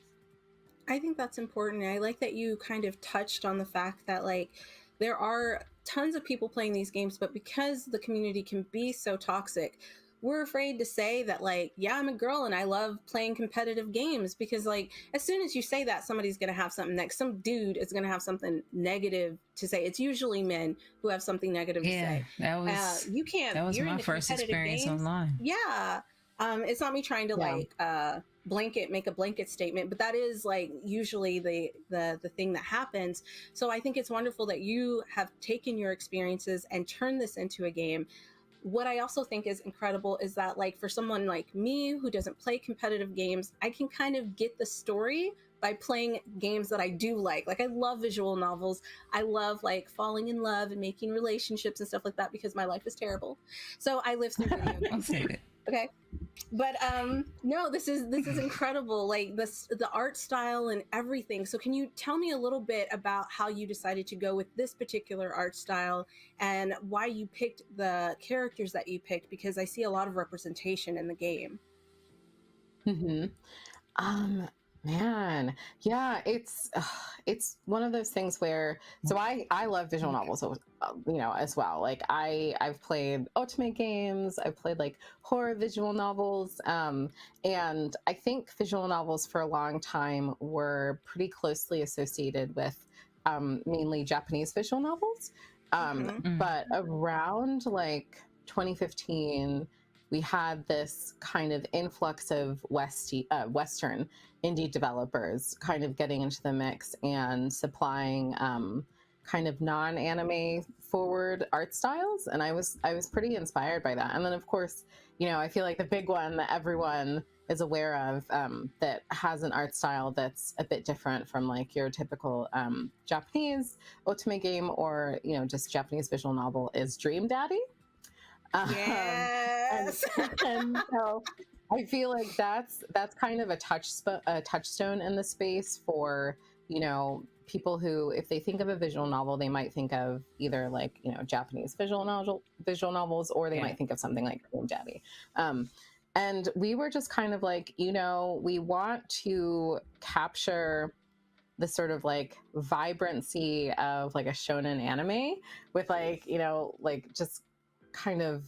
S3: I think that's important. I like that you kind of touched on the fact that like there are tons of people playing these games, but because the community can be so toxic, we're afraid to say that like, yeah, I'm a girl and I love playing competitive games, because like as soon as you say that, somebody's going to have something next. Some dude is going to have something negative to say. It's usually men who have something negative to say.
S4: That was
S3: you can't.
S4: That was
S3: you're
S4: my
S3: into
S4: first
S3: competitive
S4: experience
S3: games.
S4: online.
S3: Yeah. It's not me trying to make a blanket statement, but that is like usually the thing that happens. So I think it's wonderful that you have taken your experiences and turned this into a game. What I also think is incredible is that like for someone like me who doesn't play competitive games, I can kind of get the story by playing games that I do like. Like I love visual novels. I love like falling in love and making relationships and stuff like that because my life is terrible. So I live through video games. Okay. But no, this is incredible. Like the art style and everything. So can you tell me a little bit about how you decided to go with this particular art style and why you picked the characters that you picked? Because I see a lot of representation in the game.
S20: Man, yeah, it's one of those things where, so I love visual novels, as well. Like I've played Ultimate games, I've played like horror visual novels, and I think visual novels for a long time were pretty closely associated with mainly Japanese visual novels. But around like 2015, we had this kind of influx of Western indie developers kind of getting into the mix and supplying kind of non-anime forward art styles, and I was pretty inspired by that. And then of course, I feel like the big one that everyone is aware of that has an art style that's a bit different from like your typical Japanese Otome game or just Japanese visual novel is Dream Daddy.
S3: Yes.
S20: And so I feel like that's kind of a touchstone in the space for people who, if they think of a visual novel, they might think of either like Japanese visual novels, or they might think of something like Dream Daddy. And we were just kind of like, we want to capture the sort of like vibrancy of like a shonen anime with like like just kind of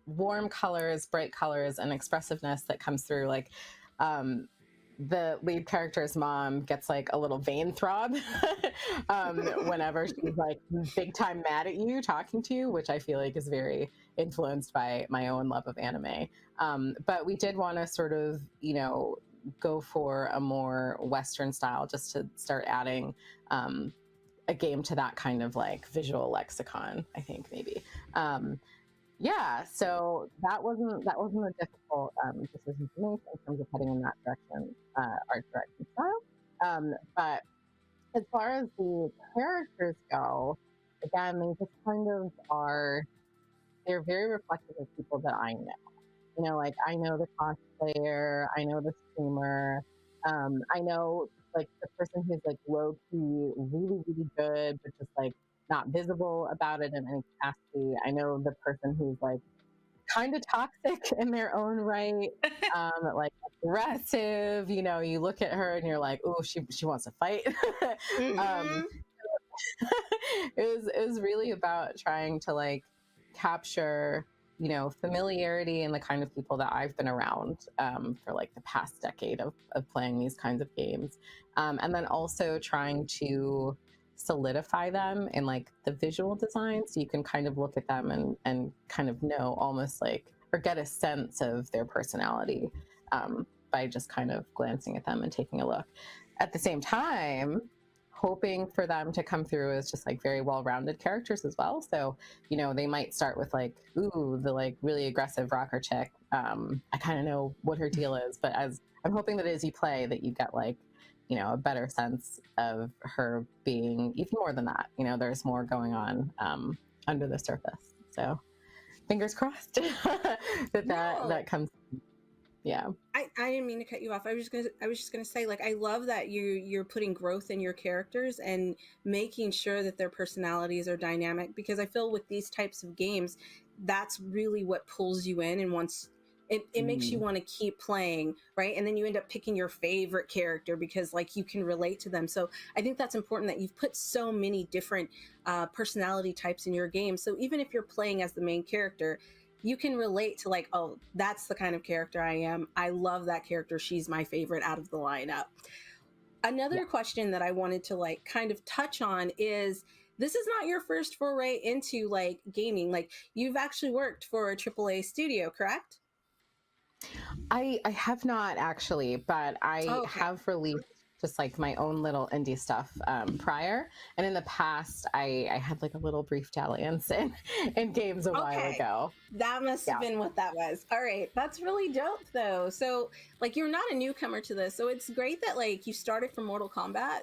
S20: warm colors, bright colors, and expressiveness that comes through. Like the lead character's mom gets like a little vein throb whenever she's like big time mad at you, talking to you, which I feel like is very influenced by my own love of anime. But we did want to sort of, go for a more Western style, just to start adding a game to that kind of like visual lexicon, I think maybe. Yeah, so that wasn't a difficult decision to make in terms of heading in that direction, art direction style. But as far as the characters go, again, they just kind of they're very reflective of people that I know. Like I know the cosplayer, I know the streamer, I know like the person who's like low key, really, really good, but just like not visible about it in any capacity. I know the person who's like kind of toxic in their own right, like aggressive. You look at her and you're like, oh, she wants to fight. It was really about trying to like capture familiarity and the kind of people that I've been around for like the past decade of playing these kinds of games, and then also trying to solidify them in like the visual design, so you can kind of look at them and kind of know almost like, or get a sense of their personality by just kind of glancing at them and taking a look. At the same time, hoping for them to come through as just like very well-rounded characters as well. So they might start with like, ooh, the like really aggressive rocker chick, I kind of know what her deal is, but as I'm hoping that as you play that you get like a better sense of her being even more than that. There's more going on under the surface. So fingers crossed that comes. Yeah.
S3: I didn't mean to cut you off. I was just gonna say, like, I love that you're putting growth in your characters and making sure that their personalities are dynamic, because I feel with these types of games, that's really what pulls you in and wants it makes you want to keep playing, right? And then you end up picking your favorite character because like you can relate to them. So I think that's important that you've put so many different personality types in your game. So even if you're playing as the main character, you can relate to like, oh, that's the kind of character I am. I love that character. She's my favorite out of the lineup. Another question that I wanted to like kind of touch on is, this is not your first foray into like gaming. Like you've actually worked for a AAA studio, correct?
S20: I have not actually, but I have released just like my own little indie stuff prior. And in the past, I had like a little brief dalliance in games a while ago.
S3: That must have been what that was. All right. That's really dope though. So like you're not a newcomer to this. So it's great that like you started from Mortal Kombat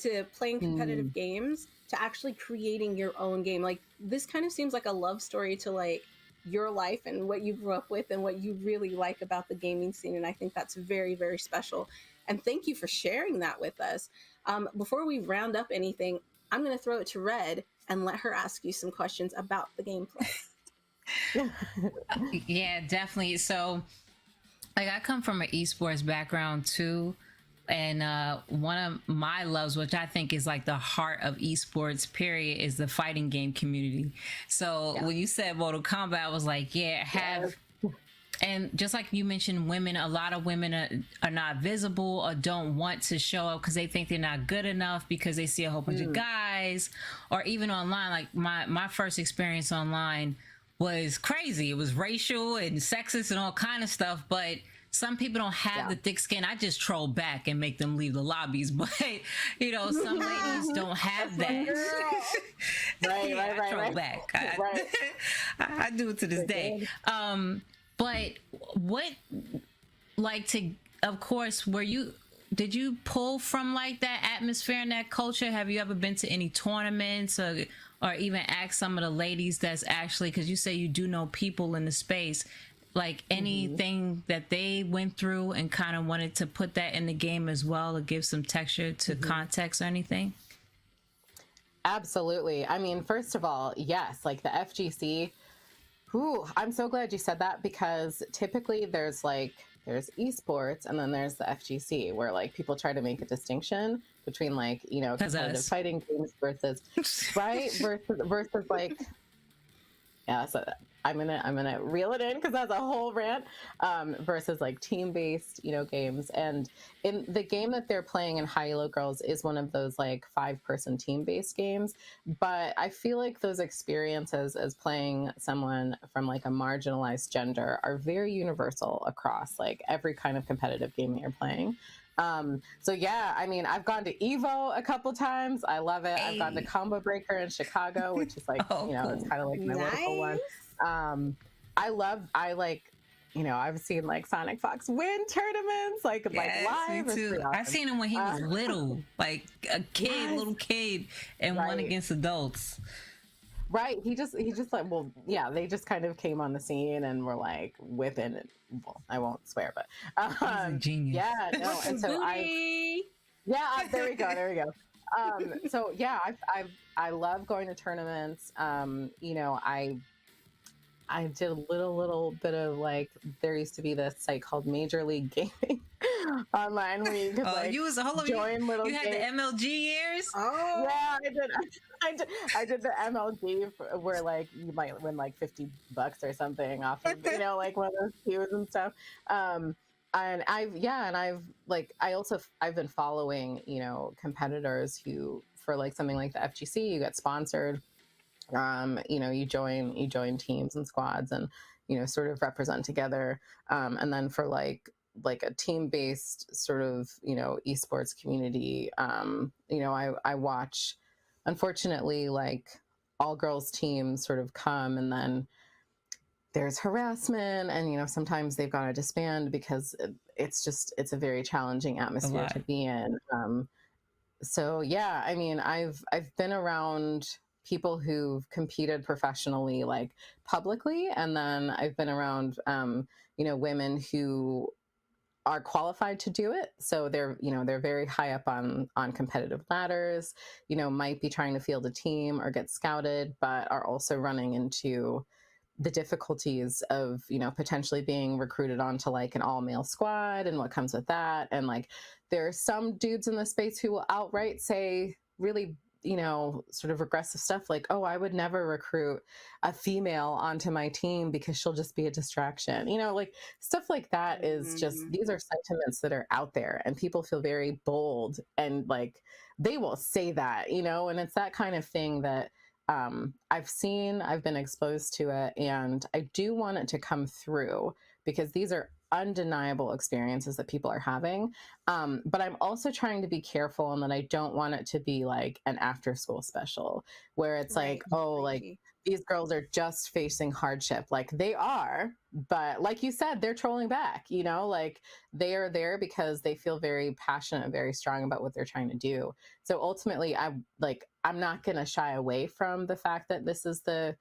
S3: to playing competitive games to actually creating your own game. Like this kind of seems like a love story to like your life and what you grew up with and what you really like about the gaming scene. And I think that's very, very special. And thank you for sharing that with us. Before we round up anything, I'm going to throw it to Red and let her ask you some questions about the gameplay.
S4: Yeah, definitely. So like I come from an esports background too. And one of my loves, which I think is like the heart of esports, period, is the fighting game community. So when you said Mortal Kombat, I was like, and just like you mentioned, women, a lot of women are not visible or don't want to show up because they think they're not good enough because they see a whole bunch of guys, or even online. Like my first experience online was crazy. It was racial and sexist and all kind of stuff, but some people don't have the thick skin. I just troll back and make them leave the lobbies. But, you know, some ladies don't have that. I troll back. I do it to this day. But what, like of course, did you pull from like that atmosphere and that culture? Have you ever been to any tournaments or even asked some of the ladies that's actually, because you say you do know people in the space, like anything that they went through and kind of wanted to put that in the game as well to give some texture to context or anything?
S20: Absolutely. I mean, first of all, yes, like the FGC. Ooh, I'm so glad you said that because typically there's esports and then there's the FGC where like people try to make a distinction between like, you know, competitive fighting games versus versus like, yeah, so I'm gonna reel it in because that's a whole rant. Versus like team-based, you know, games. And in the game that they're playing in High Elo Girls is one of those like 5-person team-based games. But I feel like those experiences as playing someone from like a marginalized gender are very universal across like every kind of competitive game that you're playing. So yeah, I mean, I've gone to Evo a couple times. I love it. I've gone to Combo Breaker in Chicago, which is like, you know, it's kind of like my local one. You know, I've seen like Sonic Fox win tournaments, like live.
S4: Me too. Awesome. I've seen him when he was little, like a kid, little kid, and won against adults.
S20: Right. He just like, well, yeah, they just kind of came on the scene and were like within it. Well, I won't swear, but
S4: he's a genius.
S20: Yeah, no, and so there we go. So yeah, I love going to tournaments. You know, I did a little bit of like, there used to be this site called Major League Gaming online where you could join little
S4: you had the MLG years?
S20: Oh yeah, I did the MLG where like you might win like $50 or something off of, you know, like one of those queues and stuff. And I've been following, you know, competitors who, for like something like the FGC, you get sponsored. You know, you join teams and squads and, you know, sort of represent together. And then for like a team-based sort of, you know, esports community, you know, I watch, unfortunately, like all girls teams sort of come and then there's harassment and, you know, sometimes they've got to disband because it's a very challenging atmosphere to be in. So yeah, I mean, I've been around people who've competed professionally, like publicly, and then I've been around, you know, women who are qualified to do it. So they're very high up on competitive ladders, you know, might be trying to field a team or get scouted, but are also running into the difficulties of, you know, potentially being recruited onto like an all-male squad and what comes with that. And like, there are some dudes in the space who will outright say really, you know, sort of regressive stuff like, oh, I would never recruit a female onto my team because she'll just be a distraction. You know, like stuff like that is just, these are sentiments that are out there and people feel very bold and like they will say that, you know, and it's that kind of thing that I've been exposed to it, and I do want it to come through because these are undeniable experiences that people are having. But I'm also trying to be careful in that I don't want it to be like an after school special where it's like, oh, like these girls are just facing hardship. Like they are, but like you said, they're trolling back, you know, like they are there because they feel very passionate and very strong about what they're trying to do. So ultimately, I'm not going to shy away from the fact that this is the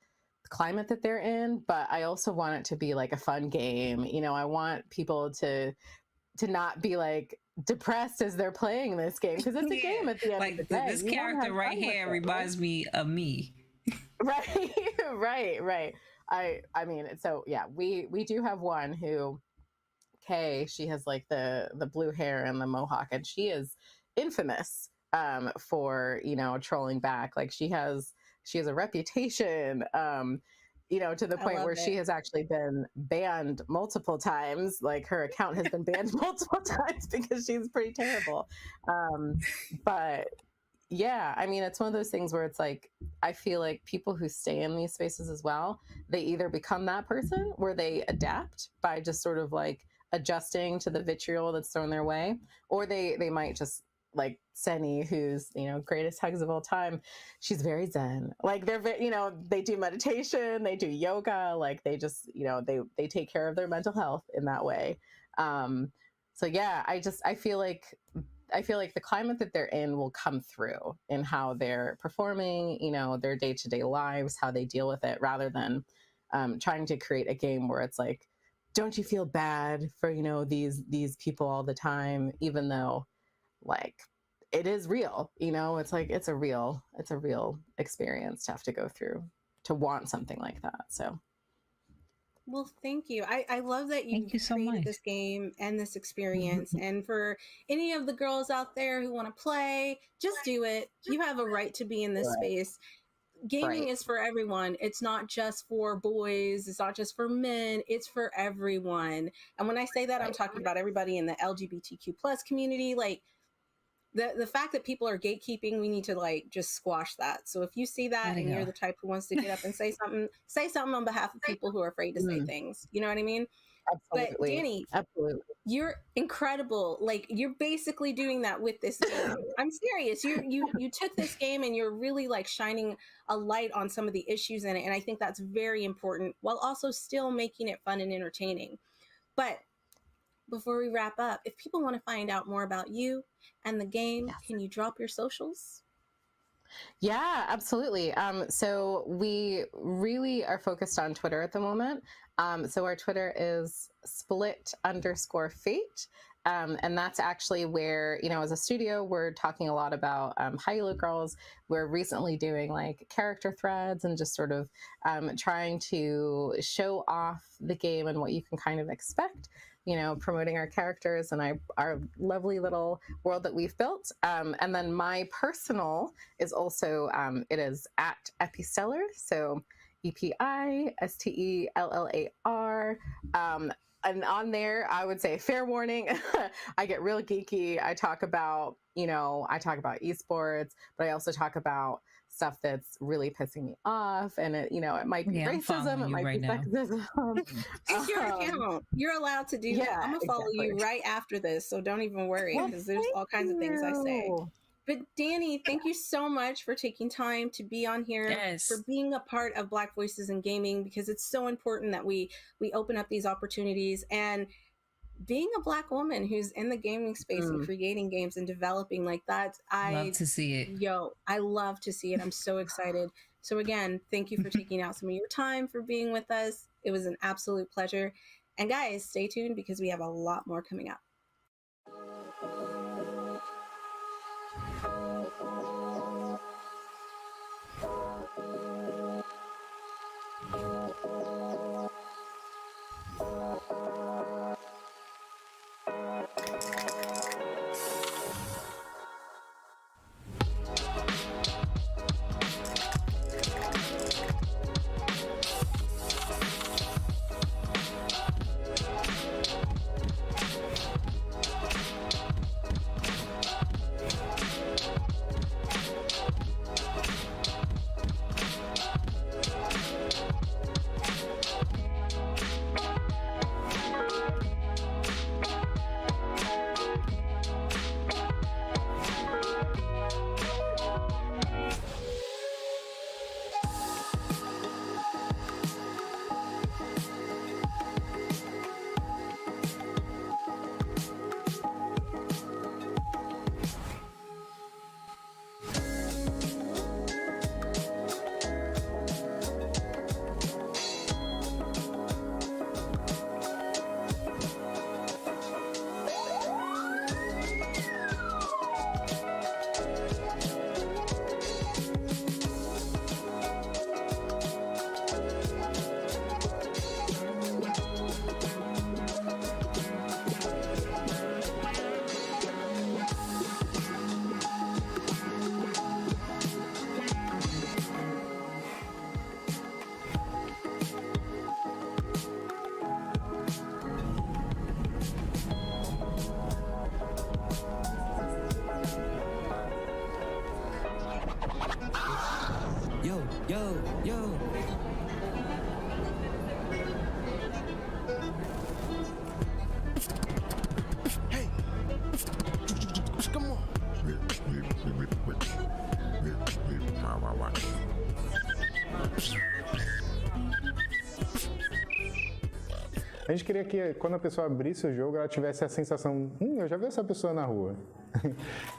S20: climate that they're in, but I also want it to be like a fun game. You know, I want people to not be like depressed as they're playing this game because it's a game at the end of the day.
S4: This character right here reminds me of me.
S20: Right. I mean, so yeah, we do have one who, Kay, she has like the blue hair and the mohawk, and she is infamous for, you know, trolling back. Like she has a reputation, you know, to the point where she has actually been banned multiple times. Like her account has been banned multiple times because she's pretty terrible. But yeah, I mean, it's one of those things where it's like, I feel like people who stay in these spaces as well, they either become that person where they adapt by just sort of like adjusting to the vitriol that's thrown their way, or they might just like Senny, who's, you know, greatest hugs of all time. She's very zen. Like they're, you know, they do meditation, they do yoga, like they just, you know, they take care of their mental health in that way. So yeah, I feel like the climate that they're in will come through in how they're performing, you know, their day-to-day lives, how they deal with it, rather than trying to create a game where it's like, don't you feel bad for, you know, these people all the time, even though like it is real, you know, it's like it's a real experience to have to go through to want something like that. So
S3: well, thank you. I love that you created this game and this experience. And for any of the girls out there who want to play, just do it. You have a right to be in this space. Gaming is for everyone. It's not just for boys. It's not just for men. It's for everyone. And when I say that, I'm talking about everybody in the LGBTQ plus community. Like the fact that people are gatekeeping, we need to like just squash that. So if you see that and you're the type who wants to get up and say something on behalf of people who are afraid to say things. You know what I mean? Absolutely. But Danny, absolutely, you're incredible. Like you're basically doing that with this game. I'm serious. You took this game and you're really like shining a light on some of the issues in it, and I think that's very important, while also still making it fun and entertaining. But before we wrap up, if people want to find out more about you and the game, can you drop your socials?
S20: Yeah, absolutely. So we really are focused on Twitter at the moment. So our Twitter is split_fate. And that's actually where, you know, as a studio, we're talking a lot about Hyrule Girls. We're recently doing like character threads and just sort of trying to show off the game and what you can kind of expect, you know, promoting our characters and our lovely little world that we've built. And then my personal is also, it is at Epistellar. So EPISTELLAR. And on there, I would say, fair warning, I get real geeky. I talk about esports, but I also talk about stuff that's really pissing me off. And it, you know, it might be racism, it might be sexism.
S3: It's your account. You're allowed to do that. I'm gonna follow you right after this, so don't even worry, because there's all kinds of things I say. But Danny, thank you so much for taking time to be on here, for being a part of Black Voices in Gaming, because it's so important that we open up these opportunities. And being a Black woman who's in the gaming space and creating games and developing like that, I
S4: love to see it.
S3: I love to see it. I'm so excited. So again, thank you for taking out some of your time, for being with us. It was an absolute pleasure. And guys, stay tuned because we have a lot more coming up.
S13: A gente queria que quando a pessoa abrisse o jogo, ela tivesse a sensação, eu já vi essa pessoa na rua.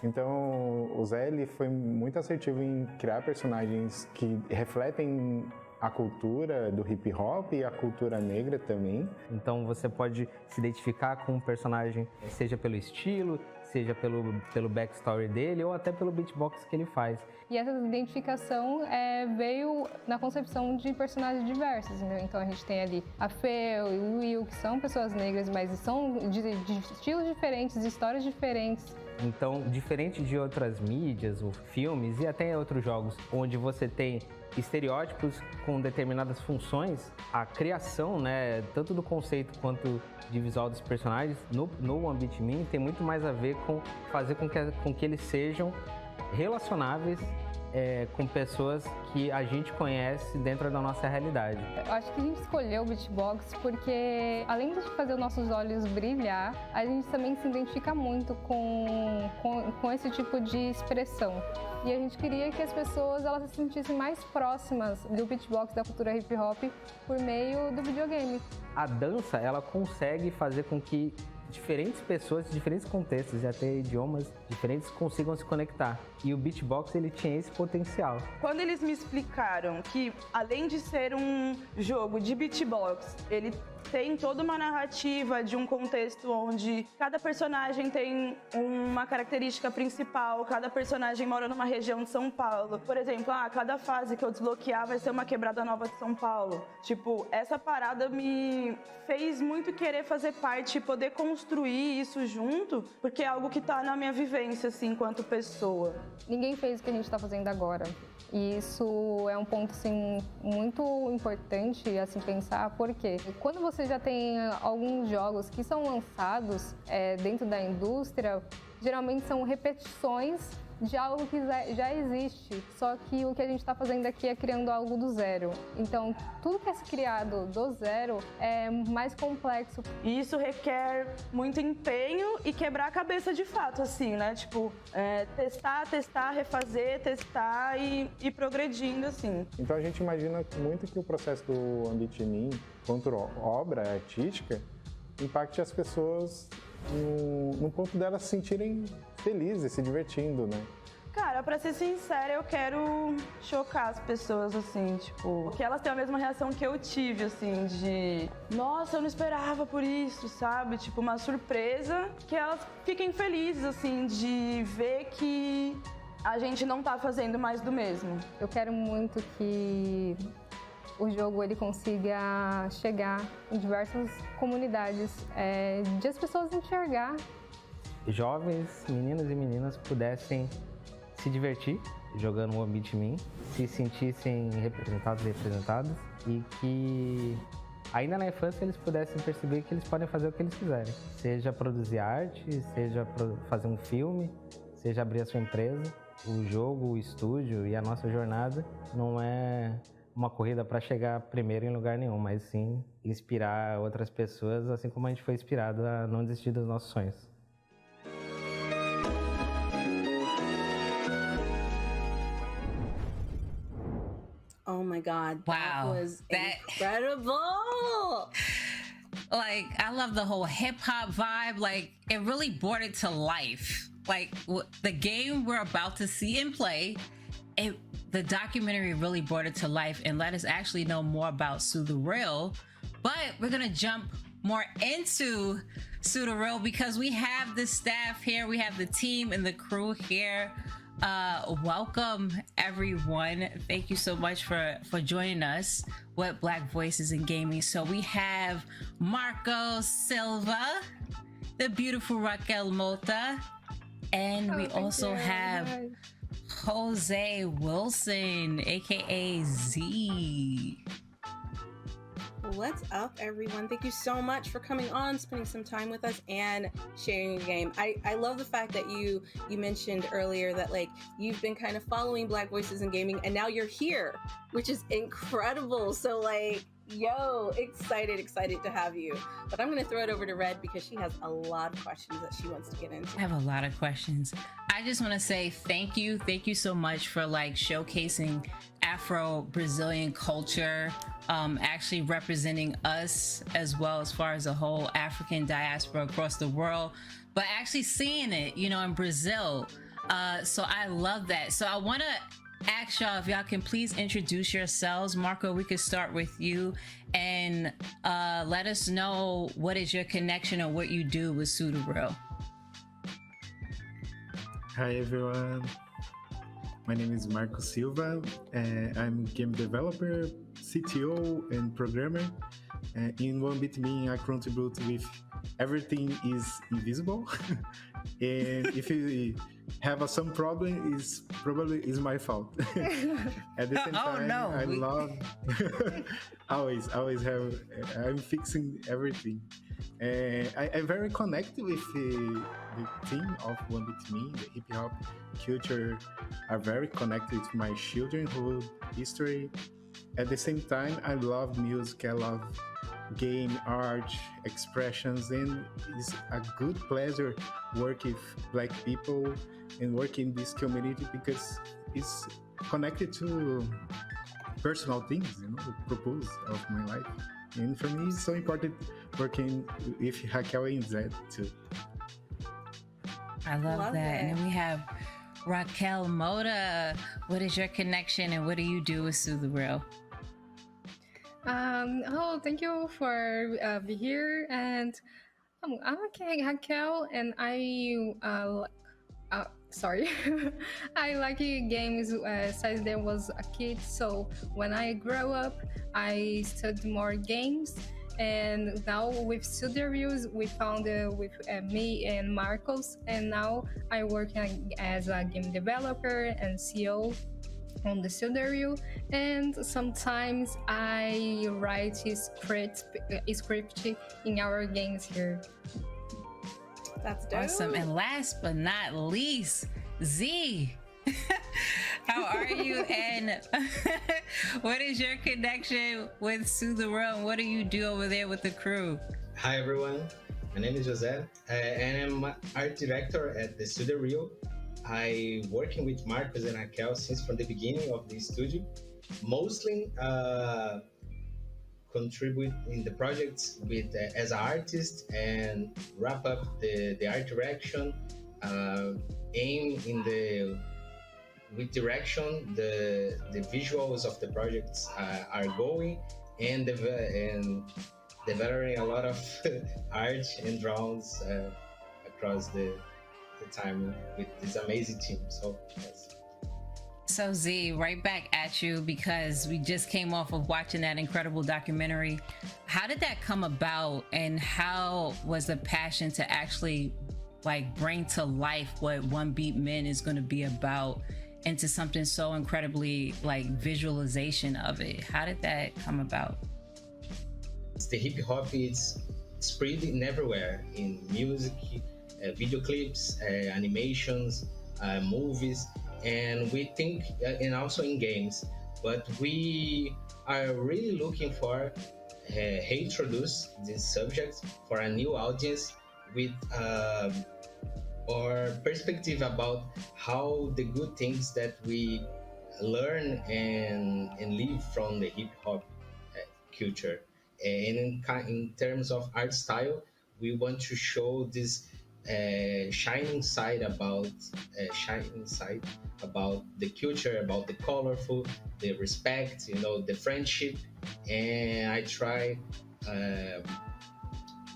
S13: Então, o Zé ele foi muito assertivo em criar personagens que refletem a cultura do hip hop e a cultura negra também.
S21: Então você pode se identificar com um personagem, seja pelo estilo, seja pelo backstory dele ou até pelo beatbox que ele faz.
S22: E essa identificação veio na concepção de personagens diversos, entendeu? Então a gente tem ali a Fê e o Will, que são pessoas negras, mas são de estilos diferentes, de histórias diferentes.
S21: Então, diferente de outras mídias, ou filmes e até outros jogos, onde você tem estereótipos com determinadas funções, a criação, né, tanto do conceito quanto de visual dos personagens no One Beat Me tem muito mais a ver com fazer com que eles sejam relacionáveis com pessoas que a gente conhece dentro da nossa realidade.
S22: Eu acho que a gente escolheu o beatbox porque, além de fazer os nossos olhos brilhar, a gente também se identifica muito com esse tipo de expressão. E a gente queria que as pessoas elas se sentissem mais próximas do beatbox, da cultura hip hop, por meio do videogame.
S21: A dança, ela consegue fazer com que diferentes pessoas de diferentes contextos e até idiomas diferentes consigam se conectar. E o beatbox, ele tinha esse potencial.
S24: Quando eles me explicaram que, além de ser um jogo de beatbox, ele tem toda uma narrativa de um contexto onde cada personagem tem uma característica principal, cada personagem mora numa região de São Paulo. Por exemplo, cada fase que eu desbloquear vai ser uma quebrada nova de São Paulo. Tipo, essa parada me fez muito querer fazer parte e poder construir isso junto, porque é algo que tá na minha vivência, assim, enquanto pessoa.
S22: Ninguém fez o que a gente tá fazendo agora. E isso é um ponto, assim, muito importante a se pensar, porque quando você já tem alguns jogos que são lançados dentro da indústria, geralmente são repetições de algo que já existe, só que o que a gente está fazendo aqui é criando algo do zero. Então, tudo que é criado do zero é mais complexo.
S24: E isso requer muito empenho e quebrar a cabeça de fato, assim, né? Tipo, testar, refazer, testar e ir progredindo, assim.
S13: Então a gente imagina muito que o processo do One Beat Me, quanto obra artística, impacte as pessoas no ponto delas se sentirem felizes, se divertindo, né?
S24: Cara, pra ser sincera, eu quero chocar as pessoas, assim, tipo, que elas tenham a mesma reação que eu tive, assim, de nossa, eu não esperava por isso, sabe? Tipo, uma surpresa, que elas fiquem felizes, assim, de ver que a gente não tá fazendo mais do mesmo.
S22: Eu quero muito que o jogo ele consiga chegar em diversas comunidades, de as pessoas enxergar.
S21: Jovens, meninos e meninas pudessem se divertir jogando One Beat Me, se sentissem representados e representadas e que ainda na infância eles pudessem perceber que eles podem fazer o que eles quiserem, seja produzir arte, seja fazer um filme, seja abrir a sua empresa. O jogo, o estúdio e a nossa jornada não é uma corrida para chegar primeiro em lugar nenhum, mas sim inspirar outras pessoas, assim como a gente foi inspirado a não desistir dos nossos sonhos.
S3: Oh my God.
S4: Wow.
S3: That was incredible.
S4: Like, I love the whole hip hop vibe. Like, it really brought it to life. Like, the game we're about to see and play, the documentary really brought it to life and let us actually know more about Sue the Real. But we're gonna jump more into Sue the Real because we have the staff here, we have the team and the crew here. Welcome everyone. Thank you so much for joining us with Black Voices in Gaming. So we have Marco Silva, the beautiful Raquel Mota, and we also have Jose Wilson, aka Z.
S3: What's up, everyone? Thank you so much for coming on, spending some time with us, and sharing your game. I love the fact that you mentioned earlier that like you've been kind of following Black Voices in Gaming, and now you're here, which is incredible. So like Yo, excited to have you. But I'm going to throw it over to Red because she has a lot of questions that she wants to get into.
S4: I have a lot of questions. I just want to say thank you so much for like showcasing Afro-Brazilian culture, actually representing us as well as far as the whole African diaspora across the world, but actually seeing it, you know, in Brazil. So I love that. So I want to ask y'all if y'all can please introduce yourselves. Marco, we could start with you and let us know what is your connection or what you do with Sudorreal.
S1: Hi everyone, my name is Marco Silva. I'm game developer, CTO, and programmer. In 1BitMe, I contribute with everything is invisible. And if you have some problem, is probably is my fault. At the same time,
S4: no.
S1: I love always have. I'm fixing everything. I'm very connected with the team of 1BitMe. The hip hop culture are very connected to my childhood history. At the same time, I love music. I love game art expressions, and it's a good pleasure work with Black people and work in this community because it's connected to personal things, you know, the purpose of my life. And for me, it's so important working with Raquel and Zed too.
S4: I love that. And then we have Raquel Moda. What is your connection and what do you do with Sudorreal?
S22: Hello, thank you for being here. And I'm Raquel, and sorry, I like games since I was a kid. So when I grow up, I studied more games. And now with Sudorreal, we found with me and Marcos, and now I work as a game developer and CEO on the Sudorreal, and sometimes I write a script in our games here.
S3: That's dope.
S4: Awesome. And last but not least, Z. How are you? And what is your connection with Sudorreal? And what do you do over there with the crew?
S8: Hi everyone, my name is Jose, and I'm art director at the Sudorreal. I working with Marcos and Raquel since from the beginning of the studio. Mostly contribute in the projects with as an artist and wrap up the art direction, aim in the with direction the visuals of the projects are going, and developing a lot of art and drawings across the time with this amazing team. So yes.
S4: So Z, right back at you, because we just came off of watching that incredible documentary. How did that come about, and how was the passion to actually like bring to life what 1Beat Men is going to be about into something so incredibly like visualization of it? How did that come about?
S8: The hip hop is spreading everywhere in music, video clips, animations, movies, and we think, and also in games. But we are really looking for introduce this subject for a new audience with our perspective about how the good things that we learn and live from the hip hop culture. And in terms of art style, we want to show this shining side about the culture, about the colorful, the respect, you know, the friendship. And I try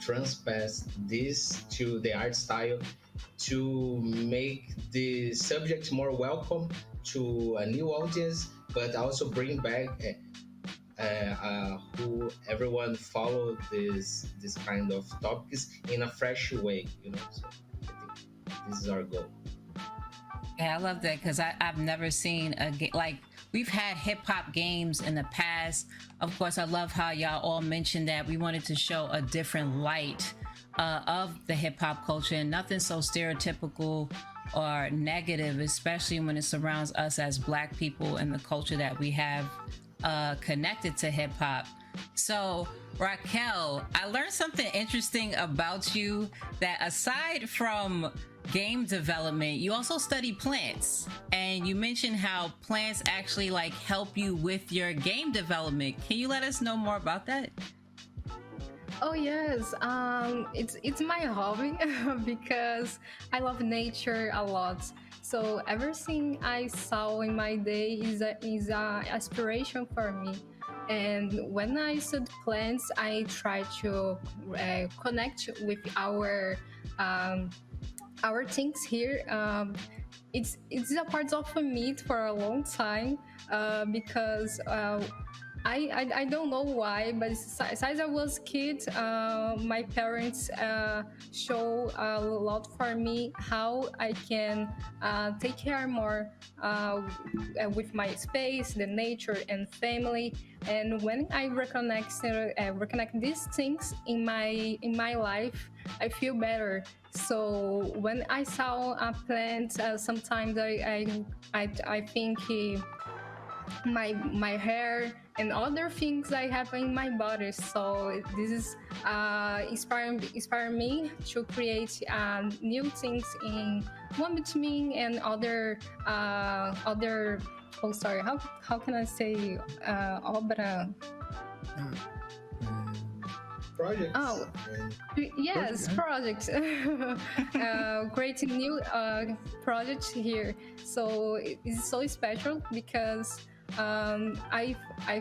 S8: transpass this to the art style to make the subject more welcome to a new audience, but also bring back who everyone follow this kind of topics in a fresh way, you know. So I think this is our goal.
S4: Yeah, I love that, because I've never seen a game like, we've had hip-hop games in the past. Of course, I love how y'all all mentioned that we wanted to show a different light of the hip-hop culture, and nothing so stereotypical or negative, especially when it surrounds us as Black people and the culture that we have connected to hip-hop. So Raquel, I learned something interesting about you, that aside from game development, you also study plants, and you mentioned how plants actually like help you with your game development. Can you let us know more about that?
S22: Oh yes, it's my hobby because I love nature a lot. So everything I saw in my day is a aspiration for me. And when I study plants, I try to connect with our things here. It's a part of me for a long time because I don't know why, but since I was a kid, my parents show a lot for me how I can take care more with my space, the nature, and family. And when I reconnect these things in my life, I feel better. So when I saw a plant, sometimes I think my hair and other things that happen in my body. So this is inspire me to create new things in One Beat Me and other. Oh, sorry. How can I say obra?
S8: Projects.
S22: Oh, yes, projects. Creating new projects here. So it's so special because I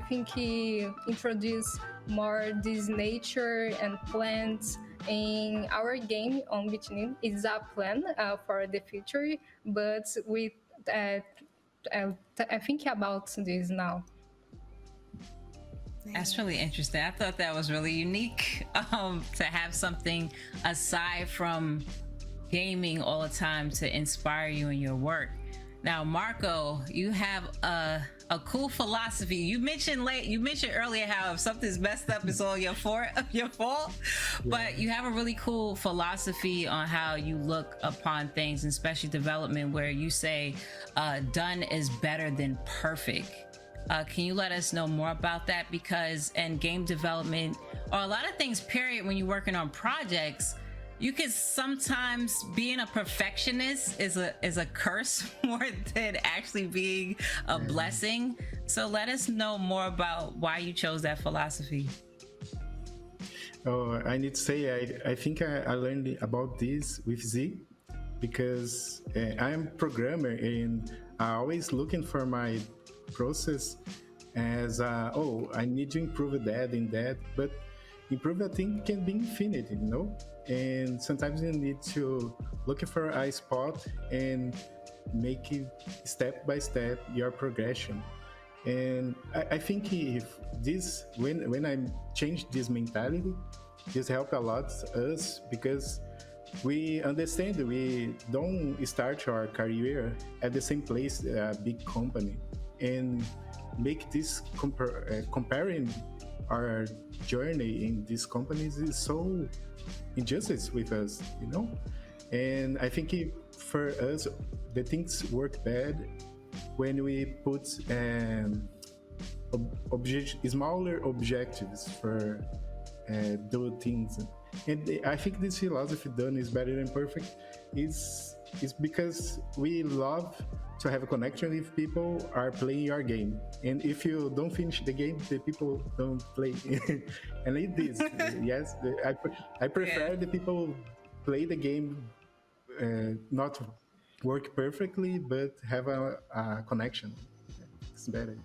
S22: think he introduced more this nature and plants in our game on Bitinin. It's a plan for the future, but with I think about this now.
S4: That's really interesting. I thought that was really unique to have something aside from gaming all the time to inspire you in your work. Now, Marco, you have a cool philosophy. You mentioned earlier how if something's messed up, it's all your fault. But you have a really cool philosophy on how you look upon things, and especially development, where you say done is better than perfect. Can you let us know more about that? Because in game development, or a lot of things, period, when you're working on projects, you could sometimes being a perfectionist is a curse more than actually being a blessing. So let us know more about why you chose that philosophy.
S1: Oh, I need to say, I think I learned about this with Z, because I'm a programmer and I'm always looking for my process as I need to improve that and that, but improve a thing can be infinite, you know? And sometimes you need to look for a spot and make it step by step your progression. And I think if this, when I change this mentality, this helped a lot us, because we understand we don't start our career at the same place, a big company, and make this comparing our journey in these companies is so injustice with us, you know. And I think for us, the things work bad when we put smaller objectives for do things. And I think this philosophy, done is better than perfect, is because we love to have a connection with people are playing your game. And if you don't finish the game, the people don't play. And it is, yes, I prefer the people play the game, not work perfectly, but have a connection. It's better.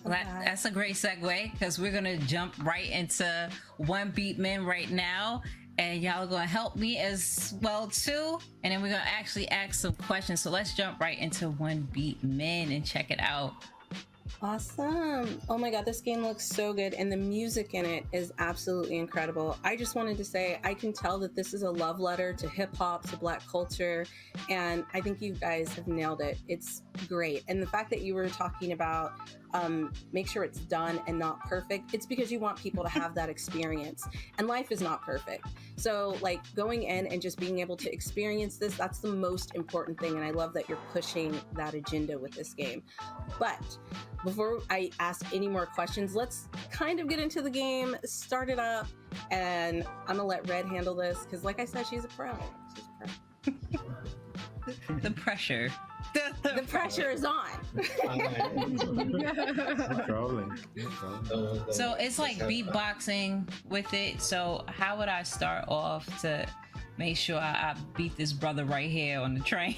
S4: That's a great segue, because we're gonna jump right into One Beat Men right now, and y'all are gonna help me as well too, and then we're gonna actually ask some questions. So let's jump right into One Beat Men and check it out.
S3: Awesome. Oh my god, this game looks so good, and the music in it is absolutely incredible. I just wanted to say, I can tell that this is a love letter to hip-hop, to Black culture, and I think you guys have nailed it. It's great. And the fact that you were talking about make sure it's done and not perfect. It's because you want people to have that experience, and life is not perfect. So like going in and just being able to experience this, that's the most important thing. And I love that you're pushing that agenda with this game. But before I ask any more questions, let's kind of get into the game, start it up, and I'm gonna let Red handle this because like I said, she's a pro.
S4: The pressure.
S3: The pressure is on.
S1: No problem.
S4: So it's like beatboxing with it. So how would I start off to make sure I beat this brother right here on the train?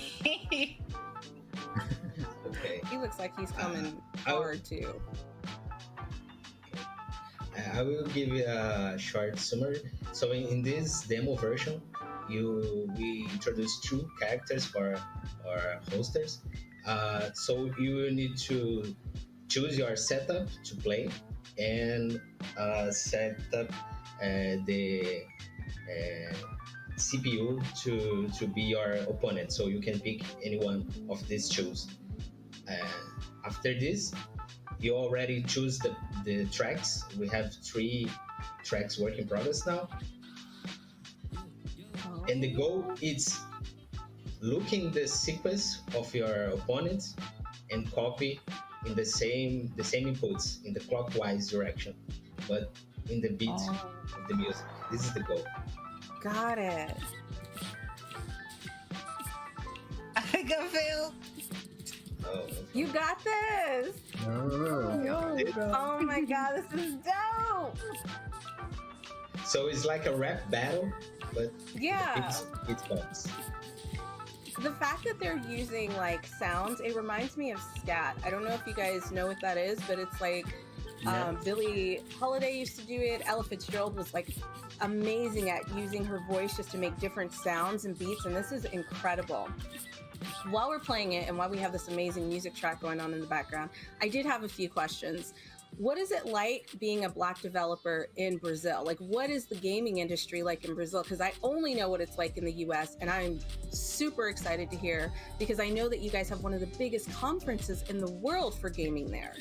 S8: Okay.
S3: He looks like he's coming hard too.
S8: I will give you a short summary. So in this demo version, we introduce 2 characters for our hosters. So you will need to choose your setup to play and set up the CPU to be your opponent. So you can pick any one of these two. After this, you already choose the tracks. We have 3 tracks work in progress now. And the goal is looking the sequence of your opponent and copy in the same inputs in the clockwise direction, but in the beat of the music. This is the goal.
S3: Got it.
S9: I think I failed.
S8: Oh,
S3: You got this. Oh my god, this is dope.
S8: So it's like a rap battle, but
S3: Yeah.
S8: it's bombs.
S3: The fact that they're using like sounds, it reminds me of scat. I don't know if you guys know what that is, but it's like Billie Holiday used to do it. Ella Fitzgerald was like amazing at using her voice just to make different sounds and beats, and this is incredible. While we're playing it and while we have this amazing music track going on in the background, I did have a few questions. What is it like being a Black developer in Brazil? Like, what is the gaming industry like in Brazil? Because I only know what it's like in the US, and I'm super excited to hear because I know that you guys have one of the biggest conferences in the world for gaming there.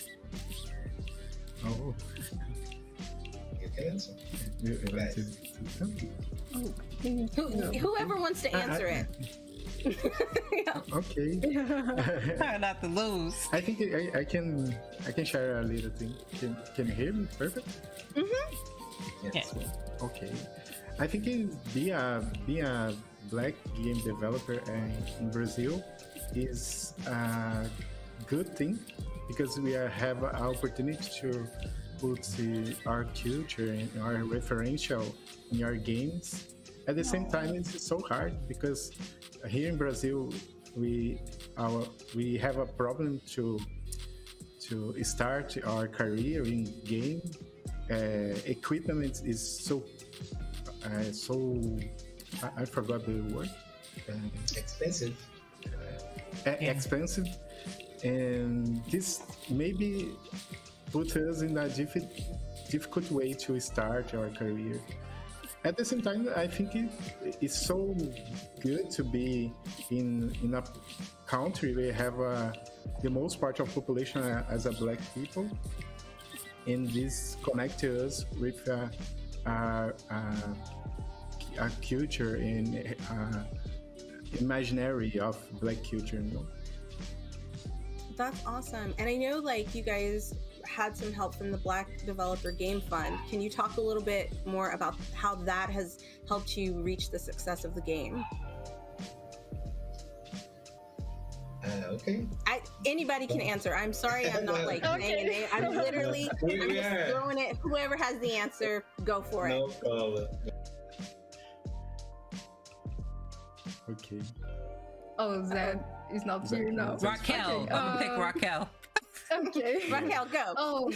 S1: Oh.
S8: You can answer.
S3: Whoever wants to answer it.
S1: Okay.
S9: Not to lose.
S1: I think I can share a little thing. Can you hear me? Perfect.
S8: Yes.
S1: Okay. I think being a Black game developer in Brazil is a good thing because we have an opportunity to put our culture and our referential in our games. At the same time, it's so hard because here in Brazil, we have a problem to start our career in game. Equipment is so I forgot the word.
S8: Expensive.
S1: Expensive, and this maybe put us in a difficult way to start our career. At the same time, I think it's so good to be in a country where you have the most part of population as a Black people, and this connects us with a culture and imaginary of Black culture. You know?
S3: That's awesome. And I know like you guys had some help from the Black Developer Game Fund. Can you talk a little bit more about how that has helped you reach the success of the game?
S8: Okay.
S3: Anybody can answer. I'm sorry, I'm not like saying a name. I'm literally I'm just throwing it. Whoever has the answer, go for it.
S8: No problem.
S1: Okay.
S22: Oh, Zed is not here now.
S4: Raquel.
S22: Okay,
S4: I'm gonna pick Raquel.
S22: Okay.
S3: Raquel, go.
S22: Oh,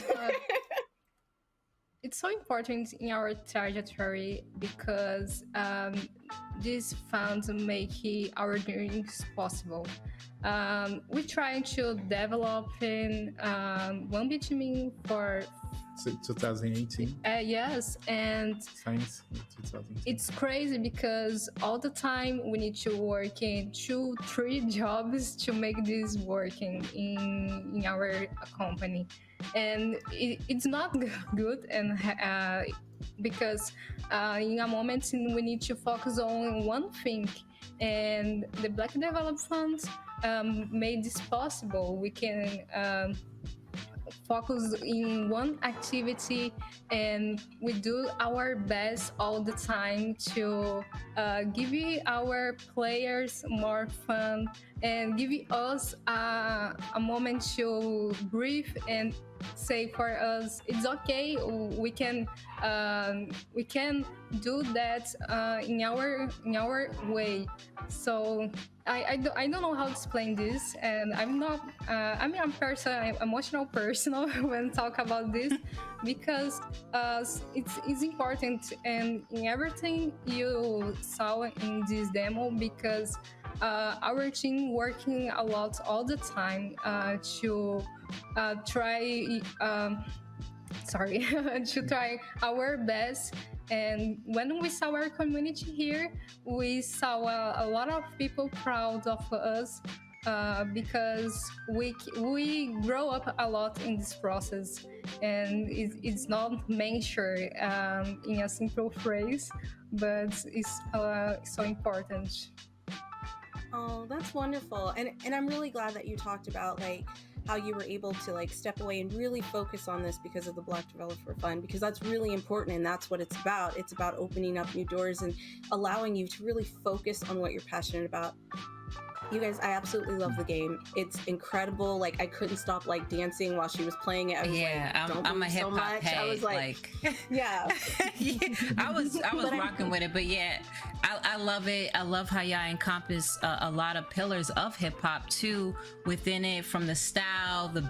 S22: it's so important in our trajectory because these funds make our dreams possible. We try to develop in One Beat Me for
S1: 2018.
S22: Yes, and
S1: Science 2018.
S22: it's crazy because all the time we need to work in 2-3 jobs to make this working in our company, and it's not good, and because in a moment we need to focus on one thing, and the Black Develop Fund made this possible. We can focus in one activity, and we do our best all the time to give our players more fun and give us a moment to breathe and say for us it's okay, we can do that in our way. So I don't know how to explain this, and I'm not I'm an emotional person when talk about this because it's important, and in everything you saw in this demo, because our team working a lot all the time to try to try our best. And when we saw our community here, we saw a lot of people proud of us because we grow up a lot in this process, and it's not mentioned in a simple phrase, but it's so important.
S3: Oh, that's wonderful. And I'm really glad that you talked about like how you were able to like step away and really focus on this because of the Black Developer Fund, because that's really important, and that's what it's about. It's about opening up new doors and allowing you to really focus on what you're passionate about. You guys, I absolutely love the game. It's incredible. Like I couldn't stop like dancing while she was playing it. I was like,
S4: I'm a hip hop head.
S3: I was like yeah.
S4: I was rocking with it, but yeah, I love it. I love how y'all encompass a lot of pillars of hip hop too within it, from the style, the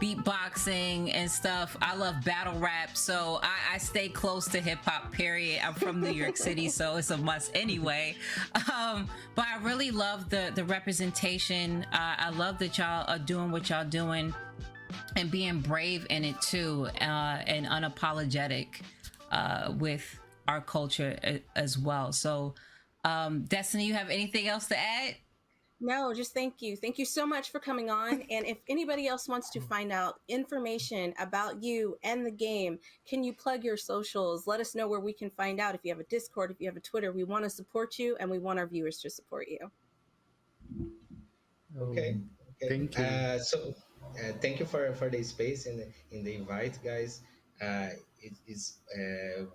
S4: beatboxing and stuff. I love battle rap, so I stay close to hip hop, period. I'm from New York City, so it's a must anyway. But I really love the representation. I love that y'all are doing what y'all doing and being brave in it too, and unapologetic with our culture as well. So Destiny, you have anything else to add?
S3: No, just thank you. Thank you so much for coming on. And if anybody else wants to find out information about you and the game, can you plug your socials? Let us know where we can find out. If you have a Discord, if you have a Twitter, we want to support you, and we want our viewers to support you.
S8: Okay.
S1: Thank you.
S8: Thank you for the space and the invite, guys. It is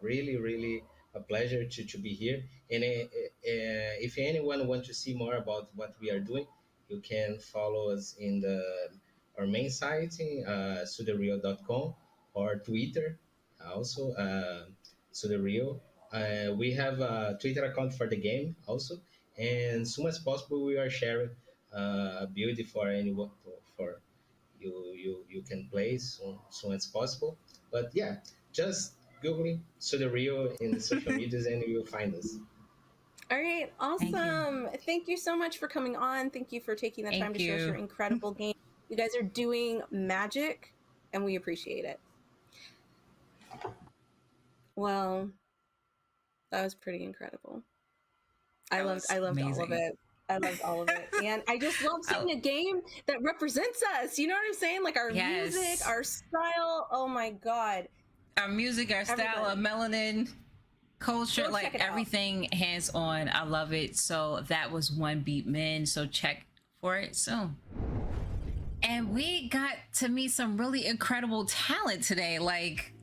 S8: really a pleasure to be here. And if anyone wants to see more about what we are doing, you can follow us in our main site, sudareal.com, or Twitter, also Sudareal. We have a Twitter account for the game also, and soon as possible we are sharing a build for anyone for you can play soon as possible. But yeah, just Google Sudareal in the social medias and you'll find us.
S3: All right, awesome. Thank you so much for coming on. Thank you for taking the time to show us your incredible game. You guys are doing magic, and we appreciate it. Well, that was pretty incredible. I loved
S4: amazing.
S3: all of it. I loved all of it. And I just love seeing a game that represents us. You know what I'm saying? Like our music, our style. Oh my God.
S4: Our music, our style, our melanin culture, like everything hands on. I love it. So that was One Beat Men. So check for it soon. And we got to meet some really incredible talent today. Like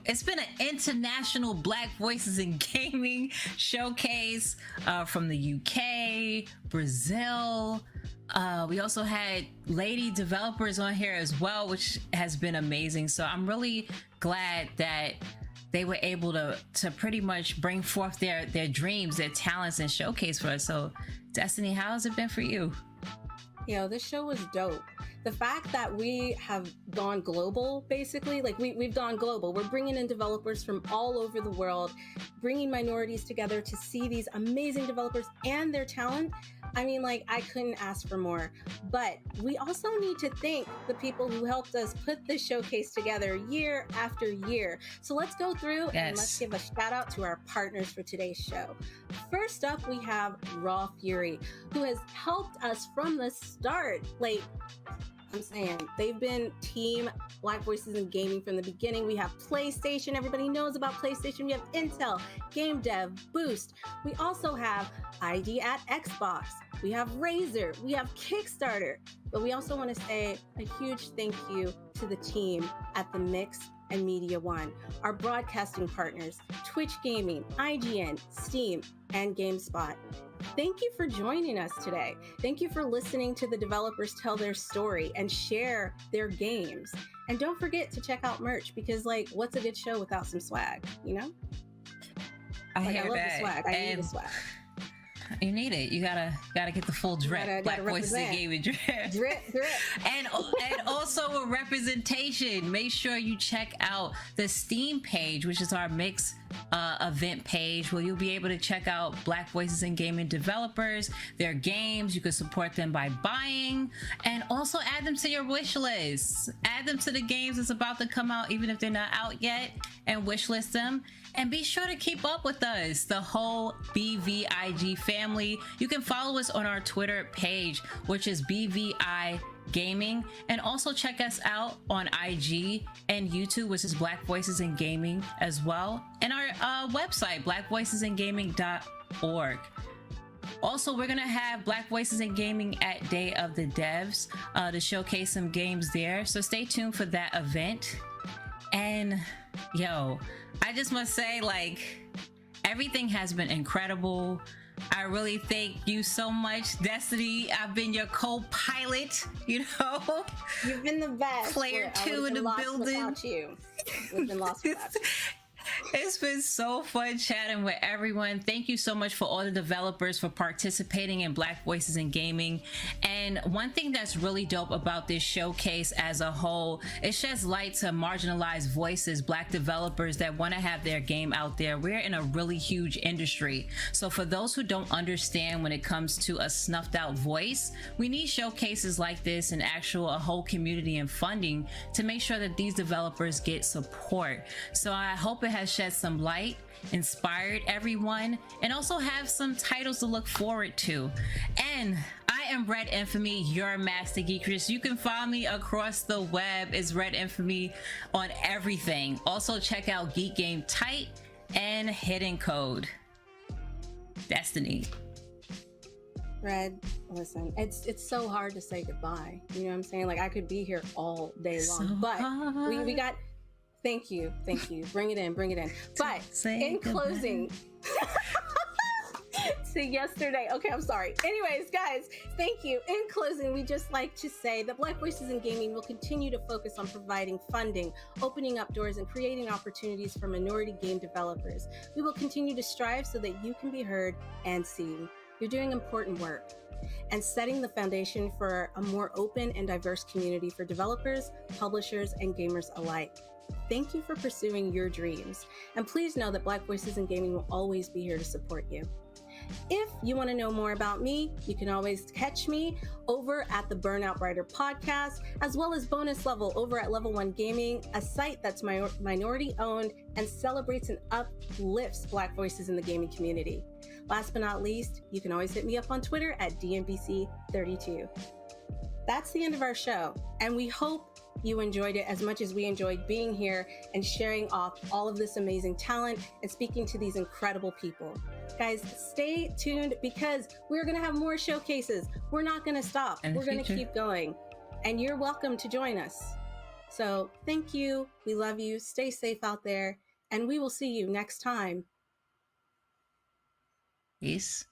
S4: it's been an international Black Voices in Gaming showcase from the UK, Brazil. We also had lady developers on here as well, which has been amazing. So I'm really glad that they were able to pretty much bring forth their dreams, their talents, and showcase for us. So Destiny, how has it been for you?
S3: This show was dope. the fact that we have gone global, basically, like we've gone global. We're bringing in developers from all over the world, bringing minorities together to see these amazing developers and their talent. I mean, like, I couldn't ask for more. But we also need to thank the people who helped us put this showcase together year after year. So let's go through and let's give a shout out to our partners for today's show. First up, we have Raw Fury, who has helped us from the start. Like, I'm saying, they've been team Black Voices in Gaming from the beginning. We have PlayStation. Everybody knows about PlayStation. We have Intel, Game Dev, Boost. We also have ID at Xbox. We have Razer. We have Kickstarter. But we also want to say a huge thank you to the team at The Mix and Media One, our broadcasting partners, Twitch Gaming, IGN, Steam, and GameSpot. Thank you for joining us today. Thank you for listening to the developers tell their story and share their games. And don't forget to check out merch, because, like, what's a good show without some swag, you know?
S4: I
S3: love
S4: hear that.
S3: the swag. I need the swag.
S4: You need it. You gotta get the full drip. Black Voices in Gaming drip.
S3: Drip.
S4: And also a representation. Make sure you check out the Steam page, which is our Mix event page, where you'll be able to check out Black Voices in Gaming developers, their games. You can support them by buying, and also add them to your wish list. Add them to the games that's about to come out, even if they're not out yet, and wish list them. And be sure to keep up with us, the whole BVIG family. You can follow us on our Twitter page, which is BVI Gaming, and also check us out on IG and YouTube, which is Black Voices in Gaming as well, and our website, blackvoicesandgaming.org. Also, we're gonna have Black Voices in Gaming at Day of the Devs to showcase some games there, so stay tuned for that event. And yo, I just must say, like, everything has been incredible. I really thank you so much, Destiny. I've been your co-pilot, you know.
S3: You've been the best.
S4: Player 2 in the building.
S3: Without you. We've been lost without you.
S4: It's been so fun chatting with everyone. Thank you so much for all the developers for participating in Black Voices in Gaming. And one thing that's really dope about this showcase as a whole, it sheds light to marginalized voices, Black developers that want to have their game out there. We're in a really huge industry. So for those who don't understand when it comes to a snuffed out voice, we need showcases like this and a whole community and funding to make sure that these developers get support. So I hope it has shed some light, inspired everyone, and also have some titles to look forward to. And I am Red Infamy, your Master Geekress. You can find me across the web as Red Infamy on everything. Also check out Geek Game Tight and Hidden Code. Destiny.
S3: Red, listen, it's so hard to say goodbye. You know what I'm saying? Like, I could be here all day long, but we got. Thank you. Bring it in. But in closing, to yesterday. Okay, I'm sorry. Anyways, guys, thank you. In closing, we just like to say that Black Voices in Gaming will continue to focus on providing funding, opening up doors, and creating opportunities for minority game developers. We will continue to strive so that you can be heard and seen. You're doing important work and setting the foundation for a more open and diverse community for developers, publishers, and gamers alike. Thank you for pursuing your dreams. And please know that Black Voices in Gaming will always be here to support you. If you want to know more about me, you can always catch me over at the Burnout Writer podcast, as well as Bonus Level over at Level 1 Gaming, a site that's minority owned and celebrates and uplifts Black voices in the gaming community. Last but not least, you can always hit me up on Twitter at DMBC32. That's the end of our show, and we hope you enjoyed it as much as we enjoyed being here and sharing off all of this amazing talent and speaking to these incredible people. Guys, stay tuned because we're going to have more showcases. We're not going to stop. We're going to keep going. And you're welcome to join us. So thank you. We love you. Stay safe out there. And we will see you next time.
S4: Peace.